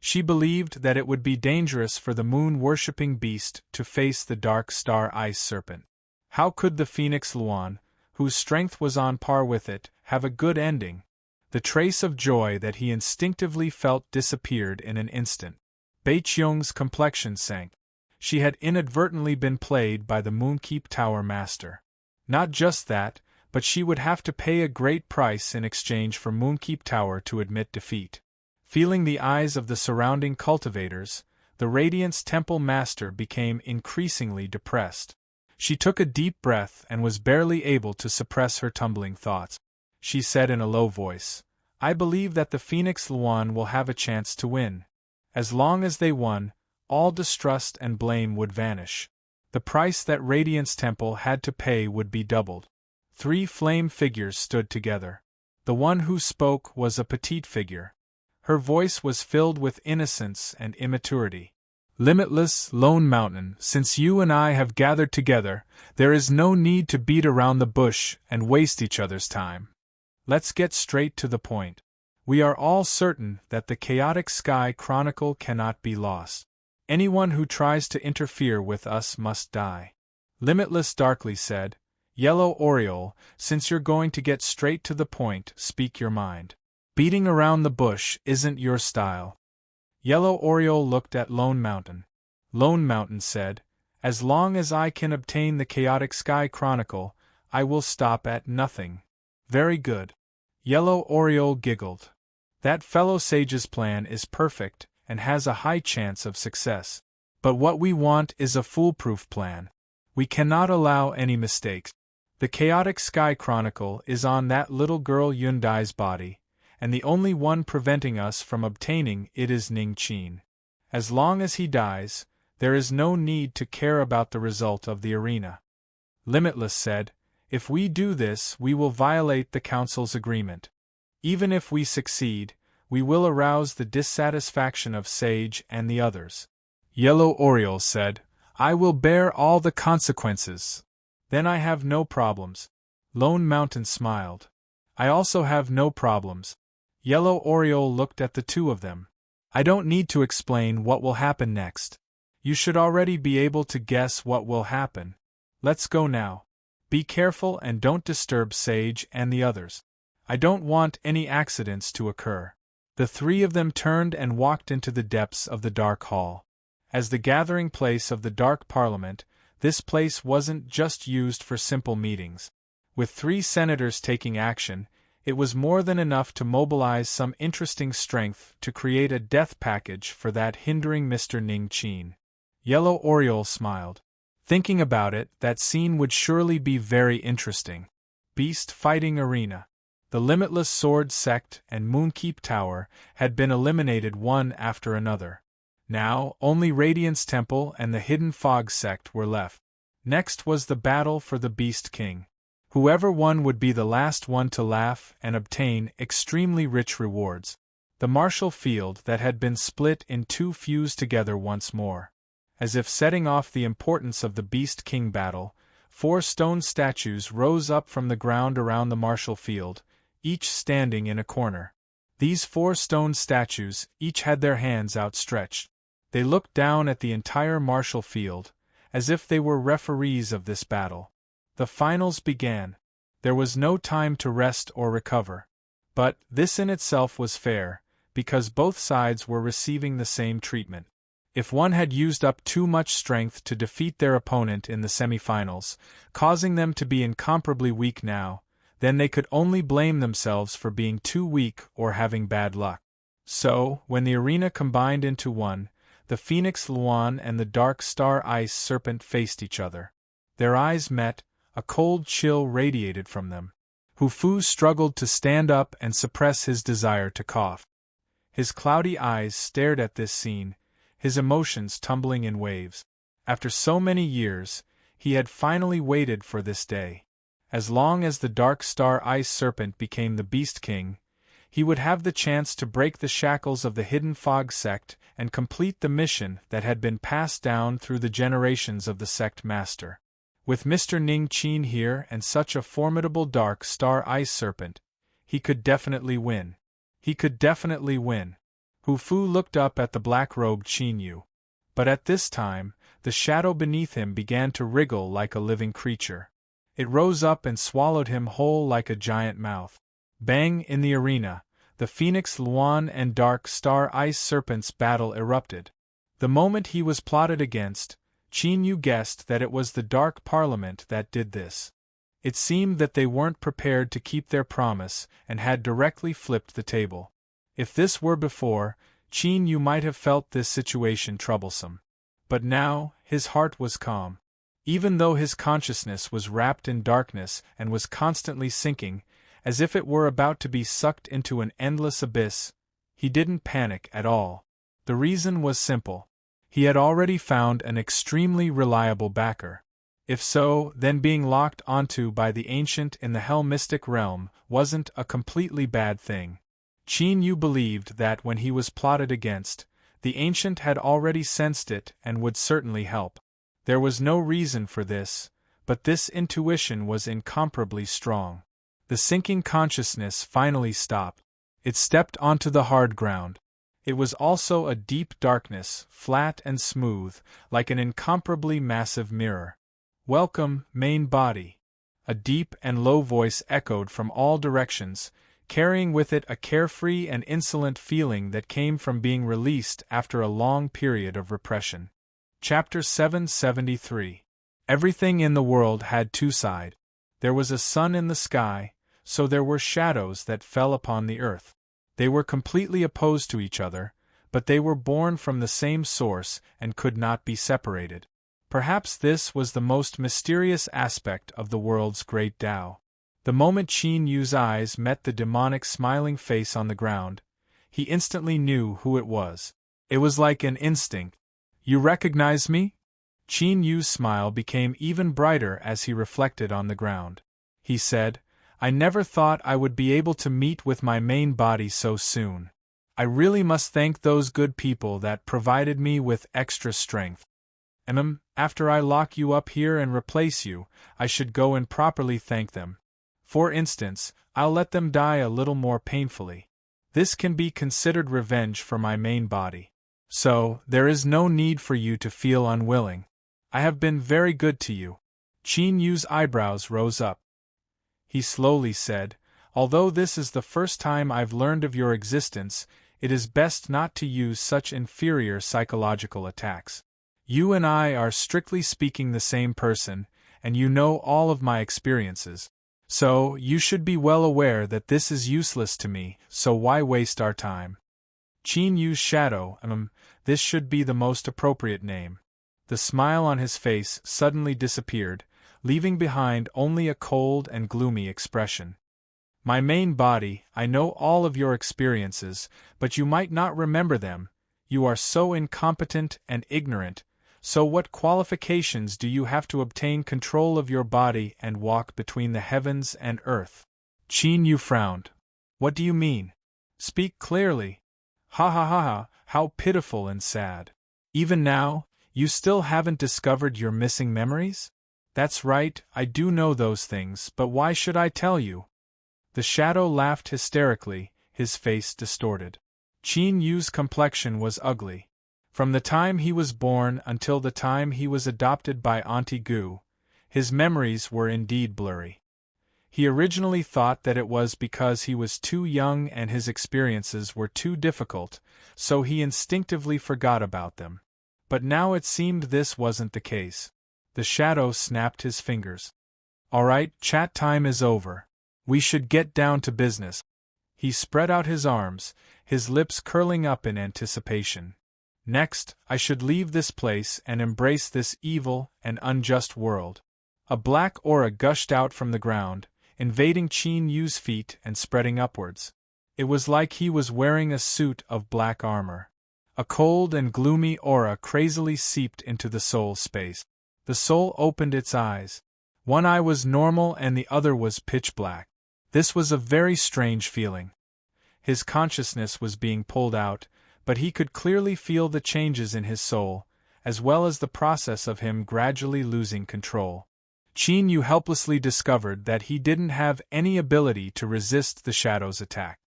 She believed that it would be dangerous for the moon-worshipping beast to face the Dark Star Ice Serpent. How could the Phoenix Luan, whose strength was on par with it, have a good ending? The trace of joy that he instinctively felt disappeared in an instant. Baiqiong's complexion sank. She had inadvertently been played by the Moonkeep Tower Master. Not just that, but she would have to pay a great price in exchange for Moonkeep Tower to admit defeat. Feeling the eyes of the surrounding cultivators, the Radiance Temple Master became increasingly depressed. She took a deep breath and was barely able to suppress her tumbling thoughts. She said in a low voice, "I believe that the Phoenix Luan will have a chance to win. As long as they won, all distrust and blame would vanish. The price that Radiance Temple had to pay would be doubled." 3 flame figures stood together. The one who spoke was a petite figure. Her voice was filled with innocence and immaturity. "Limitless, Lone Mountain, since you and I have gathered together, there is no need to beat around the bush and waste each other's time. Let's get straight to the point. We are all certain that the Chaotic Sky Chronicle cannot be lost. Anyone who tries to interfere with us must die." Limitless darkly said, "Yellow Oriole, since you're going to get straight to the point, speak your mind. Beating around the bush isn't your style." Yellow Oriole looked at Lone Mountain. Lone Mountain said, "As long as I can obtain the Chaotic Sky Chronicle, I will stop at nothing." "Very good." Yellow Oriole giggled. "That fellow sage's plan is perfect and has a high chance of success. But what we want is a foolproof plan. We cannot allow any mistakes. The Chaotic Sky Chronicle is on that little girl Yundai's body, and the only one preventing us from obtaining it is Ning Qin. As long as he dies, there is no need to care about the result of the arena." Limitless said, "If we do this, we will violate the Council's agreement. Even if we succeed, we will arouse the dissatisfaction of Sage and the others." Yellow Oriole said, "I will bear all the consequences. Then I have no problems." Lone Mountain smiled. "I also have no problems." Yellow Oriole looked at the two of them. "I don't need to explain what will happen next. You should already be able to guess what will happen. Let's go now. Be careful and don't disturb Sage and the others. I don't want any accidents to occur." The 3 of them turned and walked into the depths of the Dark Hall. As the gathering place of the Dark Parliament, this place wasn't just used for simple meetings. With 3 senators taking action, it was more than enough to mobilize some interesting strength to create a death package for that hindering Mr. Ning Qin. Yellow Oriole smiled. Thinking about it, that scene would surely be very interesting. Beast Fighting Arena. The Limitless Sword Sect and Moonkeep Tower had been eliminated one after another. Now, only Radiance Temple and the Hidden Fog Sect were left. Next was the battle for the Beast King. Whoever won would be the last one to laugh and obtain extremely rich rewards. The martial field that had been split in 2 fused together once more. As if setting off the importance of the Beast King battle, 4 stone statues rose up from the ground around the martial field, each standing in a corner. These 4 stone statues each had their hands outstretched. They looked down at the entire martial field, as if they were referees of this battle. The finals began. There was no time to rest or recover. But this in itself was fair, because both sides were receiving the same treatment. If one had used up too much strength to defeat their opponent in the semifinals, causing them to be incomparably weak now, then they could only blame themselves for being too weak or having bad luck. So, when the arena combined into one, the Phoenix Luan and the Dark Star Ice Serpent faced each other. Their eyes met. A cold chill radiated from them. Hufu struggled to stand up and suppress his desire to cough. His cloudy eyes stared at this scene, his emotions tumbling in waves. After so many years, he had finally waited for this day. As long as the Dark Star Ice Serpent became the Beast King, he would have the chance to break the shackles of the Hidden Fog sect and complete the mission that had been passed down through the generations of the sect master. With Mr. Ning Qin here and such a formidable Dark Star Ice Serpent, he could definitely win. He could definitely win. Hu Fu looked up at the black-robed Qin Yu. But at this time, the shadow beneath him began to wriggle like a living creature. It rose up and swallowed him whole like a giant mouth. Bang! In the arena, the Phoenix Luan and Dark Star Ice Serpent's battle erupted. The moment he was plotted against, Qin Yu guessed that it was the Dark Parliament that did this. It seemed that they weren't prepared to keep their promise and had directly flipped the table. If this were before, Qin Yu might have felt this situation troublesome. But now, his heart was calm. Even though his consciousness was wrapped in darkness and was constantly sinking, as if it were about to be sucked into an endless abyss, he didn't panic at all. The reason was simple. He had already found an extremely reliable backer. If so, then being locked onto by the Ancient in the Hell Mystic realm wasn't a completely bad thing. Qin Yu believed that when he was plotted against, the Ancient had already sensed it and would certainly help. There was no reason for this, but this intuition was incomparably strong. The sinking consciousness finally stopped. It stepped onto the hard ground. It was also a deep darkness, flat and smooth, like an incomparably massive mirror. "Welcome, main body." A deep and low voice echoed from all directions, carrying with it a carefree and insolent feeling that came from being released after a long period of repression. Chapter 773. Everything in the world had two sides. There was a sun in the sky, so there were shadows that fell upon the earth. They were completely opposed to each other, but they were born from the same source and could not be separated. Perhaps this was the most mysterious aspect of the world's great Tao. The moment Qin Yu's eyes met the demonic smiling face on the ground, he instantly knew who it was. It was like an instinct. "You recognize me?" Qin Yu's smile became even brighter as he reflected on the ground. He said, "I never thought I would be able to meet with my main body so soon. I really must thank those good people that provided me with extra strength. After I lock you up here and replace you, I should go and properly thank them. For instance, I'll let them die a little more painfully. This can be considered revenge for my main body. So, there is no need for you to feel unwilling. I have been very good to you." Qin Yu's eyebrows rose up. He slowly said, "Although this is the first time I've learned of your existence, it is best not to use such inferior psychological attacks. You and I are strictly speaking the same person, and you know all of my experiences. So, you should be well aware that this is useless to me, so why waste our time?" Qin Yu's shadow, this should be the most appropriate name. The smile on his face suddenly disappeared, leaving behind only a cold and gloomy expression. "My main body, I know all of your experiences, but you might not remember them. You are so incompetent and ignorant. So what qualifications do you have to obtain control of your body and walk between the heavens and earth?" Qin Yu frowned. "What do you mean? Speak clearly." "Ha ha ha ha, how pitiful and sad. Even now, you still haven't discovered your missing memories?" "That's right, I do know those things, but why should I tell you?" The shadow laughed hysterically, his face distorted. Qin Yu's complexion was ugly. From the time he was born until the time he was adopted by Auntie Gu, his memories were indeed blurry. He originally thought that it was because he was too young and his experiences were too difficult, so he instinctively forgot about them. But now it seemed this wasn't the case. The shadow snapped his fingers. "All right, chat time is over. We should get down to business." He spread out his arms, his lips curling up in anticipation. "Next, I should leave this place and embrace this evil and unjust world." A black aura gushed out from the ground, invading Qin Yu's feet and spreading upwards. It was like he was wearing a suit of black armor. A cold and gloomy aura crazily seeped into the soul's space. The soul opened its eyes. One eye was normal and the other was pitch black. This was a very strange feeling. His consciousness was being pulled out, but he could clearly feel the changes in his soul, as well as the process of him gradually losing control. Qin Yu helplessly discovered that he didn't have any ability to resist the shadow's attack.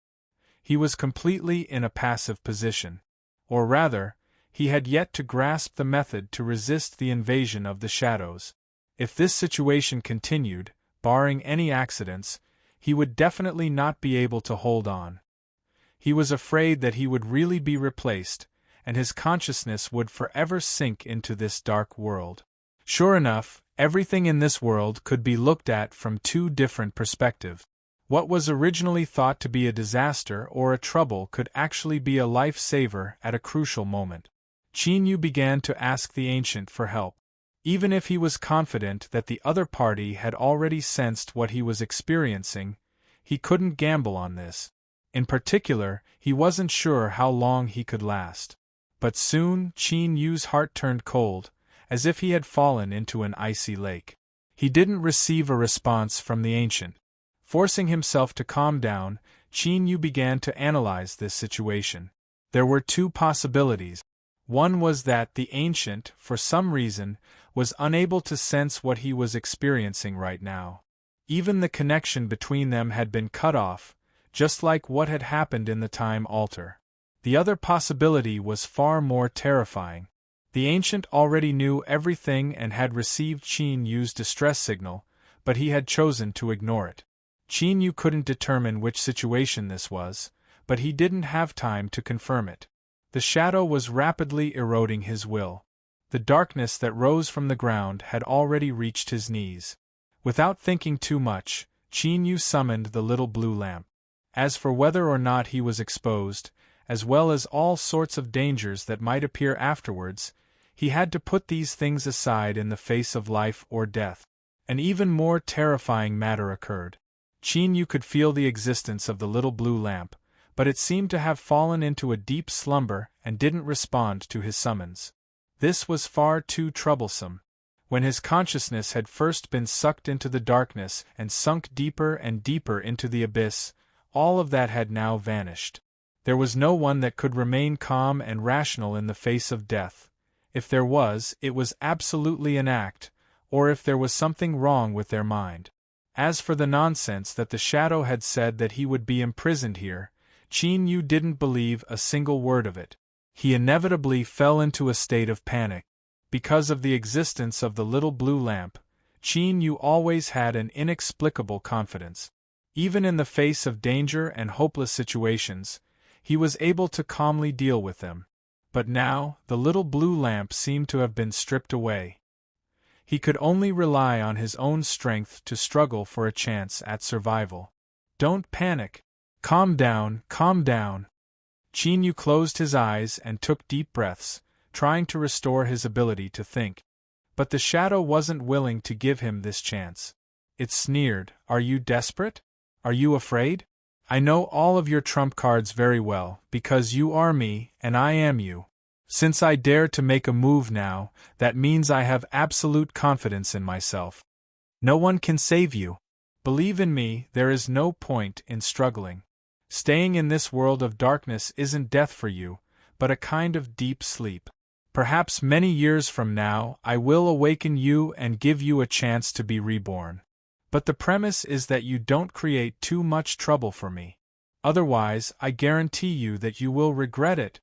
He was completely in a passive position. Or rather, he had yet to grasp the method to resist the invasion of the shadows. If this situation continued, barring any accidents, he would definitely not be able to hold on. He was afraid that he would really be replaced, and his consciousness would forever sink into this dark world. Sure enough, everything in this world could be looked at from two different perspectives. What was originally thought to be a disaster or a trouble could actually be a life-saver at a crucial moment. Qin Yu began to ask the ancient for help. Even if he was confident that the other party had already sensed what he was experiencing, he couldn't gamble on this. In particular, he wasn't sure how long he could last. But soon, Qin Yu's heart turned cold, as if he had fallen into an icy lake. He didn't receive a response from the ancient. Forcing himself to calm down, Qin Yu began to analyze this situation. There were two possibilities. One was that the ancient, for some reason, was unable to sense what he was experiencing right now. Even the connection between them had been cut off, just like what had happened in the time altar. The other possibility was far more terrifying. The ancient already knew everything and had received Qin Yu's distress signal, but he had chosen to ignore it. Qin Yu couldn't determine which situation this was, but he didn't have time to confirm it. The shadow was rapidly eroding his will. The darkness that rose from the ground had already reached his knees. Without thinking too much, Qin Yu summoned the little blue lamp. As for whether or not he was exposed, as well as all sorts of dangers that might appear afterwards, he had to put these things aside in the face of life or death. An even more terrifying matter occurred. Qin Yu could feel the existence of the little blue lamp, but it seemed to have fallen into a deep slumber and didn't respond to his summons. This was far too troublesome. When his consciousness had first been sucked into the darkness and sunk deeper and deeper into the abyss, all of that had now vanished. There was no one that could remain calm and rational in the face of death. If there was, it was absolutely an act, or if there was something wrong with their mind. As for the nonsense that the shadow had said that he would be imprisoned here, Qin Yu didn't believe a single word of it. He inevitably fell into a state of panic. Because of the existence of the little blue lamp, Qin Yu always had an inexplicable confidence. Even in the face of danger and hopeless situations, he was able to calmly deal with them. But now, the little blue lamp seemed to have been stripped away. He could only rely on his own strength to struggle for a chance at survival. Don't panic. Calm down, calm down. Qin Yu closed his eyes and took deep breaths, trying to restore his ability to think. But the shadow wasn't willing to give him this chance. It sneered, "Are you desperate? Are you afraid? I know all of your trump cards very well, because you are me, and I am you. Since I dare to make a move now, that means I have absolute confidence in myself. No one can save you. Believe in me, there is no point in struggling. Staying in this world of darkness isn't death for you, but a kind of deep sleep. Perhaps many years from now I will awaken you and give you a chance to be reborn. But the premise is that you don't create too much trouble for me. Otherwise, I guarantee you that you will regret it."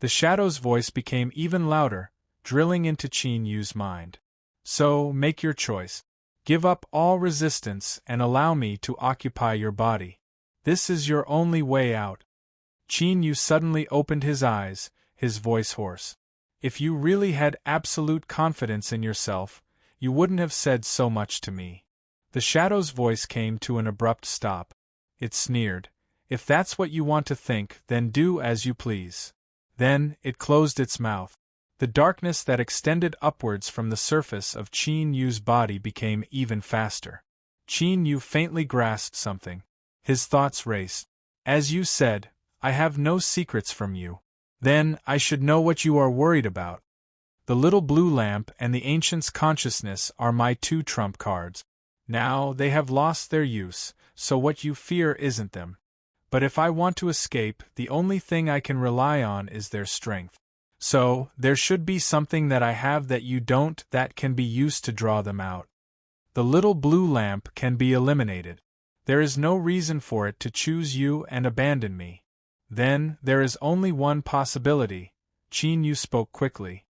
The shadow's voice became even louder, drilling into Qin Yu's mind. "So, make your choice. Give up all resistance and allow me to occupy your body. This is your only way out." Qin Yu suddenly opened his eyes, his voice hoarse. "If you really had absolute confidence in yourself, you wouldn't have said so much to me." The shadow's voice came to an abrupt stop. It sneered, "If that's what you want to think, then do as you please." Then, it closed its mouth. The darkness that extended upwards from the surface of Qin Yu's body became even faster. Qin Yu faintly grasped something. His thoughts raced. "As you said, I have no secrets from you. Then, I should know what you are worried about. The little blue lamp and the ancient's consciousness are my two trump cards. Now, they have lost their use, so what you fear isn't them. But if I want to escape, the only thing I can rely on is their strength. So, there should be something that I have that you don't that can be used to draw them out. The little blue lamp can be eliminated. There is no reason for it to choose you and abandon me. Then, there is only one possibility. Qin Yu spoke quickly.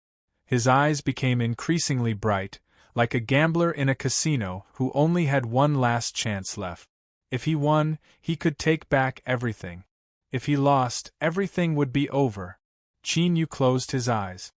His eyes became increasingly bright, like a gambler in a casino who only had one last chance left. If he won, he could take back everything. If he lost, everything would be over. Qin Yu closed his eyes.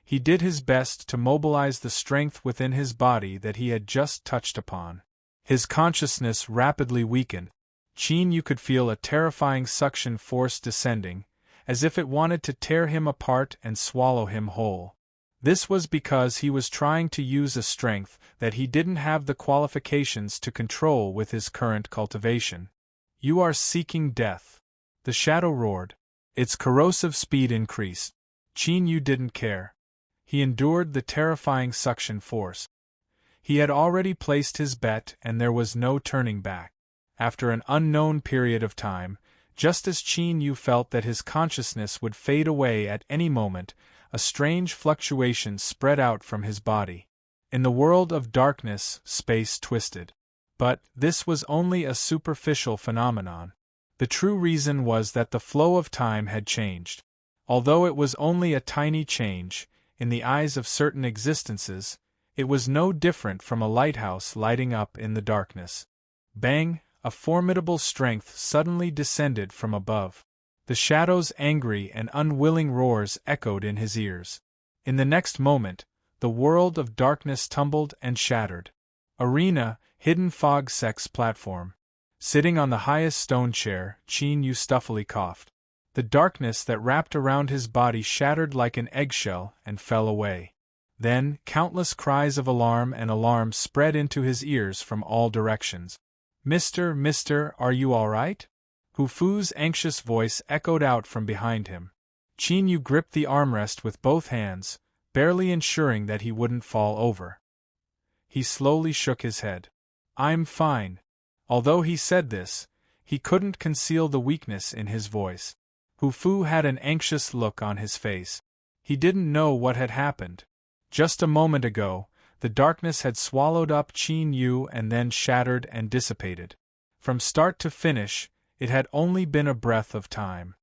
He did his best to mobilize the strength within his body that he had just touched upon. His consciousness rapidly weakened. Qin Yu could feel a terrifying suction force descending, as if it wanted to tear him apart and swallow him whole. This was because he was trying to use a strength that he didn't have the qualifications to control with his current cultivation. You are seeking death. The shadow roared. Its corrosive speed increased. Qin Yu didn't care. He endured the terrifying suction force. He had already placed his bet and there was no turning back. After an unknown period of time, just as Qin Yu felt that his consciousness would fade away at any moment, a strange fluctuation spread out from his body. In the world of darkness, space twisted. But this was only a superficial phenomenon. The true reason was that the flow of time had changed. Although it was only a tiny change, in the eyes of certain existences, it was no different from a lighthouse lighting up in the darkness. Bang! A formidable strength suddenly descended from above. The shadow's angry and unwilling roars echoed in his ears. In the next moment, the world of darkness tumbled and shattered. Arena, hidden fog sex platform. Sitting on the highest stone chair, Qin Yu stuffily coughed. The darkness that wrapped around his body shattered like an eggshell and fell away. Then, countless cries of alarm spread into his ears from all directions. Mister, are you all right? Hu Fu's anxious voice echoed out from behind him. Qin Yu gripped the armrest with both hands, barely ensuring that he wouldn't fall over. He slowly shook his head. I'm fine. Although he said this, he couldn't conceal the weakness in his voice. Hu Fu had an anxious look on his face. He didn't know what had happened. Just a moment ago, the darkness had swallowed up Qin Yu and then shattered and dissipated. From start to finish, it had only been a breath of time.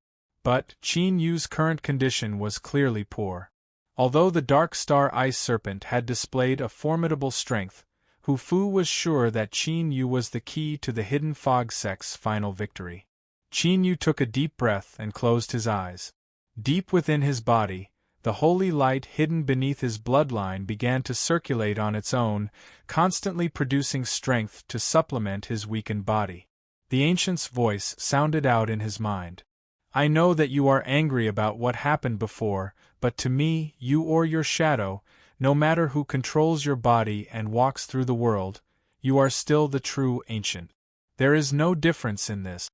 But Qin Yu's current condition was clearly poor. Although the Dark Star Ice Serpent had displayed a formidable strength, Hu Fu was sure that Qin Yu was the key to the hidden fog sect's final victory. Qin Yu took a deep breath and closed his eyes. Deep within his body, the holy light hidden beneath his bloodline began to circulate on its own, constantly producing strength to supplement his weakened body. The ancient's voice sounded out in his mind. I know that you are angry about what happened before, but to me, you or your shadow, no matter who controls your body and walks through the world, you are still the true ancient. There is no difference in this.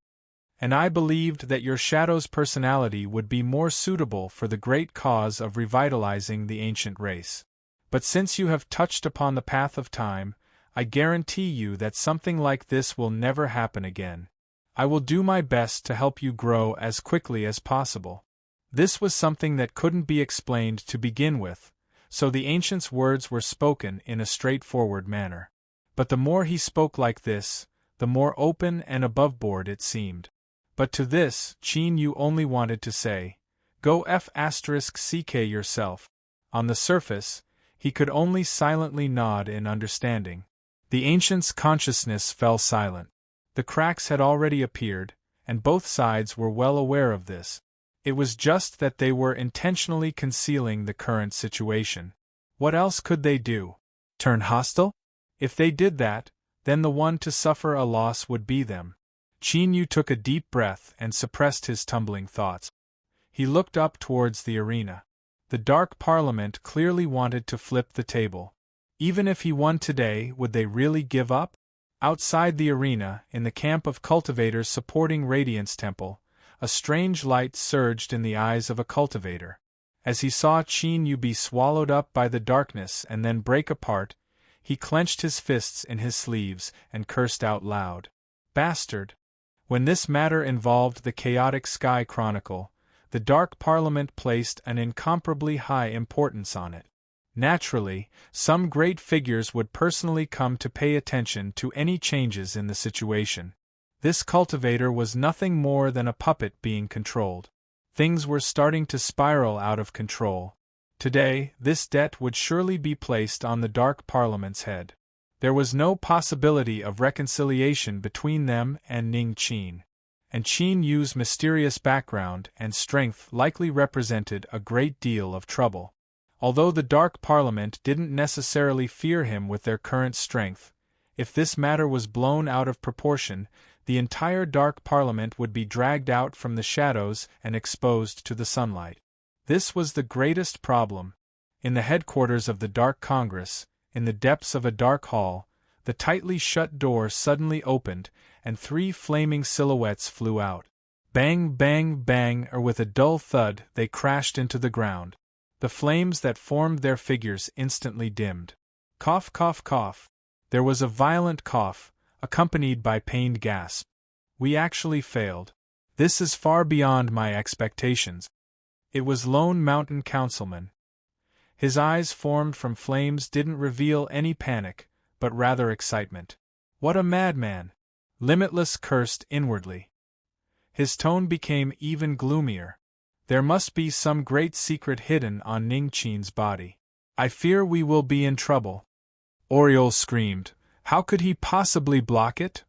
And I believed that your shadow's personality would be more suitable for the great cause of revitalizing the ancient race. But since you have touched upon the path of time, I guarantee you that something like this will never happen again. I will do my best to help you grow as quickly as possible. This was something that couldn't be explained to begin with, so the ancient's words were spoken in a straightforward manner. But the more he spoke like this, the more open and aboveboard it seemed. But to this, Qin Yu only wanted to say, "Go f***ck yourself." On the surface, he could only silently nod in understanding. The ancient's consciousness fell silent. The cracks had already appeared, and both sides were well aware of this. It was just that they were intentionally concealing the current situation. What else could they do? Turn hostile? If they did that, then the one to suffer a loss would be them. Qin Yu took a deep breath and suppressed his tumbling thoughts. He looked up towards the arena. The Dark Parliament clearly wanted to flip the table. Even if he won today, would they really give up? Outside the arena, in the camp of cultivators supporting Radiance Temple, A strange light surged in the eyes of a cultivator. As he saw Qin Yu be swallowed up by the darkness and then break apart, he clenched his fists in his sleeves and cursed out loud. Bastard! When this matter involved the chaotic Sky Chronicle, the Dark Parliament placed an incomparably high importance on it. Naturally, some great figures would personally come to pay attention to any changes in the situation. This cultivator was nothing more than a puppet being controlled. Things were starting to spiral out of control. Today, this debt would surely be placed on the Dark Parliament's head. There was no possibility of reconciliation between them and Ning Qin. And Qin Yu's mysterious background and strength likely represented a great deal of trouble. Although the Dark Parliament didn't necessarily fear him with their current strength, if this matter was blown out of proportion, the entire Dark Parliament would be dragged out from the shadows and exposed to the sunlight. This was the greatest problem. In the headquarters of the Dark Congress, in the depths of a dark hall, the tightly shut door suddenly opened, and 3 flaming silhouettes flew out. Bang, bang, bang, or with a dull thud, they crashed into the ground. The flames that formed their figures instantly dimmed. Cough, cough, cough. There was a violent cough, accompanied by pained gasps. We actually failed. This is far beyond my expectations. It was Lone Mountain Councilman. His eyes formed from flames didn't reveal any panic, but rather excitement. What a madman! Limitless cursed inwardly. His tone became even gloomier. There must be some great secret hidden on Ning Qin's body. I fear we will be in trouble. Oriole screamed. How could he possibly block it?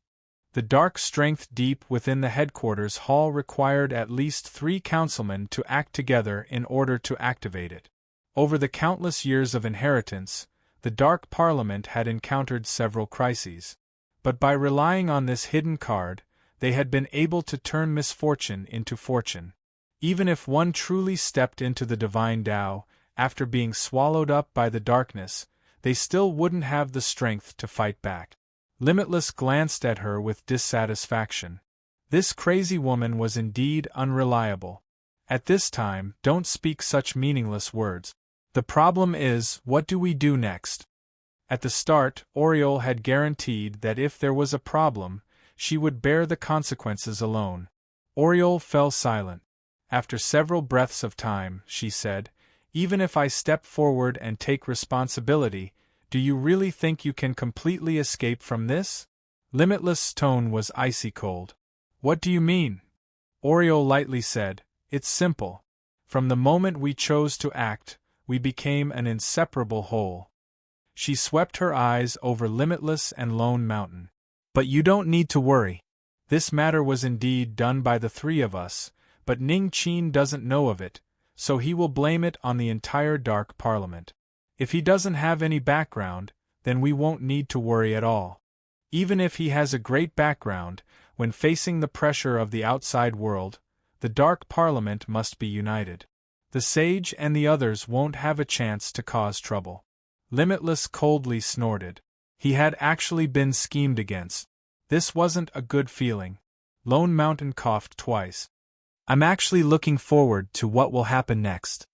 The dark strength deep within the headquarters hall required at least 3 councilmen to act together in order to activate it. Over the countless years of inheritance, the Dark Parliament had encountered several crises. But by relying on this hidden card, they had been able to turn misfortune into fortune. Even if one truly stepped into the divine Tao, after being swallowed up by the darkness, they still wouldn't have the strength to fight back. Limitless glanced at her with dissatisfaction. This crazy woman was indeed unreliable. At this time, don't speak such meaningless words. The problem is, what do we do next? At the start, Oriole had guaranteed that if there was a problem, she would bear the consequences alone. Oriole fell silent. After several breaths of time, she said, Even if I step forward and take responsibility, do you really think you can completely escape from this? Limitless' tone was icy cold. What do you mean? Oriole lightly said, It's simple. From the moment we chose to act, we became an inseparable whole. She swept her eyes over Limitless and Lone Mountain. But you don't need to worry. This matter was indeed done by the 3 of us, but Ning Qin doesn't know of it, so he will blame it on the entire Dark Parliament. If he doesn't have any background, then we won't need to worry at all. Even if he has a great background, when facing the pressure of the outside world, the Dark Parliament must be united. The Sage and the others won't have a chance to cause trouble. Limitless coldly snorted. He had actually been schemed against. This wasn't a good feeling. Lone Mountain coughed twice. I'm actually looking forward to what will happen next.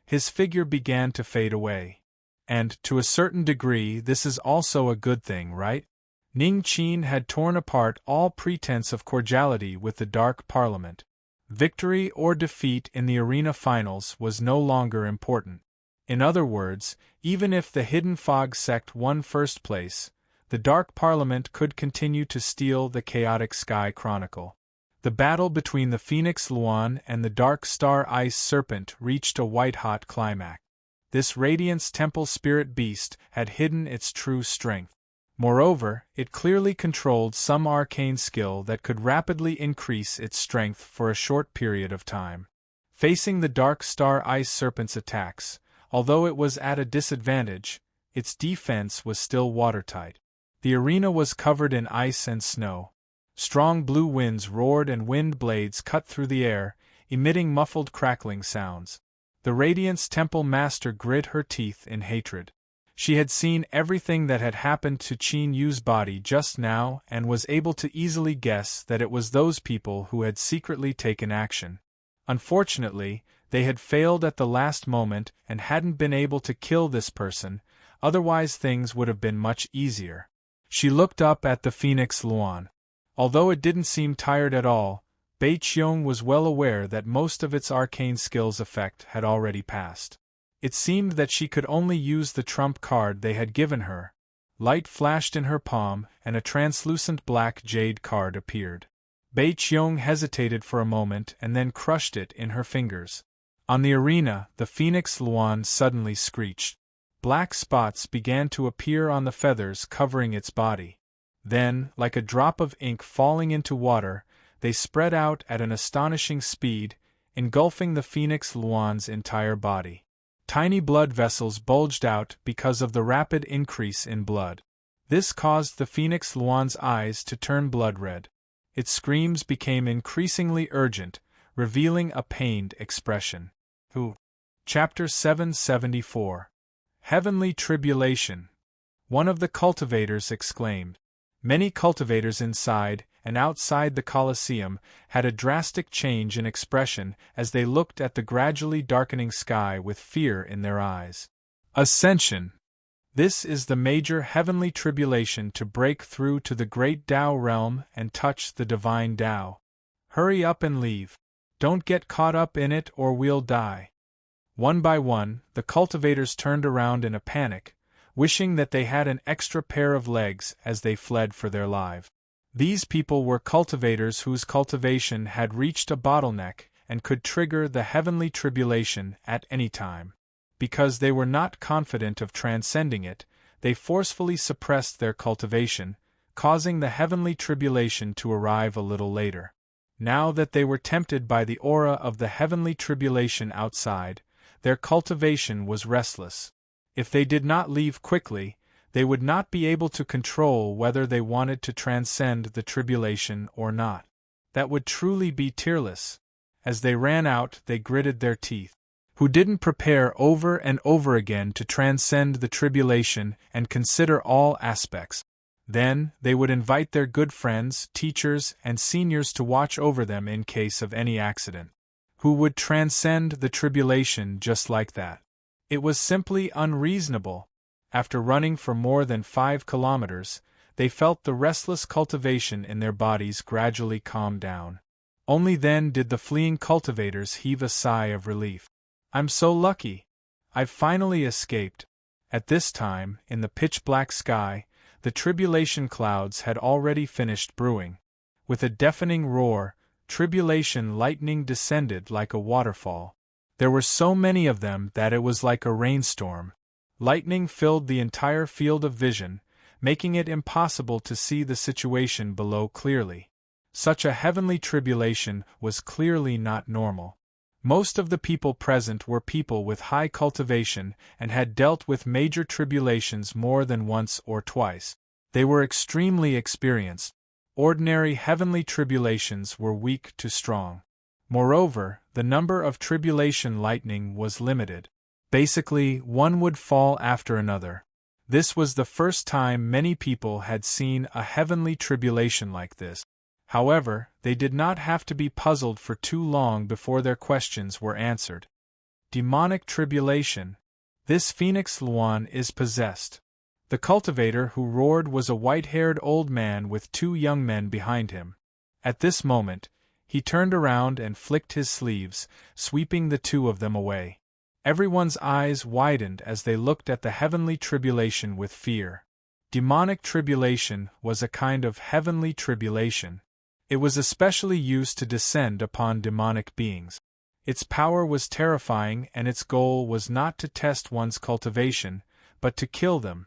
His figure began to fade away. And, to a certain degree, this is also a good thing, right? Ning Qin had torn apart all pretense of cordiality with the Dark Parliament. Victory or defeat in the arena finals was no longer important. In other words, even if the Hidden Fog sect won first place, the Dark Parliament could continue to steal the chaotic Sky Chronicle. The battle between the Phoenix Luan and the Dark Star Ice Serpent reached a white-hot climax. This Radiance Temple Spirit Beast had hidden its true strength. Moreover, it clearly controlled some arcane skill that could rapidly increase its strength for a short period of time. Facing the Dark Star Ice Serpent's attacks, although it was at a disadvantage, its defense was still watertight. The arena was covered in ice and snow. Strong blue winds roared and wind blades cut through the air, emitting muffled crackling sounds. The Radiance Temple Master grit her teeth in hatred. She had seen everything that had happened to Qin Yu's body just now and was able to easily guess that it was those people who had secretly taken action. Unfortunately, they had failed at the last moment and hadn't been able to kill this person, otherwise things would have been much easier. She looked up at the Phoenix Luan. Although it didn't seem tired at all, Bei Qiong was well aware that most of its arcane skill's effect had already passed. It seemed that she could only use the trump card they had given her. Light flashed in her palm, and a translucent black jade card appeared. Bei Qiong hesitated for a moment and then crushed it in her fingers. On the arena, the Phoenix Luan suddenly screeched. Black spots began to appear on the feathers covering its body. Then, like a drop of ink falling into water, they spread out at an astonishing speed, engulfing the Phoenix Luan's entire body. Tiny blood vessels bulged out because of the rapid increase in blood. This caused the Phoenix Luan's eyes to turn blood red. Its screams became increasingly urgent, revealing a pained expression. Chapter 774. Heavenly Tribulation. One of the cultivators exclaimed. Many cultivators inside and outside the Colosseum had a drastic change in expression as they looked at the gradually darkening sky with fear in their eyes. Ascension. This is the major heavenly tribulation to break through to the great Tao realm and touch the divine Tao. Hurry up and leave. Don't get caught up in it or we'll die. One by one, the cultivators turned around in a panic, wishing that they had an extra pair of legs as they fled for their lives. These people were cultivators whose cultivation had reached a bottleneck and could trigger the heavenly tribulation at any time. Because they were not confident of transcending it, they forcefully suppressed their cultivation, causing the heavenly tribulation to arrive a little later. Now that they were tempted by the aura of the heavenly tribulation outside, their cultivation was restless. If they did not leave quickly, they would not be able to control whether they wanted to transcend the tribulation or not. That would truly be tearless. As they ran out, they gritted their teeth. Who didn't prepare over and over again to transcend the tribulation and consider all aspects. Then, they would invite their good friends, teachers, and seniors to watch over them in case of any accident. Who would transcend the tribulation just like that? It was simply unreasonable. After running for more than 5 kilometers, they felt the restless cultivation in their bodies gradually calm down. Only then did the fleeing cultivators heave a sigh of relief. I'm so lucky. I've finally escaped. At this time, in the pitch-black sky, the tribulation clouds had already finished brewing. With a deafening roar, tribulation lightning descended like a waterfall. There were so many of them that it was like a rainstorm. Lightning filled the entire field of vision, making it impossible to see the situation below clearly. Such a heavenly tribulation was clearly not normal. Most of the people present were people with high cultivation and had dealt with major tribulations more than once or twice. They were extremely experienced. Ordinary heavenly tribulations were weak to strong. Moreover, the number of tribulation lightning was limited. Basically, one would fall after another. This was the first time many people had seen a heavenly tribulation like this. However, they did not have to be puzzled for too long before their questions were answered. Demonic tribulation. This Phoenix Luan is possessed. The cultivator who roared was a white-haired old man with 2 young men behind him. At this moment, he turned around and flicked his sleeves, sweeping the 2 of them away. Everyone's eyes widened as they looked at the heavenly tribulation with fear. Demonic tribulation was a kind of heavenly tribulation. It was especially used to descend upon demonic beings. Its power was terrifying and its goal was not to test one's cultivation, but to kill them.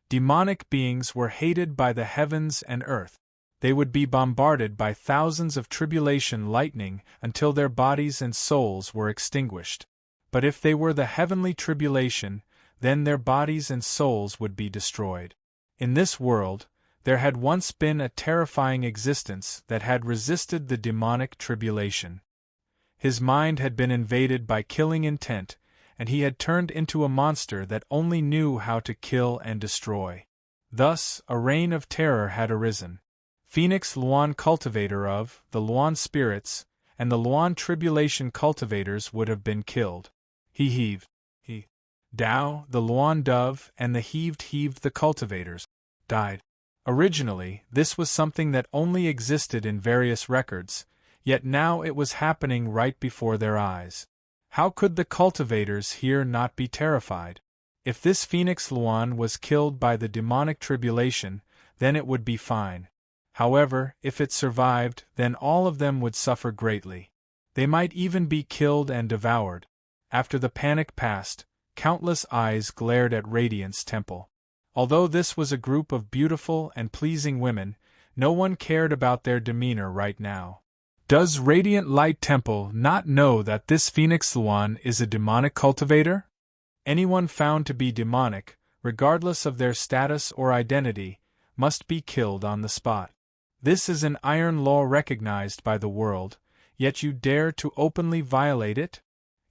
Demonic beings were hated by the heavens and earth. They would be bombarded by thousands of tribulation lightning until their bodies and souls were extinguished. But if they were the heavenly tribulation, then their bodies and souls would be destroyed. In this world, there had once been a terrifying existence that had resisted the demonic tribulation. His mind had been invaded by killing intent, and he had turned into a monster that only knew how to kill and destroy. Thus, a reign of terror had arisen. Phoenix Luan, cultivator of the Luan spirits, and the Luan tribulation cultivators would have been killed. He heaved. Tao, the Luan dove, and the heaved the cultivators, died. Originally, this was something that only existed in various records, yet now it was happening right before their eyes. How could the cultivators here not be terrified? If this Phoenix Luan was killed by the demonic tribulation, then it would be fine. However, if it survived, then all of them would suffer greatly. They might even be killed and devoured. After the panic passed, countless eyes glared at Radiant's temple. Although this was a group of beautiful and pleasing women, no one cared about their demeanor right now. Does Radiant Light Temple not know that this Phoenix Luan is a demonic cultivator? Anyone found to be demonic, regardless of their status or identity, must be killed on the spot. This is an iron law recognized by the world, yet you dare to openly violate it?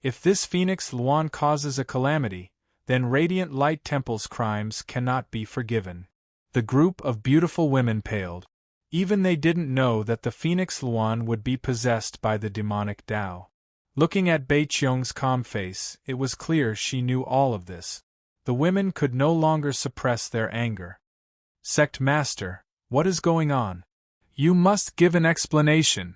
If this Phoenix Luan causes a calamity, then Radiant Light Temple's crimes cannot be forgiven. The group of beautiful women paled. Even they didn't know that the Phoenix Luan would be possessed by the demonic Tao. Looking at Bei Qiong's calm face, it was clear she knew all of this. The women could no longer suppress their anger. Sect Master, what is going on? You must give an explanation.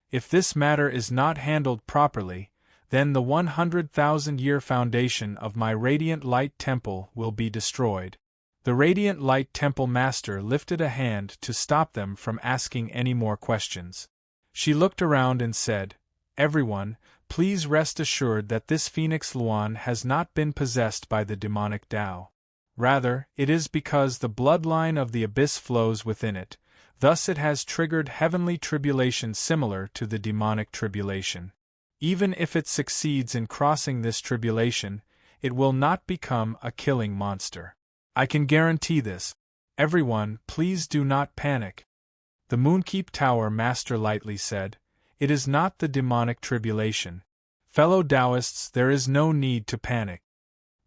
If this matter is not handled properly, then the 100,000-year foundation of my Radiant Light Temple will be destroyed. The Radiant Light Temple Master lifted a hand to stop them from asking any more questions. She looked around and said, "Everyone, please rest assured that this Phoenix Luan has not been possessed by the demonic Tao. Rather, it is because the bloodline of the abyss flows within it, thus it has triggered heavenly tribulation similar to the demonic tribulation. Even if it succeeds in crossing this tribulation, it will not become a killing monster. I can guarantee this. Everyone, please do not panic." The Moonkeep Tower Master lightly said, "It is not the demonic tribulation. Fellow Taoists, there is no need to panic."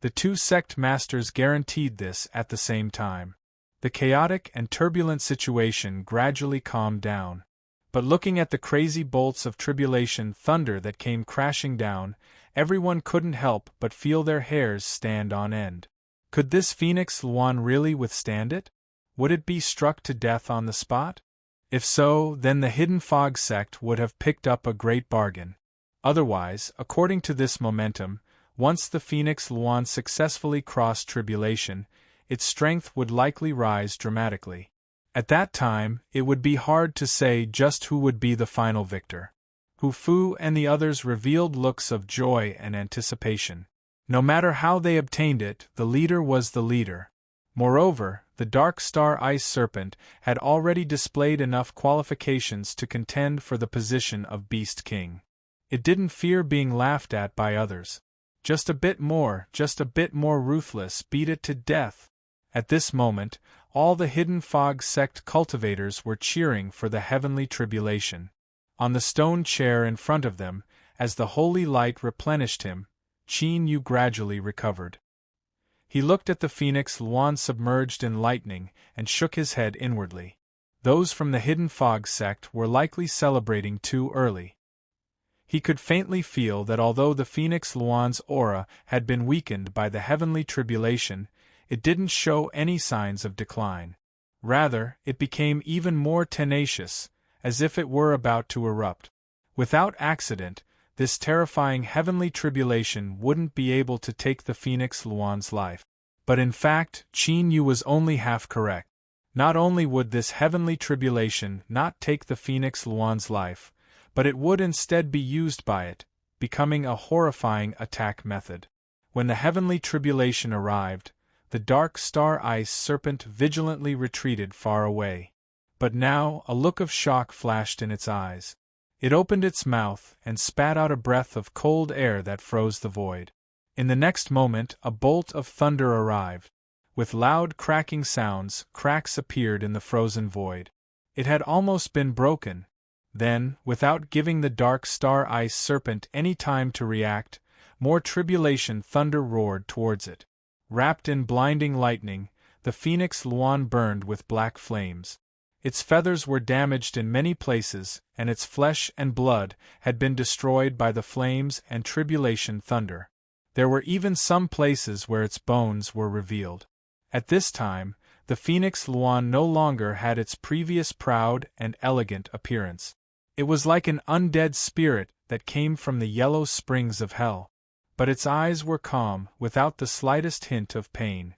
The two sect masters guaranteed this at the same time. The chaotic and turbulent situation gradually calmed down. But looking at the crazy bolts of tribulation thunder that came crashing down, everyone couldn't help but feel their hairs stand on end. Could this Phoenix Luan really withstand it? Would it be struck to death on the spot? If so, then the Hidden Fog sect would have picked up a great bargain. Otherwise, according to this momentum, once the Phoenix Luan successfully crossed tribulation, its strength would likely rise dramatically. At that time, it would be hard to say just who would be the final victor. Hu Fu and the others revealed looks of joy and anticipation. No matter how they obtained it, the leader was the leader. Moreover, the Dark Star Ice Serpent had already displayed enough qualifications to contend for the position of Beast King. It didn't fear being laughed at by others. Just a bit more ruthless, beat it to death. At this moment, all the Hidden Fog sect cultivators were cheering for the heavenly tribulation. On the stone chair in front of them, as the holy light replenished him, Qin Yu gradually recovered. He looked at the Phoenix Luan submerged in lightning and shook his head inwardly. Those from the Hidden Fog sect were likely celebrating too early. He could faintly feel that although the Phoenix Luan's aura had been weakened by the heavenly tribulation, it didn't show any signs of decline. Rather, it became even more tenacious, as if it were about to erupt. Without accident, this terrifying heavenly tribulation wouldn't be able to take the Phoenix Luan's life. But in fact, Qin Yu was only half correct. Not only would this heavenly tribulation not take the Phoenix Luan's life, but it would instead be used by it, becoming a horrifying attack method. When the heavenly tribulation arrived, the Dark Star Ice Serpent vigilantly retreated far away. But now a look of shock flashed in its eyes. It opened its mouth and spat out a breath of cold air that froze the void. In the next moment, a bolt of thunder arrived. With loud cracking sounds, cracks appeared in the frozen void. It had almost been broken. Then, without giving the Dark Star Ice Serpent any time to react, more tribulation thunder roared towards it. Wrapped in blinding lightning, the phoenix Luan burned with black flames. Its feathers were damaged in many places, and its flesh and blood had been destroyed by the flames and tribulation thunder. There were even some places where its bones were revealed. At this time, the phoenix Luan no longer had its previous proud and elegant appearance. It was like an undead spirit that came from the yellow springs of hell. But its eyes were calm, without the slightest hint of pain.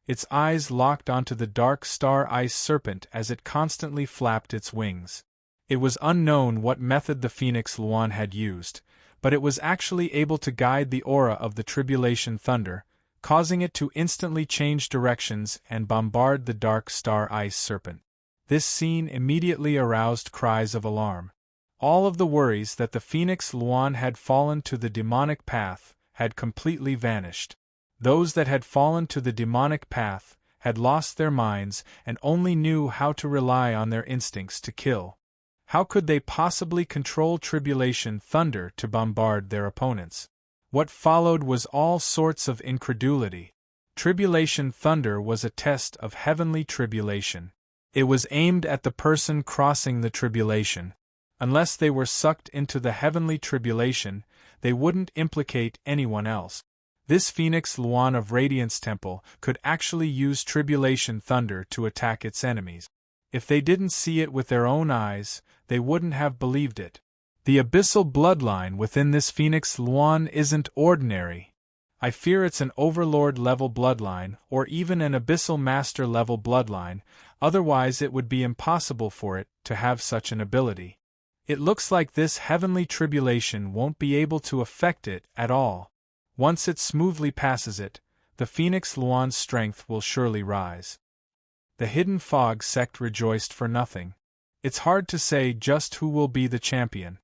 Its eyes locked onto the dark star ice serpent as it constantly flapped its wings. It was unknown what method the phoenix Luan had used, but it was actually able to guide the aura of the tribulation thunder, causing it to instantly change directions and bombard the dark star ice serpent. This scene immediately aroused cries of alarm. All of the worries that the phoenix Luan had fallen to the demonic path had completely vanished. Those that had fallen to the demonic path had lost their minds and only knew how to rely on their instincts to kill. How could they possibly control tribulation thunder to bombard their opponents? What followed was all sorts of incredulity. Tribulation thunder was a test of heavenly tribulation. It was aimed at the person crossing the tribulation. Unless they were sucked into the heavenly tribulation, they wouldn't implicate anyone else. This Phoenix Luan of Radiance Temple could actually use tribulation thunder to attack its enemies. If they didn't see it with their own eyes, they wouldn't have believed it. The abyssal bloodline within this Phoenix Luan isn't ordinary. I fear it's an overlord-level bloodline, or even an abyssal master-level bloodline, otherwise it would be impossible for it to have such an ability. It looks like this heavenly tribulation won't be able to affect it at all. Once it smoothly passes it, the Phoenix Luan's strength will surely rise. The Hidden Fog sect rejoiced for nothing. It's hard to say just who will be the champion.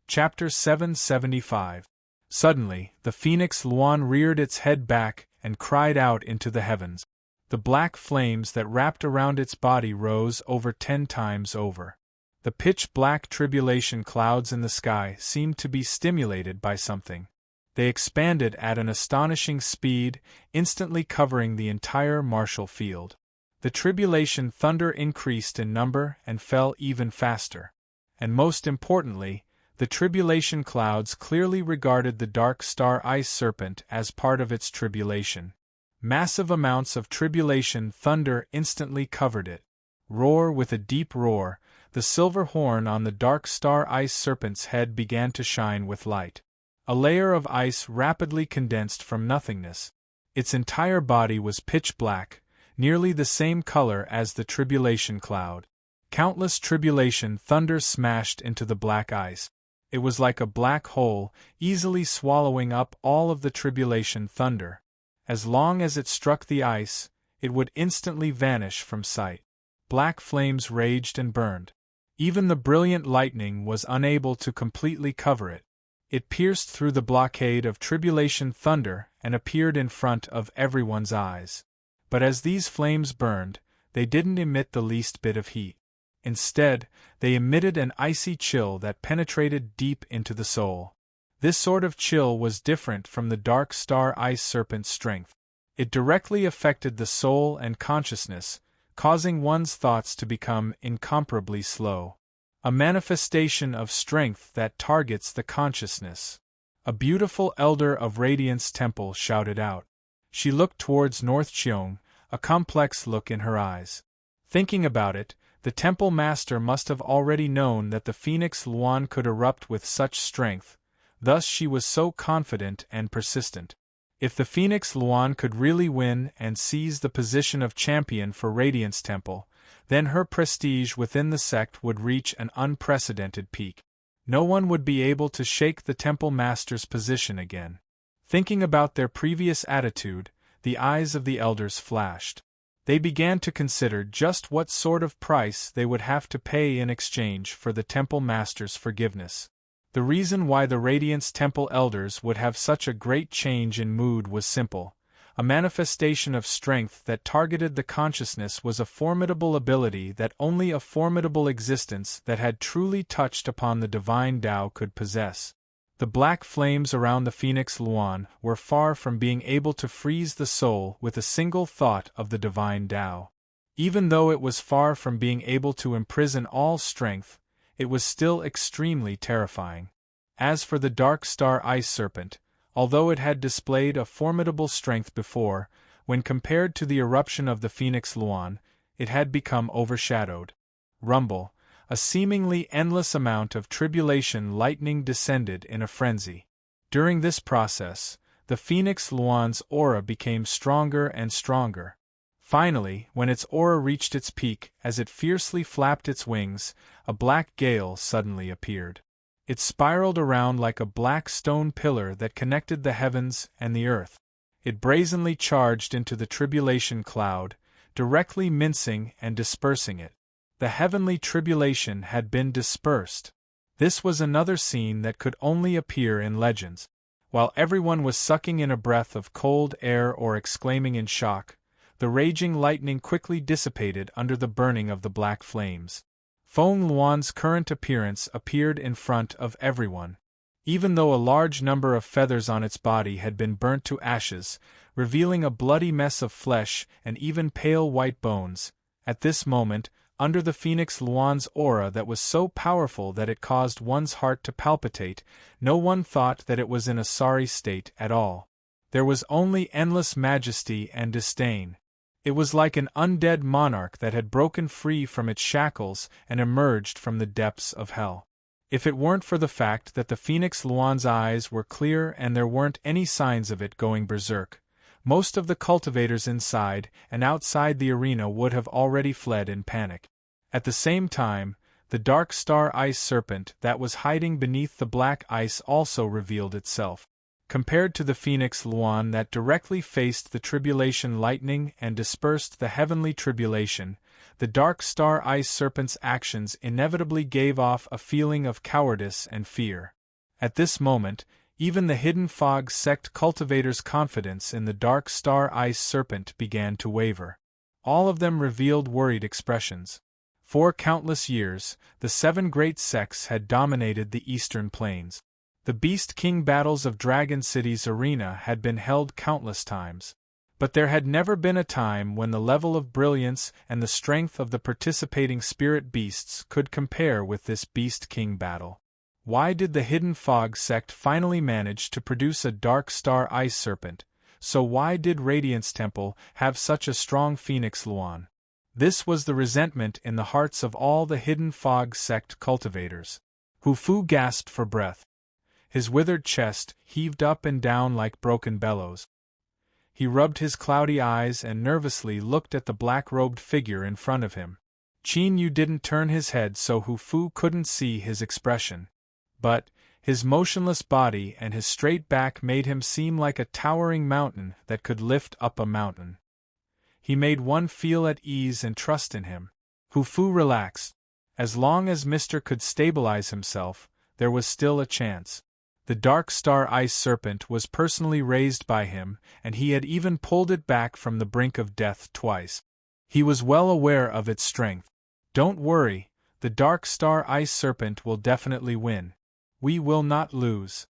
Chapter 775. Suddenly, the Phoenix Luan reared its head back and cried out into the heavens. The black flames that wrapped around its body rose over 10 times over. The pitch-black tribulation clouds in the sky seemed to be stimulated by something. They expanded at an astonishing speed, instantly covering the entire martial field. The tribulation thunder increased in number and fell even faster. And most importantly, the tribulation clouds clearly regarded the dark star ice serpent as part of its tribulation. Massive amounts of tribulation thunder instantly covered it. Roar with a deep roar, the silver horn on the dark star ice serpent's head began to shine with light. A layer of ice rapidly condensed from nothingness. Its entire body was pitch black, nearly the same color as the tribulation cloud. Countless tribulation thunder smashed into the black ice. It was like a black hole, easily swallowing up all of the tribulation thunder. As long as it struck the ice, it would instantly vanish from sight. Black flames raged and burned. Even the brilliant lightning was unable to completely cover it. It pierced through the blockade of tribulation thunder and appeared in front of everyone's eyes. But as these flames burned, they didn't emit the least bit of heat. Instead, they emitted an icy chill that penetrated deep into the soul. This sort of chill was different from the dark star ice serpent's strength. It directly affected the soul and consciousness, causing one's thoughts to become incomparably slow. A manifestation of strength that targets the consciousness. A beautiful elder of Radiance Temple shouted out. She looked towards North Cheong, a complex look in her eyes. Thinking about it, the temple master must have already known that the Phoenix Luan could erupt with such strength, thus she was so confident and persistent. If the Phoenix Luan could really win and seize the position of champion for Radiance Temple, then her prestige within the sect would reach an unprecedented peak. No one would be able to shake the temple master's position again. Thinking about their previous attitude, the eyes of the elders flashed. They began to consider just what sort of price they would have to pay in exchange for the temple master's forgiveness. The reason why the Radiance Temple elders would have such a great change in mood was simple. A manifestation of strength that targeted the consciousness was a formidable ability that only a formidable existence that had truly touched upon the divine Tao could possess. The black flames around the Phoenix Luan were far from being able to freeze the soul with a single thought of the divine Tao. Even though it was far from being able to imprison all strength, it was still extremely terrifying. As for the dark star ice serpent, although it had displayed a formidable strength before, when compared to the eruption of the Phoenix Luan, it had become overshadowed. Rumble, a seemingly endless amount of tribulation lightning descended in a frenzy. During this process, the Phoenix Luan's aura became stronger and stronger. Finally, when its aura reached its peak, as it fiercely flapped its wings, a black gale suddenly appeared. It spiraled around like a black stone pillar that connected the heavens and the earth. It brazenly charged into the tribulation cloud, directly mincing and dispersing it. The heavenly tribulation had been dispersed. This was another scene that could only appear in legends. While everyone was sucking in a breath of cold air or exclaiming in shock, the raging lightning quickly dissipated under the burning of the black flames. Feng Luan's current appearance appeared in front of everyone. Even though a large number of feathers on its body had been burnt to ashes, revealing a bloody mess of flesh and even pale white bones, at this moment, under the Phoenix Luan's aura that was so powerful that it caused one's heart to palpitate, no one thought that it was in a sorry state at all. There was only endless majesty and disdain. It was like an undead monarch that had broken free from its shackles and emerged from the depths of hell. If it weren't for the fact that the Phoenix Luan's eyes were clear and there weren't any signs of it going berserk, most of the cultivators inside and outside the arena would have already fled in panic. At the same time, the dark star ice serpent that was hiding beneath the black ice also revealed itself. Compared to the Phoenix Luan that directly faced the tribulation lightning and dispersed the heavenly tribulation, the dark star ice serpent's actions inevitably gave off a feeling of cowardice and fear. At this moment, even the Hidden Fog sect cultivators' confidence in the dark star ice serpent began to waver. All of them revealed worried expressions. For countless years, the 7 great sects had dominated the eastern plains. The Beast King battles of Dragon City's arena had been held countless times. But there had never been a time when the level of brilliance and the strength of the participating spirit beasts could compare with this Beast King battle. Why did the Hidden Fog sect finally manage to produce a dark star ice serpent? So why did Radiance Temple have such a strong Phoenix Luan? This was the resentment in the hearts of all the Hidden Fog sect cultivators. Hu Fu gasped for breath. His withered chest heaved up and down like broken bellows. He rubbed his cloudy eyes and nervously looked at the black-robed figure in front of him. Qin Yu didn't turn his head so Hu Fu couldn't see his expression. But his motionless body and his straight back made him seem like a towering mountain that could lift up a mountain. He made one feel at ease and trust in him. Hu Fu relaxed. As long as Mr. could stabilize himself, there was still a chance. The dark star ice serpent was personally raised by him, and he had even pulled it back from the brink of death twice. He was well aware of its strength. Don't worry, the dark star ice serpent will definitely win. We will not lose.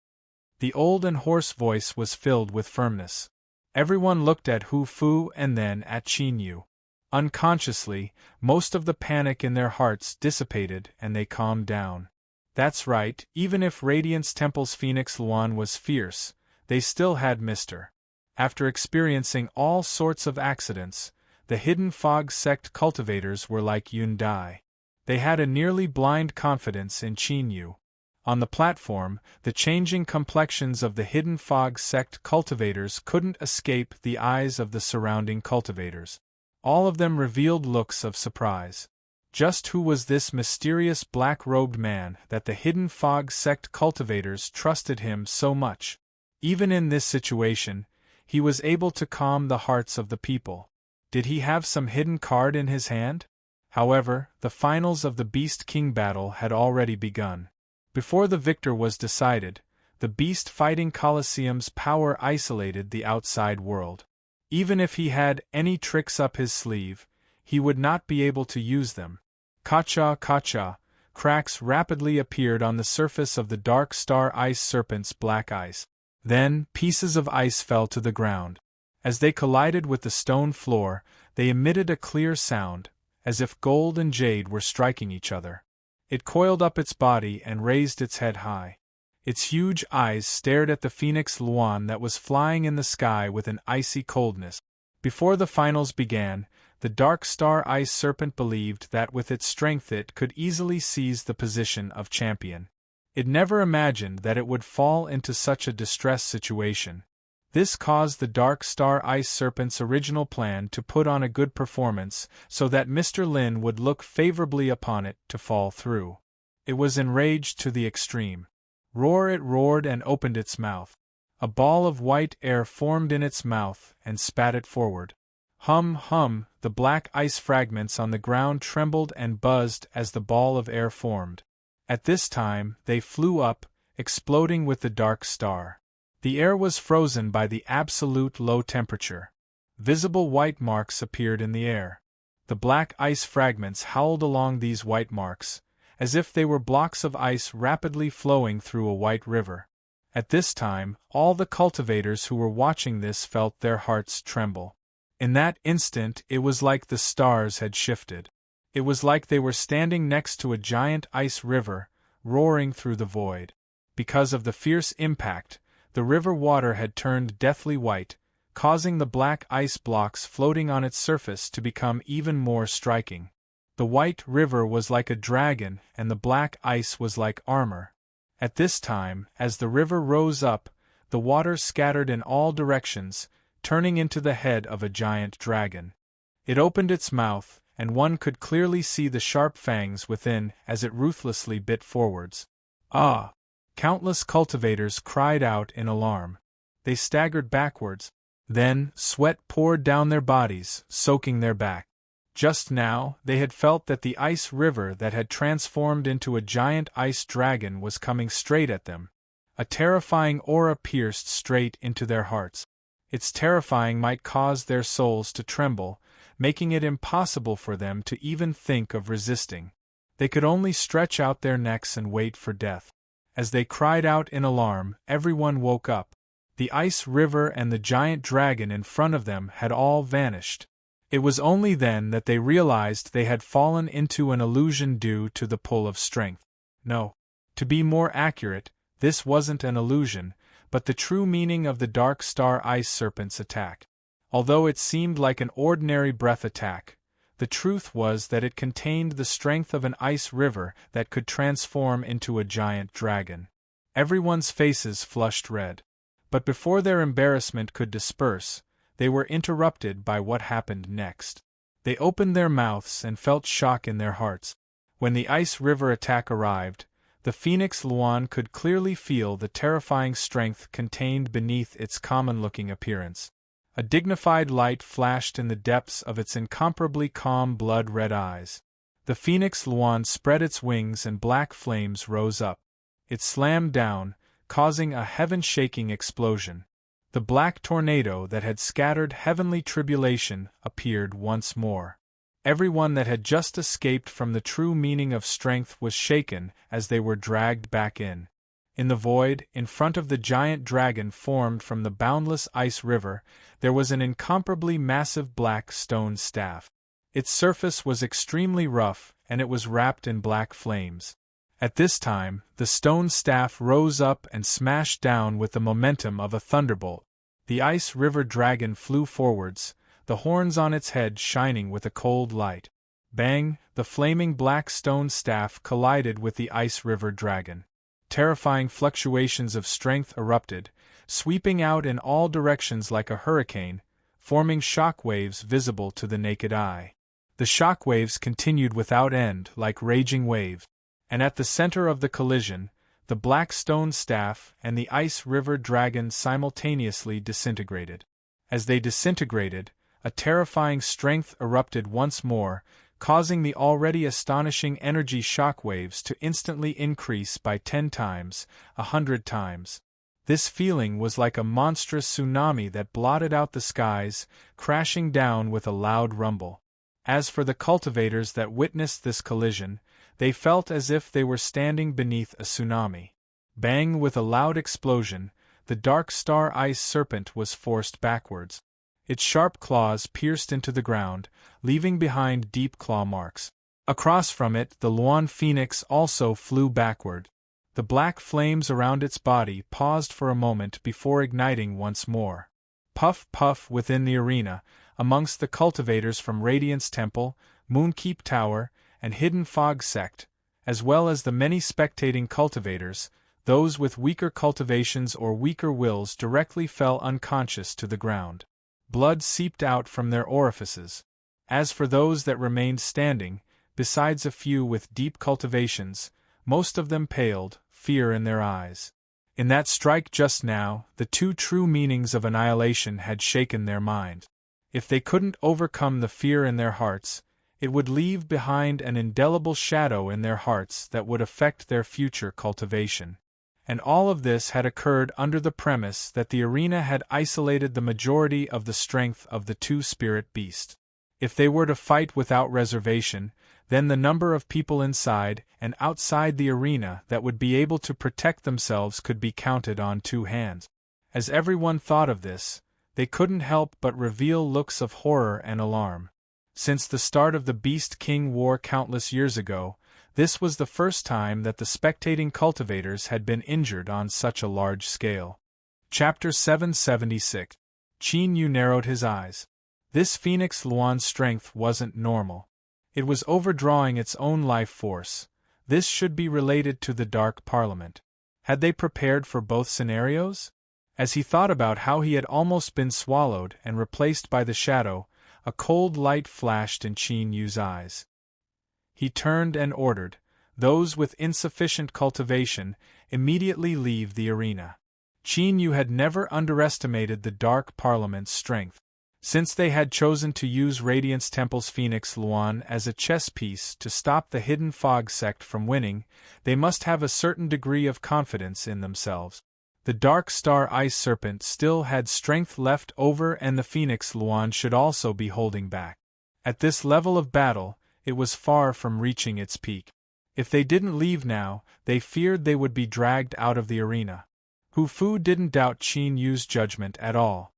The old and hoarse voice was filled with firmness. Everyone looked at Hu Fu and then at Qin Yu. Unconsciously, most of the panic in their hearts dissipated and they calmed down. That's right, even if Radiance Temple's Phoenix Luan was fierce, they still had Mr. After experiencing all sorts of accidents, the Hidden Fog sect cultivators were like Yun Dai. They had a nearly blind confidence in Qin Yu. On the platform, the changing complexions of the Hidden Fog sect cultivators couldn't escape the eyes of the surrounding cultivators. All of them revealed looks of surprise. Just who was this mysterious black-robed man that the Hidden Fog sect cultivators trusted him so much? Even in this situation, he was able to calm the hearts of the people. Did he have some hidden card in his hand? However, the finals of the Beast King battle had already begun. Before the victor was decided, the Beast Fighting Colosseum's power isolated the outside world. Even if he had any tricks up his sleeve, he would not be able to use them. Kacha, kacha, cracks rapidly appeared on the surface of the dark star ice serpent's black ice. Then, pieces of ice fell to the ground. As they collided with the stone floor, they emitted a clear sound, as if gold and jade were striking each other. It coiled up its body and raised its head high. Its huge eyes stared at the phoenix Luan that was flying in the sky with an icy coldness. Before the finals began, the dark star ice serpent believed that with its strength it could easily seize the position of champion. It never imagined that it would fall into such a distressed situation. This caused the dark star ice serpent's original plan to put on a good performance so that Mr. Lin would look favorably upon it to fall through. It was enraged to the extreme. It roared and opened its mouth. A ball of white air formed in its mouth and spat it forward. Hum, hum, the black ice fragments on the ground trembled and buzzed as the ball of air formed. At this time, they flew up, exploding with the dark star. The air was frozen by the absolute low temperature. Visible white marks appeared in the air. The black ice fragments howled along these white marks, as if they were blocks of ice rapidly flowing through a white river. At this time, all the cultivators who were watching this felt their hearts tremble. In that instant, it was like the stars had shifted. It was like they were standing next to a giant ice river, roaring through the void. Because of the fierce impact, the river water had turned deathly white, causing the black ice blocks floating on its surface to become even more striking. The white river was like a dragon and the black ice was like armor. At this time, as the river rose up, the water scattered in all directions, turning into the head of a giant dragon. It opened its mouth, and one could clearly see the sharp fangs within as it ruthlessly bit forwards. Ah! Countless cultivators cried out in alarm. They staggered backwards. Then, sweat poured down their bodies, soaking their back. Just now, they had felt that the ice river that had transformed into a giant ice dragon was coming straight at them. A terrifying aura pierced straight into their hearts. Its terrifying might cause their souls to tremble, making it impossible for them to even think of resisting. They could only stretch out their necks and wait for death. As they cried out in alarm, everyone woke up. The ice river and the giant dragon in front of them had all vanished. It was only then that they realized they had fallen into an illusion due to the pull of strength. No. To be more accurate, this wasn't an illusion, but the true meaning of the dark star ice serpent's attack. Although it seemed like an ordinary breath attack, the truth was that it contained the strength of an ice river that could transform into a giant dragon. Everyone's faces flushed red. But before their embarrassment could disperse, they were interrupted by what happened next. They opened their mouths and felt shock in their hearts. When the ice river attack arrived, the phoenix Luan could clearly feel the terrifying strength contained beneath its common-looking appearance. A dignified light flashed in the depths of its incomparably calm blood-red eyes. The phoenix Luan spread its wings and black flames rose up. It slammed down, causing a heaven-shaking explosion. The black tornado that had scattered heavenly tribulation appeared once more. Everyone that had just escaped from the true meaning of strength was shaken as they were dragged back in. In the void, in front of the giant dragon formed from the boundless ice river, there was an incomparably massive black stone staff. Its surface was extremely rough, and it was wrapped in black flames. At this time, the stone staff rose up and smashed down with the momentum of a thunderbolt. The ice river dragon flew forwards, the horns on its head shining with a cold light. Bang! The flaming black stone staff collided with the ice river dragon. Terrifying fluctuations of strength erupted, sweeping out in all directions like a hurricane, forming shock waves visible to the naked eye. The shock waves continued without end like raging waves. And at the center of the collision, the black stone staff and the ice river dragon simultaneously disintegrated. As they disintegrated, a terrifying strength erupted once more, causing the already astonishing energy shock waves to instantly increase by 10 times, 100 times. This feeling was like a monstrous tsunami that blotted out the skies, crashing down with a loud rumble. As for the cultivators that witnessed this collision, They felt as if they were standing beneath a tsunami. Bang! With a loud explosion, the dark star ice serpent was forced backwards. Its sharp claws pierced into the ground, leaving behind deep claw marks. Across from it, the Luan phoenix also flew backward. The black flames around its body paused for a moment before igniting once more. Puff, puff within the arena, amongst the cultivators from Radiance Temple, Moonkeep Tower, and Hidden Fog Sect, as well as the many spectating cultivators, those with weaker cultivations or weaker wills directly fell unconscious to the ground. Blood seeped out from their orifices. As for those that remained standing, besides a few with deep cultivations, most of them paled, fear in their eyes. In that strike just now, the two true meanings of annihilation had shaken their minds. If they couldn't overcome the fear in their hearts, it would leave behind an indelible shadow in their hearts that would affect their future cultivation. And all of this had occurred under the premise that the arena had isolated the majority of the strength of the two spirit beasts. If they were to fight without reservation, then the number of people inside and outside the arena that would be able to protect themselves could be counted on two hands. As everyone thought of this, they couldn't help but reveal looks of horror and alarm. Since the start of the Beast King War countless years ago, this was the first time that the spectating cultivators had been injured on such a large scale. Chapter 776. Qin Yu narrowed his eyes. This Phoenix Luan's strength wasn't normal. It was overdrawing its own life force. This should be related to the Dark Parliament. Had they prepared for both scenarios? As he thought about how he had almost been swallowed and replaced by the shadow, a cold light flashed in Qin Yu's eyes. He turned and ordered, "Those with insufficient cultivation, immediately leave the arena." Qin Yu had never underestimated the Dark Parliament's strength. Since they had chosen to use Radiance Temple's Phoenix Luan as a chess piece to stop the Hidden Fog Sect from winning, they must have a certain degree of confidence in themselves. The Dark Star Ice Serpent still had strength left over, and the Phoenix Luan should also be holding back. At this level of battle, it was far from reaching its peak. If they didn't leave now, they feared they would be dragged out of the arena. Hu Fu didn't doubt Qin Yu's judgment at all.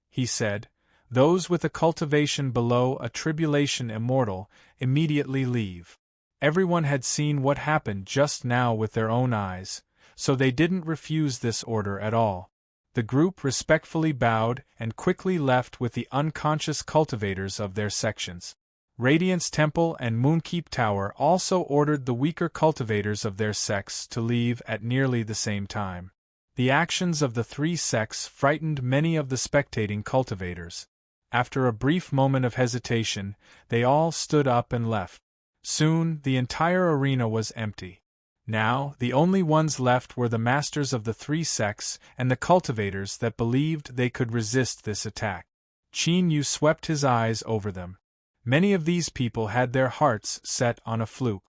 He said, "Those with a cultivation below a tribulation immortal, immediately leave." Everyone had seen what happened just now with their own eyes, so they didn't refuse this order at all. The group respectfully bowed and quickly left with the unconscious cultivators of their sections. Radiance Temple and Moonkeep Tower also ordered the weaker cultivators of their sects to leave at nearly the same time. The actions of the three sects frightened many of the spectating cultivators. After a brief moment of hesitation, they all stood up and left. Soon, the entire arena was empty. Now, the only ones left were the masters of the three sects and the cultivators that believed they could resist this attack. Qin Yu swept his eyes over them. Many of these people had their hearts set on a fluke.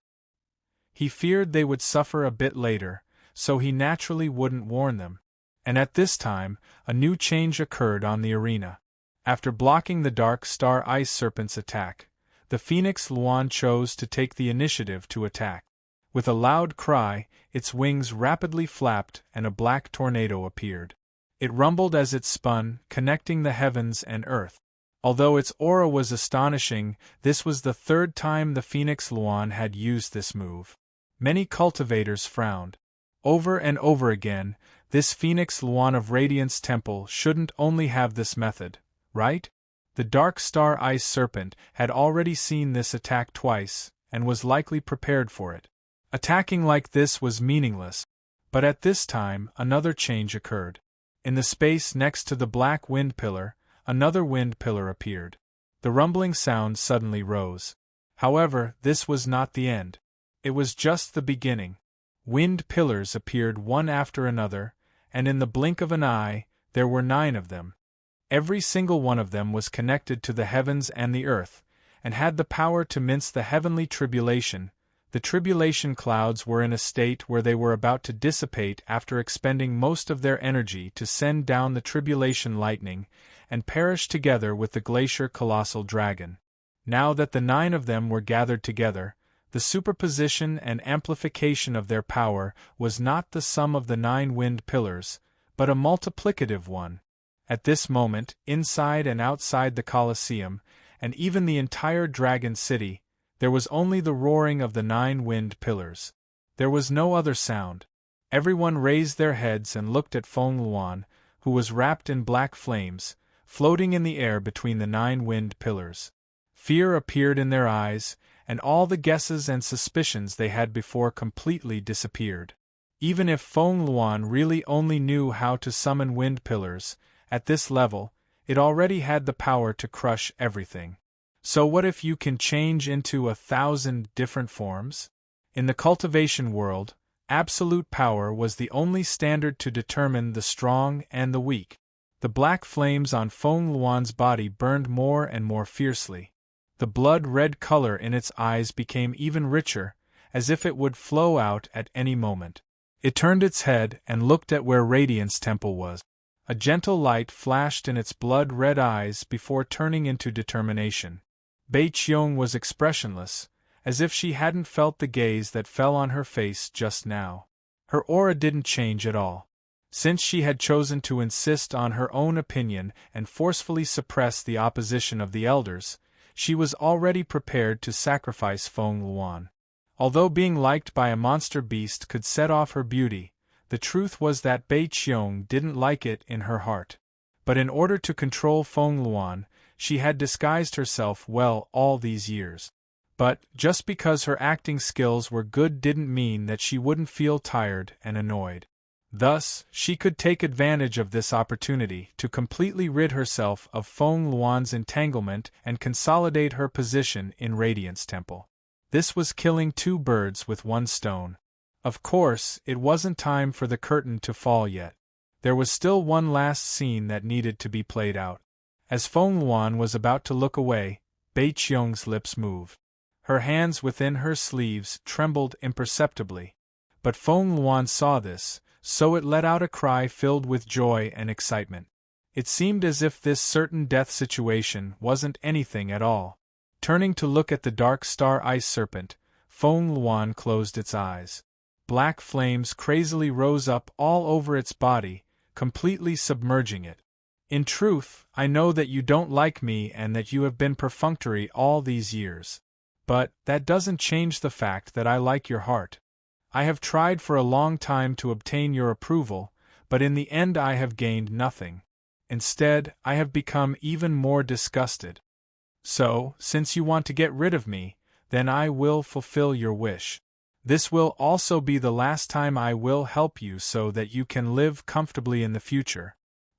He feared they would suffer a bit later, so he naturally wouldn't warn them. And at this time, a new change occurred on the arena. After blocking the Dark Star Ice Serpent's attack, the Phoenix Luan chose to take the initiative to attack. With a loud cry, its wings rapidly flapped and a black tornado appeared. It rumbled as it spun, connecting the heavens and earth. Although its aura was astonishing, this was the third time the Phoenix Luan had used this move. Many cultivators frowned. Over and over again, this Phoenix Luan of Radiance Temple shouldn't only have this method, right? The Dark Star Ice Serpent had already seen this attack twice, and was likely prepared for it. Attacking like this was meaningless, but at this time another change occurred. In the space next to the black wind pillar, another wind pillar appeared. The rumbling sound suddenly rose. However, this was not the end. It was just the beginning. Wind pillars appeared one after another, and in the blink of an eye, there were 9 of them. Every single one of them was connected to the heavens and the earth, and had the power to mince the heavenly tribulation. The tribulation clouds were in a state where they were about to dissipate after expending most of their energy to send down the tribulation lightning, and perish together with the glacier colossal dragon. Now that the 9 of them were gathered together, The superposition and amplification of their power was not the sum of the 9 wind pillars, but a multiplicative one. At this moment, inside and outside the Colosseum, and even the entire Dragon City, there was only the roaring of the 9 wind pillars. There was no other sound. Everyone raised their heads and looked at Feng Luan, who was wrapped in black flames, floating in the air between the 9 wind pillars. Fear appeared in their eyes, and all the guesses and suspicions they had before completely disappeared. Even if Feng Luan really only knew how to summon wind pillars, at this level, it already had the power to crush everything. So what if you can change into 1,000 different forms? In the cultivation world, absolute power was the only standard to determine the strong and the weak. The black flames on Feng Luan's body burned more and more fiercely. The blood-red color in its eyes became even richer, as if it would flow out at any moment. It turned its head and looked at where Radiance Temple was. A gentle light flashed in its blood-red eyes before turning into determination. Bei Qiong was expressionless, as if she hadn't felt the gaze that fell on her face just now. Her aura didn't change at all. Since she had chosen to insist on her own opinion and forcefully suppress the opposition of the elders, she was already prepared to sacrifice Feng Luan. Although being liked by a monster beast could set off her beauty, the truth was that Bei Qiong didn't like it in her heart. But in order to control Feng Luan, she had disguised herself well all these years. But, just because her acting skills were good didn't mean that she wouldn't feel tired and annoyed. Thus, she could take advantage of this opportunity to completely rid herself of Feng Luan's entanglement and consolidate her position in Radiance Temple. This was killing 2 birds with 1 stone. Of course, it wasn't time for the curtain to fall yet. There was still one last scene that needed to be played out. As Feng Luan was about to look away, Bei Qiong's lips moved. Her hands within her sleeves trembled imperceptibly. But Feng Luan saw this, so it let out a cry filled with joy and excitement. It seemed as if this certain death situation wasn't anything at all. Turning to look at the dark star ice serpent, Feng Luan closed its eyes. Black flames crazily rose up all over its body, completely submerging it. In truth, I know that you don't like me and that you have been perfunctory all these years. But that doesn't change the fact that I like your heart. I have tried for a long time to obtain your approval, but in the end I have gained nothing. Instead, I have become even more disgusted. So, since you want to get rid of me, then I will fulfill your wish. This will also be the last time I will help you so that you can live comfortably in the future.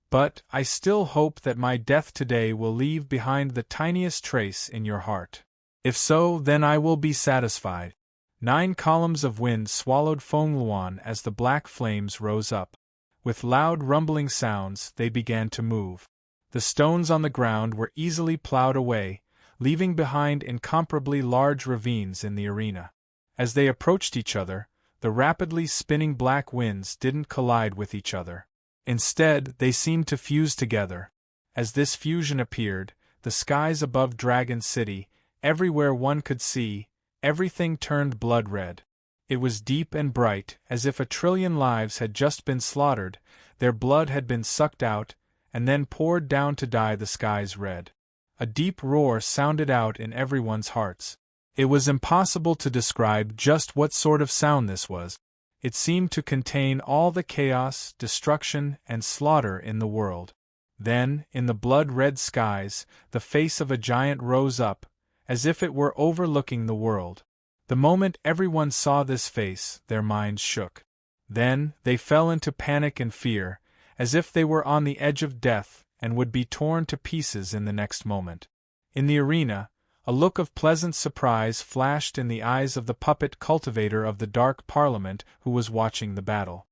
But I still hope that my death today will leave behind the tiniest trace in your heart. If so, then I will be satisfied. 9 columns of wind swallowed Feng Luan as the black flames rose up. With loud rumbling sounds, they began to move. The stones on the ground were easily plowed away, leaving behind incomparably large ravines in the arena. As they approached each other, the rapidly spinning black winds didn't collide with each other. Instead, they seemed to fuse together. As this fusion appeared, the skies above Dragon City, everywhere one could see, everything turned blood-red. It was deep and bright, as if 1 trillion lives had just been slaughtered, their blood had been sucked out, and then poured down to dye the skies red. A deep roar sounded out in everyone's hearts. It was impossible to describe just what sort of sound this was. It seemed to contain all the chaos, destruction, and slaughter in the world. Then, in the blood-red skies, the face of a giant rose up, as if it were overlooking the world. The moment everyone saw this face, their minds shook. Then, they fell into panic and fear, as if they were on the edge of death and would be torn to pieces in the next moment. In the arena, a look of pleasant surprise flashed in the eyes of the puppet cultivator of the Dark Parliament who was watching the battle.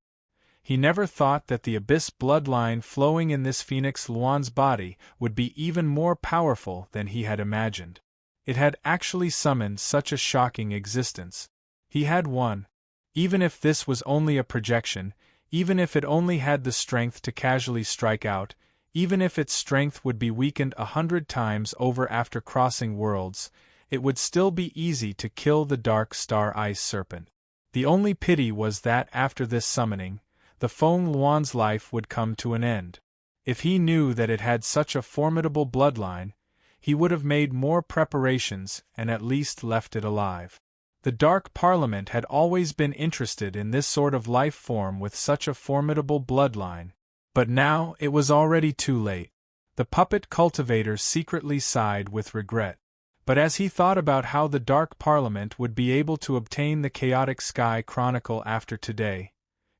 He never thought that the abyss bloodline flowing in this Phoenix Luan's body would be even more powerful than he had imagined. It had actually summoned such a shocking existence. He had won. Even if this was only a projection, even if it only had the strength to casually strike out, even if its strength would be weakened 100 times over after crossing worlds, it would still be easy to kill the dark star ice serpent. The only pity was that after this summoning, the Feng Luan's life would come to an end. If he knew that it had such a formidable bloodline, he would have made more preparations and at least left it alive. The Dark Parliament had always been interested in this sort of life form with such a formidable bloodline, but now it was already too late. The puppet cultivator secretly sighed with regret. But as he thought about how the Dark Parliament would be able to obtain the Chaotic Sky Chronicle after today,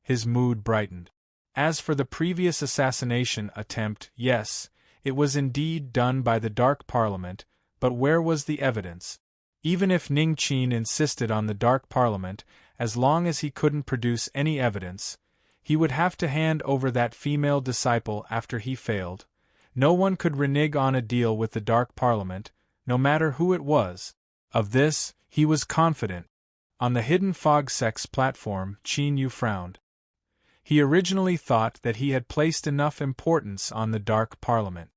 his mood brightened. As for the previous assassination attempt, yes, it was indeed done by the Dark Parliament, but where was the evidence? Even if Ning Qin insisted on the Dark Parliament, as long as he couldn't produce any evidence, he would have to hand over that female disciple after he failed. No one could renege on a deal with the Dark Parliament, no matter who it was. Of this, he was confident. On the Hidden Fog Sect's platform, Qin Yu frowned. He originally thought that he had placed enough importance on the Dark Parliament.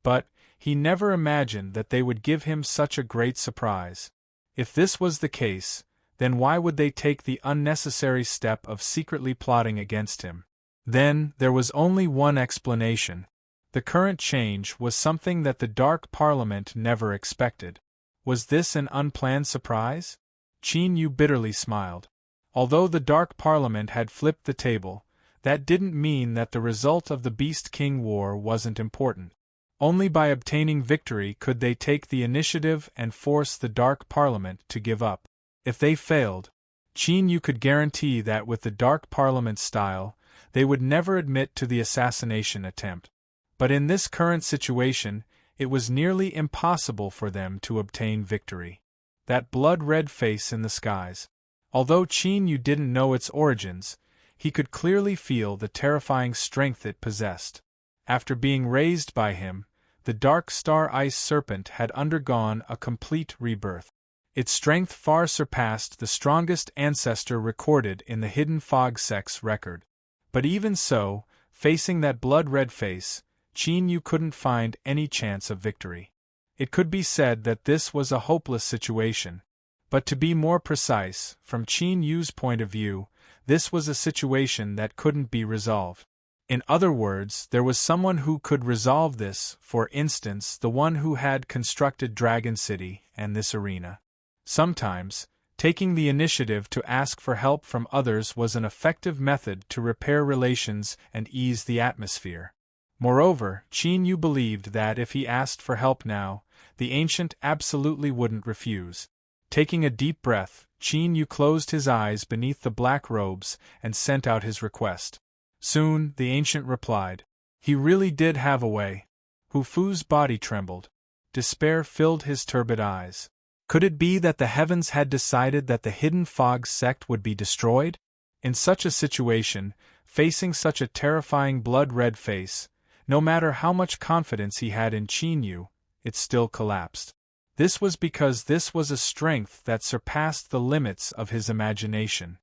But he never imagined that they would give him such a great surprise. If this was the case, then why would they take the unnecessary step of secretly plotting against him? Then, there was only one explanation. The current change was something that the Dark Parliament never expected. Was this an unplanned surprise? Qin Yu bitterly smiled. Although the Dark Parliament had flipped the table, that didn't mean that the result of the Beast King War wasn't important. Only by obtaining victory could they take the initiative and force the Dark Parliament to give up. If they failed, Qin Yu could guarantee that with the Dark Parliament's style, they would never admit to the assassination attempt. But in this current situation, it was nearly impossible for them to obtain victory. That blood-red face in the skies. Although Qin Yu didn't know its origins, he could clearly feel the terrifying strength it possessed. After being raised by him, the Dark Star Ice Serpent had undergone a complete rebirth. Its strength far surpassed the strongest ancestor recorded in the Hidden Fog Sect's record. But even so, facing that blood-red face, Qin Yu couldn't find any chance of victory. It could be said that this was a hopeless situation. But to be more precise, from Qin Yu's point of view, this was a situation that couldn't be resolved. In other words, there was someone who could resolve this, for instance, the one who had constructed Dragon City and this arena. Sometimes, taking the initiative to ask for help from others was an effective method to repair relations and ease the atmosphere. Moreover, Qin Yu believed that if he asked for help now, the ancient absolutely wouldn't refuse. Taking a deep breath, Qin Yu closed his eyes beneath the black robes and sent out his request. Soon, the ancient replied. He really did have a way. Hu Fu's body trembled. Despair filled his turbid eyes. Could it be that the heavens had decided that the Hidden Fog Sect would be destroyed? In such a situation, facing such a terrifying blood-red face, no matter how much confidence he had in Qin Yu, it still collapsed. This was because this was a strength that surpassed the limits of his imagination.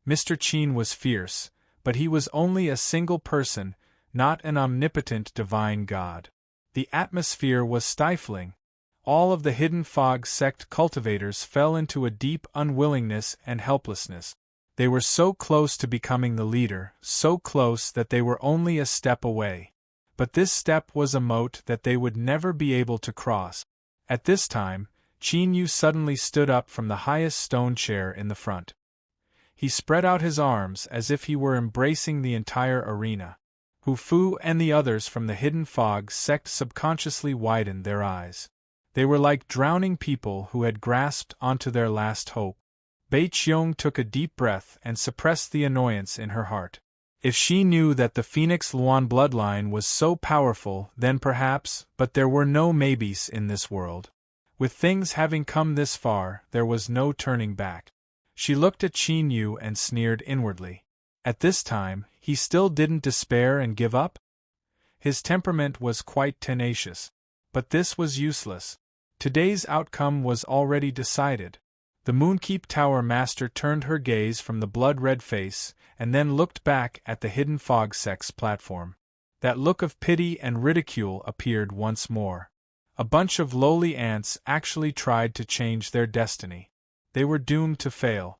Mr. Qin was fierce, but he was only a single person, not an omnipotent divine god. The atmosphere was stifling. All of the Hidden Fog Sect cultivators fell into a deep unwillingness and helplessness. They were so close to becoming the leader, so close that they were only a step away. But this step was a moat that they would never be able to cross. At this time, Qin Yu suddenly stood up from the highest stone chair in the front. He spread out his arms as if he were embracing the entire arena. Hu Fu and the others from the Hidden Fog Sect subconsciously widened their eyes. They were like drowning people who had grasped onto their last hope. Bai Qiong took a deep breath and suppressed the annoyance in her heart. If she knew that the Phoenix Luan bloodline was so powerful, then perhaps, but there were no maybes in this world. With things having come this far, there was no turning back. She looked at Qin Yu and sneered inwardly. At this time, he still didn't despair and give up? His temperament was quite tenacious. But this was useless. Today's outcome was already decided. The Moonkeep Tower Master turned her gaze from the blood-red face, and then looked back at the Hidden Fog Sect's platform. That look of pity and ridicule appeared once more. A bunch of lowly ants actually tried to change their destiny. They were doomed to fail.